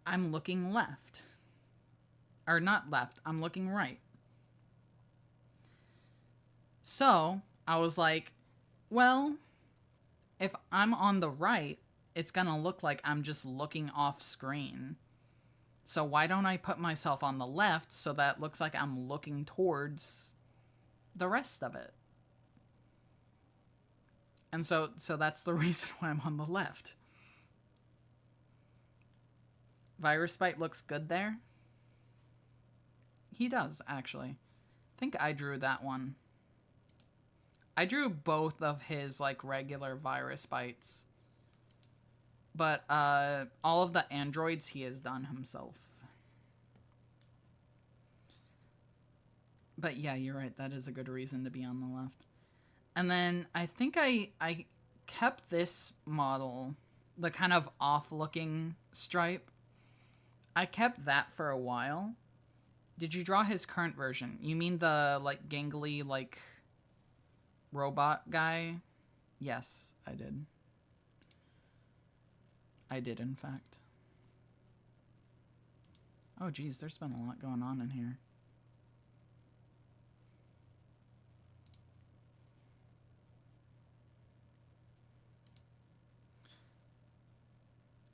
S1: I'm looking left. Or not left, I'm looking right. So I was like, well, if I'm on the right, it's gonna look like I'm just looking off screen. So why don't I put myself on the left so that it looks like I'm looking towards the rest of it? And so that's the reason why I'm on the left. Virus Bite looks good there. He does, actually. I think I drew that one. I drew both of his, like, regular Virus Bites. But, all of the androids he has done himself. But yeah, you're right. That is a good reason to be on the left. And then I think I kept this model, the kind of off-looking stripe. I kept that for a while. Did you draw his current version? You mean the, like, gangly, like, robot guy? Yes, I did. I did, in fact. Oh, geez, there's been a lot going on in here.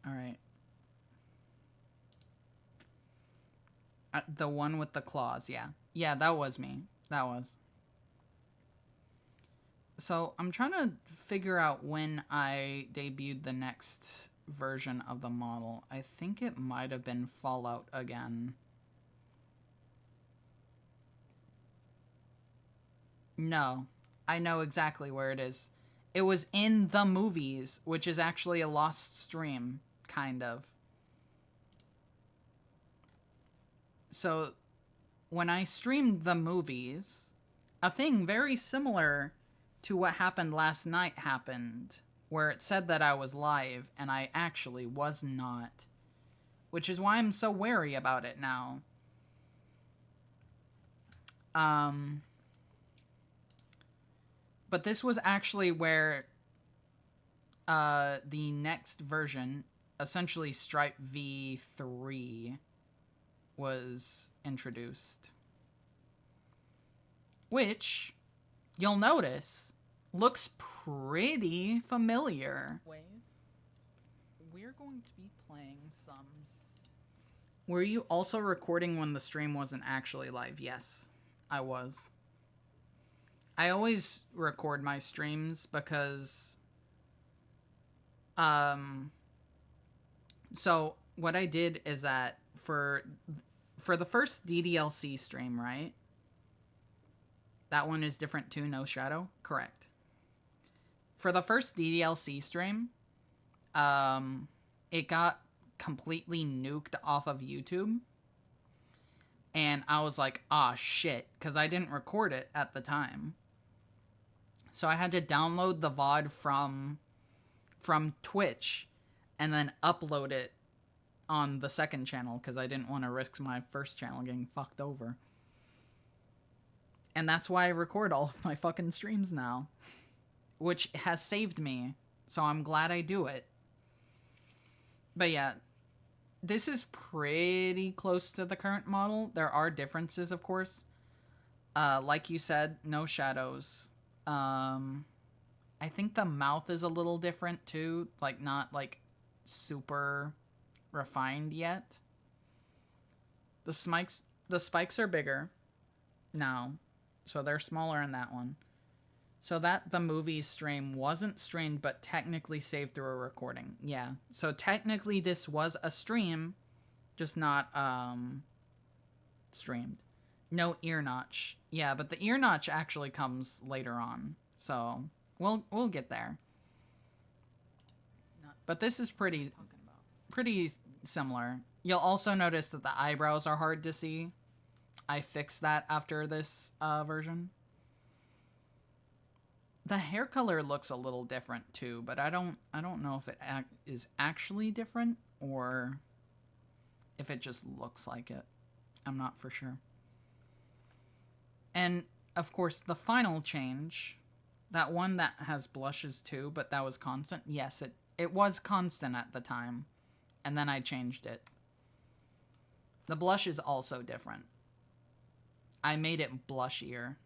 S1: All right. The one with the claws, yeah. Yeah, that was me. That was. So, I'm trying to figure out when I debuted the next version of the model. I think it might have been Fallout again. No. I know exactly where it is. It was in the movies, which is actually a lost stream, kind of. So, when I streamed the movies, a thing very similar to what happened last night happened, where it said that I was live, and I actually was not. Which is why I'm so wary about it now. But this was actually where the next version, essentially Stripe V3, was introduced. Which, you'll notice, looks pretty familiar.
S3: Ways, we're going to be playing some.
S1: Were you also recording when the stream wasn't actually live? Yes, I was. I always record my streams because, so what I did is that for the first DDLC stream, right? That one is different too, no shadow? Correct. For the first DDLC stream, it got completely nuked off of YouTube. And I was like, ah, shit, because I didn't record it at the time. So I had to download the VOD from Twitch and then upload it on the second channel because I didn't want to risk my first channel getting fucked over. And that's why I record all of my fucking streams now. Which has saved me. So I'm glad I do it. But yeah, this is pretty close to the current model. There are differences, of course. Like you said, no shadows. I think the mouth is a little different too. Like, not like super refined yet. The spikes are bigger now. So they're smaller in that one. So that the movie stream wasn't streamed, but technically saved through a recording. Yeah. So technically this was a stream, just not streamed. No ear notch. Yeah, but the ear notch actually comes later on. So we'll get there. But this is pretty similar. You'll also notice that the eyebrows are hard to see. I fixed that after this version. The hair color looks a little different too, but I don't know if it is actually different or if it just looks like it. I'm not for sure. And of course, the final change, that one that has blushes too, but that was constant. Yes, it was constant at the time, and then I changed it. The blush is also different. I made it blushier.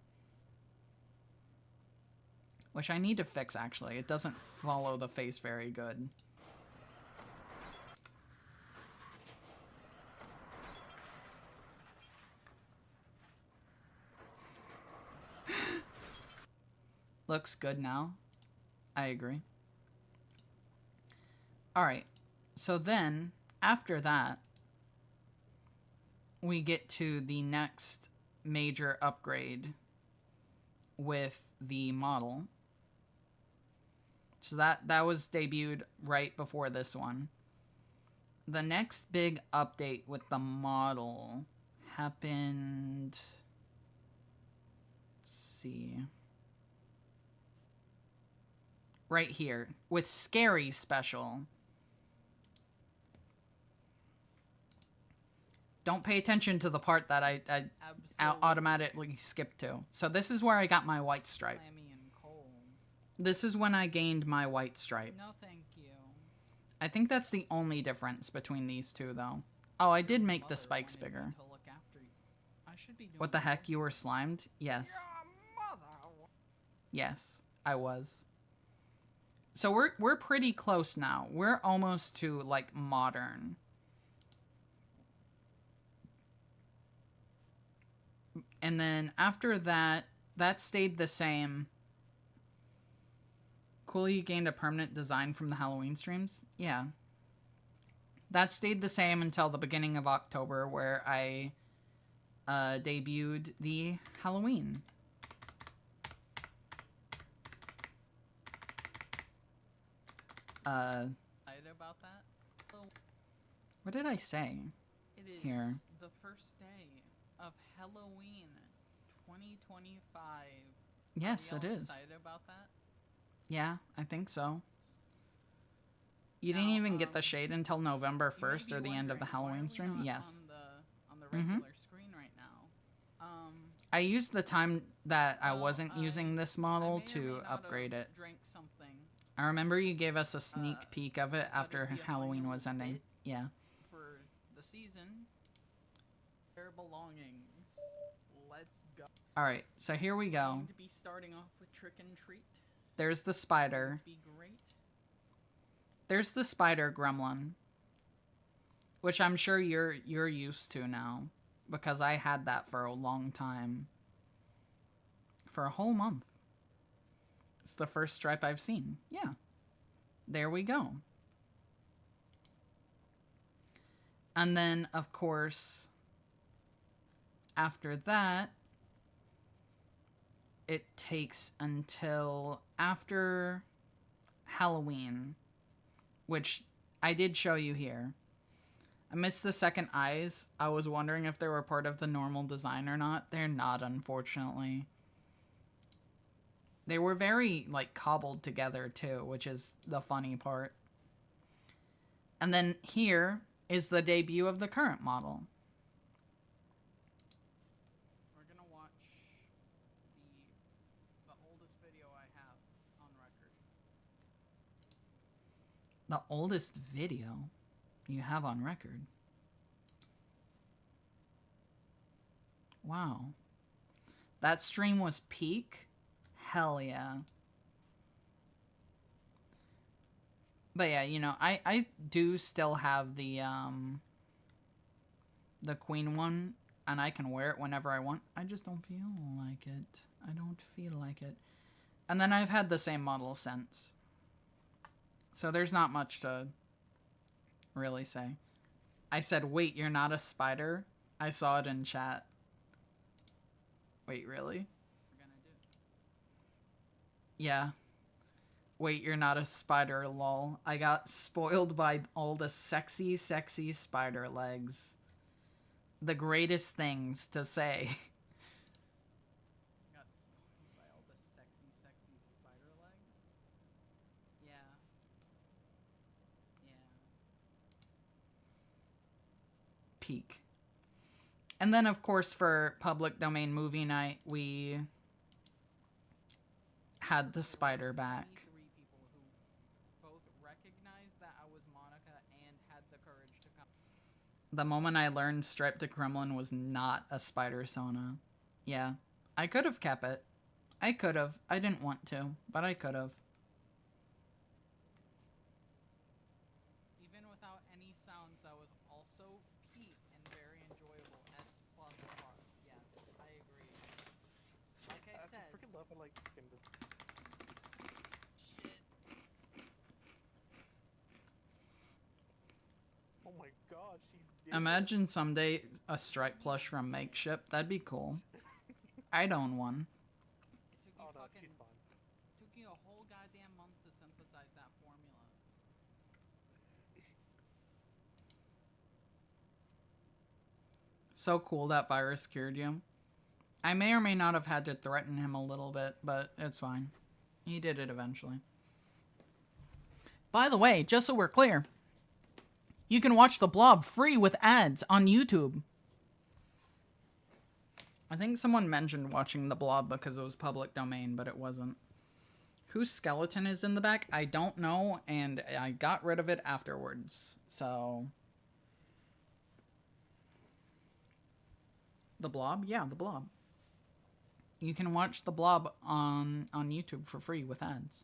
S1: Which I need to fix, actually. It doesn't follow the face very good. Looks good now. I agree. Alright. So then, after that, we get to the next major upgrade with the model. So that was debuted right before this one. The next big update with the model happened... Let's see... Right here, with Scary Special. Don't pay attention to the part that I automatically skipped to. So this is where I got my white stripe.
S3: Clammy and cold.
S1: This is when I gained my white stripe.
S3: No, thank you.
S1: I think that's the only difference between these two, though. Oh, I did make the spikes bigger.
S3: To look after you. I should be doing
S1: What the heck,
S3: this.
S1: you were slimed? Yes.
S3: Your mother.
S1: Yes, I was. So we're pretty close now. We're almost to, like, modern. And then after that, that stayed the same. Cool, you gained a permanent design from the Halloween streams? Yeah. That stayed the same until the beginning of October, where I debuted the Halloween.
S3: Excited about that? So
S1: What did I say?
S3: it is
S1: Here.
S3: the first day of Halloween 2025.
S1: Yes,
S3: Are
S1: it
S3: y'all
S1: is.
S3: Excited about that?
S1: Yeah, I think so. You didn't
S3: Now,
S1: even get the shade until November
S3: You may
S1: 1st
S3: be
S1: or the end of the
S3: wondering, why are
S1: Halloween
S3: we
S1: stream?
S3: not
S1: Yes.
S3: On the
S1: Mhm.
S3: regular screen right now.
S1: I used the time that I
S3: Well,
S1: wasn't using this
S3: I
S1: model
S3: may or may
S1: to
S3: not
S1: upgrade
S3: have
S1: it.
S3: Drank something
S1: I remember you gave us a sneak peek of it
S3: thought
S1: after
S3: it'd be a
S1: Halloween
S3: funny
S1: was
S3: little
S1: ending.
S3: bit.
S1: Yeah.
S3: for the season. Their belongings. Let's go.
S1: Alright, so here we go.
S3: Going to be starting off with trick and treat.
S1: There's the
S3: Going
S1: spider.
S3: to be great.
S1: There's the spider gremlin. Which I'm sure you're used to now. Because I had that for a long time. For a whole month. It's the first stripe I've seen. Yeah. There we go. And then, of course, after that, it takes until after Halloween, which I did show you here. I missed the second eyes. I was wondering if they were part of the normal design or not. They're not, unfortunately. They were very, like, cobbled together, too, which is the funny part. And then here is the debut of the current model.
S3: We're gonna watch the oldest video I have on record.
S1: The oldest video you have on record. Wow. That stream was peak? Hell yeah. But yeah, you know, I do still have the queen one, and I can wear it whenever I want. I just don't feel like it. I don't feel like it. And then I've had the same model since. So there's not much to really say. I said, wait, you're not a spider? I saw it in chat. Wait, really?
S3: We're gonna do.
S1: Yeah. Wait, you're not a spider, lol. I got spoiled by all the sexy, sexy spider legs. The greatest things to say.
S3: Got spoiled by all the sexy, sexy spider legs. Yeah. Yeah.
S1: Peak. And then, of course, for public domain movie night, we had the spider back.
S3: 23 people who both recognized that I was Monica and had the courage to come.
S1: The moment I learned Striped Gremlin was not a spider sona. Yeah. I could have kept it. I could have. I didn't want to, but I could have.
S3: Even without any sounds, that was also peak and very enjoyable. S++. Yes, I agree. Like I said,
S5: freaking love it, like fucking just
S3: shit.
S5: oh my god, she's dead.
S1: Imagine someday a stripe plush from Makeshift. That'd be cool. I'd own one.
S3: It took you
S5: Oh no,
S3: fucking
S5: she's fine.
S3: took you a whole goddamn month to synthesize that formula.
S1: So cool that virus cured you. I may or may not have had to threaten him a little bit, but it's fine. He did it eventually. By the way, just so we're clear, you can watch The Blob free with ads on YouTube. I think someone mentioned watching The Blob because it was public domain, but it wasn't. Whose skeleton is in the back? I don't know, and I got rid of it afterwards, so... The Blob? Yeah, The Blob. You can watch The Blob on YouTube for free with ads.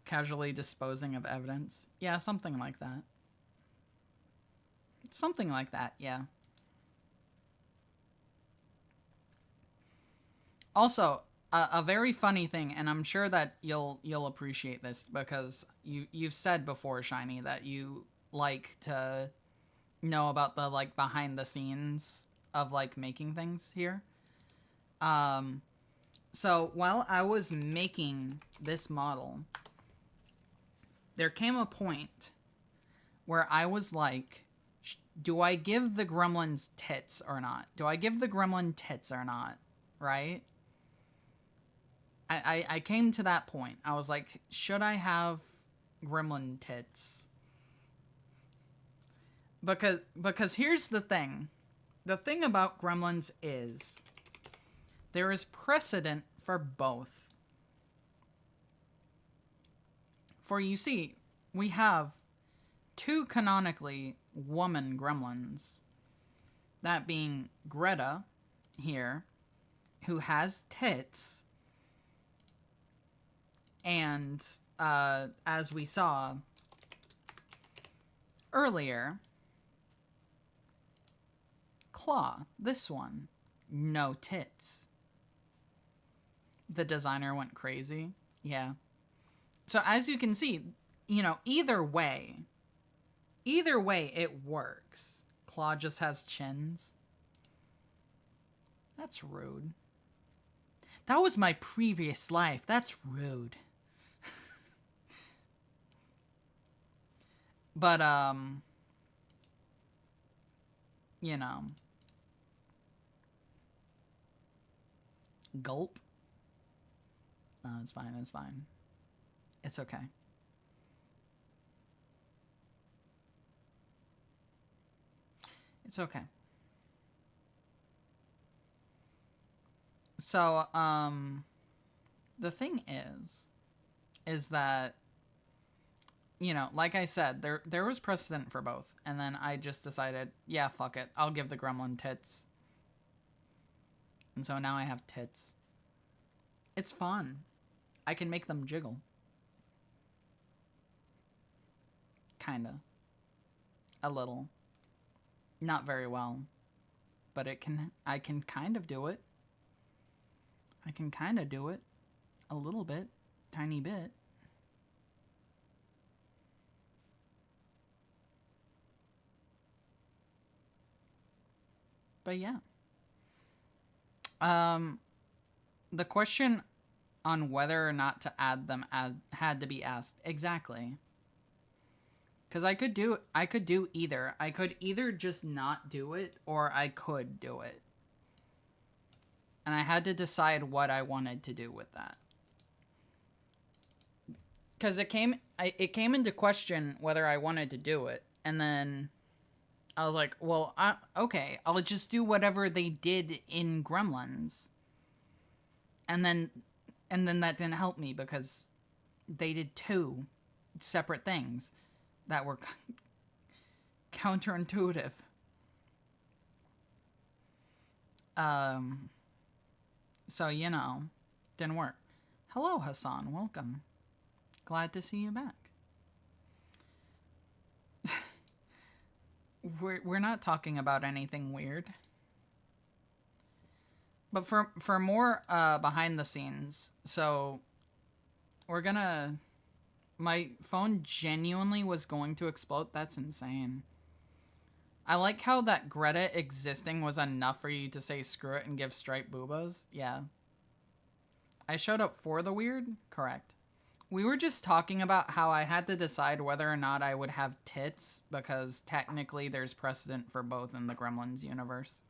S1: Casually disposing of evidence. Yeah, something like that. Something like that, yeah. Also, a very funny thing, and I'm sure that you'll appreciate this because you've said before, Shiny, that you like to know about the like behind the scenes of like making things here. So while I was making this model, there came a point where I was like, do I give the gremlins tits or not? Do I give the gremlin tits or not? Right? I came to that point. I was like, should I have gremlin tits? Because here's the thing. The thing about Gremlins is there is precedent for both. For you see, we have two canonically woman gremlins. That being Greta here, who has tits, and as we saw earlier, Claw, this one, no tits. The designer went crazy. Yeah. So as you can see, you know, either way it works. Claw just has chins. That's rude. That was my previous life. That's rude. But, you know. Gulp. No, it's fine, it's fine. It's okay. It's okay. So, the thing is that, you know, like I said, there was precedent for both, and then I just decided, yeah, fuck it, I'll give the gremlin tits. And so now I have tits. It's fun. I can make them jiggle. Kinda. A little. Not very well. But I can kind of do it. I can kind of do it. A little bit. Tiny bit. But yeah. The question on whether or not to add them had to be asked. Exactly. Because I could do either. I could either just not do it, or I could do it. And I had to decide what I wanted to do with that. Because it came into question whether I wanted to do it. And then I was like, well, okay, I'll just do whatever they did in Gremlins. And then that didn't help me because they did two separate things that were counterintuitive. So, you know, didn't work. Hello, Hassan. Welcome. Glad to see you back. We're not talking about anything weird. But for more behind the scenes, so we're gonna... My phone genuinely was going to explode. That's insane. I like how that Greta existing was enough for you to say screw it and give Stripe boobas. Yeah. I showed up for the weird? Correct. We were just talking about how I had to decide whether or not I would have tits, because technically there's precedent for both in the Gremlins universe.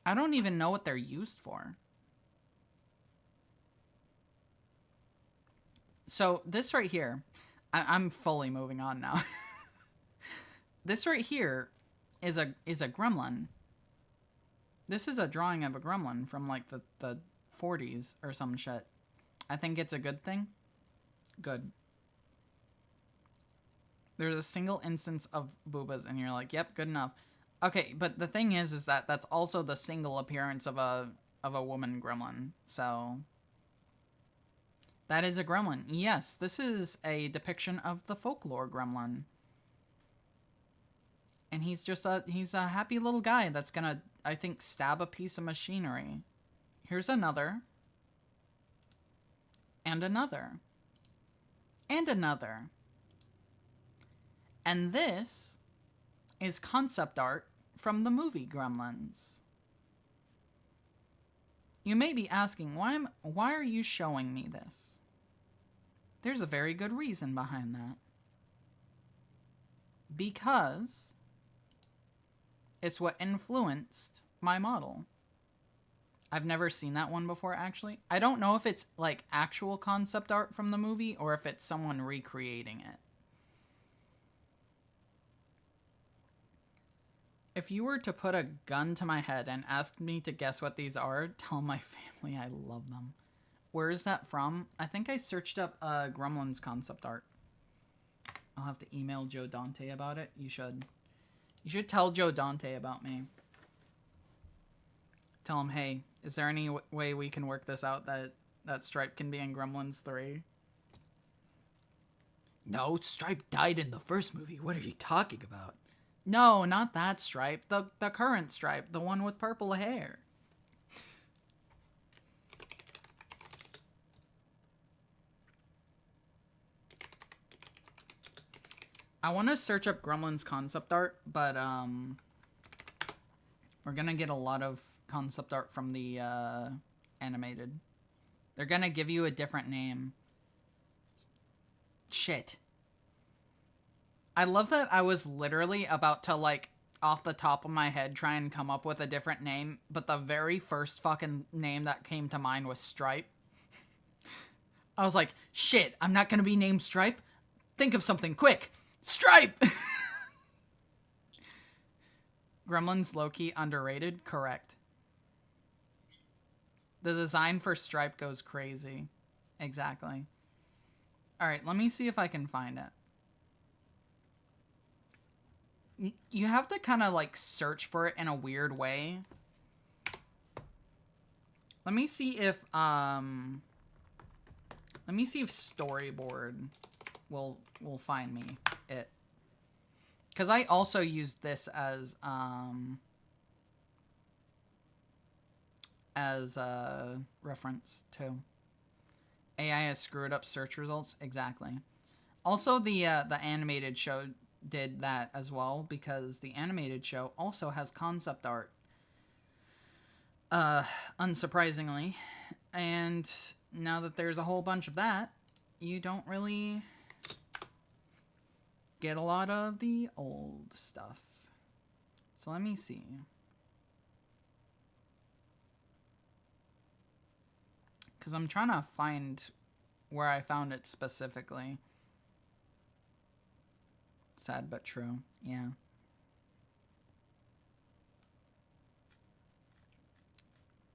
S1: I don't even know what they're used for. So this right here, I'm fully moving on now. This right here is a gremlin. This is a drawing of a gremlin from like the 40s or some shit. I think it's a good thing. Good. There's a single instance of boobas and you're like, yep, good enough. Okay, but the thing is that that's also the single appearance of a woman gremlin. So that is a gremlin. Yes, this is a depiction of the folklore gremlin. And he's just he's a happy little guy that's gonna, I think, stab a piece of machinery. Here's another. And another. And another. And this is concept art from the movie Gremlins. You may be asking, why are you showing me this? There's a very good reason behind that. Because it's what influenced my model. I've never seen that one before, actually. I don't know if it's like actual concept art from the movie or if it's someone recreating it. If you were to put a gun to my head and ask me to guess what these are, tell my family I love them. Where is that from? I think I searched up Gremlins concept art. I'll have to email Joe Dante about it. You should. You should tell Joe Dante about me. Tell him, hey, is there any way we can work this out that Stripe can be in Gremlins 3? No, Stripe died in the first movie. What are you talking about? No, not that Stripe. The current Stripe. The one with purple hair. I want to search up Gremlins concept art, but we're gonna get a lot of concept art from the animated. They're gonna give you a different name. Shit. I love that I was literally about to, like, off the top of my head try and come up with a different name, but the very first fucking name that came to mind was Stripe. I was like, shit, I'm not gonna be named Stripe? Think of something, quick! Stripe! Gremlins low-key underrated? Correct. The design for Stripe goes crazy. Exactly. Alright, let me see if I can find it. You have to kind of, like, search for it in a weird way. Let me see if, Storyboard will find me it. Because I also used this as a reference, too. AI has screwed up search results. Exactly. Also, the animated show did that as well, because the animated show also has concept art. Unsurprisingly. And now that there's a whole bunch of that, you don't really get a lot of the old stuff. So let me see. Because I'm trying to find where I found it specifically. Sad but true. Yeah.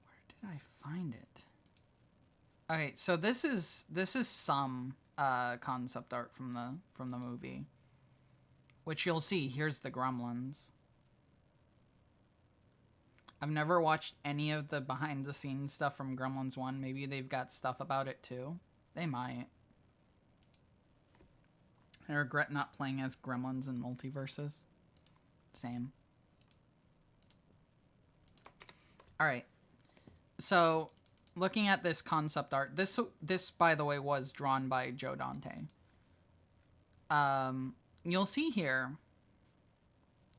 S1: Where did I find it? Okay, so this is some concept art from the movie, which you'll see. Here's the Gremlins. I've never watched any of the behind the scenes stuff from Gremlins 1. Maybe they've got stuff about it too. They might. I regret not playing as Gremlins in Multiverses. Same. Alright. So, looking at this concept art, this by the way was drawn by Joe Dante. You'll see here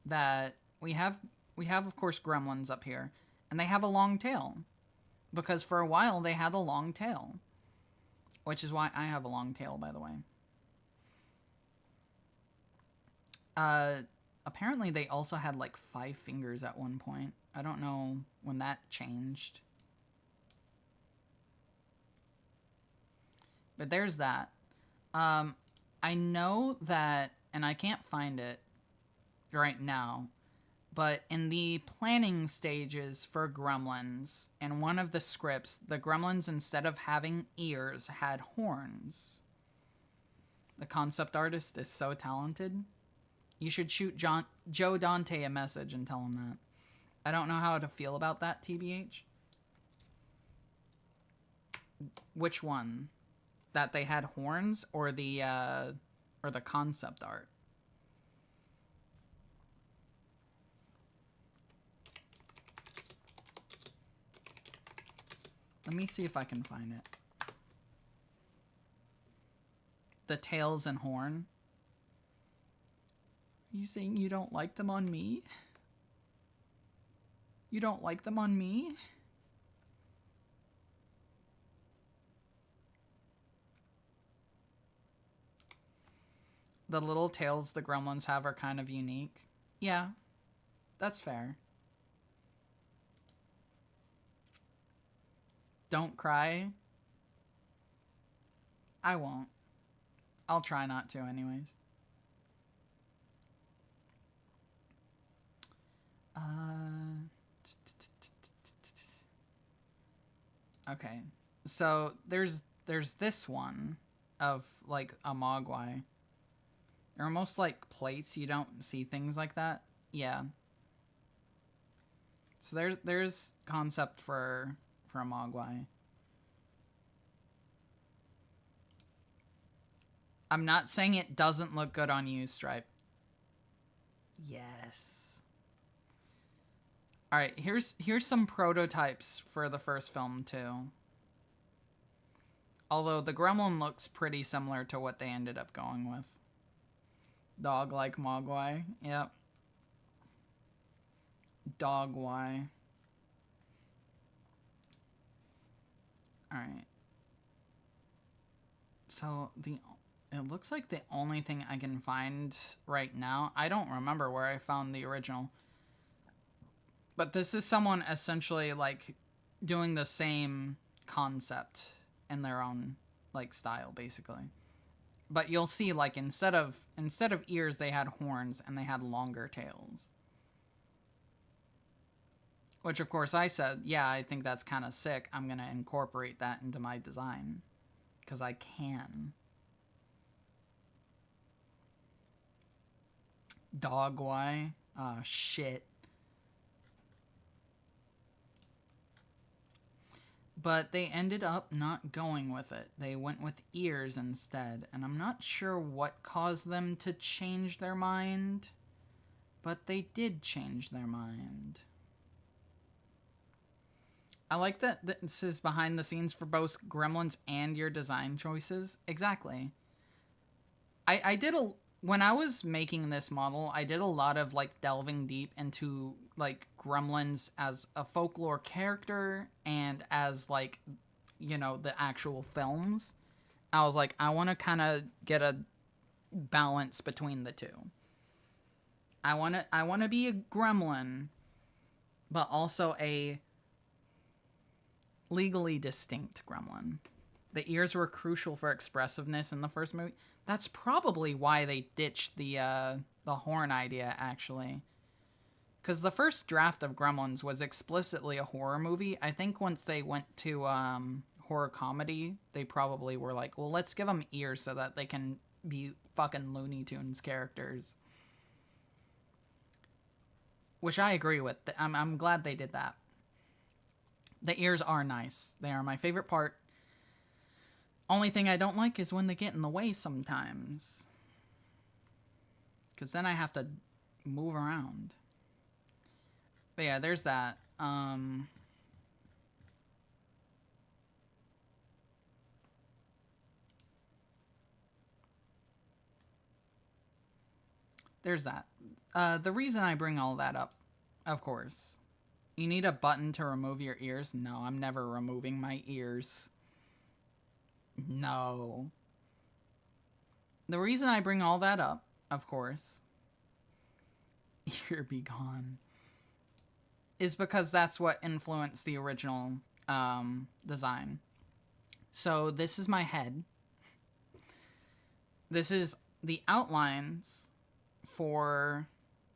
S1: that we have of course Gremlins up here, and they have a long tail, because for a while they had a long tail, which is why I have a long tail, by the way. Apparently they also had like 5 fingers at one point. I don't know when that changed. But there's that. I know that, and I can't find it right now, but in the planning stages for Gremlins, in one of the scripts, the Gremlins, instead of having ears, had horns. The concept artist is so talented. You should shoot Joe Dante a message and tell him that. I don't know how to feel about that, TBH. Which one? That they had horns, or the concept art? Let me see if I can find it. The tails and horn. Are you saying you don't like them on me? You don't like them on me? The little tails the Gremlins have are kind of unique. Yeah, that's fair. Don't cry. I won't. I'll try not to anyways. Okay. So there's this one of like a Mogwai. They're almost like plates. You don't see things like that. Yeah. So there's concept for a Mogwai. I'm not saying it doesn't look good on you, Stripe. Yes. All right, here's some prototypes for the first film too. Although the gremlin looks pretty similar to what they ended up going with. Dog-like Mogwai. Yep. Dogwai. Alright. So, it looks like the only thing I can find right now... I don't remember where I found the original. But this is someone essentially, like, doing the same concept in their own, like, style, basically. But you'll see, like, instead of ears, they had horns, and they had longer tails. Which, of course, I said, yeah, I think that's kind of sick. I'm going to incorporate that into my design. Because I can. Dogwai. Ah, shit. But they ended up not going with it. They went with ears instead. And I'm not sure what caused them to change their mind. But they did change their mind. I like that this is behind the scenes for both Gremlins and your design choices. Exactly. When I was making this model, I did a lot of, like, delving deep into, like, Gremlins as a folklore character and as, like, you know, the actual films. I was like, I want to kind of get a balance between the two. I want to be a gremlin, but also a legally distinct gremlin. The ears were crucial for expressiveness in the first movie. That's probably why they ditched the horn idea, actually. Because the first draft of Gremlins was explicitly a horror movie. I think once they went to horror comedy, they probably were like, well, let's give them ears so that they can be fucking Looney Tunes characters. Which I agree with. I'm glad they did that. The ears are nice. They are my favorite part. Only thing I don't like is when they get in the way sometimes. Because then I have to move around. But yeah, there's that. There's that. The reason I bring all that up, of course. You need a button to remove your ears? No, I'm never removing my ears. No. The reason I bring all that up, of course, ear be gone, is because that's what influenced the original design. So this is my head. This is the outlines for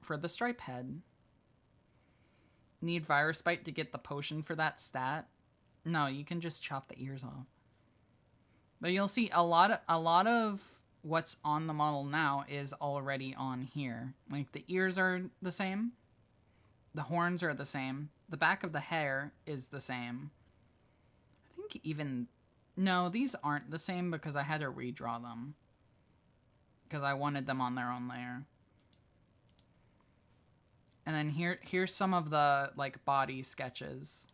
S1: the stripe head. Need Virus Bite to get the potion for that stat? No, you can just chop the ears off. But you'll see a lot of what's on the model now is already on here. Like, the ears are the same. The horns are the same. The back of the hair is the same. I think even... No, these aren't the same because I had to redraw them. Because I wanted them on their own layer. And then here's some of the, like, body sketches.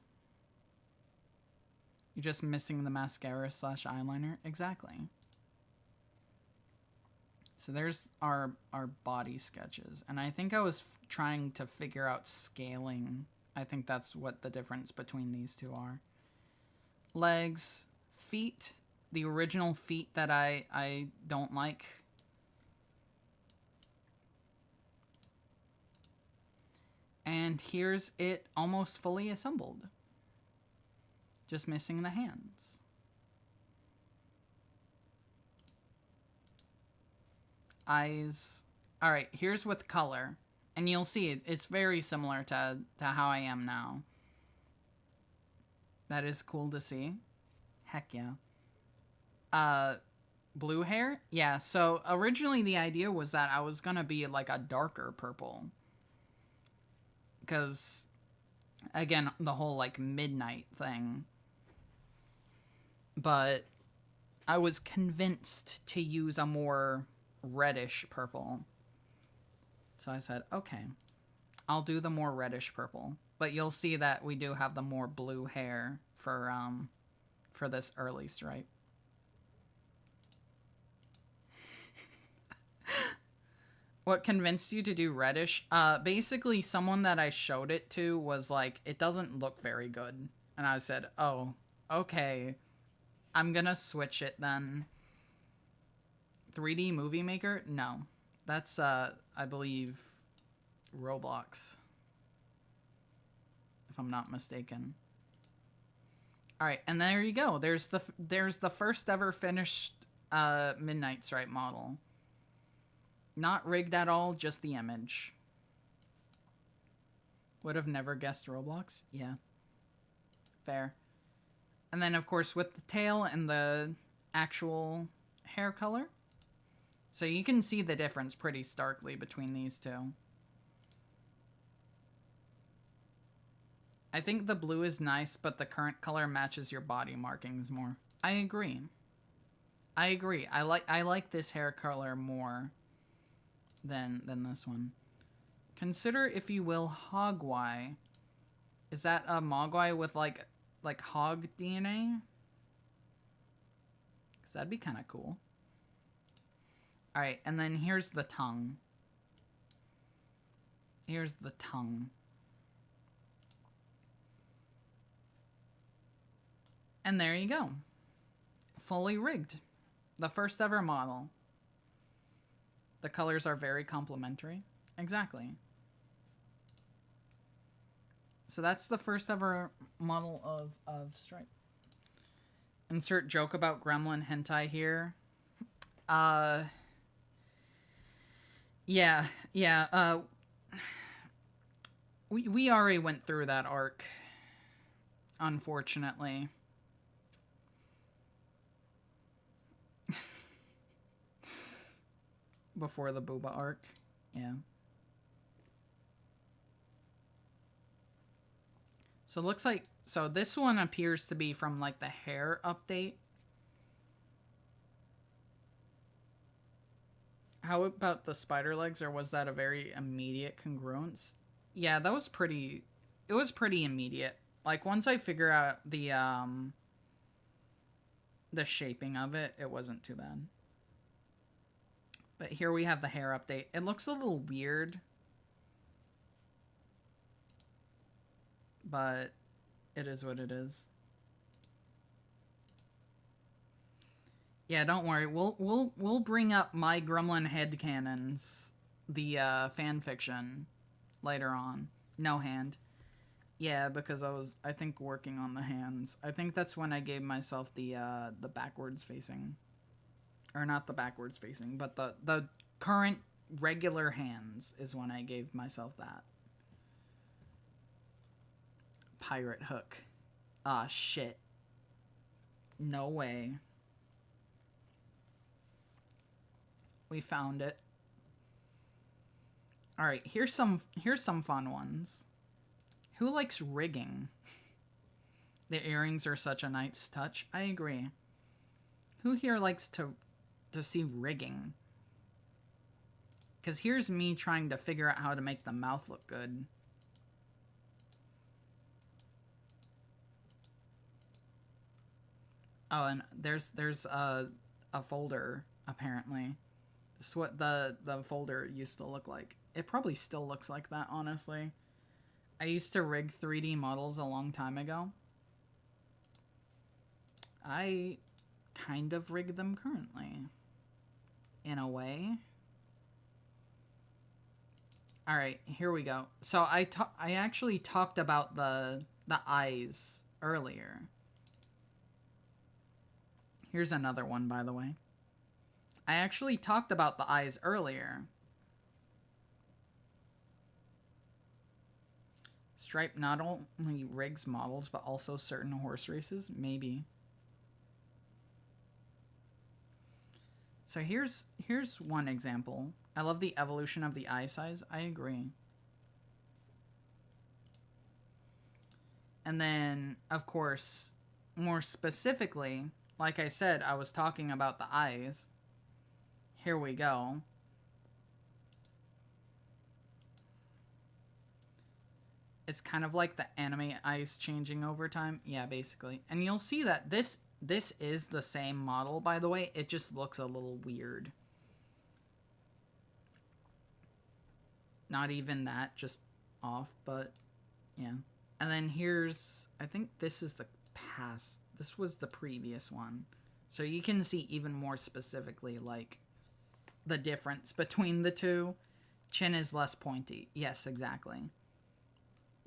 S1: You're just missing the mascara / eyeliner. Exactly. So there's our body sketches. And I think I was trying to figure out scaling. I think that's what the difference between these two are. Legs, feet. The original feet that I don't like. And here's it almost fully assembled. Just missing the hands. Eyes. Alright, here's with color. And you'll see it's very similar to how I am now. That is cool to see. Heck yeah. Blue hair? Yeah, so originally the idea was that I was gonna be like a darker purple. Because, again, the whole like midnight thing. But I was convinced to use a more reddish purple. So I said, okay, I'll do the more reddish purple. But you'll see that we do have the more blue hair for this early stripe. What convinced you to do reddish? Basically, someone that I showed it to was like, it doesn't look very good. And I said, oh, okay. I'm gonna switch it then. 3D Movie Maker? No. That's, I believe, Roblox. If I'm not mistaken. Alright, and there you go. There's the first ever finished Midnight Stripe model. Not rigged at all, just the image. Would have never guessed Roblox? Yeah. Fair. And then, of course, with the tail and the actual hair color. So you can see the difference pretty starkly between these two. I think the blue is nice, but the current color matches your body markings more. I agree. I agree. I like this hair color more than this one. Consider, if you will, Hogwai. Is that a Mogwai with like hog DNA? Because that'd be kind of cool. Alright, and then here's the tongue. Here's the tongue. And there you go. Fully rigged. The first ever model. The colors are very complementary. Exactly. So that's the first ever model of Stripe. Insert joke about gremlin hentai here. Yeah. We already went through that arc. Unfortunately. Before the Booba arc. Yeah. So it looks like... So this one appears to be from, like, the hair update. How about the spider legs, or was that a very immediate congruence? Yeah, that was pretty... It was pretty immediate. Like, once I figure out the shaping of it, it wasn't too bad. But here we have the hair update. It looks a little weird. But it is what it is. Yeah, don't worry. We'll bring up my Gremlin headcanons, the fan fiction, later on. No hand. Yeah, because I think working on the hands. I think that's when I gave myself the backwards facing. Or not the backwards facing, but the current regular hands is when I gave myself that. Pirate hook. Ah, shit. No way. We found it. Alright, here's some fun ones. Who likes rigging? The earrings are such a nice touch. I agree. Who here likes to see rigging? Because here's me trying to figure out how to make the mouth look good. Oh, and there's a folder, apparently. This is what the folder used to look like. It probably still looks like that, honestly. I used to rig 3D models a long time ago. I kind of rig them currently. In a way. Alright, here we go. So I actually talked about the eyes earlier. Here's another one, by the way. I actually talked about the eyes earlier. Stripe not only rigs models, but also certain horse races? Maybe. So here's one example. I love the evolution of the eye size. I agree. And then, of course, more specifically, like I said, I was talking about the eyes. Here we go. It's kind of like the anime eyes changing over time. Yeah, basically. And you'll see that this is the same model, by the way. It just looks a little weird. Not even that, just off, but yeah. And then here's, I think this is the past. This was the previous one. So you can see even more specifically, like, the difference between the two. Chin is less pointy. Yes, exactly.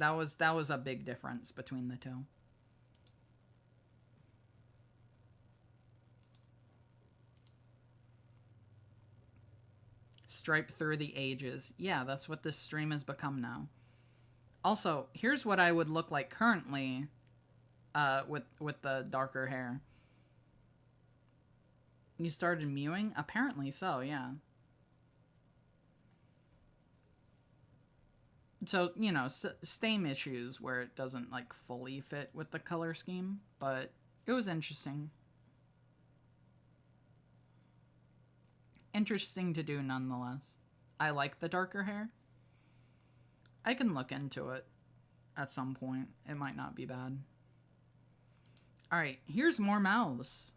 S1: That was a big difference between the two. Stripe through the ages. Yeah, that's what this stream has become now. Also, here's what I would look like currently with the darker hair. You started mewing? Apparently so, yeah. So, you know, same issues where it doesn't, like, fully fit with the color scheme, but it was interesting. Interesting to do nonetheless. I like the darker hair. I can look into it at some point. It might not be bad. Alright, here's more mouths.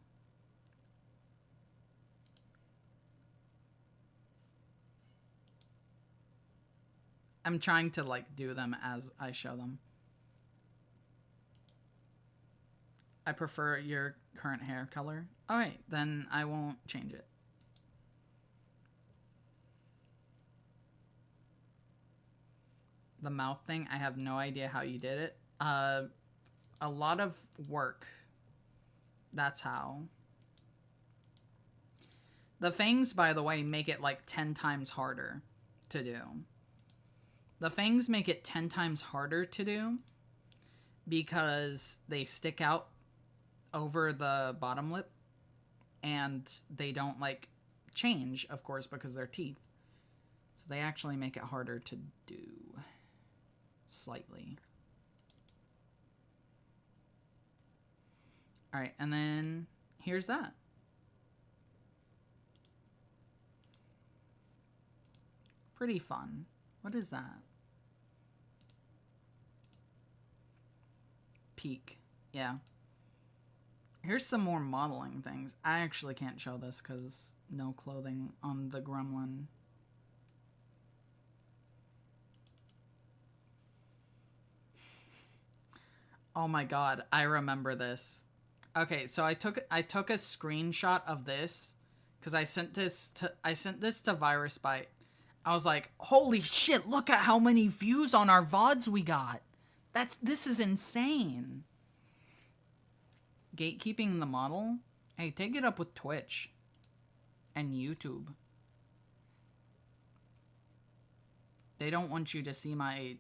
S1: I'm trying to, like, do them as I show them. I prefer your current hair color. Alright, then I won't change it. The mouth thing, I have no idea how you did it. A lot of work. That's how. The fangs, by the way, make it like 10 times harder to do. The fangs make it 10 times harder to do because they stick out over the bottom lip and they don't, like, change, of course, because they're teeth. So they actually make it harder to do. Slightly. Alright, and then here's that. Pretty fun. What is that? Peak. Yeah. Here's some more modeling things. I actually can't show this because no clothing on the gremlin. Oh my god, I remember this. Okay, so I took a screenshot of this because I sent this to Virus Byte. I was like, holy shit, look at how many views on our VODs we got. This is insane. Gatekeeping the model? Hey, take it up with Twitch and YouTube. They don't want you to see my...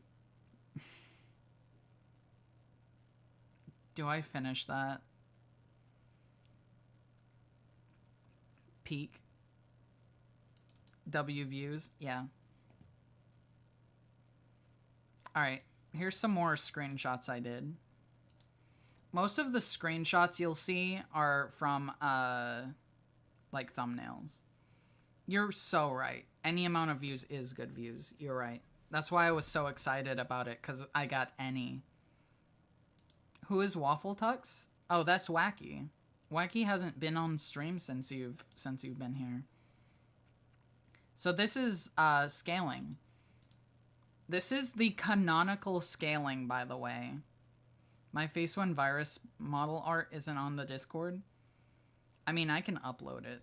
S1: Do I finish that? Peak. W views? Yeah. Alright, here's some more screenshots I did. Most of the screenshots you'll see are from, like, thumbnails. You're so right. Any amount of views is good views. You're right. That's why I was so excited about it, because I got any. Who is Waffle Tux? Oh, that's Wacky. Wacky hasn't been on stream since you've been here. So this is scaling. This is the canonical scaling, by the way. My Face One Virus model art isn't on the Discord. I mean, I can upload it.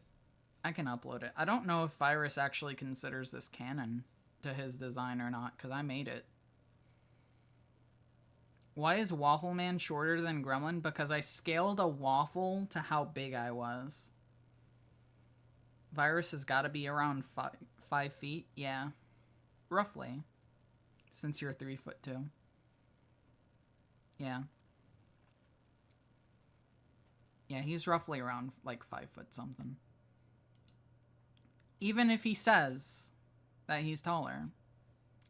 S1: I don't know if Virus actually considers this canon to his design or not, because I made it. Why is Waffle Man shorter than Gremlin? Because I scaled a waffle to how big I was. Virus has got to be around 5 feet. Yeah. Roughly. Since you're 3'2". Yeah. Yeah, he's roughly around like 5 foot something. Even if he says that he's taller,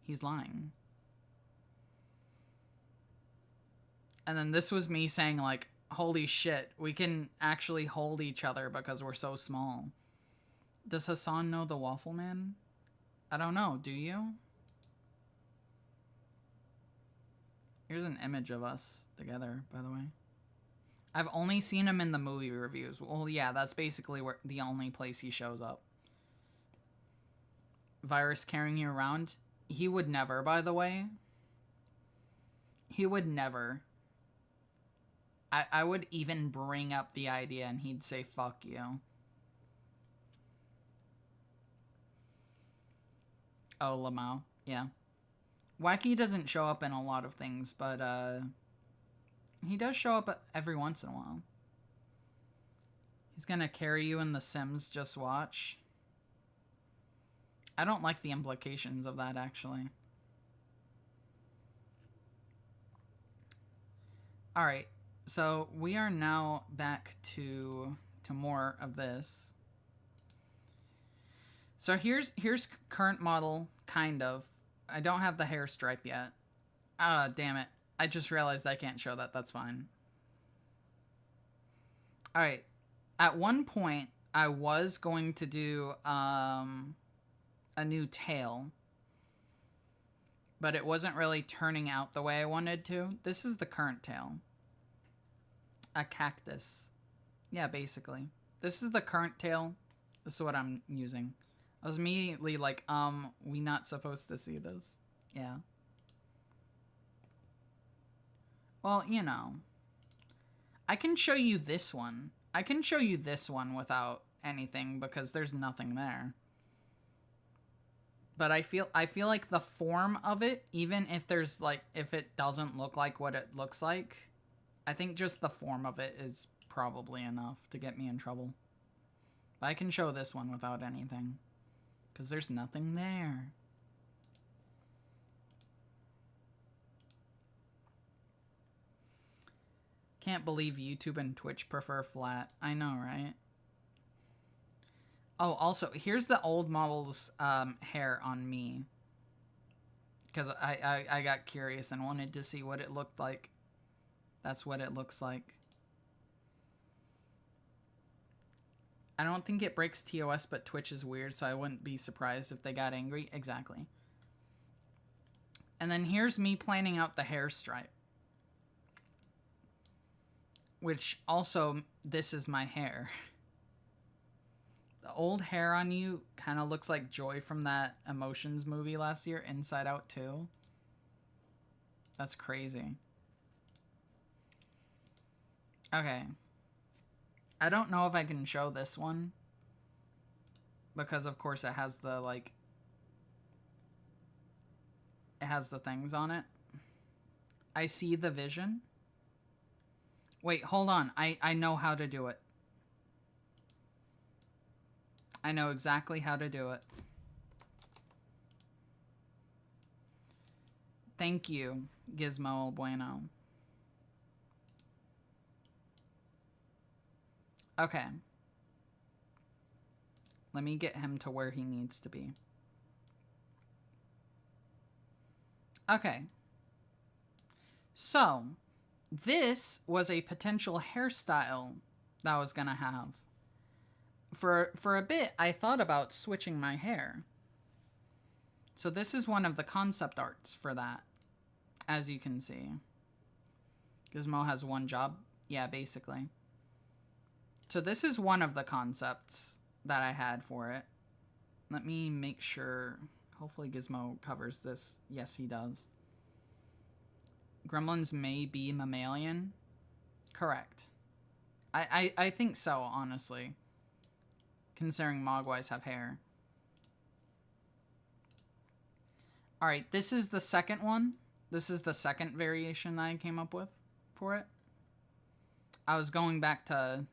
S1: he's lying. And then this was me saying like, holy shit, we can actually hold each other because we're so small. Does Hassan know the Waffle Man? I don't know, do you? Here's an image of us together, by the way. I've only seen him in the movie reviews. Well, yeah, that's basically where the only place he shows up. Virus carrying you around? He would never, by the way. He would never. I would even bring up the idea and he'd say, fuck you. Oh, Lamau. Yeah. Wacky doesn't show up in a lot of things, but, he does show up every once in a while. He's gonna carry you in The Sims, just watch. I don't like the implications of that, actually. Alright, so we are now back to more of this. So here's current model, kind of. I don't have the hair stripe yet. Ah, damn it. I just realized I can't show that. That's fine. Alright. At one point, I was going to do a new tail. But it wasn't really turning out the way I wanted to. This is the current tail. A cactus. Yeah, basically. This is the current tail. This is what I'm using. I was immediately like, we not supposed to see this. Yeah. Well, you know. I can show you this one. I can show you this one without anything because there's nothing there. But I feel like the form of it, even if there's like, if it doesn't look like what it looks like, I think just the form of it is probably enough to get me in trouble. But I can show this one without anything. Because there's nothing there. Can't believe YouTube and Twitch prefer flat. I know, right? Oh, also, here's the old model's hair on me. Because I got curious and wanted to see what it looked like. That's what it looks like. I don't think it breaks TOS, but Twitch is weird, so I wouldn't be surprised if they got angry. Exactly. And then here's me planning out the hair stripe. Which also, this is my hair. The old hair on you kind of looks like Joy from that Emotions movie last year, Inside Out 2. That's crazy. Okay. I don't know if I can show this one. Because, of course, it has the, like... It has the things on it. I see the vision. Wait, hold on. I know how to do it. I know exactly how to do it. Thank you, Gizmo Bueno. Okay. Let me get him to where he needs to be. Okay. So, this was a potential hairstyle that I was gonna have. For a bit, I thought about switching my hair. So this is one of the concept arts for that, as you can see. Gizmo has one job. Yeah, basically. So this is one of the concepts that I had for it. Let me make sure. Hopefully Gizmo covers this. Yes, he does. Gremlins may be mammalian. Correct. I think so, honestly. Considering Mogwais have hair. Alright, this is the second one. This is the second variation that I came up with for it. I was going back to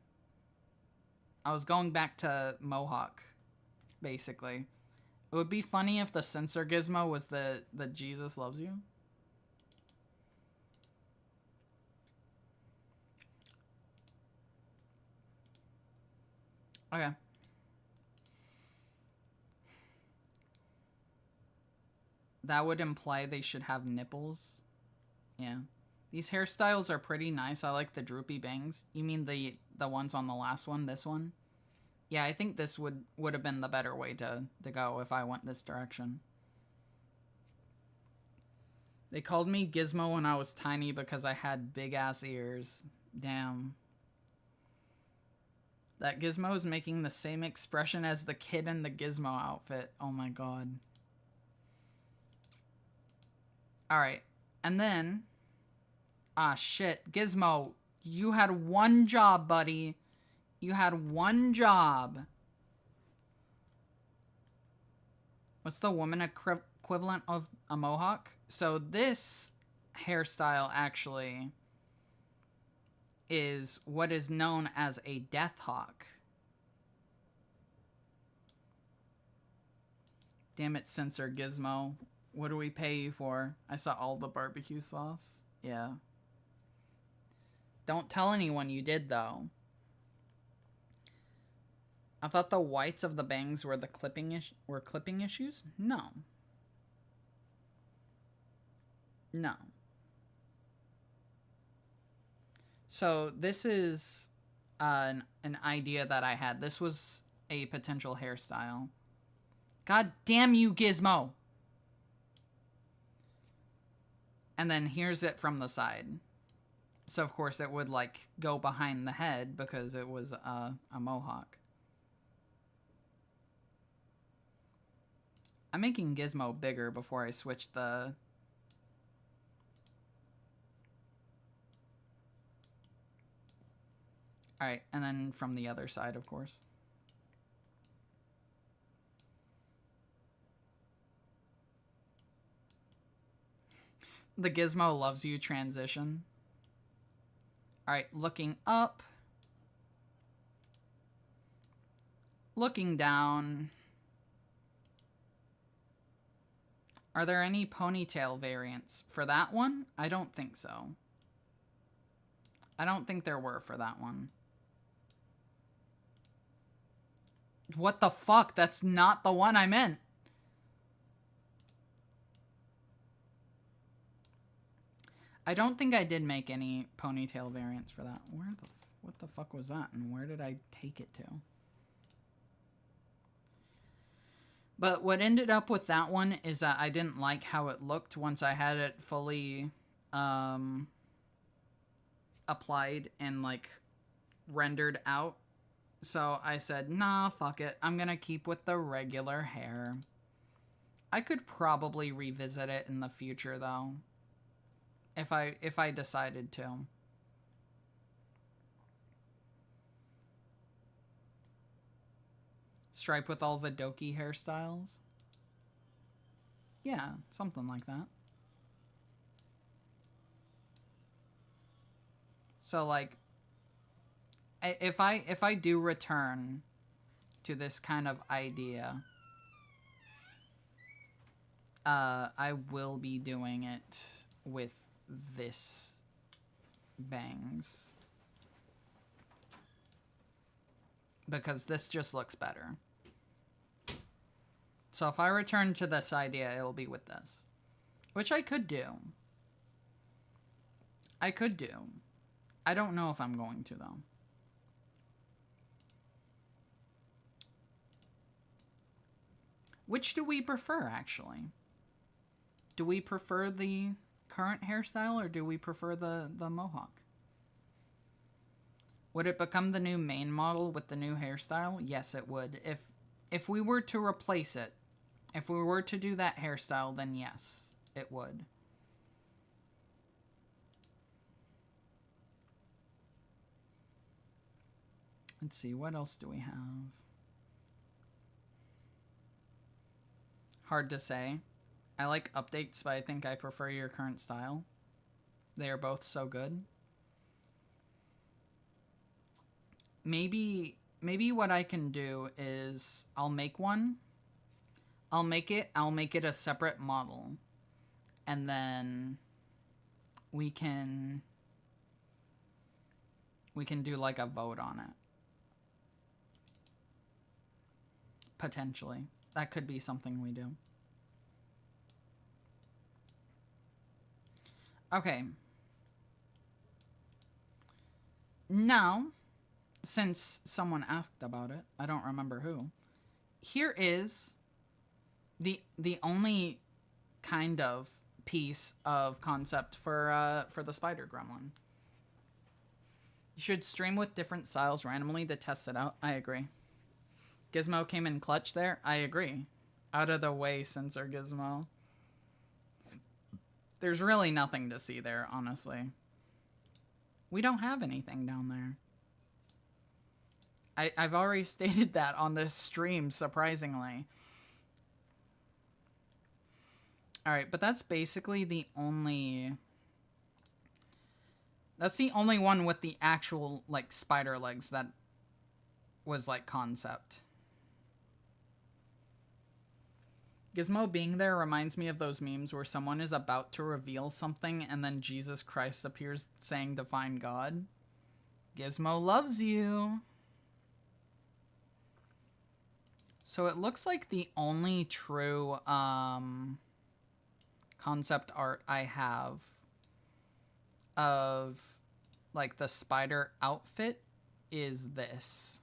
S1: Mohawk, basically. It would be funny if the censor gizmo was the Jesus loves you. Okay. That would imply they should have nipples. Yeah. These hairstyles are pretty nice. I like the droopy bangs. You mean the ones on the last one? This one? Yeah, I think this would have been the better way to go if I went this direction. They called me Gizmo when I was tiny because I had big-ass ears. Damn. That Gizmo is making the same expression as the kid in the Gizmo outfit. Oh my god. Alright. And then... Ah, shit. Gizmo, you had one job, buddy. You had one job. What's the woman equivalent of a mohawk? So this hairstyle actually is what is known as a death hawk. Damn it, Censor Gizmo. What do we pay you for? I saw all the barbecue sauce. Yeah. Don't tell anyone you did, though. I thought the whites of the bangs were the clipping issues? No. No. So this is an idea that I had. This was a potential hairstyle. God damn you, Gizmo! And then here's it from the side. So of course it would like go behind the head because it was a mohawk. I'm making Gizmo bigger before I switch the... Alright, and then from the other side, of course. The Gizmo loves you transition. Alright, looking up. Looking down. Are there any ponytail variants for that one? I don't think so. I don't think there were for that one. What the fuck? That's not the one I meant. I don't think I did make any ponytail variants for that. What the fuck was that? And where did I take it to? But what ended up with that one is that I didn't like how it looked once I had it fully applied and like rendered out. So I said, nah, fuck it. I'm gonna keep with the regular hair. I could probably revisit it in the future though. If I decided to. Stripe with all Vidoki hairstyles? Yeah, something like that. So like if I do return to this kind of idea, I will be doing it with this bangs. Because this just looks better. So if I return to this idea, it'll be with this. Which I could do. I could do. I don't know if I'm going to, though. Which do we prefer, actually? Do we prefer the current hairstyle, or do we prefer the mohawk? Would it become the new main model with the new hairstyle? Yes, it would. If we were to replace it, if we were to do that hairstyle, then yes, it would. Let's see, what else do we have? Hard to say. I like updates, but I think I prefer your current style. They are both so good. Maybe what I can do is I'll make one. I'll make it a separate model. And then we can do like a vote on it. Potentially. That could be something we do. Okay. Now, since someone asked about it, I don't remember who. Here is the only kind of piece of concept for the spider gremlin. You should stream with different styles randomly to test it out. I agree. Gizmo came in clutch there. I agree. Out of the way, Censor Gizmo. There's really nothing to see there, honestly. We don't have anything down there. I've already stated that on this stream, surprisingly. Alright, but that's basically the only... That's the only one with the actual, like, spider legs that was, like, concept. Gizmo being there reminds me of those memes where someone is about to reveal something and then Jesus Christ appears saying define God. Gizmo loves you. So it looks like the only true concept art I have of like the spider outfit is this,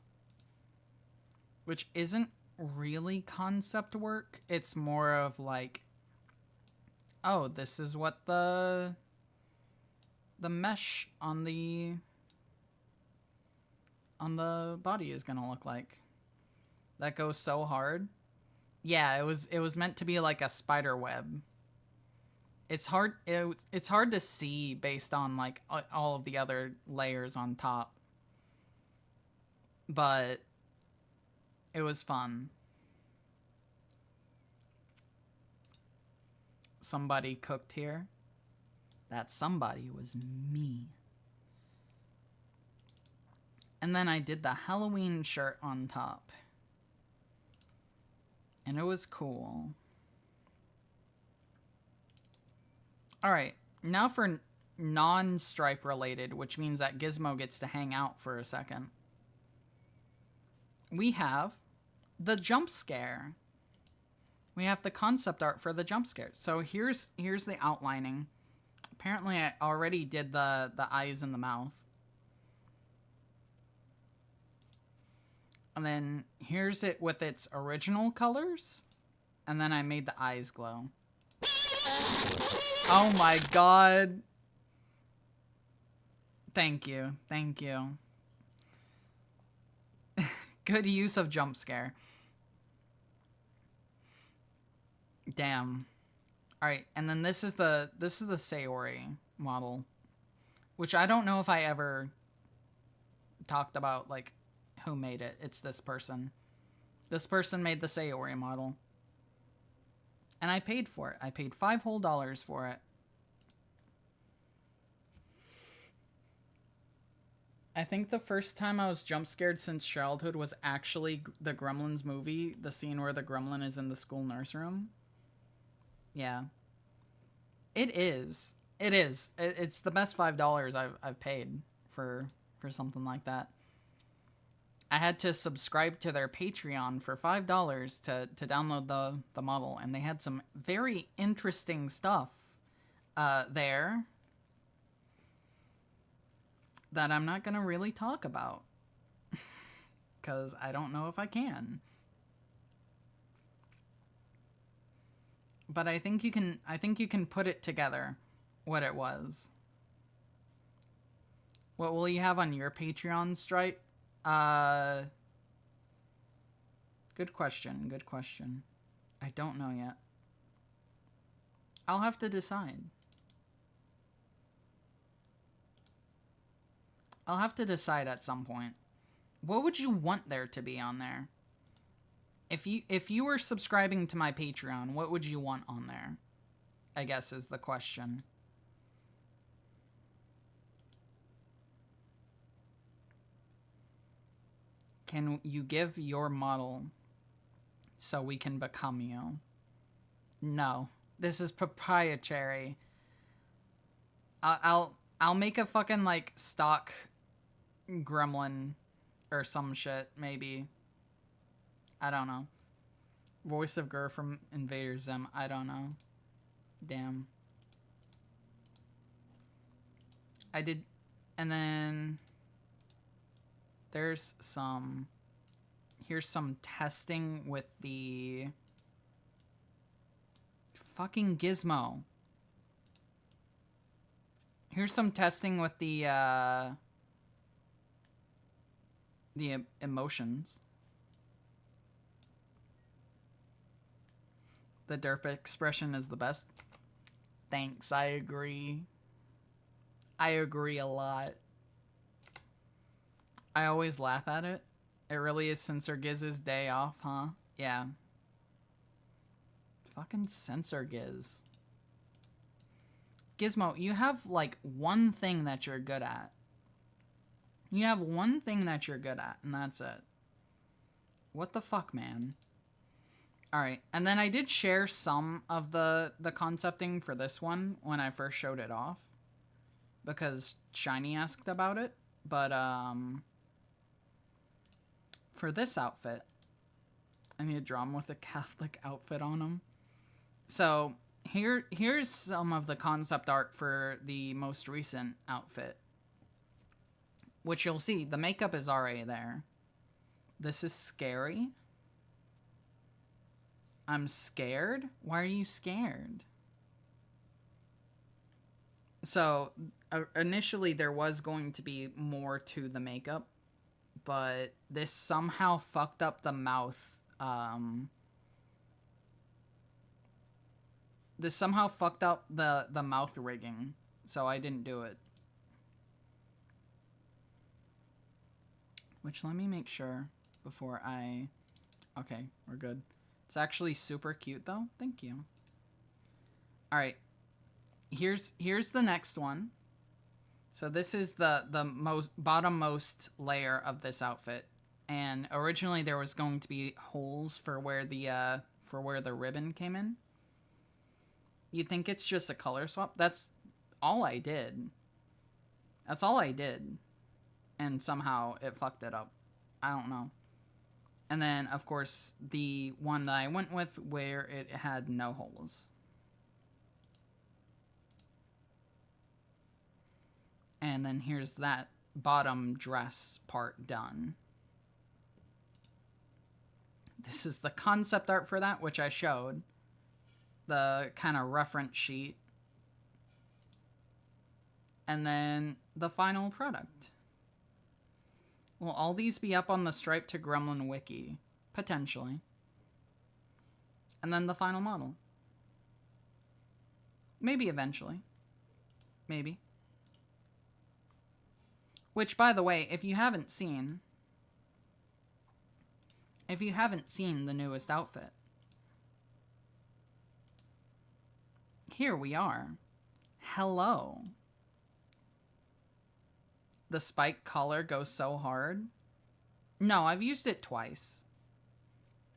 S1: which isn't really concept work. It's more of like, oh, this is what the mesh on the body is gonna look like. That goes so hard. Yeah, it was meant to be like a spider web. It's hard to see based on like all of the other layers on top. But it was fun. Somebody cooked here. That somebody was me. And then I did the Halloween shirt on top. And it was cool. Alright, now for non-stripe related, which means that Gizmo gets to hang out for a second. We have the jump scare. We have the concept art for the jump scare. So here's the outlining. Apparently I already did the eyes and the mouth. And then here's it with its original colors. And then I made the eyes glow. Oh my god. Thank you. Thank you. Good use of jump scare. Damn. Alright, and then this is the Sayori model. Which I don't know if I ever talked about, like, who made it. It's this person. This person made the Sayori model. And I paid for it. I paid $5 whole for it. I think the first time I was jump scared since childhood was actually the Gremlins movie. The scene where the gremlin is in the school nurse room. Yeah. It is. It is. It's the best $5 I've paid for something like that. I had to subscribe to their Patreon for $5 to download the model, and they had some very interesting stuff there that I'm not gonna really talk about because I don't know if I can. But I think you can put it together what it was. What will you have on your Patreon, Stripe? Good question. Good question. I don't know yet. I'll have to decide. I'll have to decide at some point. What would you want there to be on there? If you were subscribing to my Patreon, what would you want on there? I guess is the question. Can you give your model so we can become you? No. This is proprietary. I'll make a fucking like stock gremlin or some shit, maybe. I don't know. Voice of Gur from Invader Zim. I don't know. Damn. I did... And then... There's some... Here's some testing with the... Fucking Gizmo. Here's some testing with the emotions. The derp expression is the best. Thanks, I agree. I agree a lot. I always laugh at it. It really is Censor Giz's day off, huh? Yeah. Fucking Censor Giz. Gizmo, you have, like, one thing that you're good at. You have one thing that you're good at, and that's it. What the fuck, man? Alright, and then I did share some of the concepting for this one when I first showed it off. Because Shiny asked about it. But, for this outfit, I need to draw him with a Catholic outfit on him. So, here's some of the concept art for the most recent outfit. Which you'll see, the makeup is already there. This is scary. I'm scared? Why are you scared? So, initially there was going to be more to the makeup, but this somehow fucked up the mouth, this somehow fucked up the mouth rigging, so I didn't do it. Which, let me make sure before I... Okay, we're good. It's actually super cute, though. Thank you. Alright. Here's the next one. So this is the bottommost layer of this outfit. And originally there was going to be holes for where the ribbon came in. You think it's just a color swap? That's all I did. That's all I did. And somehow it fucked it up. I don't know. And then, of course, the one that I went with where it had no holes. And then here's that bottom dress part done. This is the concept art for that, which I showed. The kind of reference sheet. And then the final product. Will all these be up on the Stripe to Gremlin wiki? Potentially. And then the final model. Maybe eventually. Maybe. Which, by the way, if you haven't seen the newest outfit, here we are. Hello. The spike collar goes so hard. No, I've used it twice.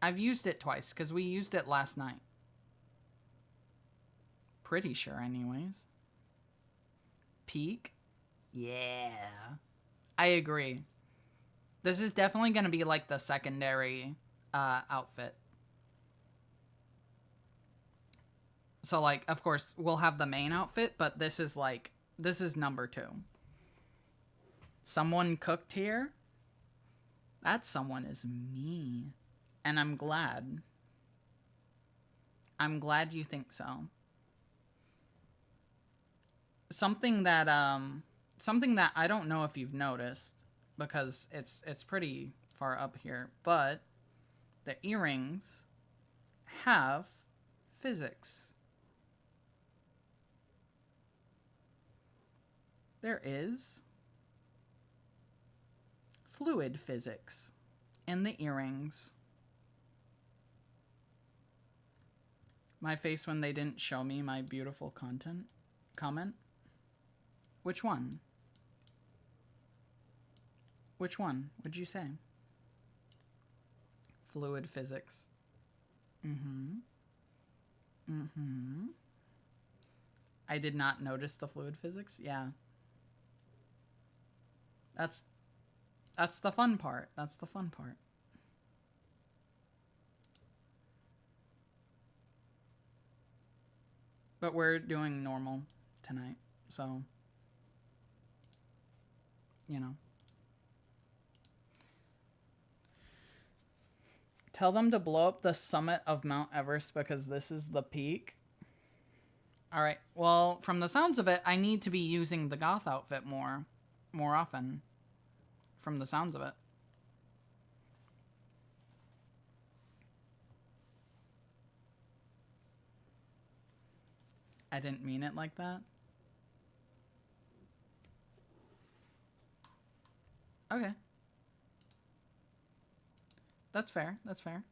S1: I've used it twice, because we used it last night. Pretty sure, anyways. Peak? Yeah. I agree. This is definitely going to be, like, the secondary outfit. So, like, of course, we'll have the main outfit, but this is, like, this is number 2. Someone cooked here? That someone is me. And I'm glad. I'm glad you think so. Something that I don't know if you've noticed, because it's pretty far up here, but the earrings have physics. There is fluid physics in the earrings. My face when they didn't show me my beautiful comment. Which one? Which one would you say? Fluid physics. I did not notice the fluid physics. Yeah. That's the fun part. That's the fun part. But we're doing normal tonight, so, you know. Tell them to blow up the summit of Mount Everest because this is the peak. Alright, well, from the sounds of it, I need to be using the goth outfit more often. From the sounds of it. I didn't mean it like that. Okay. That's fair. That's fair.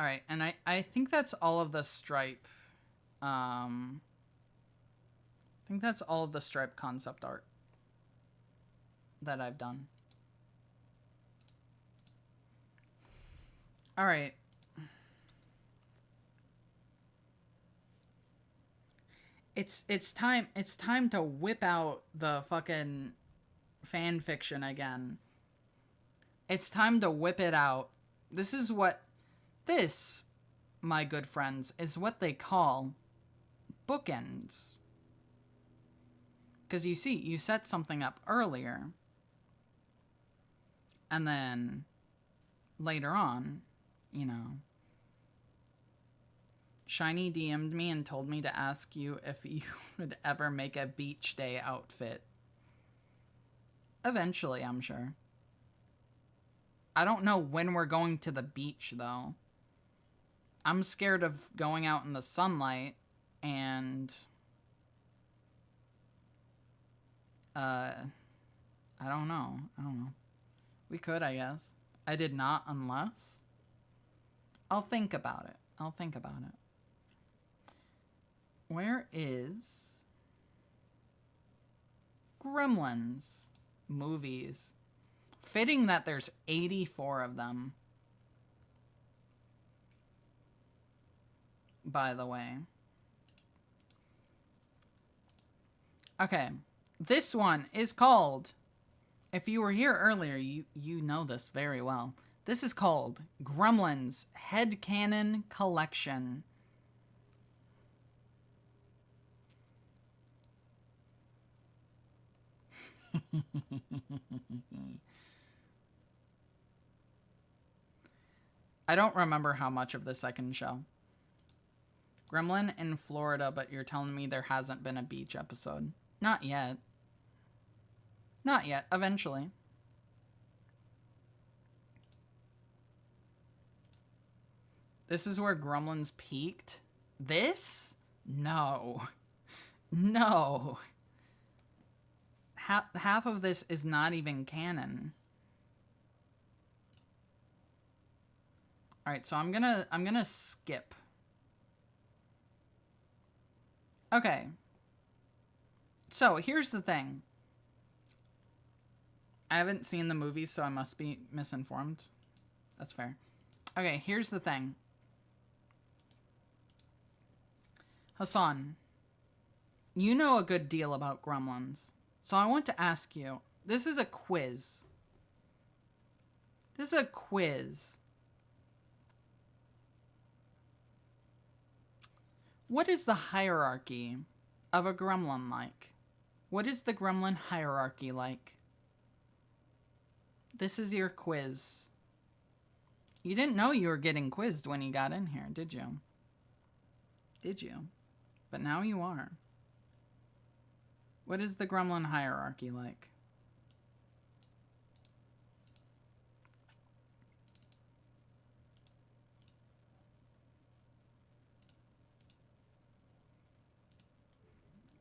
S1: Alright, and I think that's all of the stripe. I think that's all of the stripe concept art that I've done. Alright. It's time to whip out the fucking fan fiction again. It's time to whip it out. This, my good friends, is what they call bookends. Because you see, you set something up earlier. And then later on, you know, Shiny DM'd me and told me to ask you if you would ever make a beach day outfit. Eventually, I'm sure. I don't know when we're going to the beach, though. I'm scared of going out in the sunlight and... I don't know. We could, I guess. I did not, unless... I'll think about it. Where is Gremlins movies? Fitting that there's 84 of them. By the way. Okay. This one is called, if you were here earlier, you know this very well. This is called Gremlins Headcanon Collection. I don't remember how much of this I can show. Gremlin in Florida, but you're telling me there hasn't been a beach episode. Not yet. Not yet. Eventually. This is where Gremlins peaked? This? No. No. Half of this is not even canon. Alright, so I'm gonna skip. Okay. So, here's the thing. I haven't seen the movies, so I must be misinformed. That's fair. Okay, here's the thing. Hassan, you know a good deal about Gremlins. So I want to ask you, this is a quiz. What is the hierarchy of a gremlin like? What is the gremlin hierarchy like? This is your quiz. You didn't know you were getting quizzed when you got in here, did you? Did you? But now you are. What is the gremlin hierarchy like?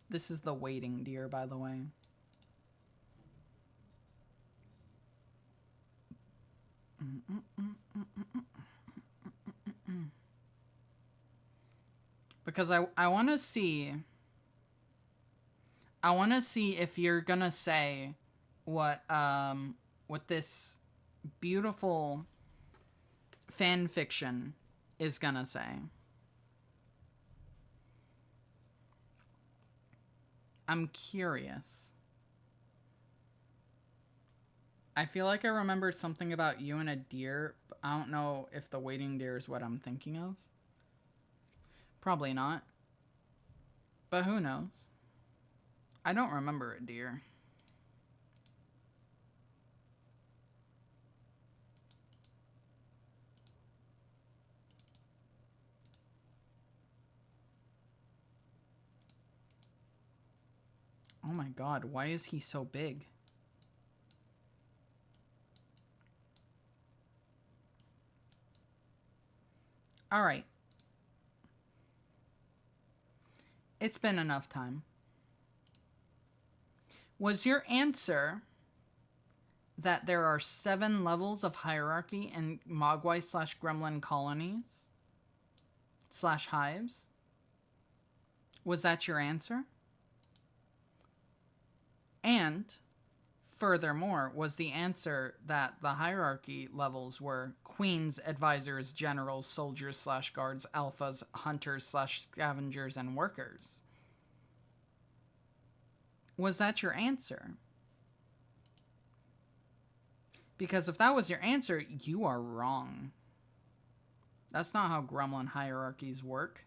S1: This is the waiting deer, by the way. Because I want to see... I want to see if you're gonna say what this beautiful fan fiction is gonna say. I'm curious. I feel like I remembered something about you and a deer, but I don't know if the waiting deer is what I'm thinking of. Probably not. But who knows? I don't remember it, dear. Oh my god, why is he so big? Alright. It's been enough time. Was your answer that there are 7 levels of hierarchy in Mogwai / Gremlin colonies / hives? Was that your answer? And furthermore, was the answer that the hierarchy levels were queens, advisors, generals, soldiers / guards, alphas, hunters / scavengers, and workers? Was that your answer? Because if that was your answer, you are wrong. That's not how gremlin hierarchies work.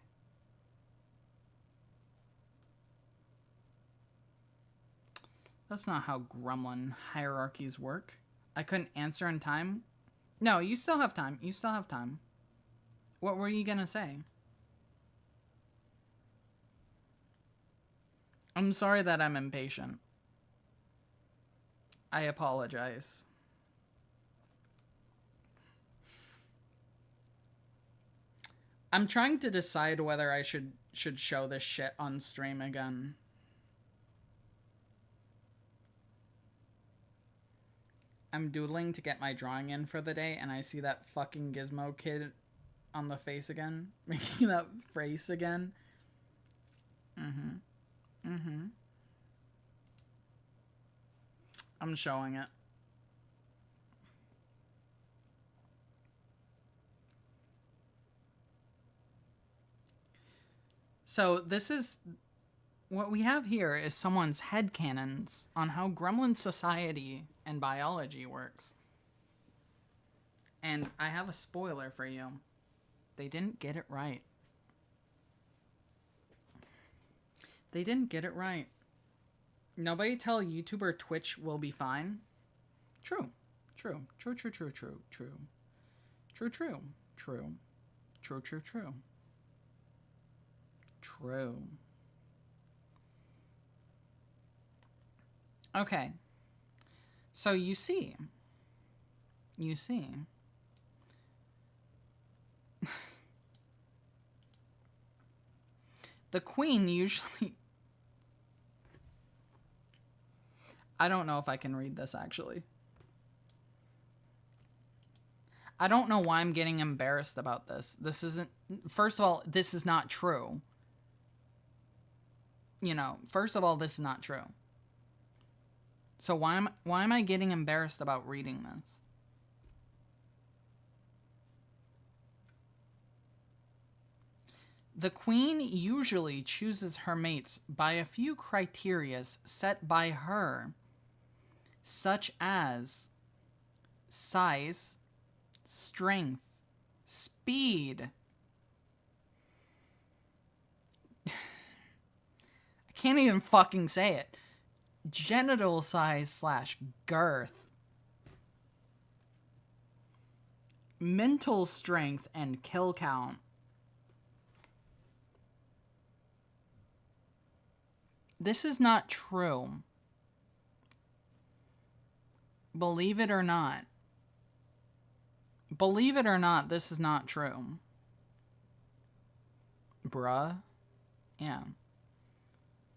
S1: That's not how gremlin hierarchies work. I couldn't answer in time. No, you still have time. You still have time. What were you gonna say? I'm sorry that I'm impatient. I apologize. I'm trying to decide whether I should show this shit on stream again. I'm doodling to get my drawing in for the day, and I see that fucking Gizmo kid on the face again. Making that face again. I'm showing it. So this is... What we have here is someone's headcanons on how gremlin society and biology works. And I have a spoiler for you. They didn't get it right. They didn't get it right. Nobody tell YouTuber Twitch will be fine. True. True. True, true, true, true, true. True, true. True. True, true, true. True. Okay. So you see. The queen usually... I don't know if I can read this, actually. I don't know why I'm getting embarrassed about this. This isn't... First of all, this is not true. You know, first of all, this is not true. So why am I getting embarrassed about reading this? The queen usually chooses her mates by a few criterias set by her, such as size, strength, speed. I can't even fucking say it. Genital size / girth, mental strength, and kill count. This is not true. Believe it or not. Believe it or not, this is not true. Bruh. Yeah.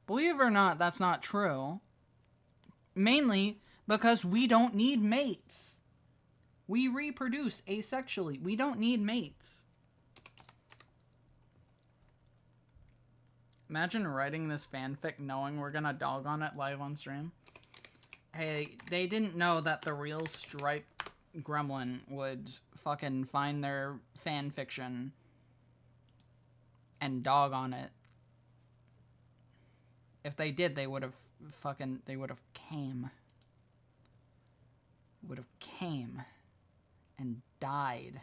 S1: Believe it or not, that's not true. Mainly because we don't need mates. We reproduce asexually. We don't need mates. Imagine writing this fanfic knowing we're gonna dog on it live on stream. Hey, they didn't know that the real striped gremlin would fucking find their fanfiction and dog on it. If they did, they would have came. Would have came and died.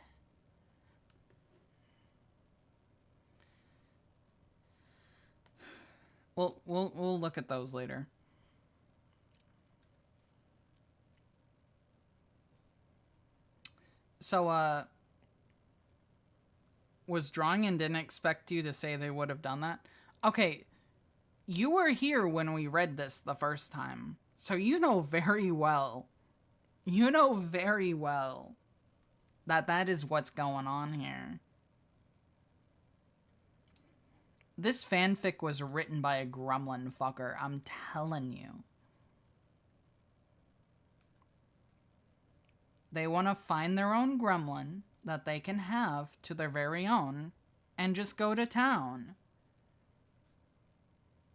S1: We'll look at those later. So, was drawing and didn't expect you to say they would have done that. Okay, you were here when we read this the first time, so you know very well that that is what's going on here. This fanfic was written by a gremlin fucker, I'm telling you. They want to find their own gremlin that they can have to their very own and just go to town.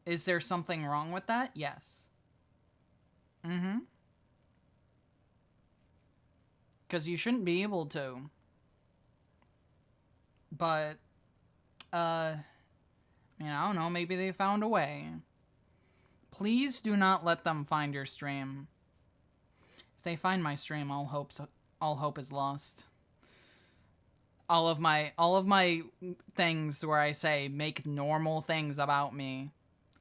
S1: Is there something wrong with that? Yes. Mm-hmm. Because you shouldn't be able to. But, I don't know, maybe they found a way. Please do not let them find your stream. If they find my stream, all hope is lost. All of my things where I say make normal things about me.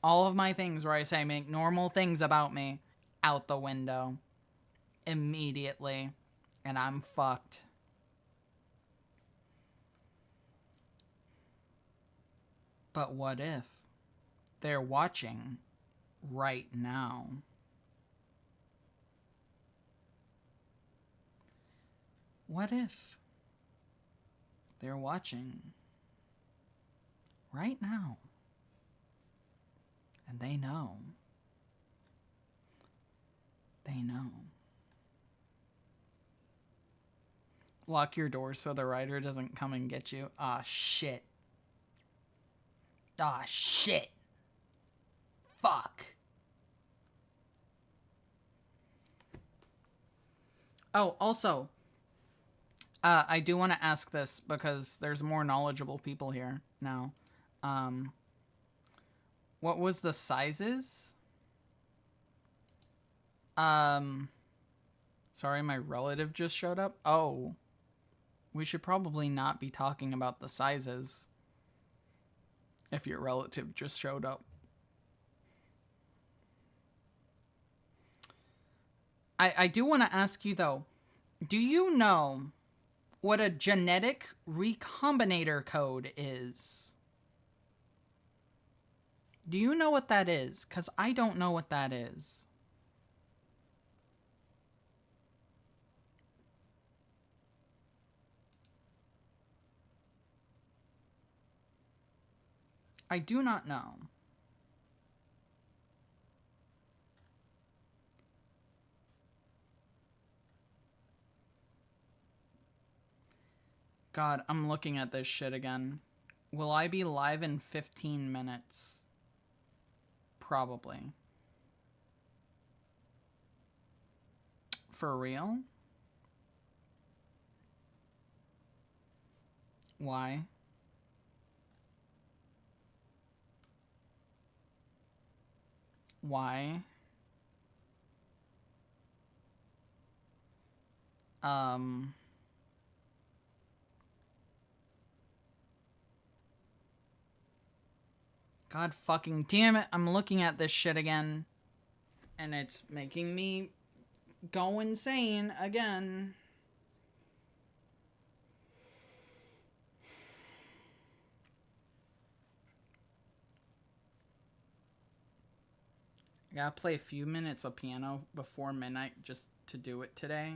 S1: All of my things where I say make normal things about me out the window immediately, and I'm fucked. But what if they're watching right now? What if they're watching right now and they know? They know. Lock your door so the writer doesn't come and get you. Ah, shit. Ah, shit. Fuck. Oh, also, I do want to ask this because there's more knowledgeable people here now. What was the sizes? Sorry, my relative just showed up. Oh, we should probably not be talking about the sizes if your relative just showed up. I do want to ask you though, do you know what a genetic recombinator code is? Do you know what that is? 'Cause I don't know what that is. I do not know. God, I'm looking at this shit again. Will I be live in 15 minutes? Probably. For real? Why? Why? God fucking damn it, I'm looking at this shit again. And it's making me go insane again. I gotta play a few minutes of piano before midnight just to do it today.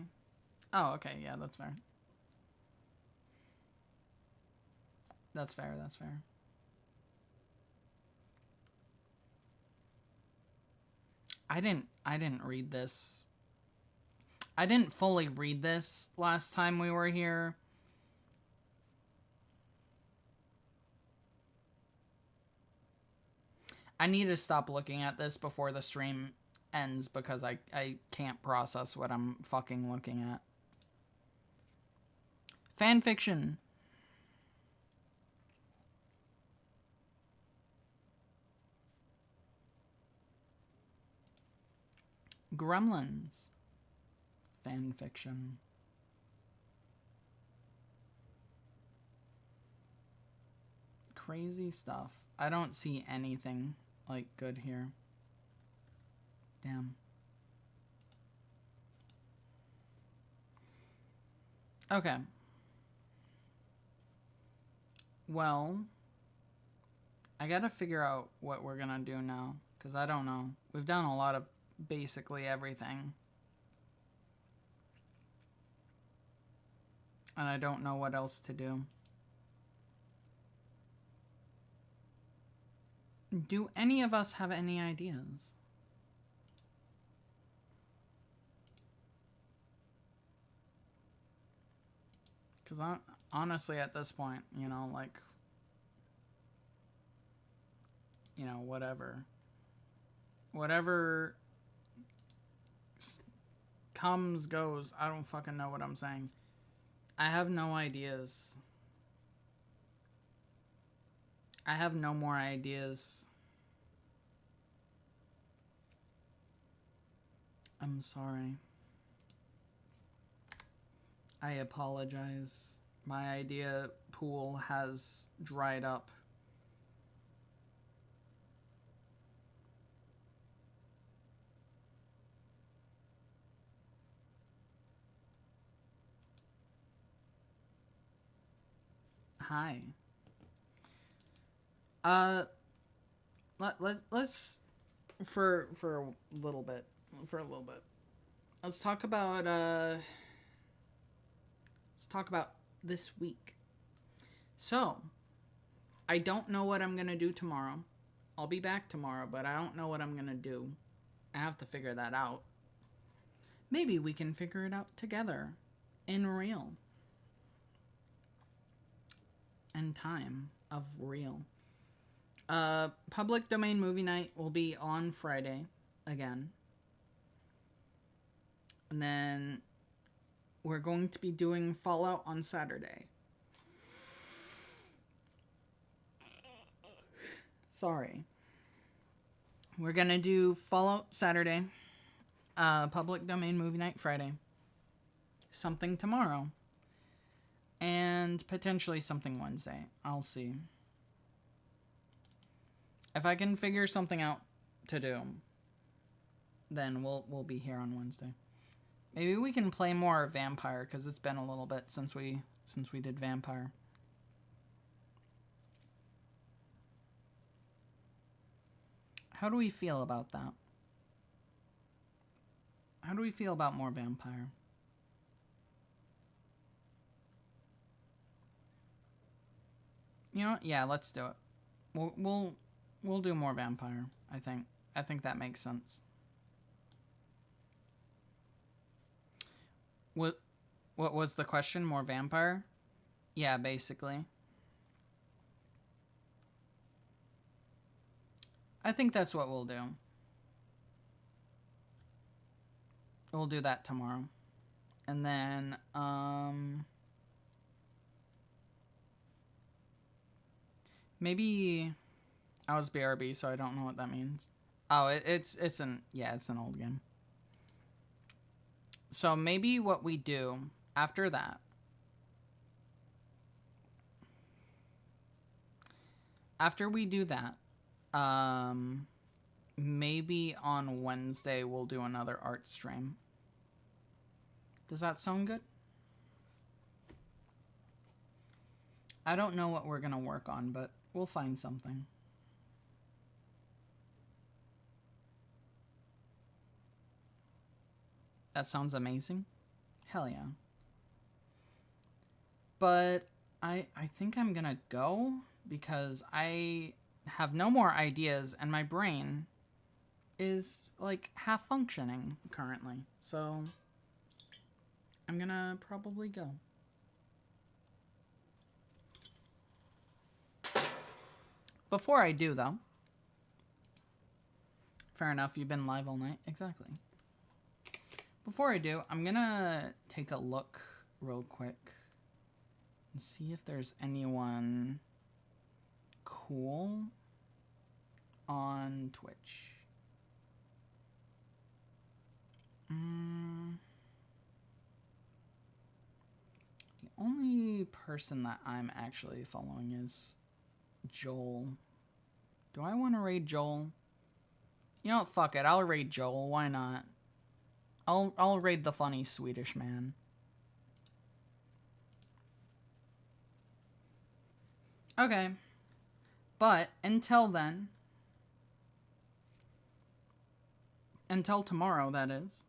S1: Oh, okay, yeah, that's fair. That's fair, that's fair. I didn't read this. I didn't fully read this last time we were here. I need to stop looking at this before the stream ends because I can't process what I'm fucking looking at. Fanfiction. Gremlins. Fanfiction. Crazy stuff. I don't see anything like, good here. Damn. Okay. Well, I gotta figure out what we're gonna do now, because I don't know. We've done a lot of basically everything. And I don't know what else to do. Do any of us have any ideas? Because honestly, at this point, you know, like, you know, whatever comes, goes. I don't fucking know what I'm saying. I have no ideas. I have no more ideas. I'm sorry. I apologize. My idea pool has dried up. Hi. Let's for a little bit. Let's talk about this week. So, I don't know what I'm going to do tomorrow. I'll be back tomorrow, but I don't know what I'm going to do. I have to figure that out. Maybe we can figure it out together in real. And time of real. Public domain movie night will be on Friday again. And then we're going to be doing Fallout on Saturday. Sorry. We're going to do Fallout Saturday. Public domain movie night Friday. Something tomorrow. And potentially something Wednesday. I'll see. If I can figure something out to do, then we'll be here on Wednesday. Maybe we can play more Vampire, because it's been a little bit since we did Vampire. How do we feel about that? How do we feel about more Vampire? You know what? Yeah, let's do it. We'll do more Vampire, I think. I think that makes sense. What was the question? More Vampire? Yeah, basically. I think that's what we'll do. We'll do that tomorrow. And then, maybe I was BRB, so I don't know what that means. Oh, it's an old game. So maybe what we do after that, after we do that, maybe on Wednesday we'll do another art stream. Does that sound good? I don't know what we're gonna work on, but we'll find something. That sounds amazing. Hell yeah. But I think I'm gonna go because I have no more ideas and my brain is like half functioning currently. So I'm gonna probably go. Before I do though, fair enough, you've been live all night. Exactly. Before I do, I'm gonna take a look real quick and see if there's anyone cool on Twitch. The only person that I'm actually following is Joel Do I want to raid Joel? You know what? Fuck it. I'll raid Joel. Why not? I'll raid the funny Swedish man. Okay. But until then, until tomorrow, that is,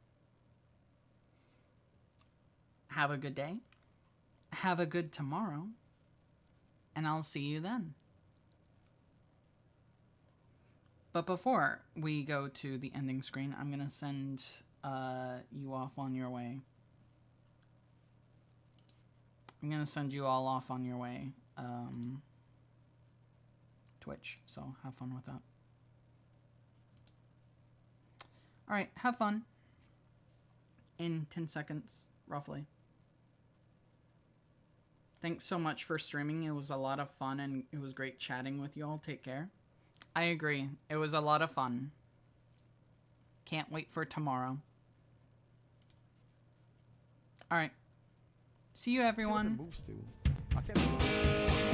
S1: have a good day. Have a good tomorrow. And I'll see you then. But before we go to the ending screen, I'm going to send you off on your way. I'm going to send you all off on your way. Twitch, so have fun with that. Alright, have fun. In 10 seconds, roughly. Thanks so much for streaming. It was a lot of fun and it was great chatting with you all. Take care. I agree. It was a lot of fun. Can't wait for tomorrow. Alright. See you, everyone.
S6: See what the moves do. I can't